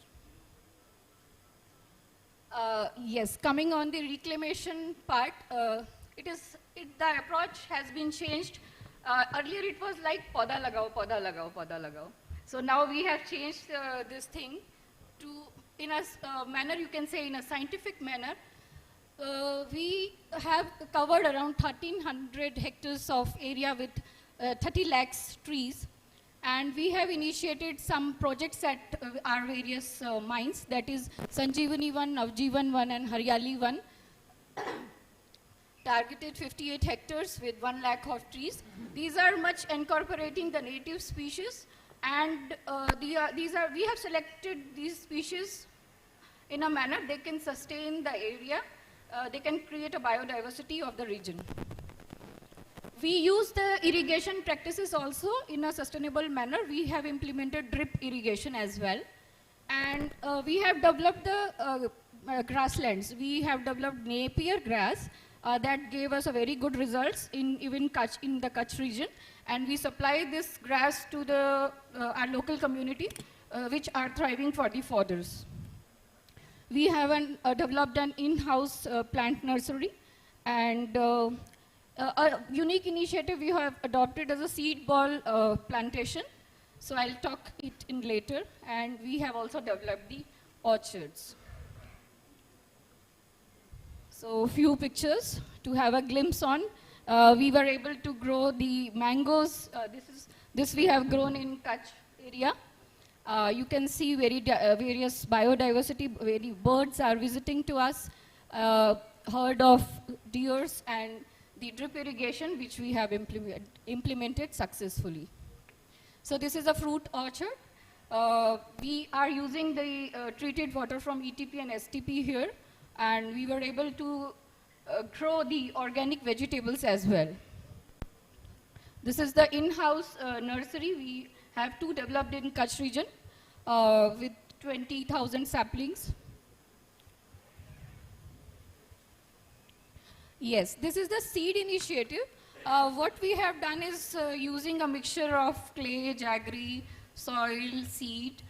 Yes, coming on the reclamation part, the approach has been changed. Earlier it was like poda lagao, poda lagao, poda lagao. So now we have changed this thing to, in a manner, you can say in a scientific manner. We have covered around 1,300 hectares of area with 30 lakhs trees, and we have initiated some projects at our various mines, that is Sanjeevani 1, Navjeevan 1 and Haryali 1, targeted 58 hectares with 1 lakh of trees. These are much incorporating the native species, and we have selected these species in a manner they can sustain the area, they can create a biodiversity of the region. We use the irrigation practices also in a sustainable manner. We have implemented drip irrigation as well. And we have developed the grasslands. We have developed Napier grass that gave us a very good results in even in the Kutch region. And we supply this grass to our local community, which are thriving for the fodders. We have developed an in-house plant nursery, and a unique initiative we have adopted as a seed ball plantation. So I'll talk it in later. And we have also developed the orchards. So few pictures to have a glimpse on. We were able to grow the mangoes. This we have grown in Kutch area. You can see various biodiversity, birds are visiting to us, herd of deers, and the drip irrigation which we have implemented successfully. So this is a fruit orchard. We are using the treated water from ETP and STP here, and we were able to grow the organic vegetables as well. This is the in-house nursery. We have two developed in Kutch region with 20,000 saplings. Yes, this is the seed initiative. What we have done is using a mixture of clay, jaggery, soil, seed.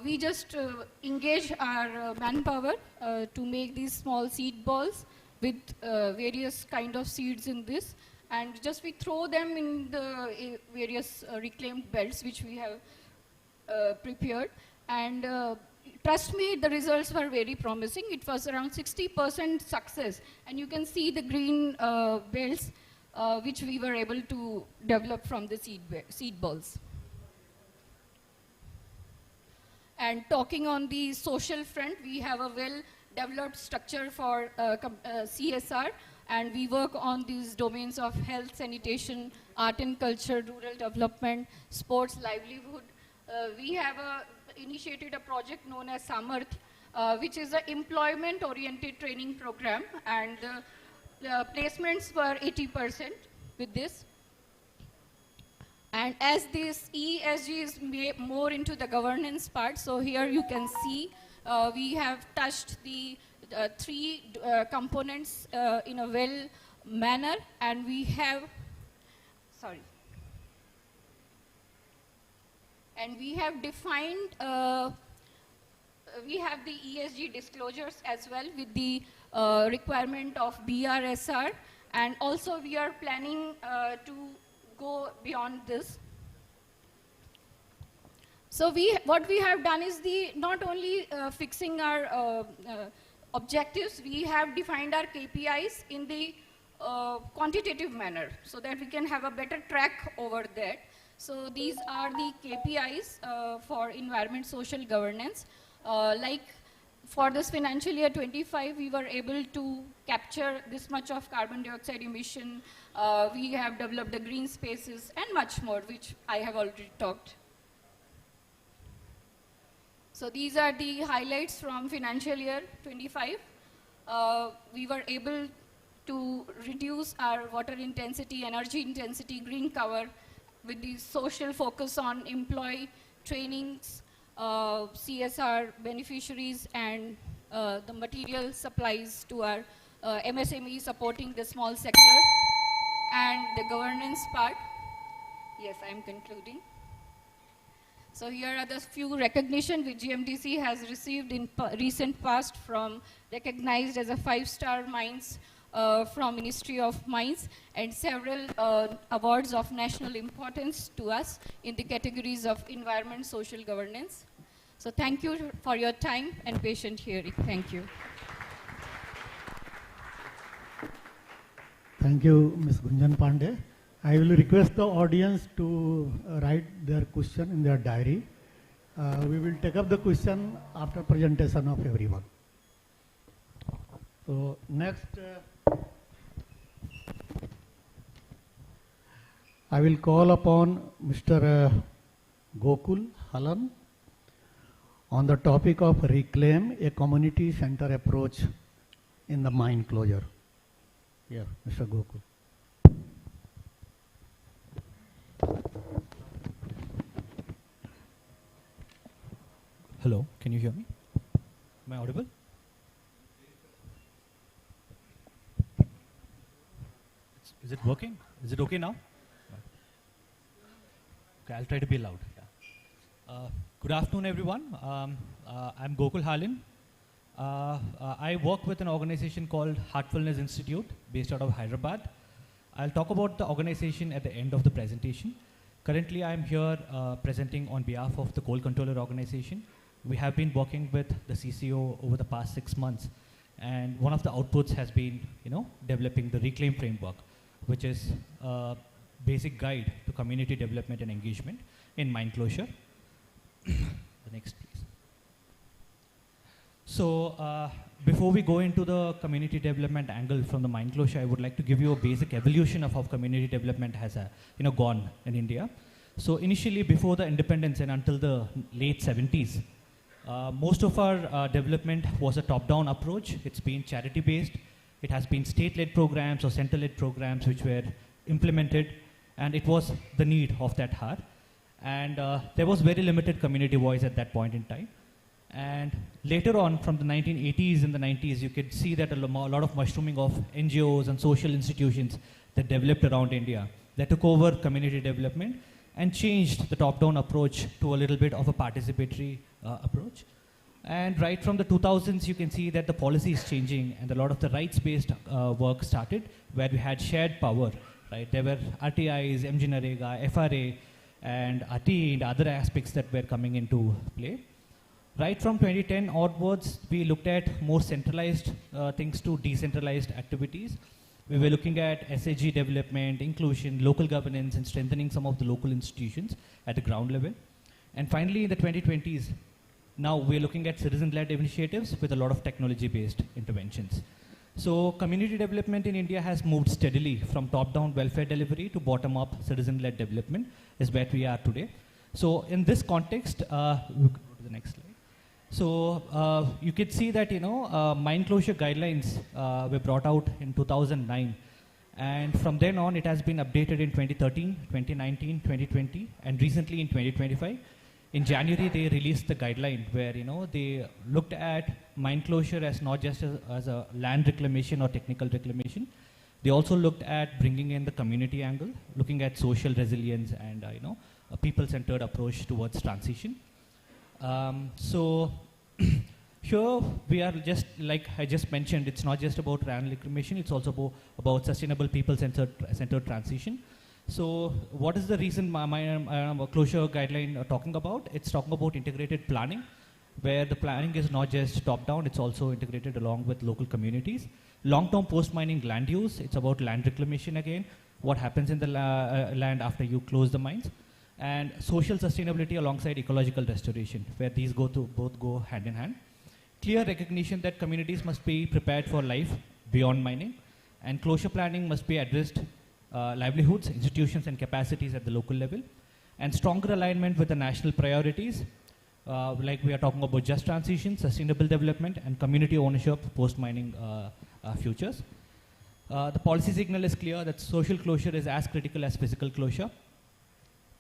We just engage our manpower to make these small seed balls with various kind of seeds in this, and just we throw them in the various reclaimed belts which we have prepared. And trust me, the results were very promising. It was around 60% success, and you can see the green belts which we were able to develop from the seed balls. And talking on the social front, we have a well-developed structure for CSR, and we work on these domains of health, sanitation, art and culture, rural development, sports, livelihood. We have initiated a project known as Samarth, which is an employment-oriented training program, and placements were 80% with this. And as this ESG is more into the governance part, so here you can see we have touched the three components in a well manner, and we have, and we have defined, we have the ESG disclosures as well with the requirement of BRSR, and also we are planning to go beyond this. So what we have done is not only fixing our objectives, we have defined our KPIs in the quantitative manner so that we can have a better track over that. So these are the KPIs for environment, social governance. Like for this financial year 25, we were able to capture this much of carbon dioxide emission. We have developed the green spaces and much more, which I have already talked. So these are the highlights from financial year 25. We were able to reduce our water intensity, energy intensity, green cover with the social focus on employee trainings, CSR beneficiaries, and the material supplies to our MSME supporting the small sector, and the governance part. Yes, I am concluding. So here are the few recognition which GMDC has received in recent past, from recognized as a 5-star mines from Ministry of Mines, and several awards of national importance to us in the categories of environment, social governance. So thank you for your time and patient hearing. Thank you. Thank you, Ms. Gunjan Pandey. I will request the audience to write their question in their diary. We will take up the question after presentation of everyone. So next, I will call upon Mr. Gokul Halan on the topic of reclaim a community center approach in the mine closure. Yeah, Mr. Gokul. Hello, can you hear me? Am I audible? Is it working? Is it okay now? Okay, I'll try to be loud. Yeah. Good afternoon, everyone. I'm Gokul Halin. I work with an organization called Heartfulness Institute based out of Hyderabad. I'll talk about the organization at the end of the presentation. Currently, I'm here presenting on behalf of the Coal Controller Organization. We have been working with the CCO over the past 6 months, and one of the outputs has been, developing the Reclaim framework, which is a basic guide to community development and engagement in mine closure. The next, please. So before we go into the community development angle from the mine closure, I would like to give you a basic evolution of how community development has gone in India. So initially, before the independence and until the late 70s, most of our development was a top-down approach. It's been charity-based. It has been state-led programs or center-led programs which were implemented, and it was the need of that hour. And there was very limited community voice at that point in time. And later on, from the 1980s and the 90s, you could see that a lot of mushrooming of NGOs and social institutions that developed around India that took over community development and changed the top-down approach to a little bit of a participatory approach. And right from the 2000s, you can see that the policy is changing, and a lot of the rights-based work started, where we had shared power. Right? There were RTIs, MG-Narega, FRA, and RT and other aspects that were coming into play. Right from 2010 onwards, we looked at more centralized things to decentralized activities. We were looking at SAG development, inclusion, local governance, and strengthening some of the local institutions at the ground level. And finally, in the 2020s, Now we're looking at citizen-led initiatives with a lot of technology-based interventions. So community development in India has moved steadily from top-down welfare delivery to bottom-up citizen-led development is where we are today. So in this context, we'll go to the next slide. So you could see that, mine closure guidelines were brought out in 2009. And from then on, it has been updated in 2013, 2019, 2020, and recently in 2025. In January, they released the guideline where, they looked at mine closure as not just as a land reclamation or technical reclamation. They also looked at bringing in the community angle, looking at social resilience and, a people-centered approach towards transition. So here we are just, like I just mentioned, it's not just about land reclamation, it's also about sustainable people-centered transition. So what is the reason my closure guideline talking about? It's talking about integrated planning, where the planning is not just top-down, it's also integrated along with local communities. Long-term post-mining land use, it's about land reclamation again, what happens in the land after you close the mines, and social sustainability alongside ecological restoration, where these both go hand in hand. Clear recognition that communities must be prepared for life beyond mining, and closure planning must be addressed livelihoods, institutions, and capacities at the local level, and stronger alignment with the national priorities, like we are talking about just transition, sustainable development, and community ownership post-mining futures. The policy signal is clear that social closure is as critical as physical closure.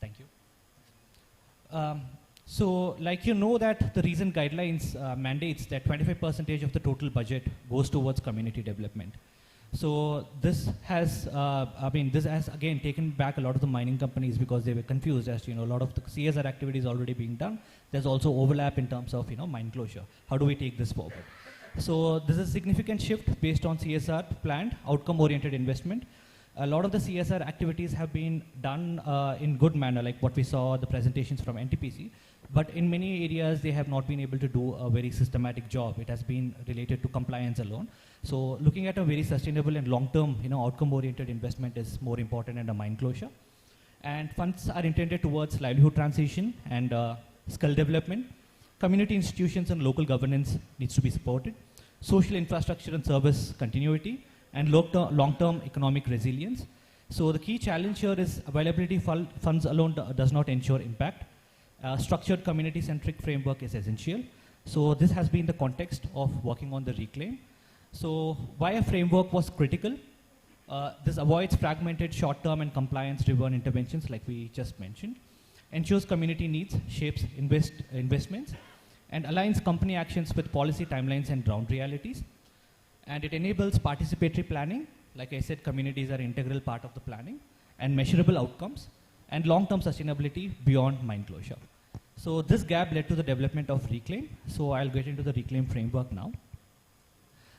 Thank you. So, like that the recent guidelines mandates that 25% of the total budget goes towards community development. So this has, this has again taken back a lot of the mining companies because they were confused as to, a lot of the CSR activities already being done. There's also overlap in terms of, mine closure. How do we take this forward? So this is a significant shift based on CSR planned, outcome-oriented investment. A lot of the CSR activities have been done in good manner, like what we saw the presentations from NTPC. But in many areas, they have not been able to do a very systematic job. It has been related to compliance alone. So looking at a very sustainable and long-term, outcome-oriented investment is more important in a mine closure. And funds are intended towards livelihood transition and skill development. Community institutions and local governance needs to be supported. Social infrastructure and service continuity, and long-term economic resilience. So the key challenge here is availability funds alone does not ensure impact. Structured community-centric framework is essential. So this has been the context of working on the reclaim. So why a framework was critical? This avoids fragmented short-term and compliance-driven interventions like we just mentioned, ensures community needs, shapes investments, and aligns company actions with policy timelines and ground realities. And it enables participatory planning. Like I said, communities are an integral part of the planning, and measurable outcomes, and long-term sustainability beyond mine closure. So this gap led to the development of Reclaim. So I'll get into the Reclaim framework now.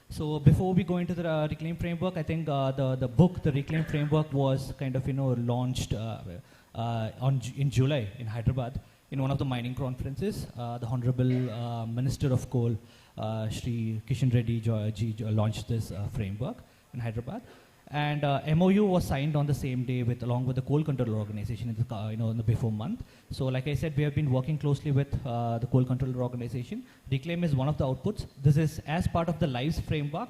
So before we go into the Reclaim framework, I think the book, the Reclaim framework, was kind of launched in July in Hyderabad in one of the mining conferences. The Honorable Minister of Coal, Shri Kishan Reddy ji launched this framework in Hyderabad. And MOU was signed on the same day along with the Coal Control Organization in the before month. So like I said, we have been working closely with the Coal Control Organization. Reclaim is one of the outputs. This is as part of the LIVES framework,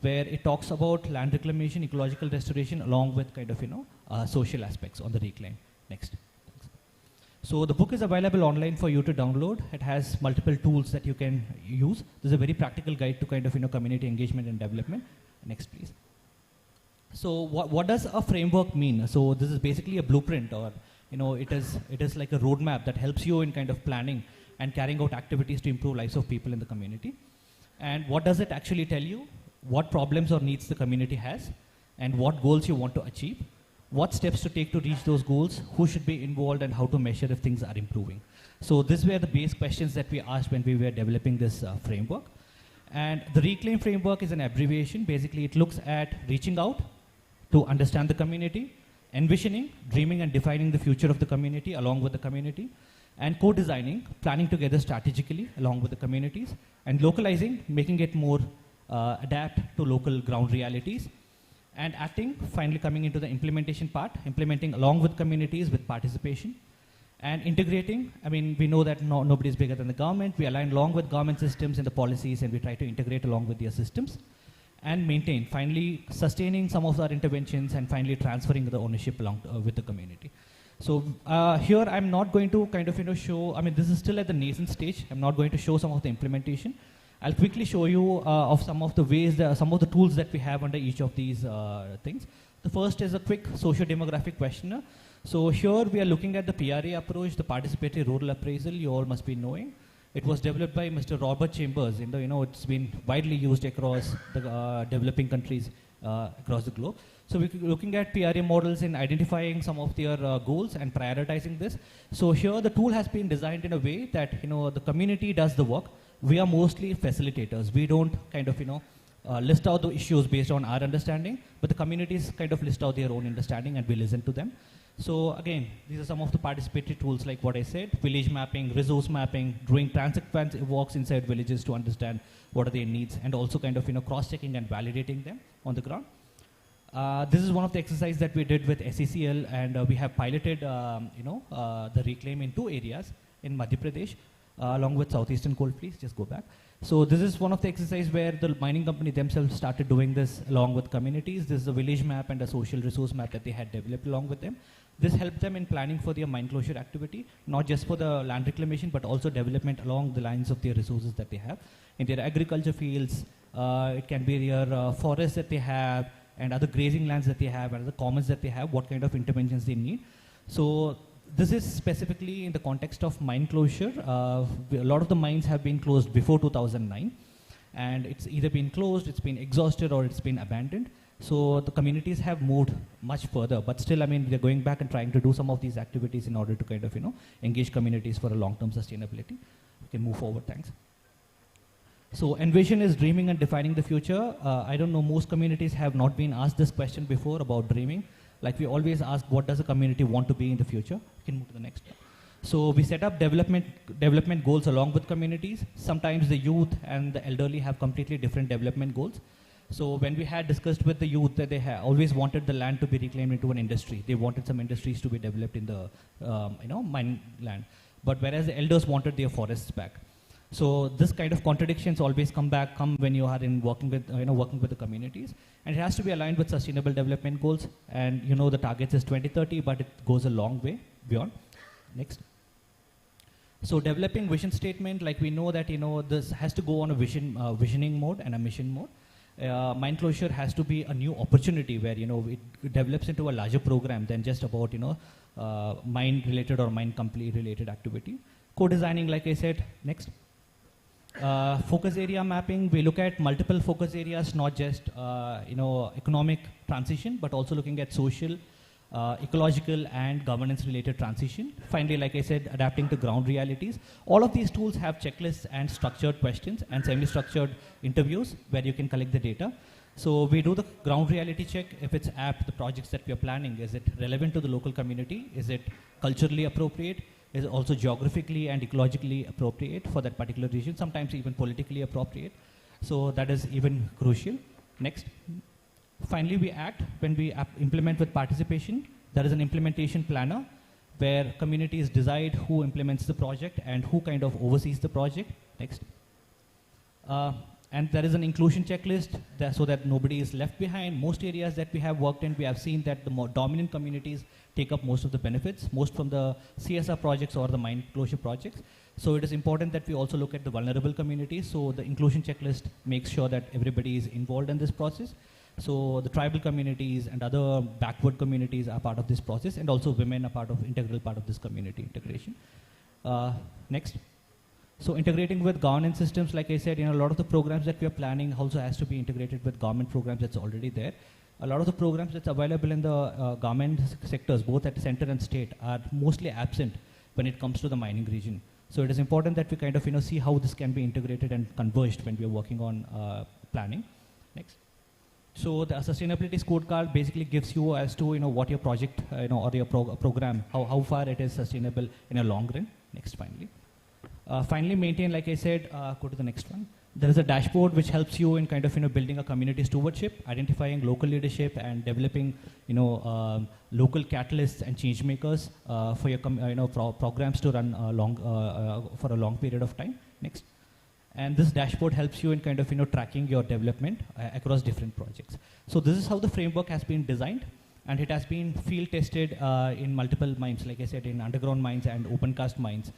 where it talks about land reclamation, ecological restoration, along with kind of social aspects on the Reclaim. Next. So the book is available online for you to download. It has multiple tools that you can use. This is a very practical guide to kind of community engagement and development. Next, please. So what does a framework mean? So this is basically a blueprint, or it is like a roadmap that helps you in kind of planning and carrying out activities to improve lives of people in the community. And what does it actually tell you? What problems or needs the community has, and what goals you want to achieve, what steps to take to reach those goals, who should be involved, and how to measure if things are improving. So these were the base questions that we asked when we were developing this framework. And the Reclaim framework is an abbreviation. Basically, it looks at reaching out to understand the community, envisioning, dreaming, and defining the future of the community along with the community, and co-designing, planning together strategically along with the communities, and localizing, making it more adapt to local ground realities, and acting, finally coming into the implementation part, implementing along with communities with participation, And integrating, I mean, we know that nobody is bigger than the government. We align along with government systems and the policies, and we try to integrate along with their systems. And maintain, finally sustaining some of our interventions and finally transferring the ownership along with the community. So here I'm not going to kind of show, I mean this is still at the nascent stage. I'm not going to show some of the implementation. I'll quickly show you of some of the ways, some of the tools that we have under each of these things. The first is a quick socio-demographic questionnaire. So here we are looking at the PRA approach, the participatory rural appraisal, you all must be knowing. It was developed by Mr. Robert Chambers. It's been widely used across the developing countries across the globe. So we're looking at PRA models in identifying some of their goals and prioritizing this. So here the tool has been designed in a way that the community does the work. We are mostly facilitators. We don't kind of list out the issues based on our understanding, but the communities kind of list out their own understanding and we listen to them. So again, these are some of the participatory tools like what I said, village mapping, resource mapping, doing transit walks inside villages to understand what are their needs, and also kind of cross-checking and validating them on the ground. This is one of the exercises that we did with SECL, and we have piloted the reclaim in 2 areas in Madhya Pradesh, along with Southeastern Coalfields. Just go back. So this is one of the exercises where the mining company themselves started doing this along with communities. This is a village map and a social resource map that they had developed along with them. This helped them in planning for their mine closure activity, not just for the land reclamation, but also development along the lines of their resources that they have. In their agriculture fields, it can be their forests that they have, and other grazing lands that they have, and other commons that they have, what kind of interventions they need. So this is specifically in the context of mine closure. A lot of the mines have been closed before 2009, and it's either been closed, it's been exhausted, or it's been abandoned. So the communities have moved much further, but still, I mean, they're going back and trying to do some of these activities in order to kind of, engage communities for a long-term sustainability. We can move forward, thanks. So envision is dreaming and defining the future. I don't know, most communities have not been asked this question before about dreaming. Like we always ask, what does a community want to be in the future? We can move to the next one. So we set up development goals along with communities. Sometimes the youth and the elderly have completely different development goals. So when we had discussed with the youth that they always wanted the land to be reclaimed into an industry. They wanted some industries to be developed in the mine land. But whereas the elders wanted their forests back. So this kind of contradictions always come when you are working with the communities, and it has to be aligned with sustainable development goals. And the targets is 2030, but it goes a long way beyond. Next. So developing vision statement, like we know that this has to go on a visioning mode and a mission mode. Mine closure has to be a new opportunity where it develops into a larger program than just about mine related or mine company related activity. Co-designing, like I said. Next. Focus area mapping, we look at multiple focus areas, not just economic transition, but also looking at social, ecological and governance related transition. Finally, like I said, adapting to ground realities. All of these tools have checklists and structured questions and semi-structured interviews where you can collect the data. So we do the ground reality check. If it's apt, the projects that we are planning, is it relevant to the local community? Is it culturally appropriate? Is also geographically and ecologically appropriate for that particular region, sometimes even politically appropriate. So that is even crucial. Next. Finally, we act when we implement with participation. There is an implementation planner where communities decide who implements the project and who kind of oversees the project. Next. And there is an inclusion checklist so that nobody is left behind. Most areas that we have worked in, we have seen that the more dominant communities take up most of the benefits, most from the CSR projects or the mine closure projects. So it is important that we also look at the vulnerable communities. So the inclusion checklist makes sure that everybody is involved in this process. So the tribal communities and other backward communities are part of this process, and also women are integral part of this community integration. Next. So integrating with governance systems, like I said, a lot of the programs that we are planning also has to be integrated with government programs that's already there. A lot of the programs that's available in the government sectors, both at center and state, are mostly absent when it comes to the mining region. So it is important that we kind of see how this can be integrated and converged when we are working on planning. Next. So the sustainability scorecard basically gives you as to what your project or your program, how far it is sustainable in a long run. Next, finally. Finally, maintain, like I said, go to the next one. There is a dashboard which helps you in kind of building a community stewardship, identifying local leadership, and developing local catalysts and change makers for your programs to run for a long period of time. Next. And this dashboard helps you in kind of tracking your development across different projects. So this is how the framework has been designed, and it has been field tested in multiple mines, like I said, in underground mines and open cast mines,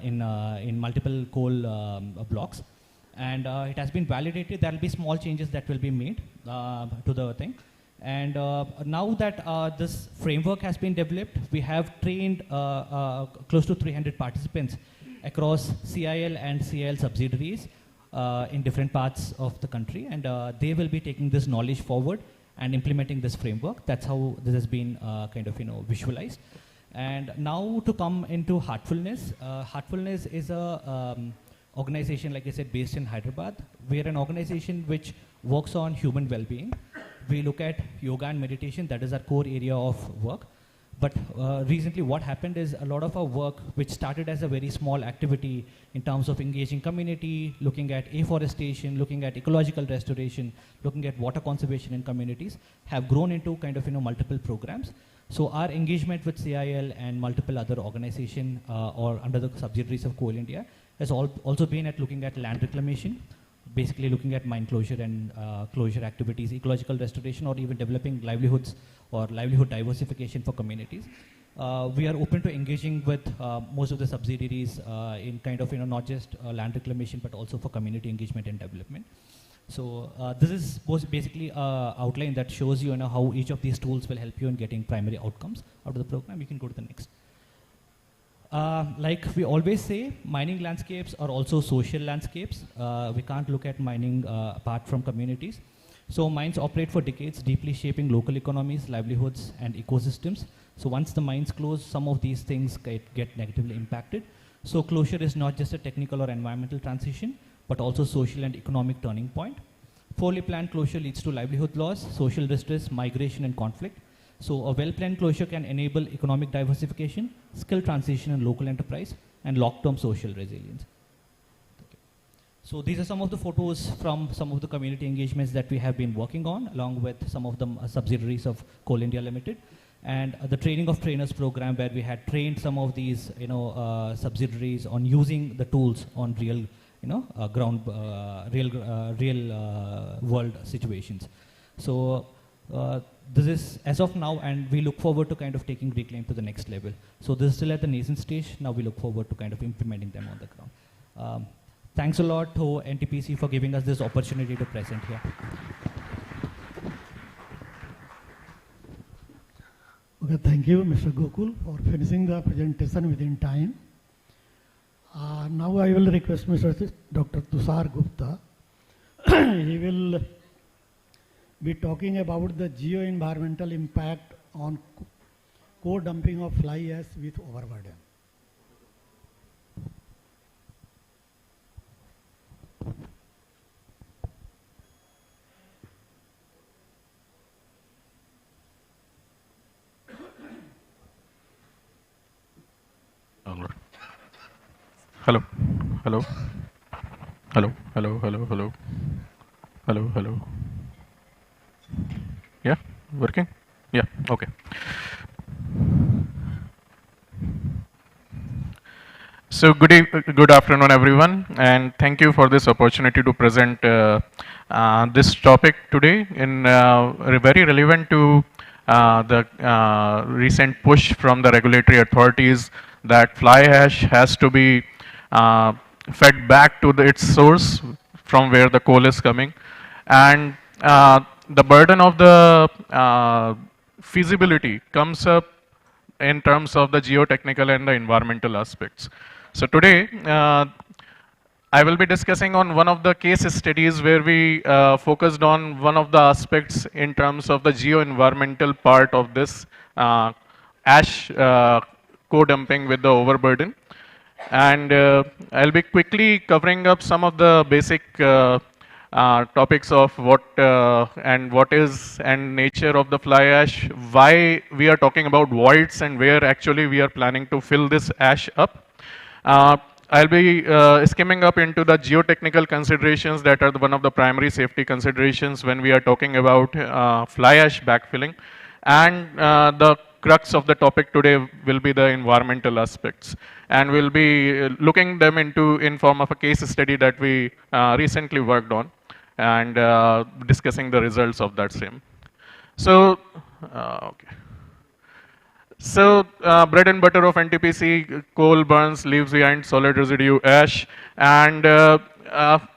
in multiple coal blocks. And it has been validated. There will be small changes that will be made to the thing. And now that this framework has been developed, we have trained close to 300 participants across CIL and CIL subsidiaries in different parts of the country. And they will be taking this knowledge forward and implementing this framework. That's how this has been kind of visualized. And now to come into Heartfulness. Heartfulness is a organization, like I said, based in Hyderabad. We're an organization which works on human well-being. We look at yoga and meditation. That is our core area of work. But recently what happened is a lot of our work, which started as a very small activity in terms of engaging community, looking at afforestation, looking at ecological restoration, looking at water conservation in communities, have grown into kind of multiple programs. So our engagement with CIL and multiple other organizations or under the subsidiaries of Coal India has also been at looking at land reclamation, basically looking at mine closure and closure activities, ecological restoration, or even developing livelihoods or livelihood diversification for communities. We are open to engaging with most of the subsidiaries in kind of not just land reclamation, but also for community engagement and development. So this is basically an outline that shows you how each of these tools will help you in getting primary outcomes out of the program. You can go to the next. Like we always say, mining landscapes are also social landscapes. We can't look at mining apart from communities. So mines operate for decades, deeply shaping local economies, livelihoods, and ecosystems. So once the mines close, some of these things get negatively impacted. So closure is not just a technical or environmental transition, but also social and economic turning point. Poorly planned closure leads to livelihood loss, social distress, migration, and conflict. So a well-planned closure can enable economic diversification, skill transition in local enterprise, and long-term social resilience. Okay. So these are some of the photos from some of the community engagements that we have been working on, along with some of the subsidiaries of Coal India Limited. And the training of trainers program, where we had trained some of these subsidiaries on using the tools on real real world situations. So this is as of now, and we look forward to kind of taking Reclaim to the next level. So this is still at the nascent stage. Now we look forward to kind of implementing them on the ground. Thanks a lot to NTPC for giving us this opportunity to present here. Okay, thank you, Mr. Gokul, for finishing the presentation within time. Now I will request Mr. Dr. Tushar Gupta. He will be talking about the geo-environmental impact on co-dumping of fly ash with overburden. Hello, hello, hello, hello, hello, hello, hello, hello. Yeah, working? Yeah, okay. So good afternoon, everyone, and thank you for this opportunity to present this topic today. Very relevant to the recent push from the regulatory authorities that fly ash has to be fed back to its source from where the coal is coming, and the burden of the feasibility comes up in terms of the geotechnical and the environmental aspects. So today, I will be discussing on one of the case studies where we focused on one of the aspects in terms of the geo-environmental part of this ash co-dumping with the overburden. And I'll be quickly covering up some of the basic topics of what is and nature of the fly ash, why we are talking about voids and where actually we are planning to fill this ash up. I'll be skimming up into the geotechnical considerations that are one of the primary safety considerations when we are talking about fly ash backfilling. And the crux of the topic today will be the environmental aspects. And we'll be looking them into in form of a case study that we recently worked on and discussing the results of that same. So, okay. So, bread and butter of NTPC, coal burns, leaves behind solid residue ash, and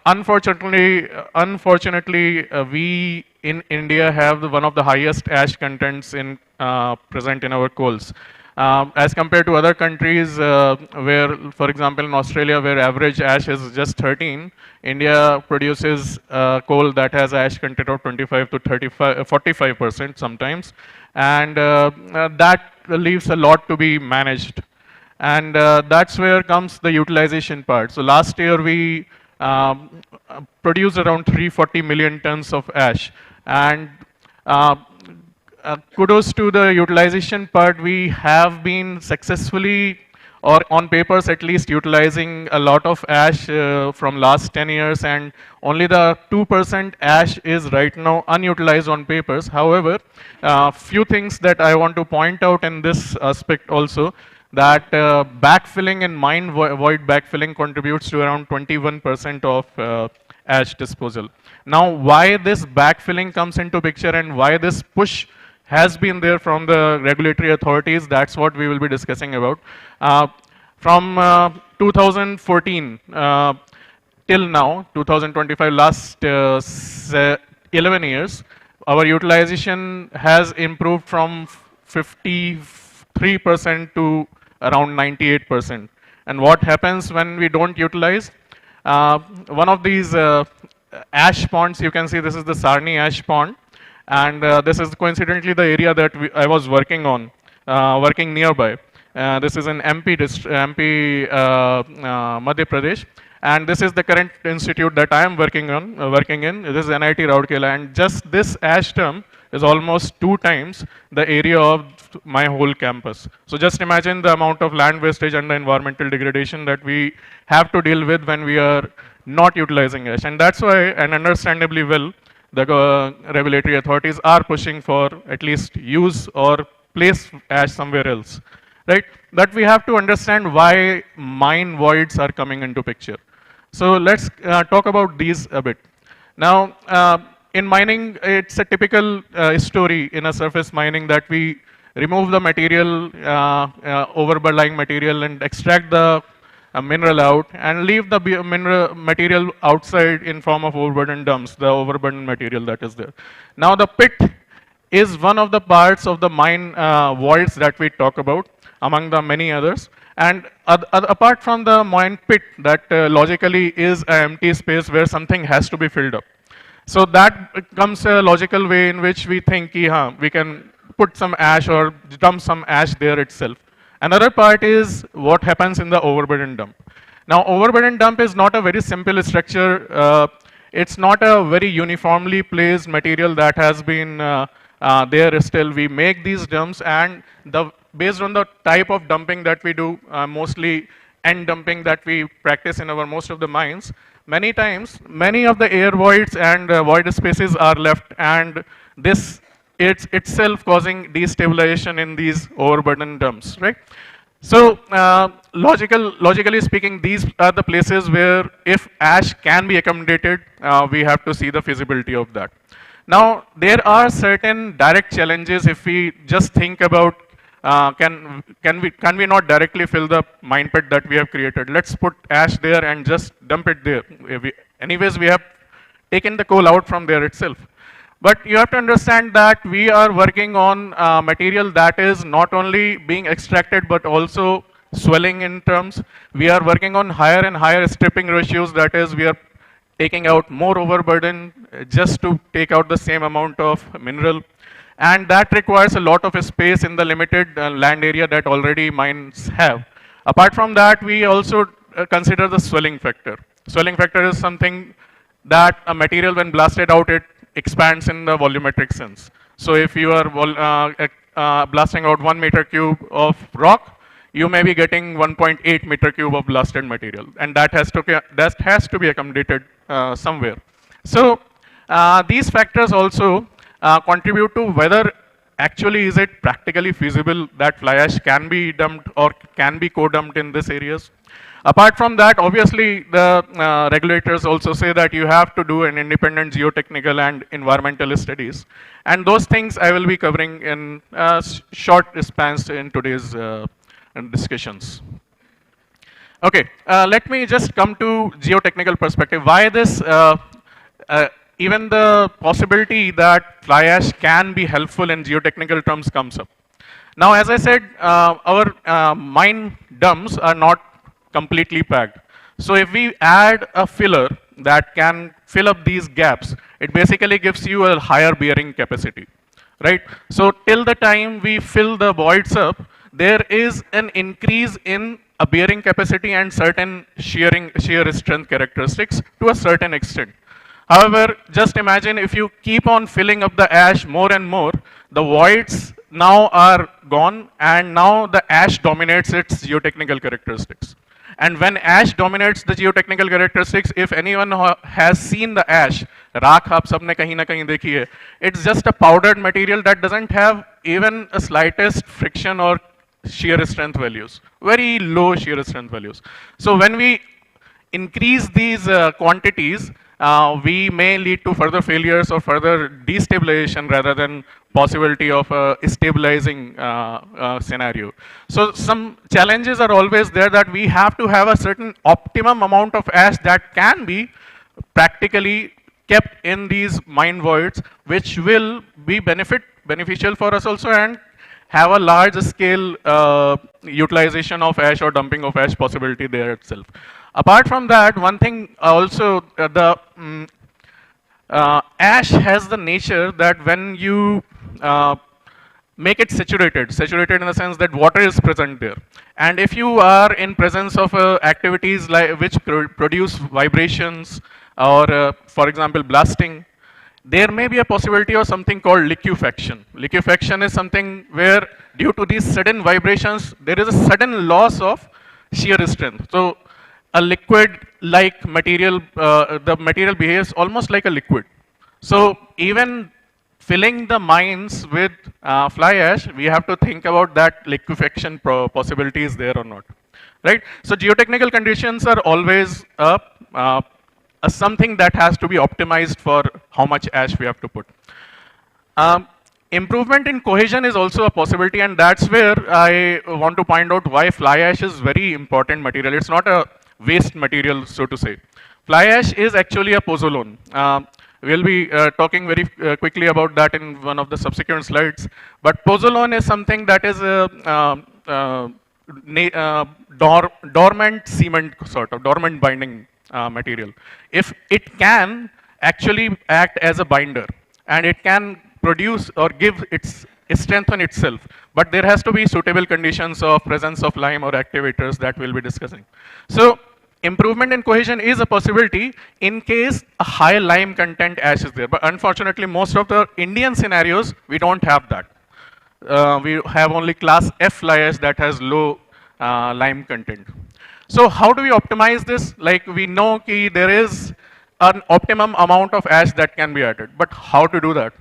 unfortunately, we in India have one of the highest ash contents in present in our coals. As compared to other countries where, for example, in Australia, where average ash is just 13, India produces coal that has ash content of 25 to 35, 45% sometimes, and that leaves a lot to be managed. And that's where comes the utilization part. So last year we produced around 340 million tons of ash, and kudos to the utilization part. We have been successfully, or on papers at least, utilizing a lot of ash from last 10 years, and only the 2% ash is right now unutilized on papers. However, few things that I want to point out in this aspect also, that backfilling and mine void backfilling contributes to around 21% of ash disposal. Now, why this backfilling comes into picture and why this push has been there from the regulatory authorities, that's what we will be discussing about. From 2014 till now, 2025, last 11 years, our utilization has improved from 53% to around 98%. And what happens when we don't utilize? One of these ash ponds, you can see this is the Sarni ash pond. And this is coincidentally the area that I was working on, working nearby. This is in MP Madhya Pradesh, and this is the current institute that I am working in. This is NIT Rourkela, and just this ash term is almost 2 times the area of my whole campus. So just imagine the amount of land wastage and the environmental degradation that we have to deal with when we are not utilizing ash, and that's why, and understandably well, the regulatory authorities are pushing for at least use or place ash somewhere else, right? But we have to understand why mine voids are coming into picture. So let's talk about these a bit. Now, in mining, it's a typical story in a surface mining that we remove the material, overlying material, and extract the mineral out and leave the mineral material outside in form of overburden dumps, the overburden material that is there. Now the pit is one of the parts of the mine voids that we talk about, among the many others. And apart from the mine pit, that logically is an empty space where something has to be filled up. So that becomes a logical way in which we think we can put some ash or dump some ash there itself. Another part is what happens in the overburden dump. Now, overburden dump is not a very simple structure. It's not a very uniformly placed material that has been there still. We make these dumps, and based on the type of dumping that we do, mostly end dumping that we practice in our most of the mines, many times, many of the air voids and void spaces are left, and this it's itself causing destabilization in these overburden dumps, right? So, logically speaking, these are the places where if ash can be accommodated, we have to see the feasibility of that. Now, there are certain direct challenges if we just think about can we not directly fill the mine pit that we have created? Let's put ash there and just dump it there. Anyways, we have taken the coal out from there itself. But you have to understand that we are working on material that is not only being extracted but also swelling in terms. We are working on higher and higher stripping ratios, that is, we are taking out more overburden just to take out the same amount of mineral. And that requires a lot of space in the limited land area that already mines have. Apart from that, we also consider the swelling factor. Swelling factor is something that a material, when blasted out, it expands in the volumetric sense. So if you are blasting out 1 meter cube of rock, you may be getting 1.8 meter cube of blasted material, and that has to be accommodated somewhere. So these factors also contribute to whether actually is it practically feasible that fly ash can be dumped or can be co-dumped in these areas. Apart from that, obviously, the regulators also say that you have to do an independent geotechnical and environmental studies. And those things I will be covering in short spans in today's discussions. Okay, let me just come to geotechnical perspective. Why this, even the possibility that fly ash can be helpful in geotechnical terms comes up. Now, as I said, our mine dumps are not completely packed. So if we add a filler that can fill up these gaps, it basically gives you a higher bearing capacity, right? So till the time we fill the voids up, there is an increase in a bearing capacity and certain shear strength characteristics to a certain extent. However, just imagine if you keep on filling up the ash more and more, the voids now are gone, and now the ash dominates its geotechnical characteristics. And when ash dominates the geotechnical characteristics, if anyone has seen the ash, राख आप सबने कहीं ना कहीं देखी है, it's just a powdered material that doesn't have even a slightest friction or shear strength values, very low shear strength values. So when we increase these quantities, we may lead to further failures or further destabilization rather than possibility of a stabilizing scenario. So some challenges are always there that we have to have a certain optimum amount of ash that can be practically kept in these mine voids, which will be beneficial for us also and have a large scale utilization of ash or dumping of ash possibility there itself. Apart from that, one thing also, ash has the nature that when you make it saturated in the sense that water is present there. And if you are in presence of activities like which produce vibrations or, for example, blasting, there may be a possibility of something called liquefaction. Liquefaction is something where due to these sudden vibrations, there is a sudden loss of shear strength. So a liquid-like material, the material behaves almost like a liquid. So even filling the mines with fly ash, we have to think about that liquefaction possibility is there or not, right? So geotechnical conditions are always something that has to be optimized for how much ash we have to put. Improvement in cohesion is also a possibility, and that's where I want to point out why fly ash is very important material. It's not a waste material, so to say. Fly ash is actually a pozzolane. We'll be talking very quickly about that in one of the subsequent slides. But pozzolane is something that is a dormant cement sort of, dormant binding material. If it can actually act as a binder, and it can produce or give its strengthen itself, but there has to be suitable conditions of presence of lime or activators that we'll be discussing. So improvement in cohesion is a possibility in case a high lime content ash is there, but unfortunately most of the Indian scenarios we don't have that. We have only class F fly ash that has low lime content. So how do we optimize this? Like we know that there is an optimum amount of ash that can be added, but how to do that?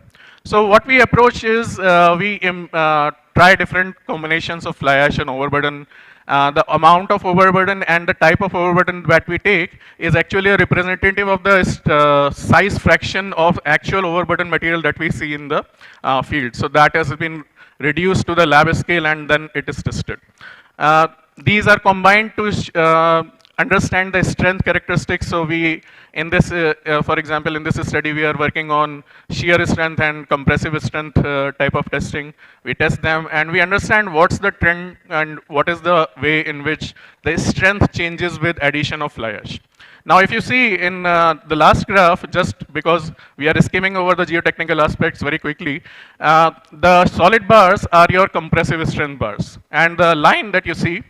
So what we approach is we try different combinations of fly ash and overburden. The amount of overburden and the type of overburden that we take is actually a representative of the size fraction of actual overburden material that we see in the field. So that has been reduced to the lab scale and then it is tested. These are combined to understand the strength characteristics. So we, in this, for example, in this study, we are working on shear strength and compressive strength type of testing. We test them and we understand what's the trend and what is the way in which the strength changes with addition of fly ash. Now, if you see in the last graph, just because we are skimming over the geotechnical aspects very quickly, the solid bars are your compressive strength bars. And the line that you see,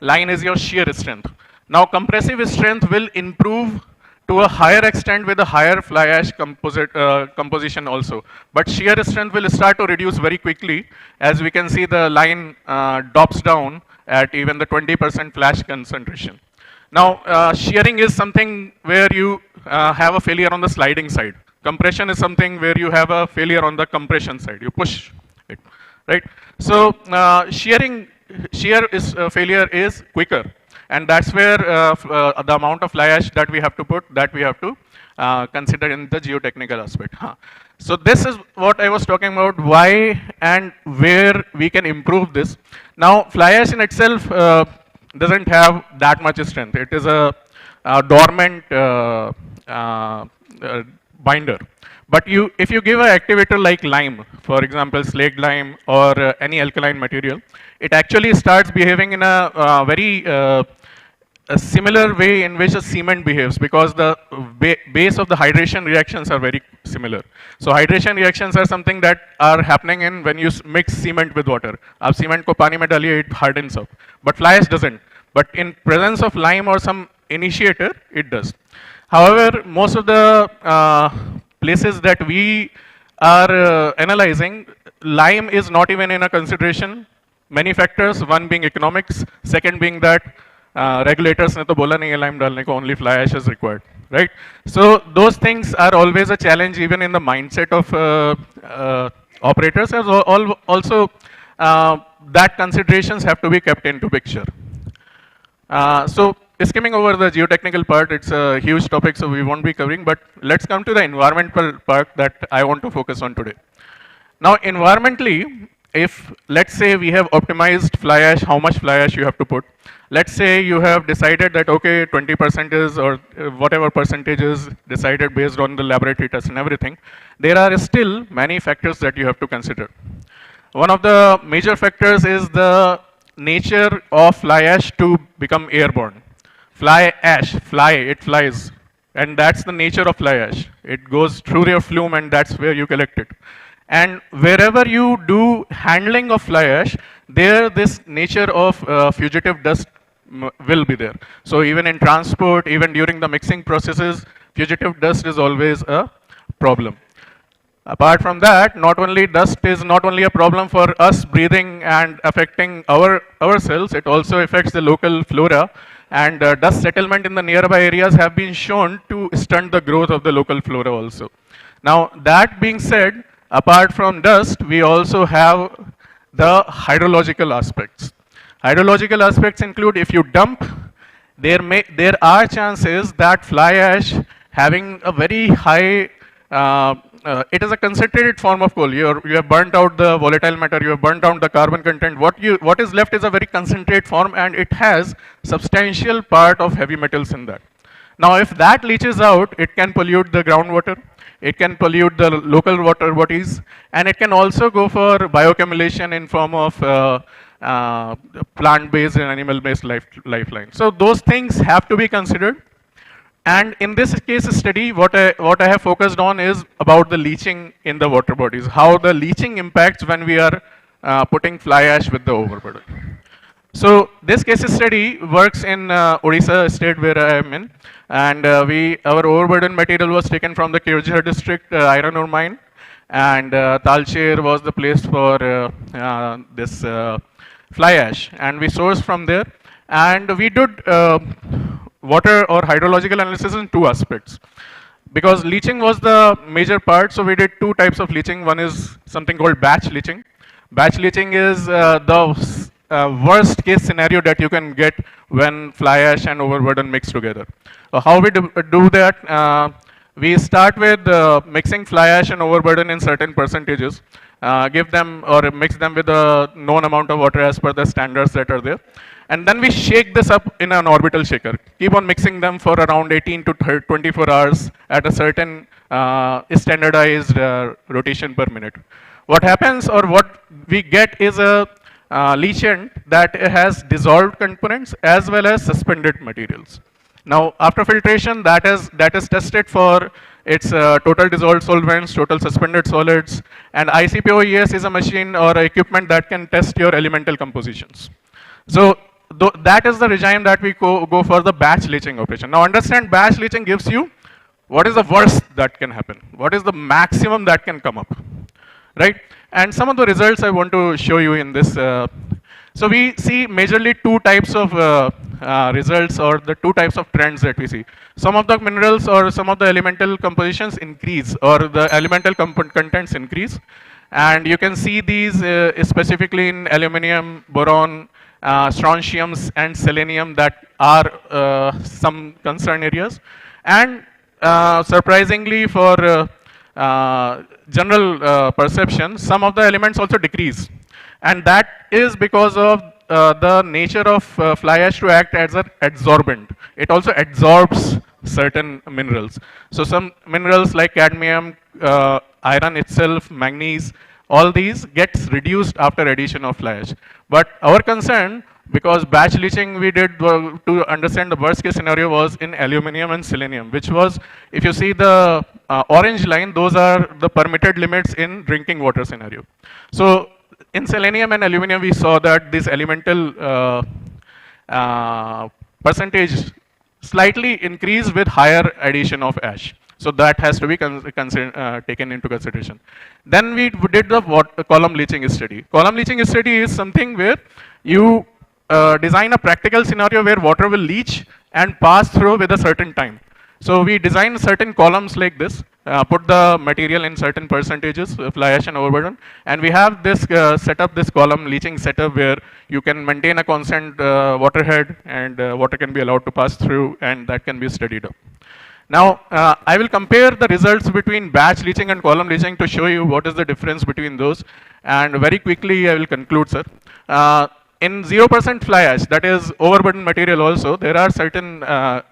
line is your shear strength. Now, compressive strength will improve to a higher extent with a higher fly ash composition also. But shear strength will start to reduce very quickly. As we can see, the line drops down at even the 20% flash concentration. Now, shearing is something where you have a failure on the sliding side. Compression is something where you have a failure on the compression side. You push it, right? So shear is failure is quicker, and that's where the amount of fly ash that we have to put, that we have to consider in the geotechnical aspect. So this is what I was talking about, why and where we can improve this. Now, fly ash in itself doesn't have that much strength. It is a dormant binder. But if you give an activator like lime, for example, slaked lime or any alkaline material, it actually starts behaving in a very a similar way in which a cement behaves, because the base of the hydration reactions are very similar. So hydration reactions are something that are happening in when you mix cement with water. आप cement को पानी में डालिए, it hardens up. But fly ash doesn't. But in presence of lime or some initiator, it does. However, most of the places that we are analyzing, lime is not even in a consideration. Many factors, one being economics, second being that regulators ने तो बोला नहीं है lime डालने को, only fly ash is required, right? So those things are always a challenge even in the mindset of operators, as also that considerations have to be kept into picture. So skimming over the geotechnical part, it's a huge topic, so we won't be covering, but let's come to the environmental part that I want to focus on today. Now, environmentally, if let's say we have optimized fly ash, how much fly ash you have to put. Let's say you have decided that, okay, 20% is, or whatever percentage is decided based on the laboratory tests and everything. There are still many factors that you have to consider. One of the major factors is the nature of fly ash to become airborne. Fly ash, it flies. And that's the nature of fly ash. It goes through your flume and that's where you collect it. And wherever you do handling of fly ash, there this nature of fugitive dust will be there. So even in transport, even during the mixing processes, fugitive dust is always a problem. Apart from that, not only dust is not only a problem for us breathing and affecting ourselves, it also affects the local flora, and dust settlement in the nearby areas have been shown to stunt the growth of the local flora also. Now, that being said, apart from dust, we also have the hydrological aspects. Hydrological aspects include, if you dump, there are chances that fly ash having a very high, it is a concentrated form of coal. You have burnt out the volatile matter, you have burnt out the carbon content. What is left is a very concentrated form, and it has substantial part of heavy metals in that. Now, if that leaches out, it can pollute the groundwater, it can pollute the local water bodies, and it can also go for bioaccumulation in form of plant-based and animal-based lifeline. So those things have to be considered. And in this case study, what I have focused on is about the leaching in the water bodies, how the leaching impacts when we are putting fly ash with the overburden. So this case study works in Odisha state where I am in, and our overburden material was taken from the Kirjhar district iron ore mine, and Talcher was the place for this fly ash, and we sourced from there, and we did water or hydrological analysis in two aspects. Because leaching was the major part, so we did two types of leaching. One is something called batch leaching. Batch leaching is the worst case scenario that you can get when fly ash and overburden mix together. How we do that? We start with mixing fly ash and overburden in certain percentages, give them or mix them with a known amount of water as per the standards that are there. And then we shake this up in an orbital shaker. Keep on mixing them for around 18 to 24 hours at a certain standardized rotation per minute. What happens, or what we get, is a leachant that has dissolved components as well as suspended materials. Now, after filtration, that is tested for its total dissolved solvents, total suspended solids, and ICP-OES is a machine or equipment that can test your elemental compositions. So that is the regime that we go for the batch leaching operation. Now, understand, batch leaching gives you what is the worst that can happen, what is the maximum that can come up, right? And some of the results I want to show you in this. So we see majorly two types of results, or the two types of trends that we see. Some of the minerals or some of the elemental compositions increase, or the elemental contents increase. And you can see these specifically in aluminum, boron, strontiums and selenium that are some concern areas. And surprisingly for general perception, some of the elements also decrease. And that is because of the nature of fly ash to act as an adsorbent. It also absorbs certain minerals. So some minerals like cadmium, iron itself, manganese, all these gets reduced after addition of fly ash. But our concern, because batch leaching we did to understand the worst case scenario, was in aluminum and selenium, which was, if you see the orange line, those are the permitted limits in drinking water scenario. So in selenium and aluminum, we saw that this elemental percentage slightly increased with higher addition of ash. So that has to be taken into consideration. Then we did the column leaching study. Column leaching study is something where you design a practical scenario where water will leach and pass through with a certain time. So we design certain columns like this, put the material in certain percentages, fly ash and overburden, and we have this setup, this column leaching setup, where you can maintain a constant water head, and water can be allowed to pass through, and that can be studied up. Now, I will compare the results between batch leaching and column leaching to show you what is the difference between those. And very quickly, I will conclude, sir. In 0% fly ash, that is overburden material also, there are certain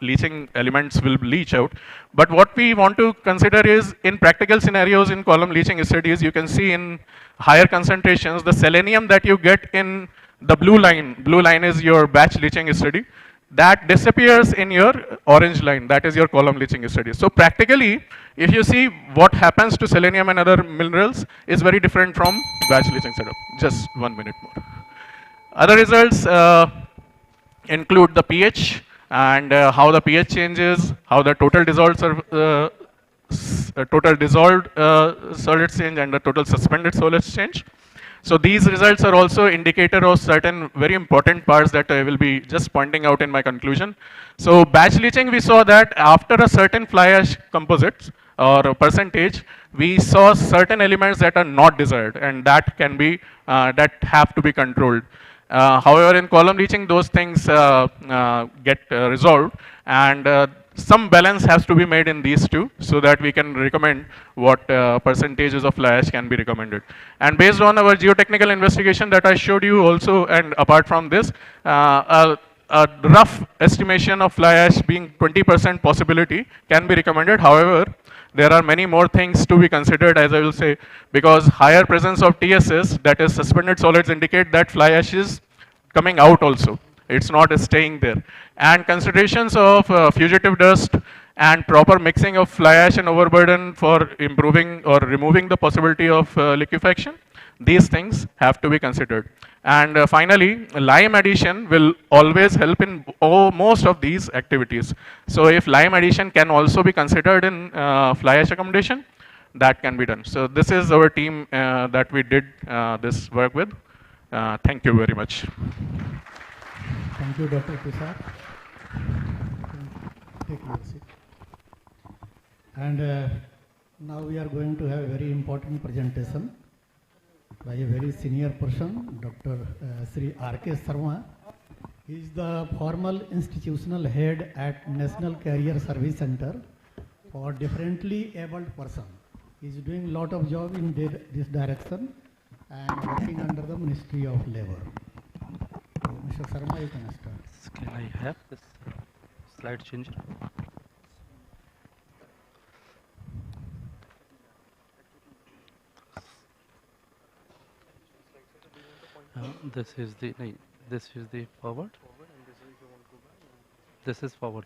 leaching elements will leach out. But what we want to consider is, in practical scenarios in column leaching studies, you can see in higher concentrations, the selenium that you get in the blue line is your batch leaching study, that disappears in your orange line, that is your column leaching study. So practically, if you see what happens to selenium and other minerals is very different from batch leaching setup. Just 1 minute more. Other results include the pH, and how the pH changes, how the total dissolved solids change, and the total suspended solids change. So these results are also indicator of certain very important parts that I will be just pointing out in my conclusion. So batch leaching, we saw that after a certain fly ash composites or a percentage, we saw certain elements that are not desired, and that can be that have to be controlled. However, in column leaching, those things get resolved, and some balance has to be made in these two, so that we can recommend what percentages of fly ash can be recommended. And based on our geotechnical investigation that I showed you also, and apart from this, a rough estimation of fly ash being 20% possibility can be recommended. However, there are many more things to be considered, as I will say, because higher presence of TSS, that is suspended solids, indicate that fly ash is coming out also. It's not staying there. And considerations of fugitive dust and proper mixing of fly ash and overburden for improving or removing the possibility of liquefaction, these things have to be considered. And finally, lime addition will always help in most of these activities. So if lime addition can also be considered in fly ash accommodation, that can be done. So this is our team that we did this work with. Thank you very much. Thank you, Dr. Prasad. Take your seat. And now we are going to have a very important presentation by a very senior person, Dr. Sri R.K. Sarma. He is the formal institutional head at National Career Service Center for Differently Abled Person. He is doing a lot of job in this direction and working under the Ministry of Labor. So, Mr. Sarma, you can start. Can I have this slide changer? This is the forward. This is forward.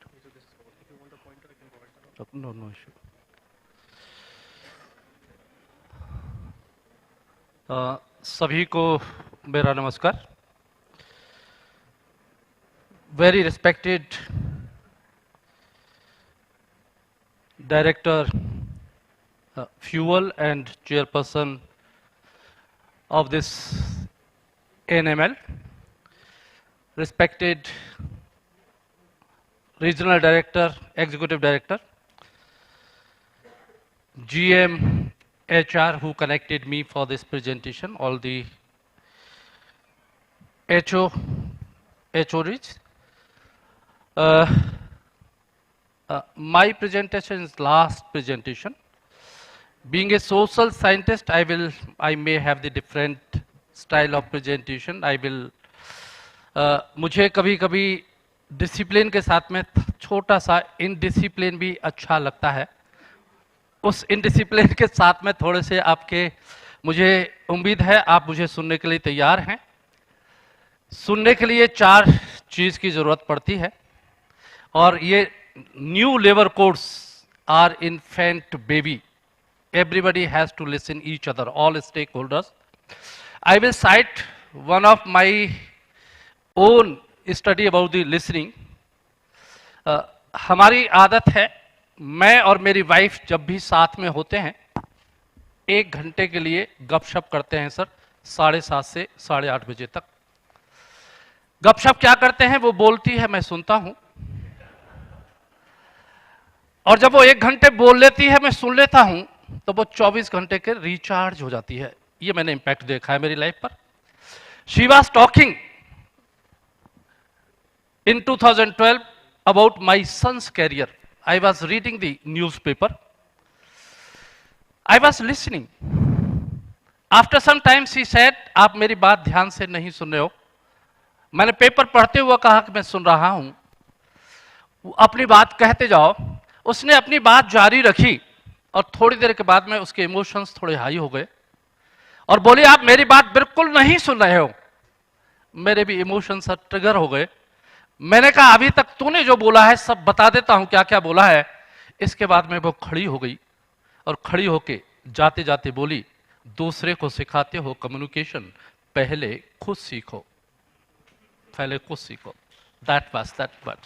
No issue. सभी को मेरा नमस्कार. Very respected Director, Fuel and Chairperson of this NML, respected Regional Director, Executive Director, GM, HR who connected me for this presentation, all the HODs. My presentation is last presentation. Being a social scientist, I may have the different style of presentation. मुझे कभी-कभी discipline के साथ में छोटा सा indiscipline भी अच्छा लगता है. उस इनडिसिप्लिन के साथ में थोड़े से आपके, मुझे उम्मीद है आप मुझे सुनने के लिए तैयार हैं. सुनने के लिए 4 चीज की जरूरत पड़ती है और ये new labour codes are infant baby. Everybody has to listen each other, all stakeholders. I will cite one of my own study about the listening. हमारी आदत है, मैं और मेरी वाइफ जब भी साथ में होते हैं 1 घंटे के लिए गपशप करते हैं सर, 7:30 से 8:30 बजे तक. गपशप क्या करते हैं, वो बोलती है, मैं सुनता हूं, और जब वो 1 घंटे बोल लेती है, मैं सुन लेता हूं, तो वो 24 घंटे के रिचार्ज हो जाती है. ये मैंने इंपैक्ट देखा है मेरी लाइफ पर. She was talking in 2012 about my sons career. I was reading the newspaper. I was listening. After some time she said, आप मेरी बात ध्यान से नहीं सुन रहे हो. मैंने पेपर पढ़ते हुए कहा कि मैं सुन रहा हूं. अपनी बात कहते जाओ. उसने अपनी बात जारी रखी और थोड़ी देर के बाद में उसके इमोशंस थोड़े हाई हो गए और बोली, आप मेरी बात बिल्कुल नहीं सुन रहे हो. मेरे भी इमोशंस ट्रिगर हो गए. मैंने कहा, अभी तक तूने जो बोला है सब बता देता हूं क्या क्या बोला है. इसके बाद में वो खड़ी हो गई और खड़ी होके जाते जाते बोली, दूसरे को सिखाते हो कम्युनिकेशन, पहले खुद सीखो, पहले खुद सीखो. That was that. But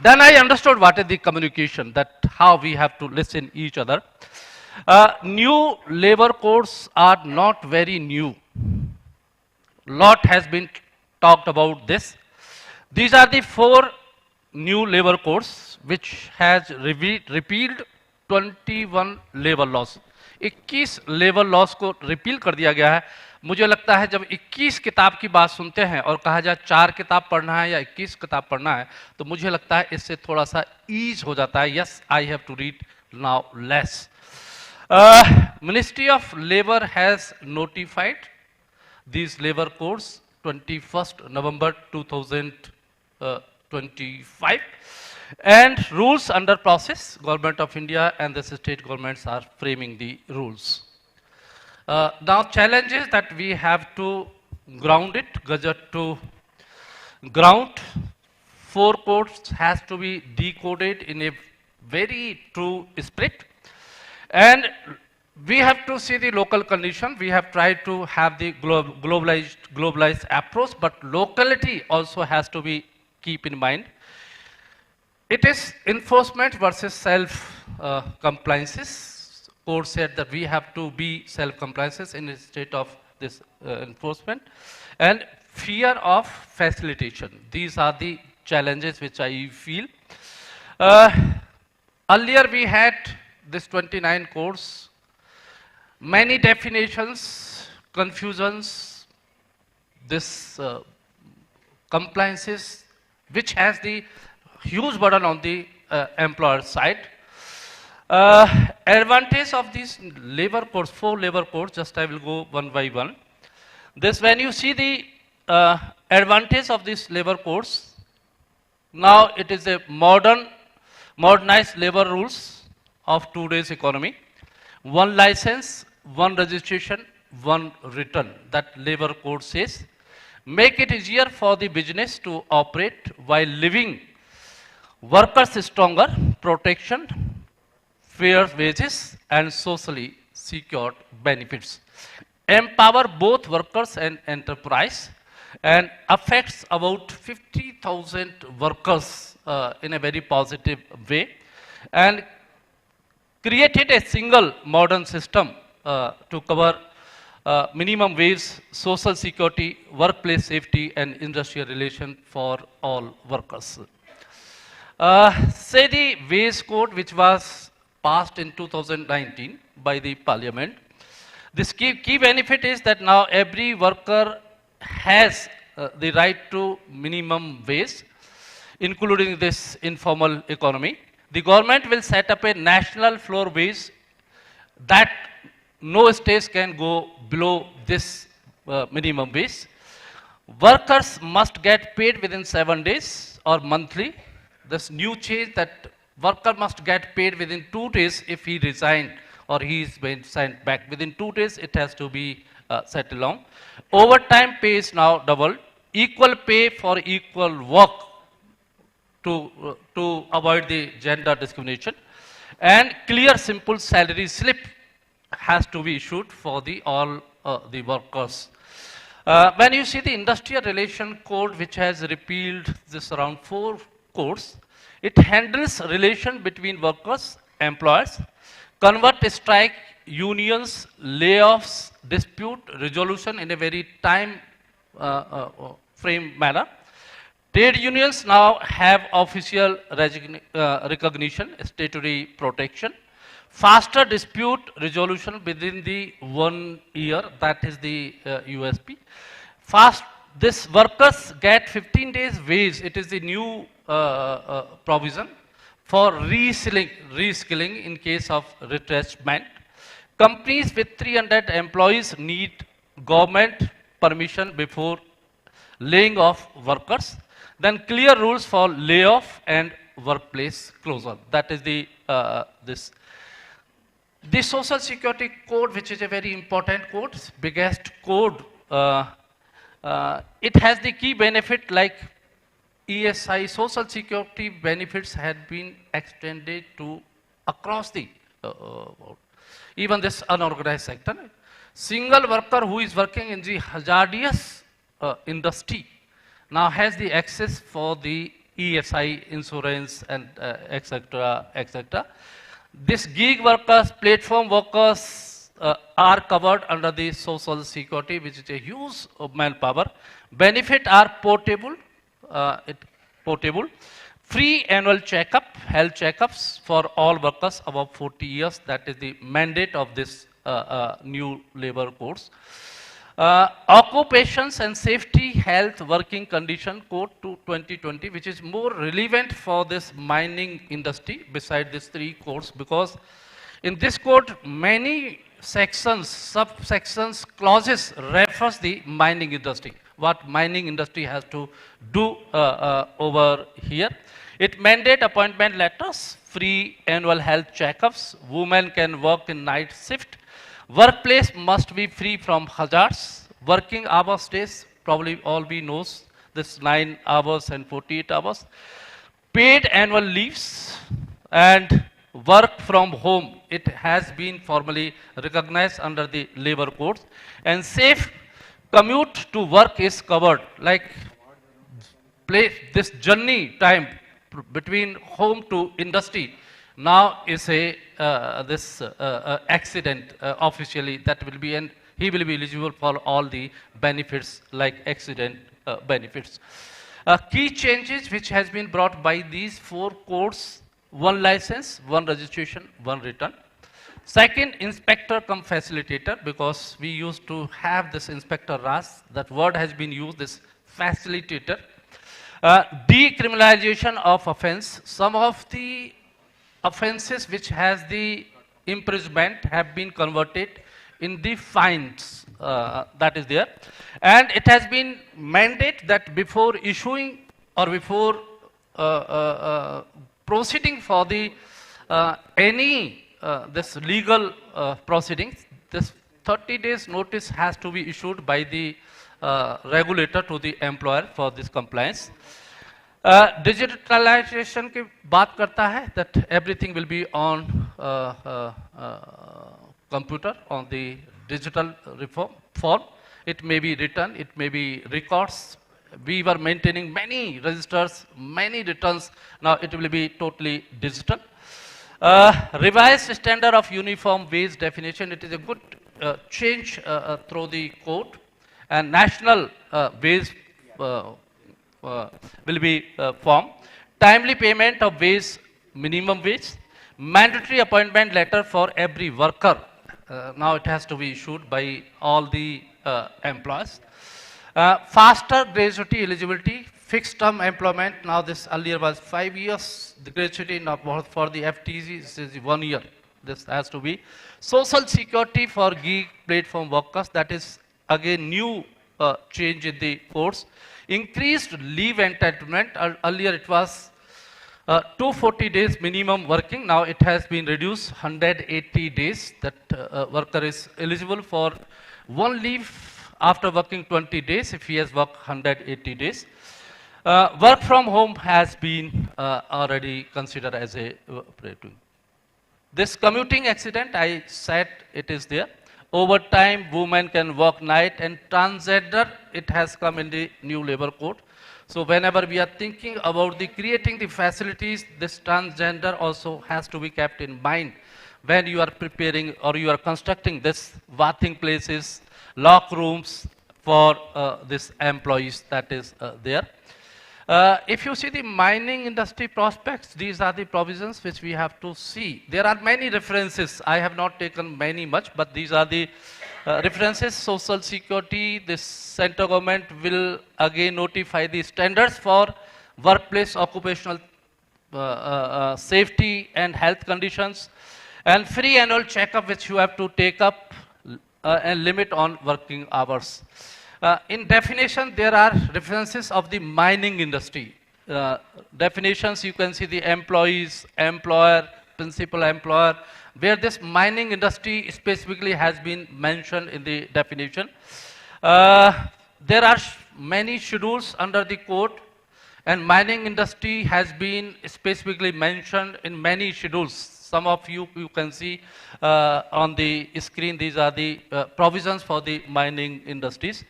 then I understood what is the communication, that how we have to listen each other. New labor codes are not very new. Lot has been talked about this. These are the 4 new labor codes which has repealed 21 labor laws. 21 labour laws को repeal कर दिया गया है. मुझे लगता है जब 21 किताब की बात सुनते हैं और कहा जाए 4 किताब पढ़ना है या 21 किताब पढ़ना है, तो मुझे लगता है इससे थोड़ा सा ईज हो जाता है. Yes, I have to read now less. Ministry of labour has notified these labor codes 21st November 2025, and rules under process. Government of India and the state governments are framing the rules. Now challenges that we have to ground it, gazette to ground. 4 codes has to be decoded in a very true spirit, and we have to see the local condition. We have tried to have the globalized approach, but locality also has to be keep in mind. It is enforcement versus self compliances. Court said that we have to be self compliances in a state of this enforcement, and fear of facilitation. These are the challenges which I feel. Earlier we had this 29 codes. Many definitions, confusions, this compliances, which has the huge burden on the employer side. Advantage of these labor codes, 4 labor codes, just I will go one by one. This, when you see the advantage of these labor codes, now it is a modernized labor rules of today's economy. 1 license, 1 registration, 1 return, that labor code says. Make it easier for the business to operate while living workers stronger, protection, fair wages, and socially secured benefits. Empower both workers and enterprise, and affects about 50,000 workers in a very positive way, and created a single modern system to cover minimum wage, social security, workplace safety, and industrial relation for all workers. Say the wage code which was passed in 2019 by the parliament. This key benefit is that now every worker has the right to minimum wage, including this informal economy. The government will set up a national floor wage that no state can go below this minimum wage. Workers must get paid within 7 days or monthly. This new change that worker must get paid within 2 days if he resigned or he is been sent back. Within 2 days it has to be set along. Overtime pay is now doubled. Equal pay for equal work to avoid the gender discrimination. And clear simple salary slip has to be issued for the all the workers. When you see the industrial relation code which has repealed this around 4 codes, it handles relation between workers, employers, convert strike, unions, layoffs, dispute resolution in a very time frame manner. Trade unions now have official recognition, statutory protection, faster dispute resolution within the 1 year, that is the USP. This workers get 15 days wage, it is the new provision for reskilling in case of retrenchment. Companies with 300 employees need government permission before laying off workers. Then clear rules for layoff and workplace closure. That is the the Social Security Code, which is a very important code, biggest code. It has the key benefit like ESI, Social Security benefits had been extended to across the even this unorganized sector. Single worker who is working in the hazardous industry now has the access for the ESI insurance and etc. etc. This gig workers, platform workers are covered under the Social Security, which is a huge manpower. Benefit are portable, free annual checkup, health checkups for all workers above 40 years. That is the mandate of this new labor codes. Occupations and Safety Health Working Condition Code to 2020, which is more relevant for this mining industry beside these 3 codes, because in this code many sections, subsections, clauses refers the mining industry, what mining industry has to do over here. It mandate appointment letters, free annual health checkups, women can work in night shift, workplace must be free from hazards, working hours days, probably all we knows this 9 hours and 48 hours, paid annual leaves and work from home. It has been formally recognized under the labor codes, and safe commute to work is covered, like this journey time between home to industry now is a accident officially, that will be, and he will be eligible for all the benefits like accident benefits. Key changes which has been brought by these 4 codes: 1 license, 1 registration, 1 return. Second, inspector cum facilitator, because we used to have this inspector RAS, that word has been used, this facilitator. Decriminalization of offense. Some of the offenses which has the imprisonment have been converted in the fines, that is there. And it has been mandate that before issuing or before proceeding for the any this legal proceedings, this 30 days notice has to be issued by the regulator to the employer for this compliance. Digitalization की बात करता है, that everything will be on computer, on the digital form. It may be written, it may be records. We were maintaining many registers, many returns. Now it will be totally digital. Revised standard of uniform wage definition. It is a good change through the court, and national wage will be formed. Timely payment of wage, minimum wage, mandatory appointment letter for every worker. Now it has to be issued by all the employers. Faster gratuity eligibility, fixed term employment. Now this earlier was 5 years. The gratuity now for the FTZ is 1 year. This has to be. Social security for gig platform workers. That is again new change in the course. Increased leave entitlement. Earlier it was 240 days minimum working. Now it has been reduced 180 days that worker is eligible for one leave after working 20 days if he has worked 180 days. Work from home has been already considered as a this commuting accident, I said it is there. Over time, women can work night, and transgender, it has come in the new labor code. So whenever we are thinking about the creating the facilities, this transgender also has to be kept in mind when you are preparing or you are constructing this bathing places, lock rooms for this employees that is there. If you see the mining industry prospects, these are the provisions which we have to see. There are many references. I have not taken many much, but these are the references. Social security, this central government will again notify the standards for workplace occupational safety and health conditions, and free annual checkup which you have to take up and limit on working hours. In definition, there are references of the mining industry. Definitions, you can see the employees, employer, principal employer, where this mining industry specifically has been mentioned in the definition. There are many schedules under the code, and mining industry has been specifically mentioned in many schedules. Some of you can see on the screen, these are the provisions for the mining industries.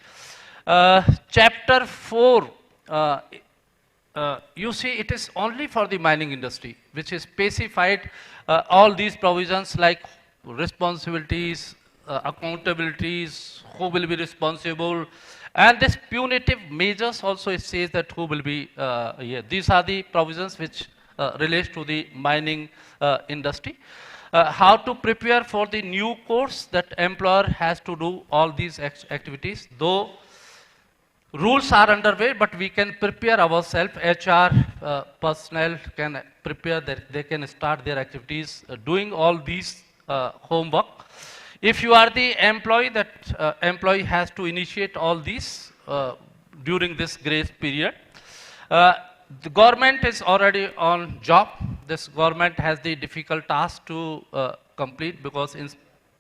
Chapter 4, you see it is only for the mining industry, which is specified all these provisions like responsibilities, accountabilities, who will be responsible, and this punitive measures also it says that who will be here. These are the provisions which relates to the mining industry. How to prepare for the new course, that employer has to do all these activities, though rules are underway, but we can prepare ourselves. HR personnel can prepare, they can start their activities doing all these homework. If you are the employee, that employee has to initiate all these during this grace period. The government is already on job. This government has the difficult task to complete, because in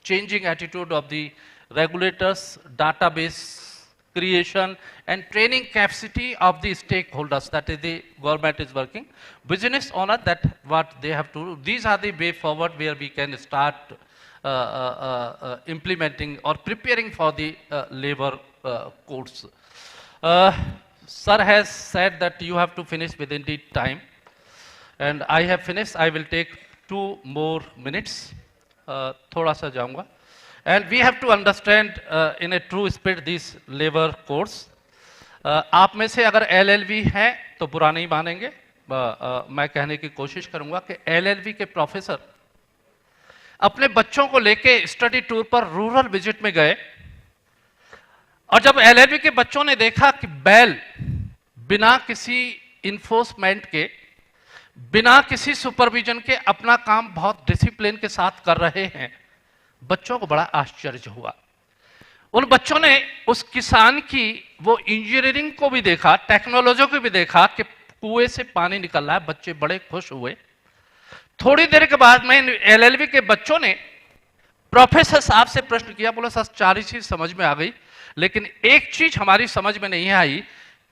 changing attitude of the regulators, database creation and training capacity of the stakeholders, that is the government is working. Business owner, that what they have to do. These are the way forward where we can start implementing or preparing for the labor codes. Sir has said that you have to finish within the time, and I have finished. I will take 2 more minutes. Thoda sa jaunga. And we have to understand in a true spirit this labor codes. आप में से अगर LLB हैं तो बुरा नहीं मानेंगे. मैं कहने की कोशिश करूंगा कि LLB के प्रोफेसर अपने बच्चों को लेके स्टडी टूर पर रूरल विजिट में गए, और जब LLB के बच्चों ने देखा कि बैल बिना किसी इन्फोर्समेंट के, बिना किसी सुपरविजन के अपना काम बहुत डिसिप्लिन के साथ कर रहे हैं, बच्चों को बड़ा आश्चर्य हुआ. उन बच्चों ने उस किसान की वो इंजीनियरिंग को भी देखा, टेक्नोलॉजी को भी देखा कि कुएं से पानी निकल रहा है. बच्चे बड़े खुश हुए. थोड़ी देर के बाद में LLB के बच्चों ने प्रोफेसर साहब से प्रश्न किया. बोला सर 4 चीज समझ में आ गई, लेकिन एक चीज हमारी समझ में नहीं आई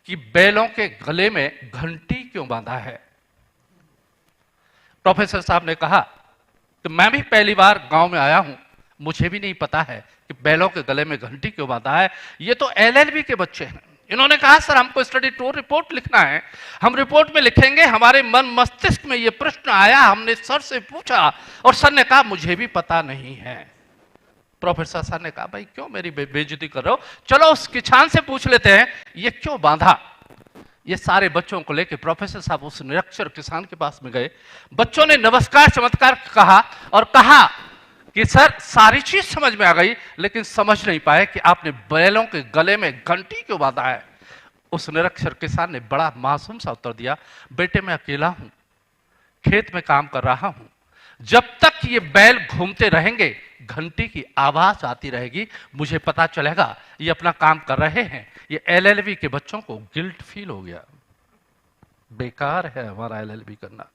कि बैलों के गले में घंटी क्यों बांधा है. प्रोफेसर साहब ने कहा कि मैं भी पहली बार गांव में आया हूं, मुझे भी नहीं पता है कि बैलों के गले में घंटी क्यों बांधा है. ये तो LLB के बच्चे हैं. इन्होंने कहा सर हमको स्टडी टूर रिपोर्ट लिखना है, हम रिपोर्ट में लिखेंगे हमारे मन मस्तिष्क में ये प्रश्न आया, हमने सर से पूछा और सर ने कहा मुझे भी पता नहीं है. प्रोफेसर सर ने कहा भाई क्यों मेरी बेइज्जती कर रहे हो, चलो उस किसान से पूछ लेते हैं ये क्यों बांधा। ये सारे बच्चों को लेके प्रोफेसर साहब उस निरक्षर किसान के पास में गए। बच्चों ने नमस्कार चमत्कार कहा और कहा कि सर सारी चीज समझ में आ गई, लेकिन समझ नहीं पाए कि आपने बैलों के गले में घंटी क्यों बांधा है। उस निरक्षर किसान ने बड़ा मासूम सा उत्तर दिया, बेटे मैं अकेला हूं, खेत में काम कर रहा हूं, जब तक ये बैल घूमते रहेंगे घंटी की आवाज आती रहेगी, मुझे पता चलेगा ये अपना काम कर रहे हैं। ये एलएलबी के बच्चों को गिल्ट फील हो गया, बेकार है हमारा एलएलबी करना,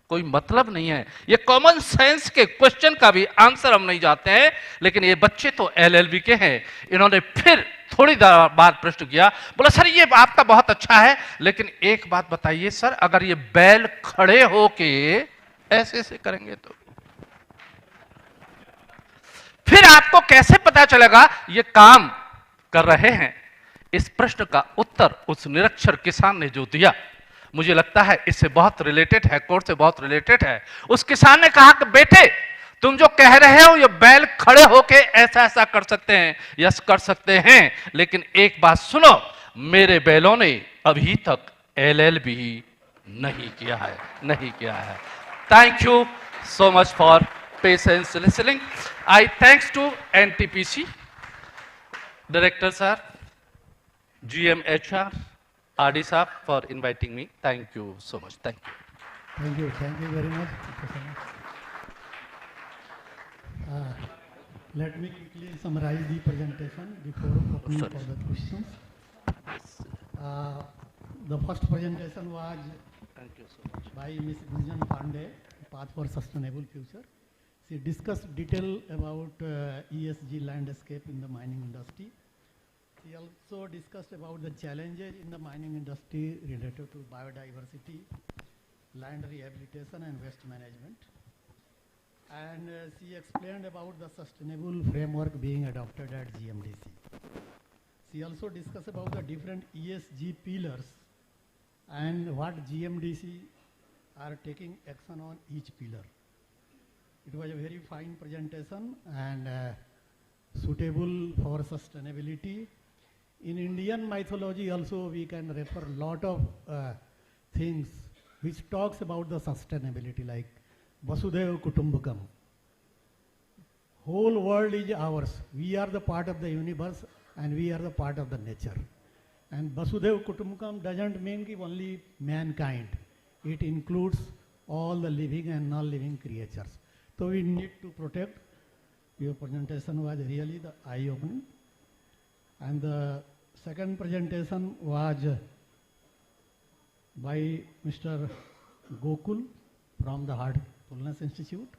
कोई मतलब नहीं है। ये कॉमन सेंस के क्वेश्चन का भी आंसर हम नहीं जानते हैं, लेकिन ये बच्चे तो एलएलबी के हैं। इन्होंने फिर थोड़ी देर बाद प्रश्न किया, बोला सर ये आपका बहुत अच्छा है, लेकिन एक बात बताइए सर, अगर ये बैल खड़े होके ऐसे ऐसे करेंगे तो फिर आपको कैसे पता चलेगा ये काम कर रहे हैं। इस प्रश्न का उत्तर उस निरक्षर किसान ने जो दिया, मुझे लगता है इससे बहुत रिलेटेड है, कोर्स से बहुत रिलेटेड है। उस किसान ने कहा कि बेटे तुम जो कह रहे हो ये बैल खड़े होके ऐसा ऐसा कर सकते हैं, यस कर सकते हैं, लेकिन एक बात सुनो, मेरे बैलों ने अभी तक एलएलबी नहीं किया है, नहीं किया है। Thank you so much for patience listening. I thanks to NTPC, Director sir, GM HR, RD sir for inviting me. Thank you so much. Thank you. Thank you very much. Let me quickly summarize the presentation before opening for the questions. The first presentation was by Ms. Gunjan Pandey, Path for Sustainable Future. She discussed detail about ESG landscape in the mining industry. She also discussed about the challenges in the mining industry related to biodiversity, land rehabilitation and waste management. And she explained about the sustainable framework being adopted at GMDC. She also discussed about the different ESG pillars and what GMDC are taking action on each pillar. It was a very fine presentation and suitable for sustainability. In Indian mythology also we can refer a lot of things which talks about the sustainability, like Vasudhaiva Kutumbakam. Whole world is ours. We are the part of the universe and we are the part of the nature. And Vasudhaiva Kutumbakam doesn't mean only mankind. It includes all the living and non-living creatures. So we need to protect. Your presentation was really the eye-opening. And the second presentation was by Mr. Gokul from the Heartfulness Institute.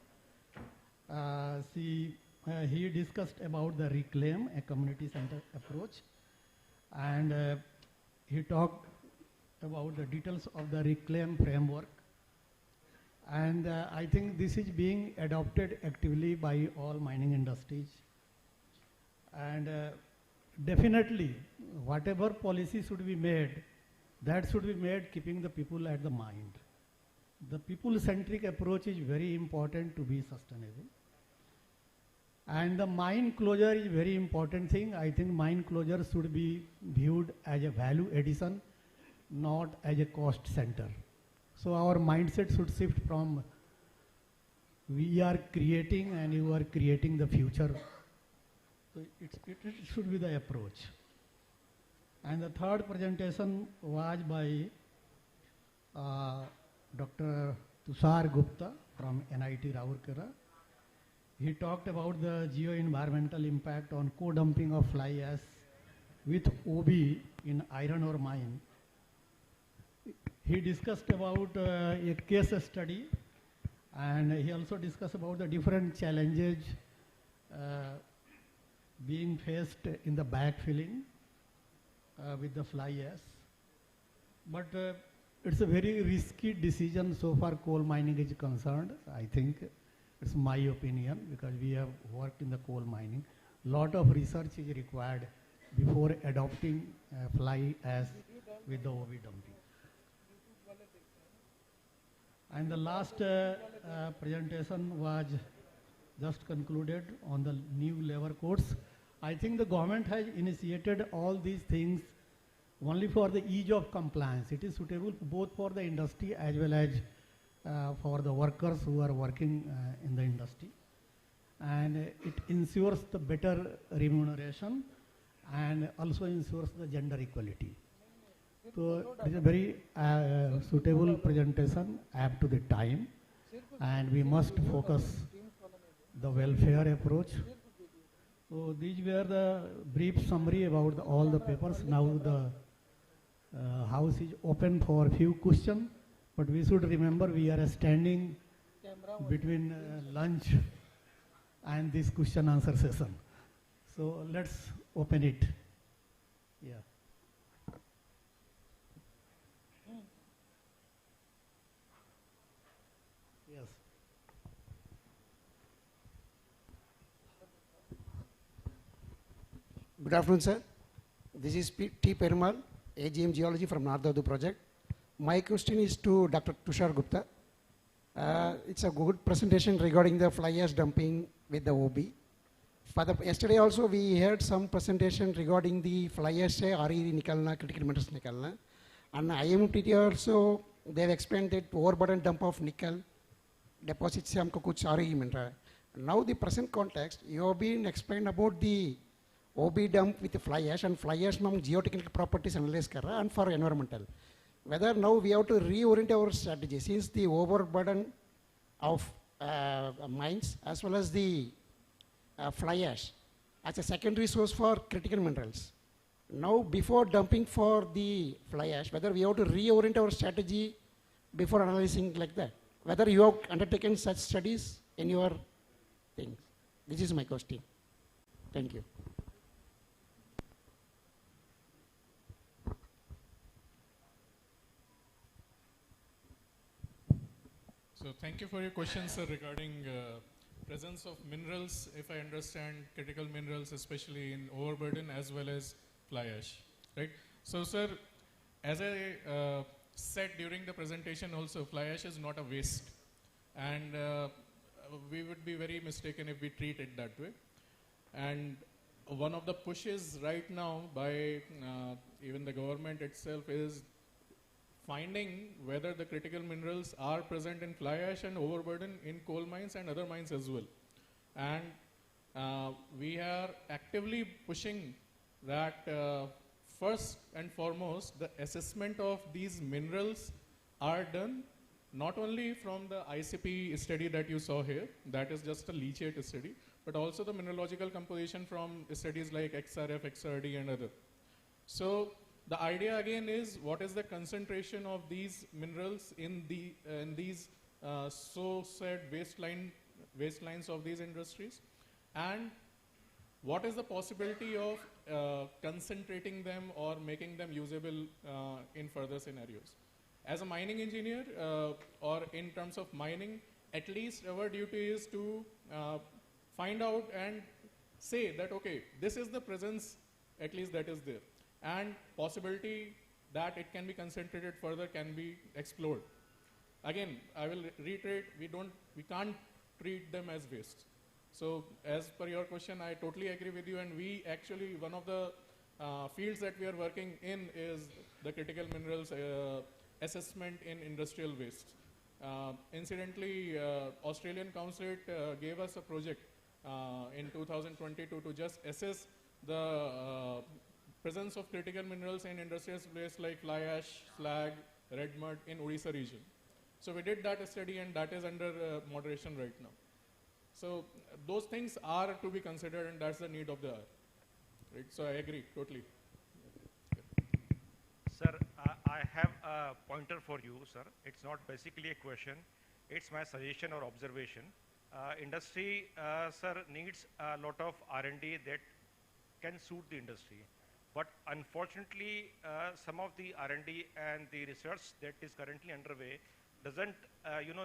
He discussed about the Reclaim, a community-centered approach. And he talked about the details of the Reclaim framework. And I think this is being adopted actively by all mining industries. And definitely, whatever policy should be made, that should be made keeping the people at the mind. The people-centric approach is very important to be sustainable. And the mine closure is very important thing. I think mine closure should be viewed as a value addition, not as a cost center. So our mindset should shift from we are creating and you are creating the future. So it should be the approach. And the third presentation was by Dr. Tushar Gupta from NIT Raurkela. He talked about the geo-environmental impact on co-dumping of fly ash with OB in iron ore mine. He discussed about a case study, and he also discussed about the different challenges being faced in the backfilling with the fly ash. But it's a very risky decision so far coal mining is concerned. I think it's my opinion because we have worked in the coal mining. Lot of research is required before adopting fly ash with the OB dumping. And the last presentation was just concluded on the new labor codes. I think the government has initiated all these things only for the ease of compliance. It is suitable both for the industry as well as for the workers who are working in the industry. And it ensures the better remuneration and also ensures the gender equality. So it is a very suitable presentation up to the time, and we must focus the welfare approach. So these were the brief summary about all the papers. Now the house is open for few questions, but we should remember we are standing between lunch and this question answer session. So let's open it. Yeah. Yes. Good afternoon, sir. This is T. Perumal, AGM Geology from Nardadu project. My question is to Dr. Tushar Gupta. It's a good presentation regarding the fly ash dumping with the OB. Yesterday also we heard some presentation regarding the fly ash से RE निकालना, critical minerals निकालना. And IMTT also they have explained that overburden dump of nickel deposits से हमको कुछ RE मिल रहा है. Now the present context, you have been explained about the OB dump with the fly ash, and fly ash में हम geotechnical properties analyze कर रहा है and for environmental. Whether now we have to reorient our strategy since the overburden of mines as well as the fly ash as a secondary source for critical minerals. Now before dumping for the fly ash, whether we have to reorient our strategy before analyzing like that. Whether you have undertaken such studies in your things. This is my question. Thank you. So thank you for your question, sir, regarding presence of minerals, if I understand, critical minerals, especially in overburden as well as fly ash, right? So, sir, as I said during the presentation also, fly ash is not a waste, and we would be very mistaken if we treat it that way. And one of the pushes right now by even the government itself is finding whether the critical minerals are present in fly ash and overburden in coal mines and other mines as well. And we are actively pushing that first and foremost, the assessment of these minerals are done not only from the ICP study that you saw here, that is just a leachate study, but also the mineralogical composition from studies like XRF, XRD and other. So the idea again is what is the concentration of these minerals in these so said wastelines of these industries, and what is the possibility of concentrating them or making them usable in further scenarios. As a mining engineer or in terms of mining, at least our duty is to find out and say that okay, this is the presence at least that is there, and possibility that it can be concentrated further can be explored. Again, I will reiterate, we can't treat them as waste. So as per your question, I totally agree with you, and we actually, one of the fields that we are working in is the critical minerals assessment in industrial waste. Incidentally, Australian Council gave us a project in 2022 to just assess the presence of critical minerals in industrial waste like fly ash, slag, red mud in Odisha region. So we did that study, and that is under moderation right now. So those things are to be considered, and that's the need of the hour. Right? So I agree totally. Sir, I have a pointer for you, sir. It's not basically a question. It's my suggestion or observation. Industry, sir, needs a lot of R&D that can suit the industry. But unfortunately, some of the R&D and the research that is currently underway doesn't,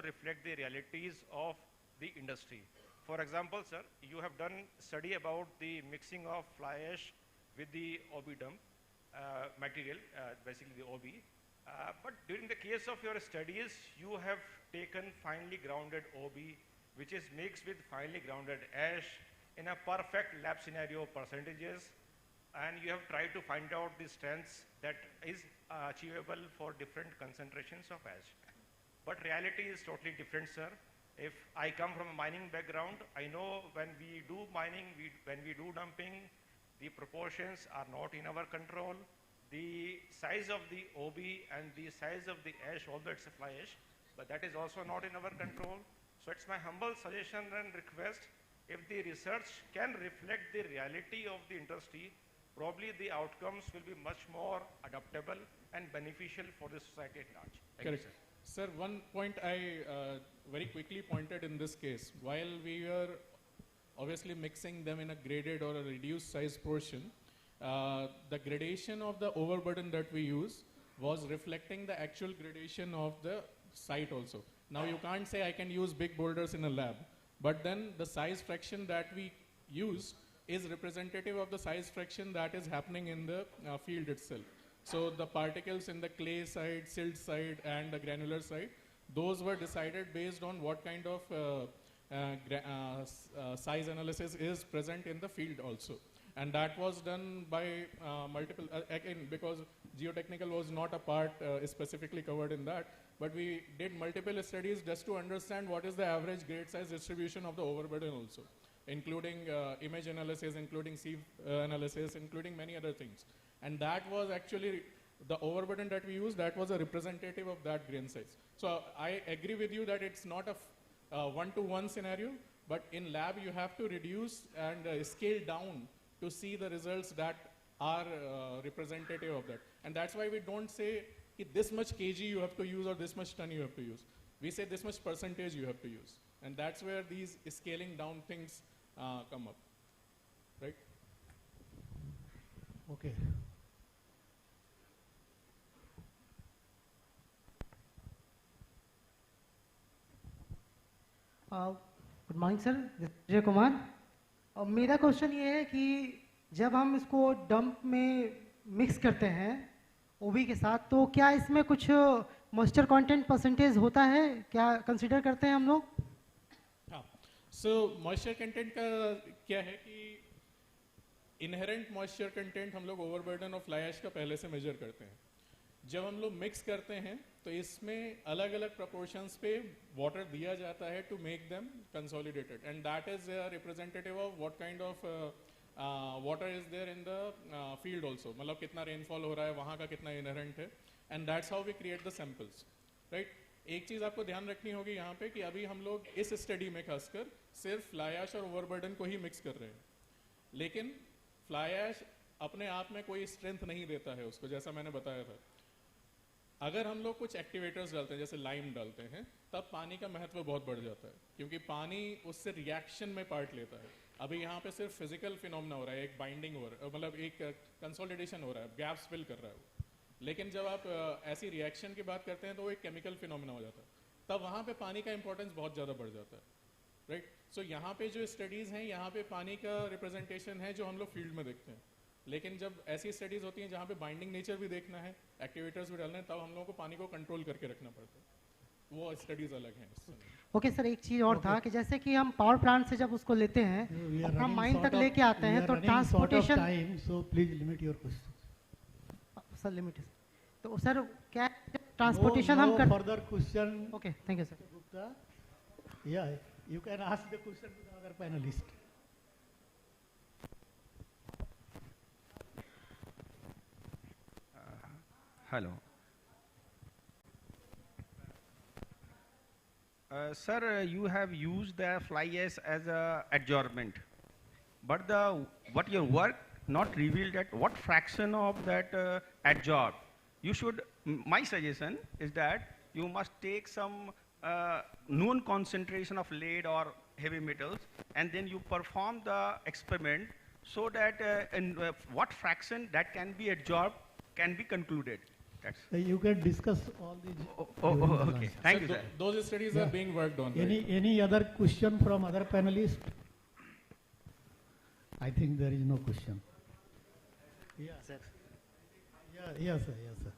reflect the realities of the industry. For example, sir, you have done study about the mixing of fly ash with the OB dump material, basically the OB. But during the case of your studies, you have taken finely grounded OB which is mixed with finely grounded ash in a perfect lab scenario percentages, and you have tried to find out the strengths that is achievable for different concentrations of ash. But reality is totally different, sir. If I come from a mining background, I know when we do mining, when we do dumping, the proportions are not in our control. The size of the OB and the size of the ash, although it's a fly ash, but that is also not in our control. So it's my humble suggestion and request, if the research can reflect the reality of the industry, probably the outcomes will be much more adaptable and beneficial for the society at large. Thank you, Correct. sir. Sir, one point I very quickly pointed in this case, while we were obviously mixing them in a graded or a reduced size portion, the gradation of the overburden that we use was reflecting the actual gradation of the site also. Now you can't say I can use big boulders in a lab, but then the size fraction that we use is representative of the size fraction that is happening in the field itself. So the particles in the clay side, silt side, and the granular side, those were decided based on what kind of size analysis is present in the field also. And that was done by multiple, again, because geotechnical was not a part specifically covered in that, but we did multiple studies just to understand what is the average grade size distribution of the overburden also, including image analysis, including sieve analysis, including many other things. And that was actually the overburden that we used, that was a representative of that grain size. So I agree with you that it's not a one-to-one scenario, but in lab you have to reduce and scale down to see the results that are representative of that. And that's why we don't say this much kg you have to use or this much ton you have to use. We say this much percentage you have to use. And that's where these scaling down things come up, right? Okay. Good morning sir, Vijay Kumar. मेरा question ये है कि जब हम इसको dump में mix करते हैं ओबी के साथ, तो क्या इसमें कुछ मॉइस्चर कंटेंट परसेंटेज होता है, क्या कंसीडर करते हैं हम लोग? हाँ, सो मॉइस्चर कंटेंट का क्या है कि इनहेरेंट मॉइस्चर कंटेंट हम लोग ओवरबर्डन ऑफ फ्लाई ऐश का पहले से मेजर करते हैं। जब हम लोग मिक्स करते हैं तो इसमें अलग अलग प्रपोर्शंस पे वाटर दिया जाता है to make them consolidated, and that is representative of what kind of water is there in the field also, मतलब कितना रेनफॉल हो रहा है, वहाँ का कितना इनहेरेंट है, and that's how we create the samples, right. एक चीज़ आपको ध्यान रखनी होगी यहाँ पे कि अभी हम लोग इस स्टडी में खासकर सिर्फ फ्लाई ऐश और ओवरबर्डन को ही मिक्स कर रहे हैं, लेकिन फ्लाई ऐश अपने आप में कोई स्ट्रेंथ नहीं देता है उसको, जैसा मैंने बताया था। अगर हम लोग कुछ एक्टिवेटर्स डालते हैं, जैसे लाइम डालते हैं, तब पानी का महत्व बहुत बढ़ जाता है, क्योंकि पानी उससे रिएक्शन में पार्ट लेता है। अभी यहाँ पे सिर्फ फिजिकल फिनोमेना हो रहा है, एक बाइंडिंग हो रहा है, मतलब एक कंसोलिडेशन हो रहा है, गैप्स फिल कर रहा है वो। लेकिन जब आप ऐसी रिएक्शन की बात करते हैं तो वो एक केमिकल फिनोमेना हो जाता है, तब वहाँ पे पानी का इंपॉर्टेंस बहुत ज़्यादा बढ़ जाता है, राइट। सो यहाँ पे जो स्टडीज़ हैं, यहाँ पे पानी का रिप्रेजेंटेशन है जो हम लोग फील्ड में देखते हैं, लेकिन जब ऐसी स्टडीज़ होती हैं जहाँ पे बाइंडिंग नेचर भी देखना है, एक्टिवेटर्स भी डालना है, तब हम लोगों को पानी को कंट्रोल करके रखना पड़ता है, वो स्टडीज़ अलग हैं। ओके सर, एक चीज़ और था कि जैसे कि हम पावर प्लांट से जब उसको लेते हैं, अपना माइन तक लेके आते हैं, तो transportation, so please limit your question. Sir limit, तो सर क्या ट्रांसपोर्टेशन हम कर further question? Okay, thank you sir. Gupta, या you can ask the question to the other panelist. Hello. Sir, you have used the fly ash as a adsorbent, but what your work not revealed that what fraction of that adsorb. You should, my suggestion is that you must take some known concentration of lead or heavy metals, and then you perform the experiment so that what fraction that can be adsorbed can be concluded. You can discuss all these. Okay. Thank you, sir. Those studies are being worked on. Any other question from other panelists? I think there is no question. Yeah, sir. Yeah, yes, sir. Yes, sir.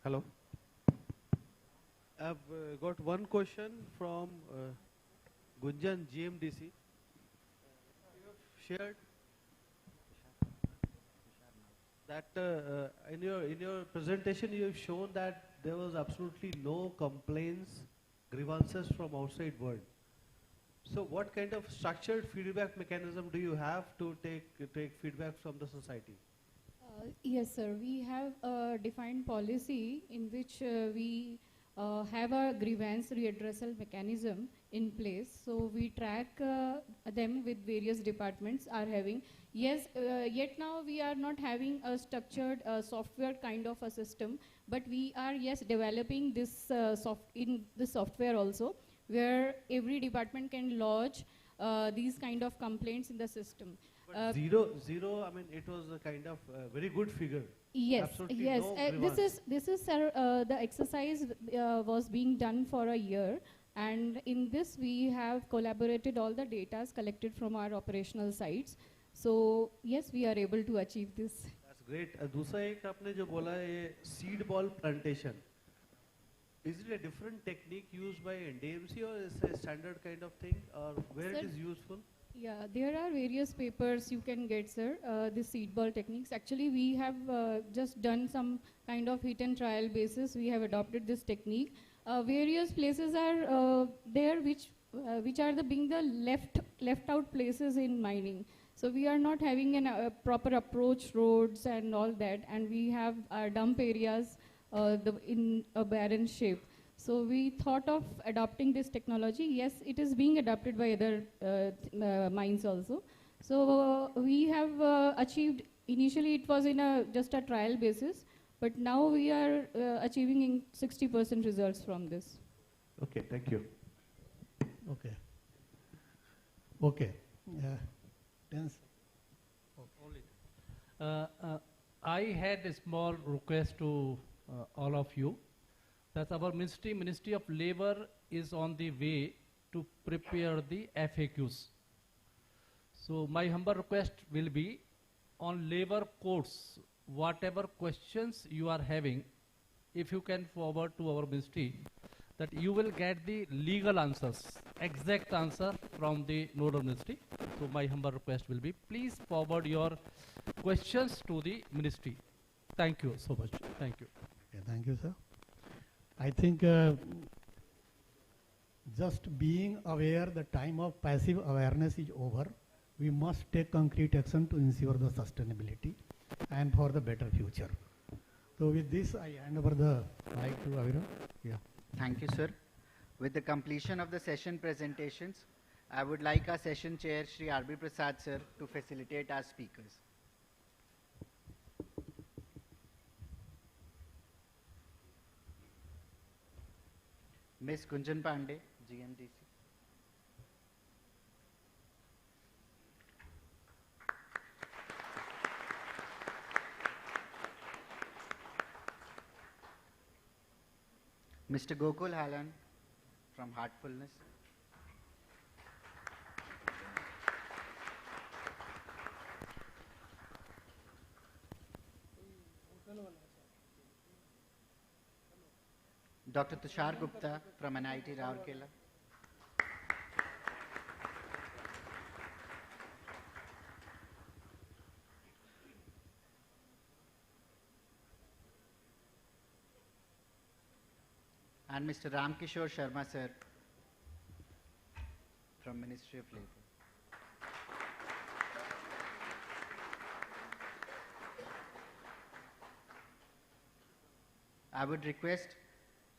Hello. I've got one question from Gunjan GMDC. You have shared that in your presentation you have shown that there was absolutely no complaints, grievances from outside world. So what kind of structured feedback mechanism do you have to take feedback from the society? Yes, sir. We have a defined policy in which we have a grievance readdressal mechanism in place. So we track them with various departments are having. Yes, yet now we are not having a structured software kind of a system, but we are, yes, developing this in the software also, where every department can lodge these kind of complaints in the system. Zero, I mean, it was a kind of very good figure. Yes, Absolutely yes. no This is the exercise was being done for a year, and in this we have collaborated all the data collected from our operational sites. So yes, we are able to achieve this. That's great. दूसरा एक आपने जो बोला ये seed ball plantation. Is it a different technique used by NDMC or is it a standard kind of thing, or where Sir, it is useful? Yeah, there are various papers you can get, sir, the seed ball techniques. Actually, we have just done some kind of hit and trial basis. We have adopted this technique. Various places are there which are being the left out places in mining. So we are not having a proper approach roads and all that, and we have dump areas in a barren shape. So we thought of adopting this technology. Yes, it is being adopted by other mines also. So we have achieved, initially it was in just a trial basis, but now we are achieving 60% results from this. Okay, thank you. Okay. Okay. Dance. I had a small request to all of you. That our Ministry of Labor is on the way to prepare the FAQs. So my humble request will be on labor codes, whatever questions you are having, if you can forward to our ministry, that you will get the legal answers, exact answer from the nodal ministry. So my humble request will be, please forward your questions to the ministry. Thank you so much. Thank you. Okay, thank you, sir. I think just being aware the time of passive awareness is over. We must take concrete action to ensure the sustainability and for the better future. So with this, I hand over the mic to Avira. Yeah. Thank you, sir. With the completion of the session presentations, I would like our session chair, Shri R.B. Prasad, sir, to facilitate our speakers. Ms. Gunjan Pandey, GMDC. Mr. Gokul Halan from Heartfulness. Dr. Tushar Gupta from NIT Rourkela. And Mr. Ramkishore Sharma, sir, from Ministry of Labour. I would request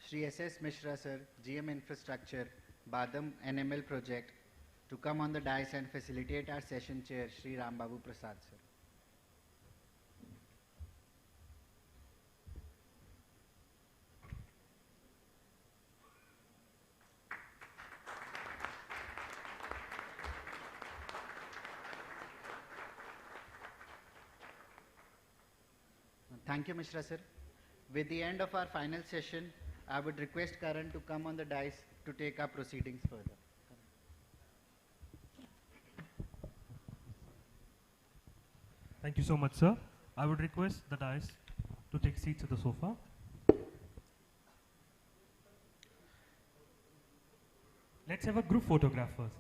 Shri S.S. Mishra, sir, GM Infrastructure, Badam NML Project, to come on the dais and facilitate our session chair, Shri Rambabu Prasad, sir. Thank you, Mishra, sir. With the end of our final session, I would request Karan to come on the dais to take our proceedings further. Thank you so much, sir. I would request the dais to take seats at the sofa. Let's have a group photograph first.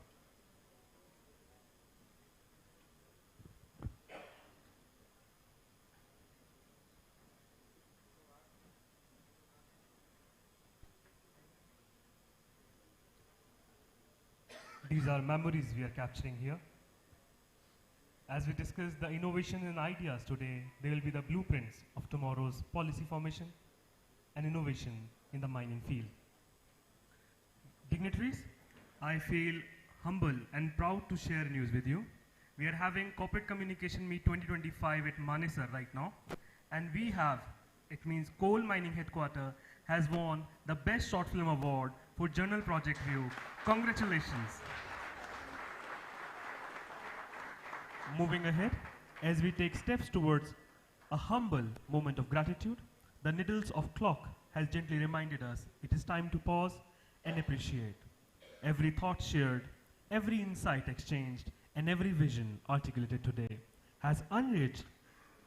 These are memories we are capturing here. As we discuss the innovation and ideas today, they will be the blueprints of tomorrow's policy formation and innovation in the mining field. Dignitaries, I feel humble and proud to share news with you. We are having Corporate Communication Meet 2025 at Manesar right now, and we have, it means Coal Mining Headquarter has won the Best Short Film Award for Journal Project View. Congratulations. Moving ahead, as we take steps towards a humble moment of gratitude, the needles of clock has gently reminded us it is time to pause and appreciate. Every thought shared, every insight exchanged, and every vision articulated today has enriched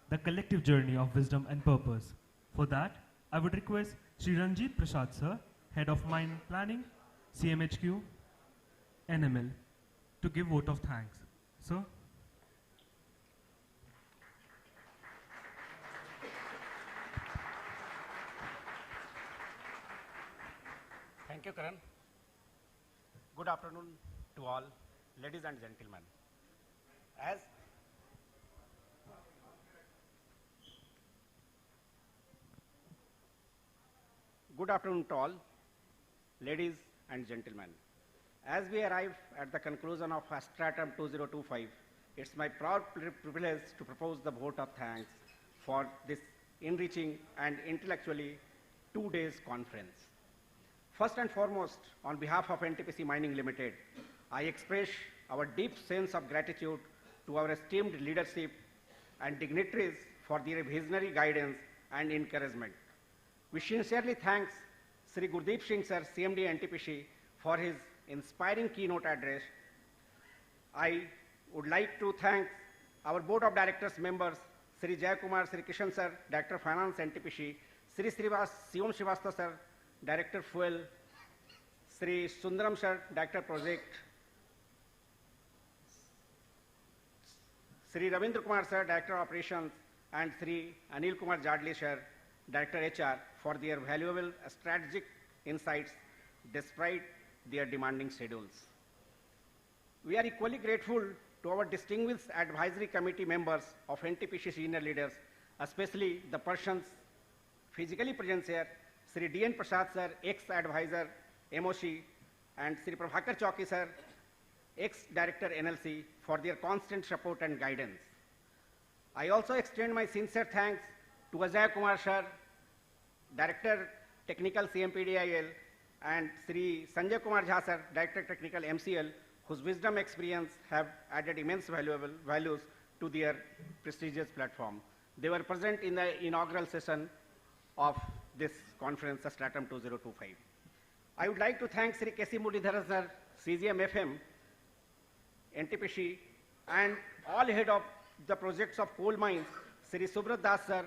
the collective journey of wisdom and purpose. For that, I would request Sri Ranjit Prasad Sir, Head of Mine Planning, CMHQ, NML, to give vote of thanks. Sir? Thank you, Karan. Good afternoon to all, ladies and gentlemen. Good afternoon to all, ladies and gentlemen. As we arrive at the conclusion of Stratum 2025, it's my proud privilege to propose the vote of thanks for this enriching and intellectually 2 days conference. First and foremost, on behalf of NTPC Mining Limited, I express our deep sense of gratitude to our esteemed leadership and dignitaries for their visionary guidance and encouragement. We sincerely thank Sri Gurdeep Singh Sir, CMD NTPC, for his inspiring keynote address. I would like to thank our Board of Directors members, Sri Jay Kumar, Sri Kishan Sir, Director of Finance NTPC, Sri Sivam Srivastava Sir, Director Fuel, Sri Sundaram Sir, Director Project, Sri Ravindra Kumar Sir, Director Operations, and Sri Anil Kumar Jadli Sir, Director HR, for their valuable strategic insights despite their demanding schedules. We are equally grateful to our distinguished advisory committee members of NTPC senior leaders, especially the persons physically present here, Sri D.N. Prasad Sir, ex-advisor MOC, and Sri Prabhakar Chowki Sir, ex-director NLC, for their constant support and guidance. I also extend my sincere thanks to Ajay Kumar Sir, Director Technical CMPDIL, and Sri Sanjay Kumar Jha Sir, Director Technical MCL, whose wisdom experience have added immense values to their prestigious platform. They were present in the inaugural session of this conference, Stratum 2025. I would like to thank Sri K.C. Muralidharan Sir, CGM FM, NTPC, and all head of the projects of coal mines, Sri Subrat Das Sir,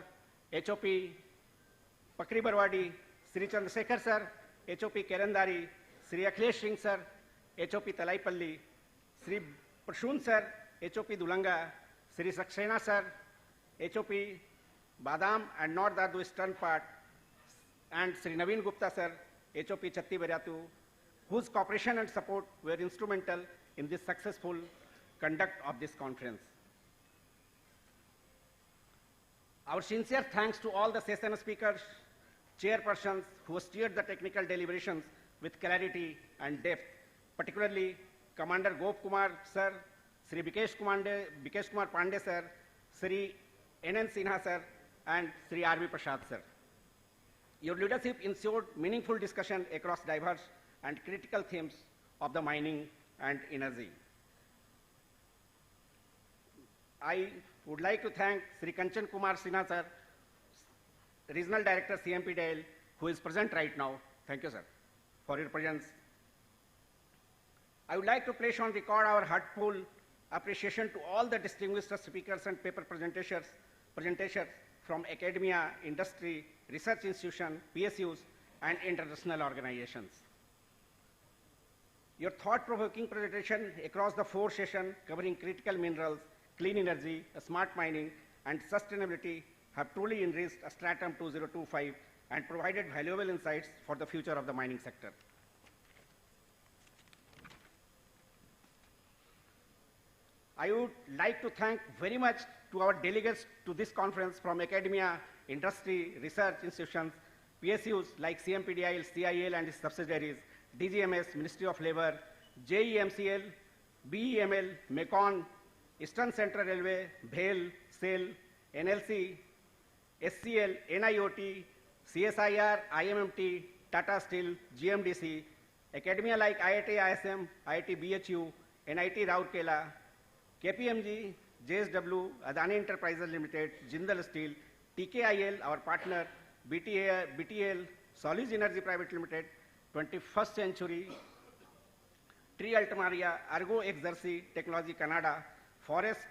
HOP Pakri Barwadi, Sri Chandrasekhar Sir, HOP Kerandari, Sri Akhilesh Singh Sir, HOP Talaipalli, Sri Prashun Sir, HOP Dulanga, Sri Saxena Sir, HOP Badam and North Dadu Eastern Part, and Sri Naveen Gupta Sir, HOP Chatti Baryatu, whose cooperation and support were instrumental in this successful conduct of this conference. Our sincere thanks to all the session speakers, chairpersons who steered the technical deliberations with clarity and depth, particularly Commander Gop Kumar Sir, Sri Bikesh Kumar Pandey Sir, Sri N.N. Sinha Sir, and Sri R.V. Prasad Sir. Your leadership ensured meaningful discussion across diverse and critical themes of the mining and energy. I would like to thank Sri Kanchan Kumar Sinha Sir, Regional Director CMPDL, who is present right now. Thank you, sir, for your presence. I would like to place on record our heartfelt appreciation to all the distinguished speakers and paper presenters from academia, industry, research institutions, PSUs, and international organizations. Your thought-provoking presentation across the 4 sessions covering critical minerals, clean energy, smart mining, and sustainability have truly enriched Stratum 2025 and provided valuable insights for the future of the mining sector. I would like to thank very much to our delegates to this conference from academia, industry, research institutions, PSUs like CMPDIL, CIL and its subsidiaries, DGMS, Ministry of Labour, JEMCL, BEML, MECON, Eastern Central Railway, BHEL, SAIL, NLC, SCL, NIOT, CSIR, IMMT, Tata Steel, GMDC, academia like IIT ISM, IIT BHU, NIT Rourkela, KPMG, JSW, Adani Enterprises Limited, Jindal Steel, TKIL, our partner, BTL, Solis Energy Private Limited, 21st Century, Tree Altamaria, Argo Exercy, Technology Canada, Forest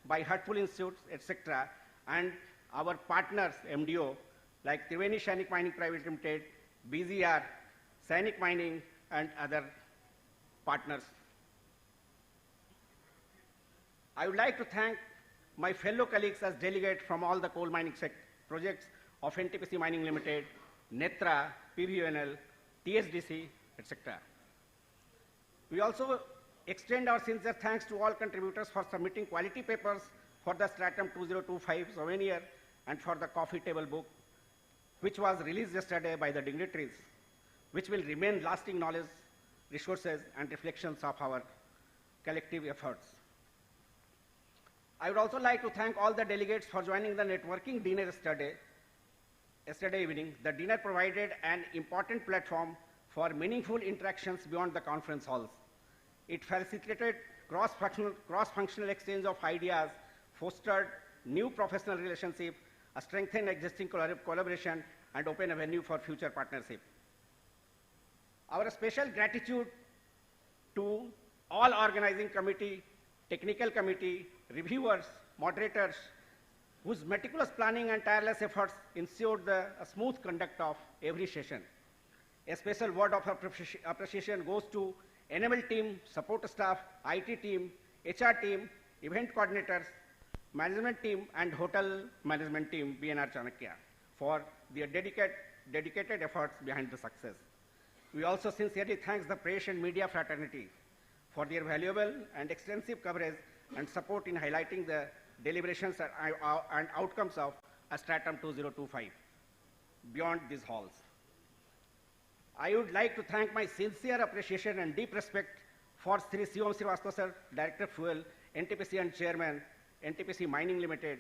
by Hartful Institutes, etc., and our partners, MDO, like Triveni Sainik Mining Private Limited, BZR, Sainik Mining, and other partners. I would like to thank my fellow colleagues as delegates from all the coal mining projects of NTPC Mining Limited, NETRA, PVNL, TSDC, etc. We also extend our sincere thanks to all contributors for submitting quality papers for the Stratum 2025 souvenir and for the coffee table book, which was released yesterday by the dignitaries, which will remain lasting knowledge, resources, and reflections of our collective efforts. I would also like to thank all the delegates for joining the networking dinner yesterday evening. The dinner provided an important platform for meaningful interactions beyond the conference halls. It facilitated cross-functional exchange of ideas, fostered new professional relationships, strengthened existing collaboration, and opened a venue for future partnership. Our special gratitude to all organizing committee, technical committee, reviewers, moderators, whose meticulous planning and tireless efforts ensured the smooth conduct of every session. A special word of appreciation goes to NML team, support staff, IT team, HR team, event coordinators, management team, and hotel management team, BNR Chanakya, for their dedicated efforts behind the success. We also sincerely thank the press and media fraternity for their valuable and extensive coverage and support in highlighting the deliberations and outcomes of Stratum 2025 beyond these halls. I would like to thank my sincere appreciation and deep respect for Sri Shivam Srivastava sir, Director Fuel, NTPC and Chairman, NTPC Mining Limited.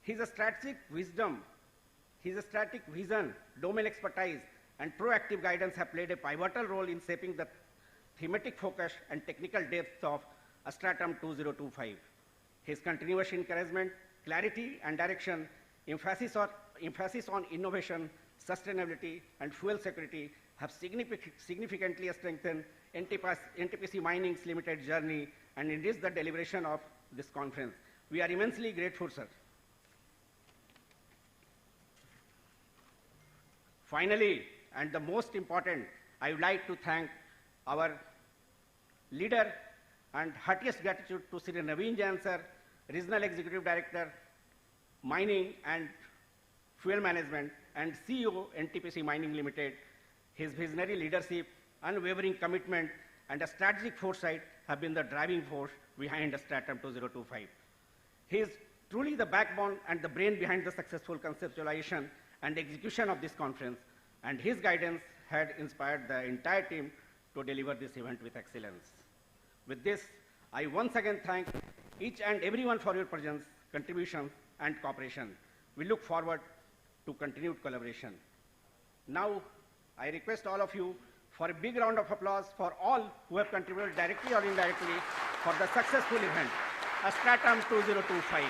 His strategic wisdom, his strategic vision, domain expertise, and proactive guidance have played a pivotal role in shaping the thematic focus and technical depth of Stratum 2025. His continuous encouragement, clarity, and direction, emphasis on innovation, sustainability, and fuel security have significantly strengthened NTPC Mining's limited journey and enriched the deliberation of this conference. We are immensely grateful, sir. Finally, and the most important, I would like to thank our leader and heartiest gratitude to Sri Naveen Jain sir, Regional Executive Director, Mining and Fuel Management, and CEO, NTPC Mining Limited. His visionary leadership, unwavering commitment, and a strategic foresight have been the driving force behind Stratum 2025. He is truly the backbone and the brain behind the successful conceptualization and execution of this conference, and his guidance had inspired the entire team to deliver this event with excellence. With this, I once again thank each and everyone for your presence, contributions, and cooperation. We look forward to continued collaboration. Now, I request all of you for a big round of applause for all who have contributed directly or indirectly for the successful event, Stratum 2025.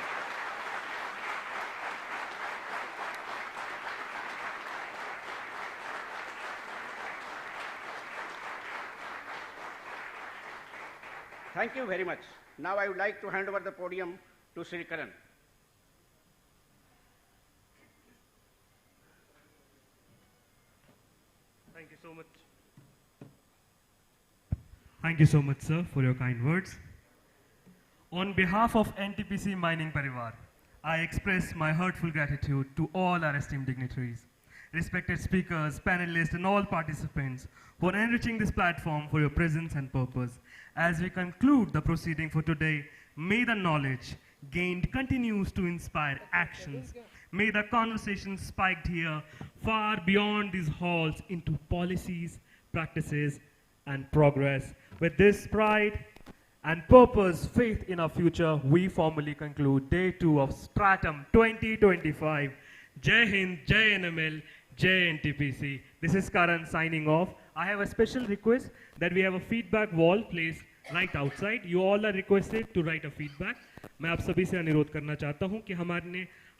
Thank you very much. Now I would like to hand over the podium to Sri Karan. Thank you so much. Thank you so much, sir, for your kind words. On behalf of NTPC Mining Parivar, I express my heartful gratitude to all our esteemed dignitaries, respected speakers, panelists, and all participants for enriching this platform for your presence and purpose. As we conclude the proceeding for today, may the knowledge gained continues to inspire actions. May the conversation spiked here far beyond these halls into policies, practices, and progress. With this pride and purpose, faith in our future, we formally conclude Day 2 of Stratum 2025. Jai Hind, Jai NML, Jai NTPC. This is Karan signing off. I have a special request that we have a feedback wall placed right outside. You all are requested to write a feedback. मैं आप सभी से अनुरोध करना चाहता हूं कि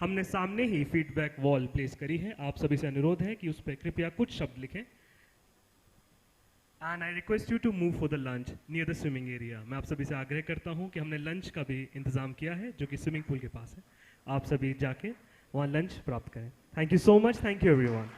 हमने सामने ही फीडबैक वॉल प्लेस करी है. आप सभी से अनुरोध है कि उस पर कृपया कुछ शब्द लिखें. And I request you to move for the lunch near the swimming area. मैं आप सभी से आग्रह करता हूं कि हमने लंच का भी इंतजाम किया है जो कि स्विमिंग पूल के पास है. आप सभी जाके वहाँ लंच प्राप्त करें. Thank you so much. Thank you everyone.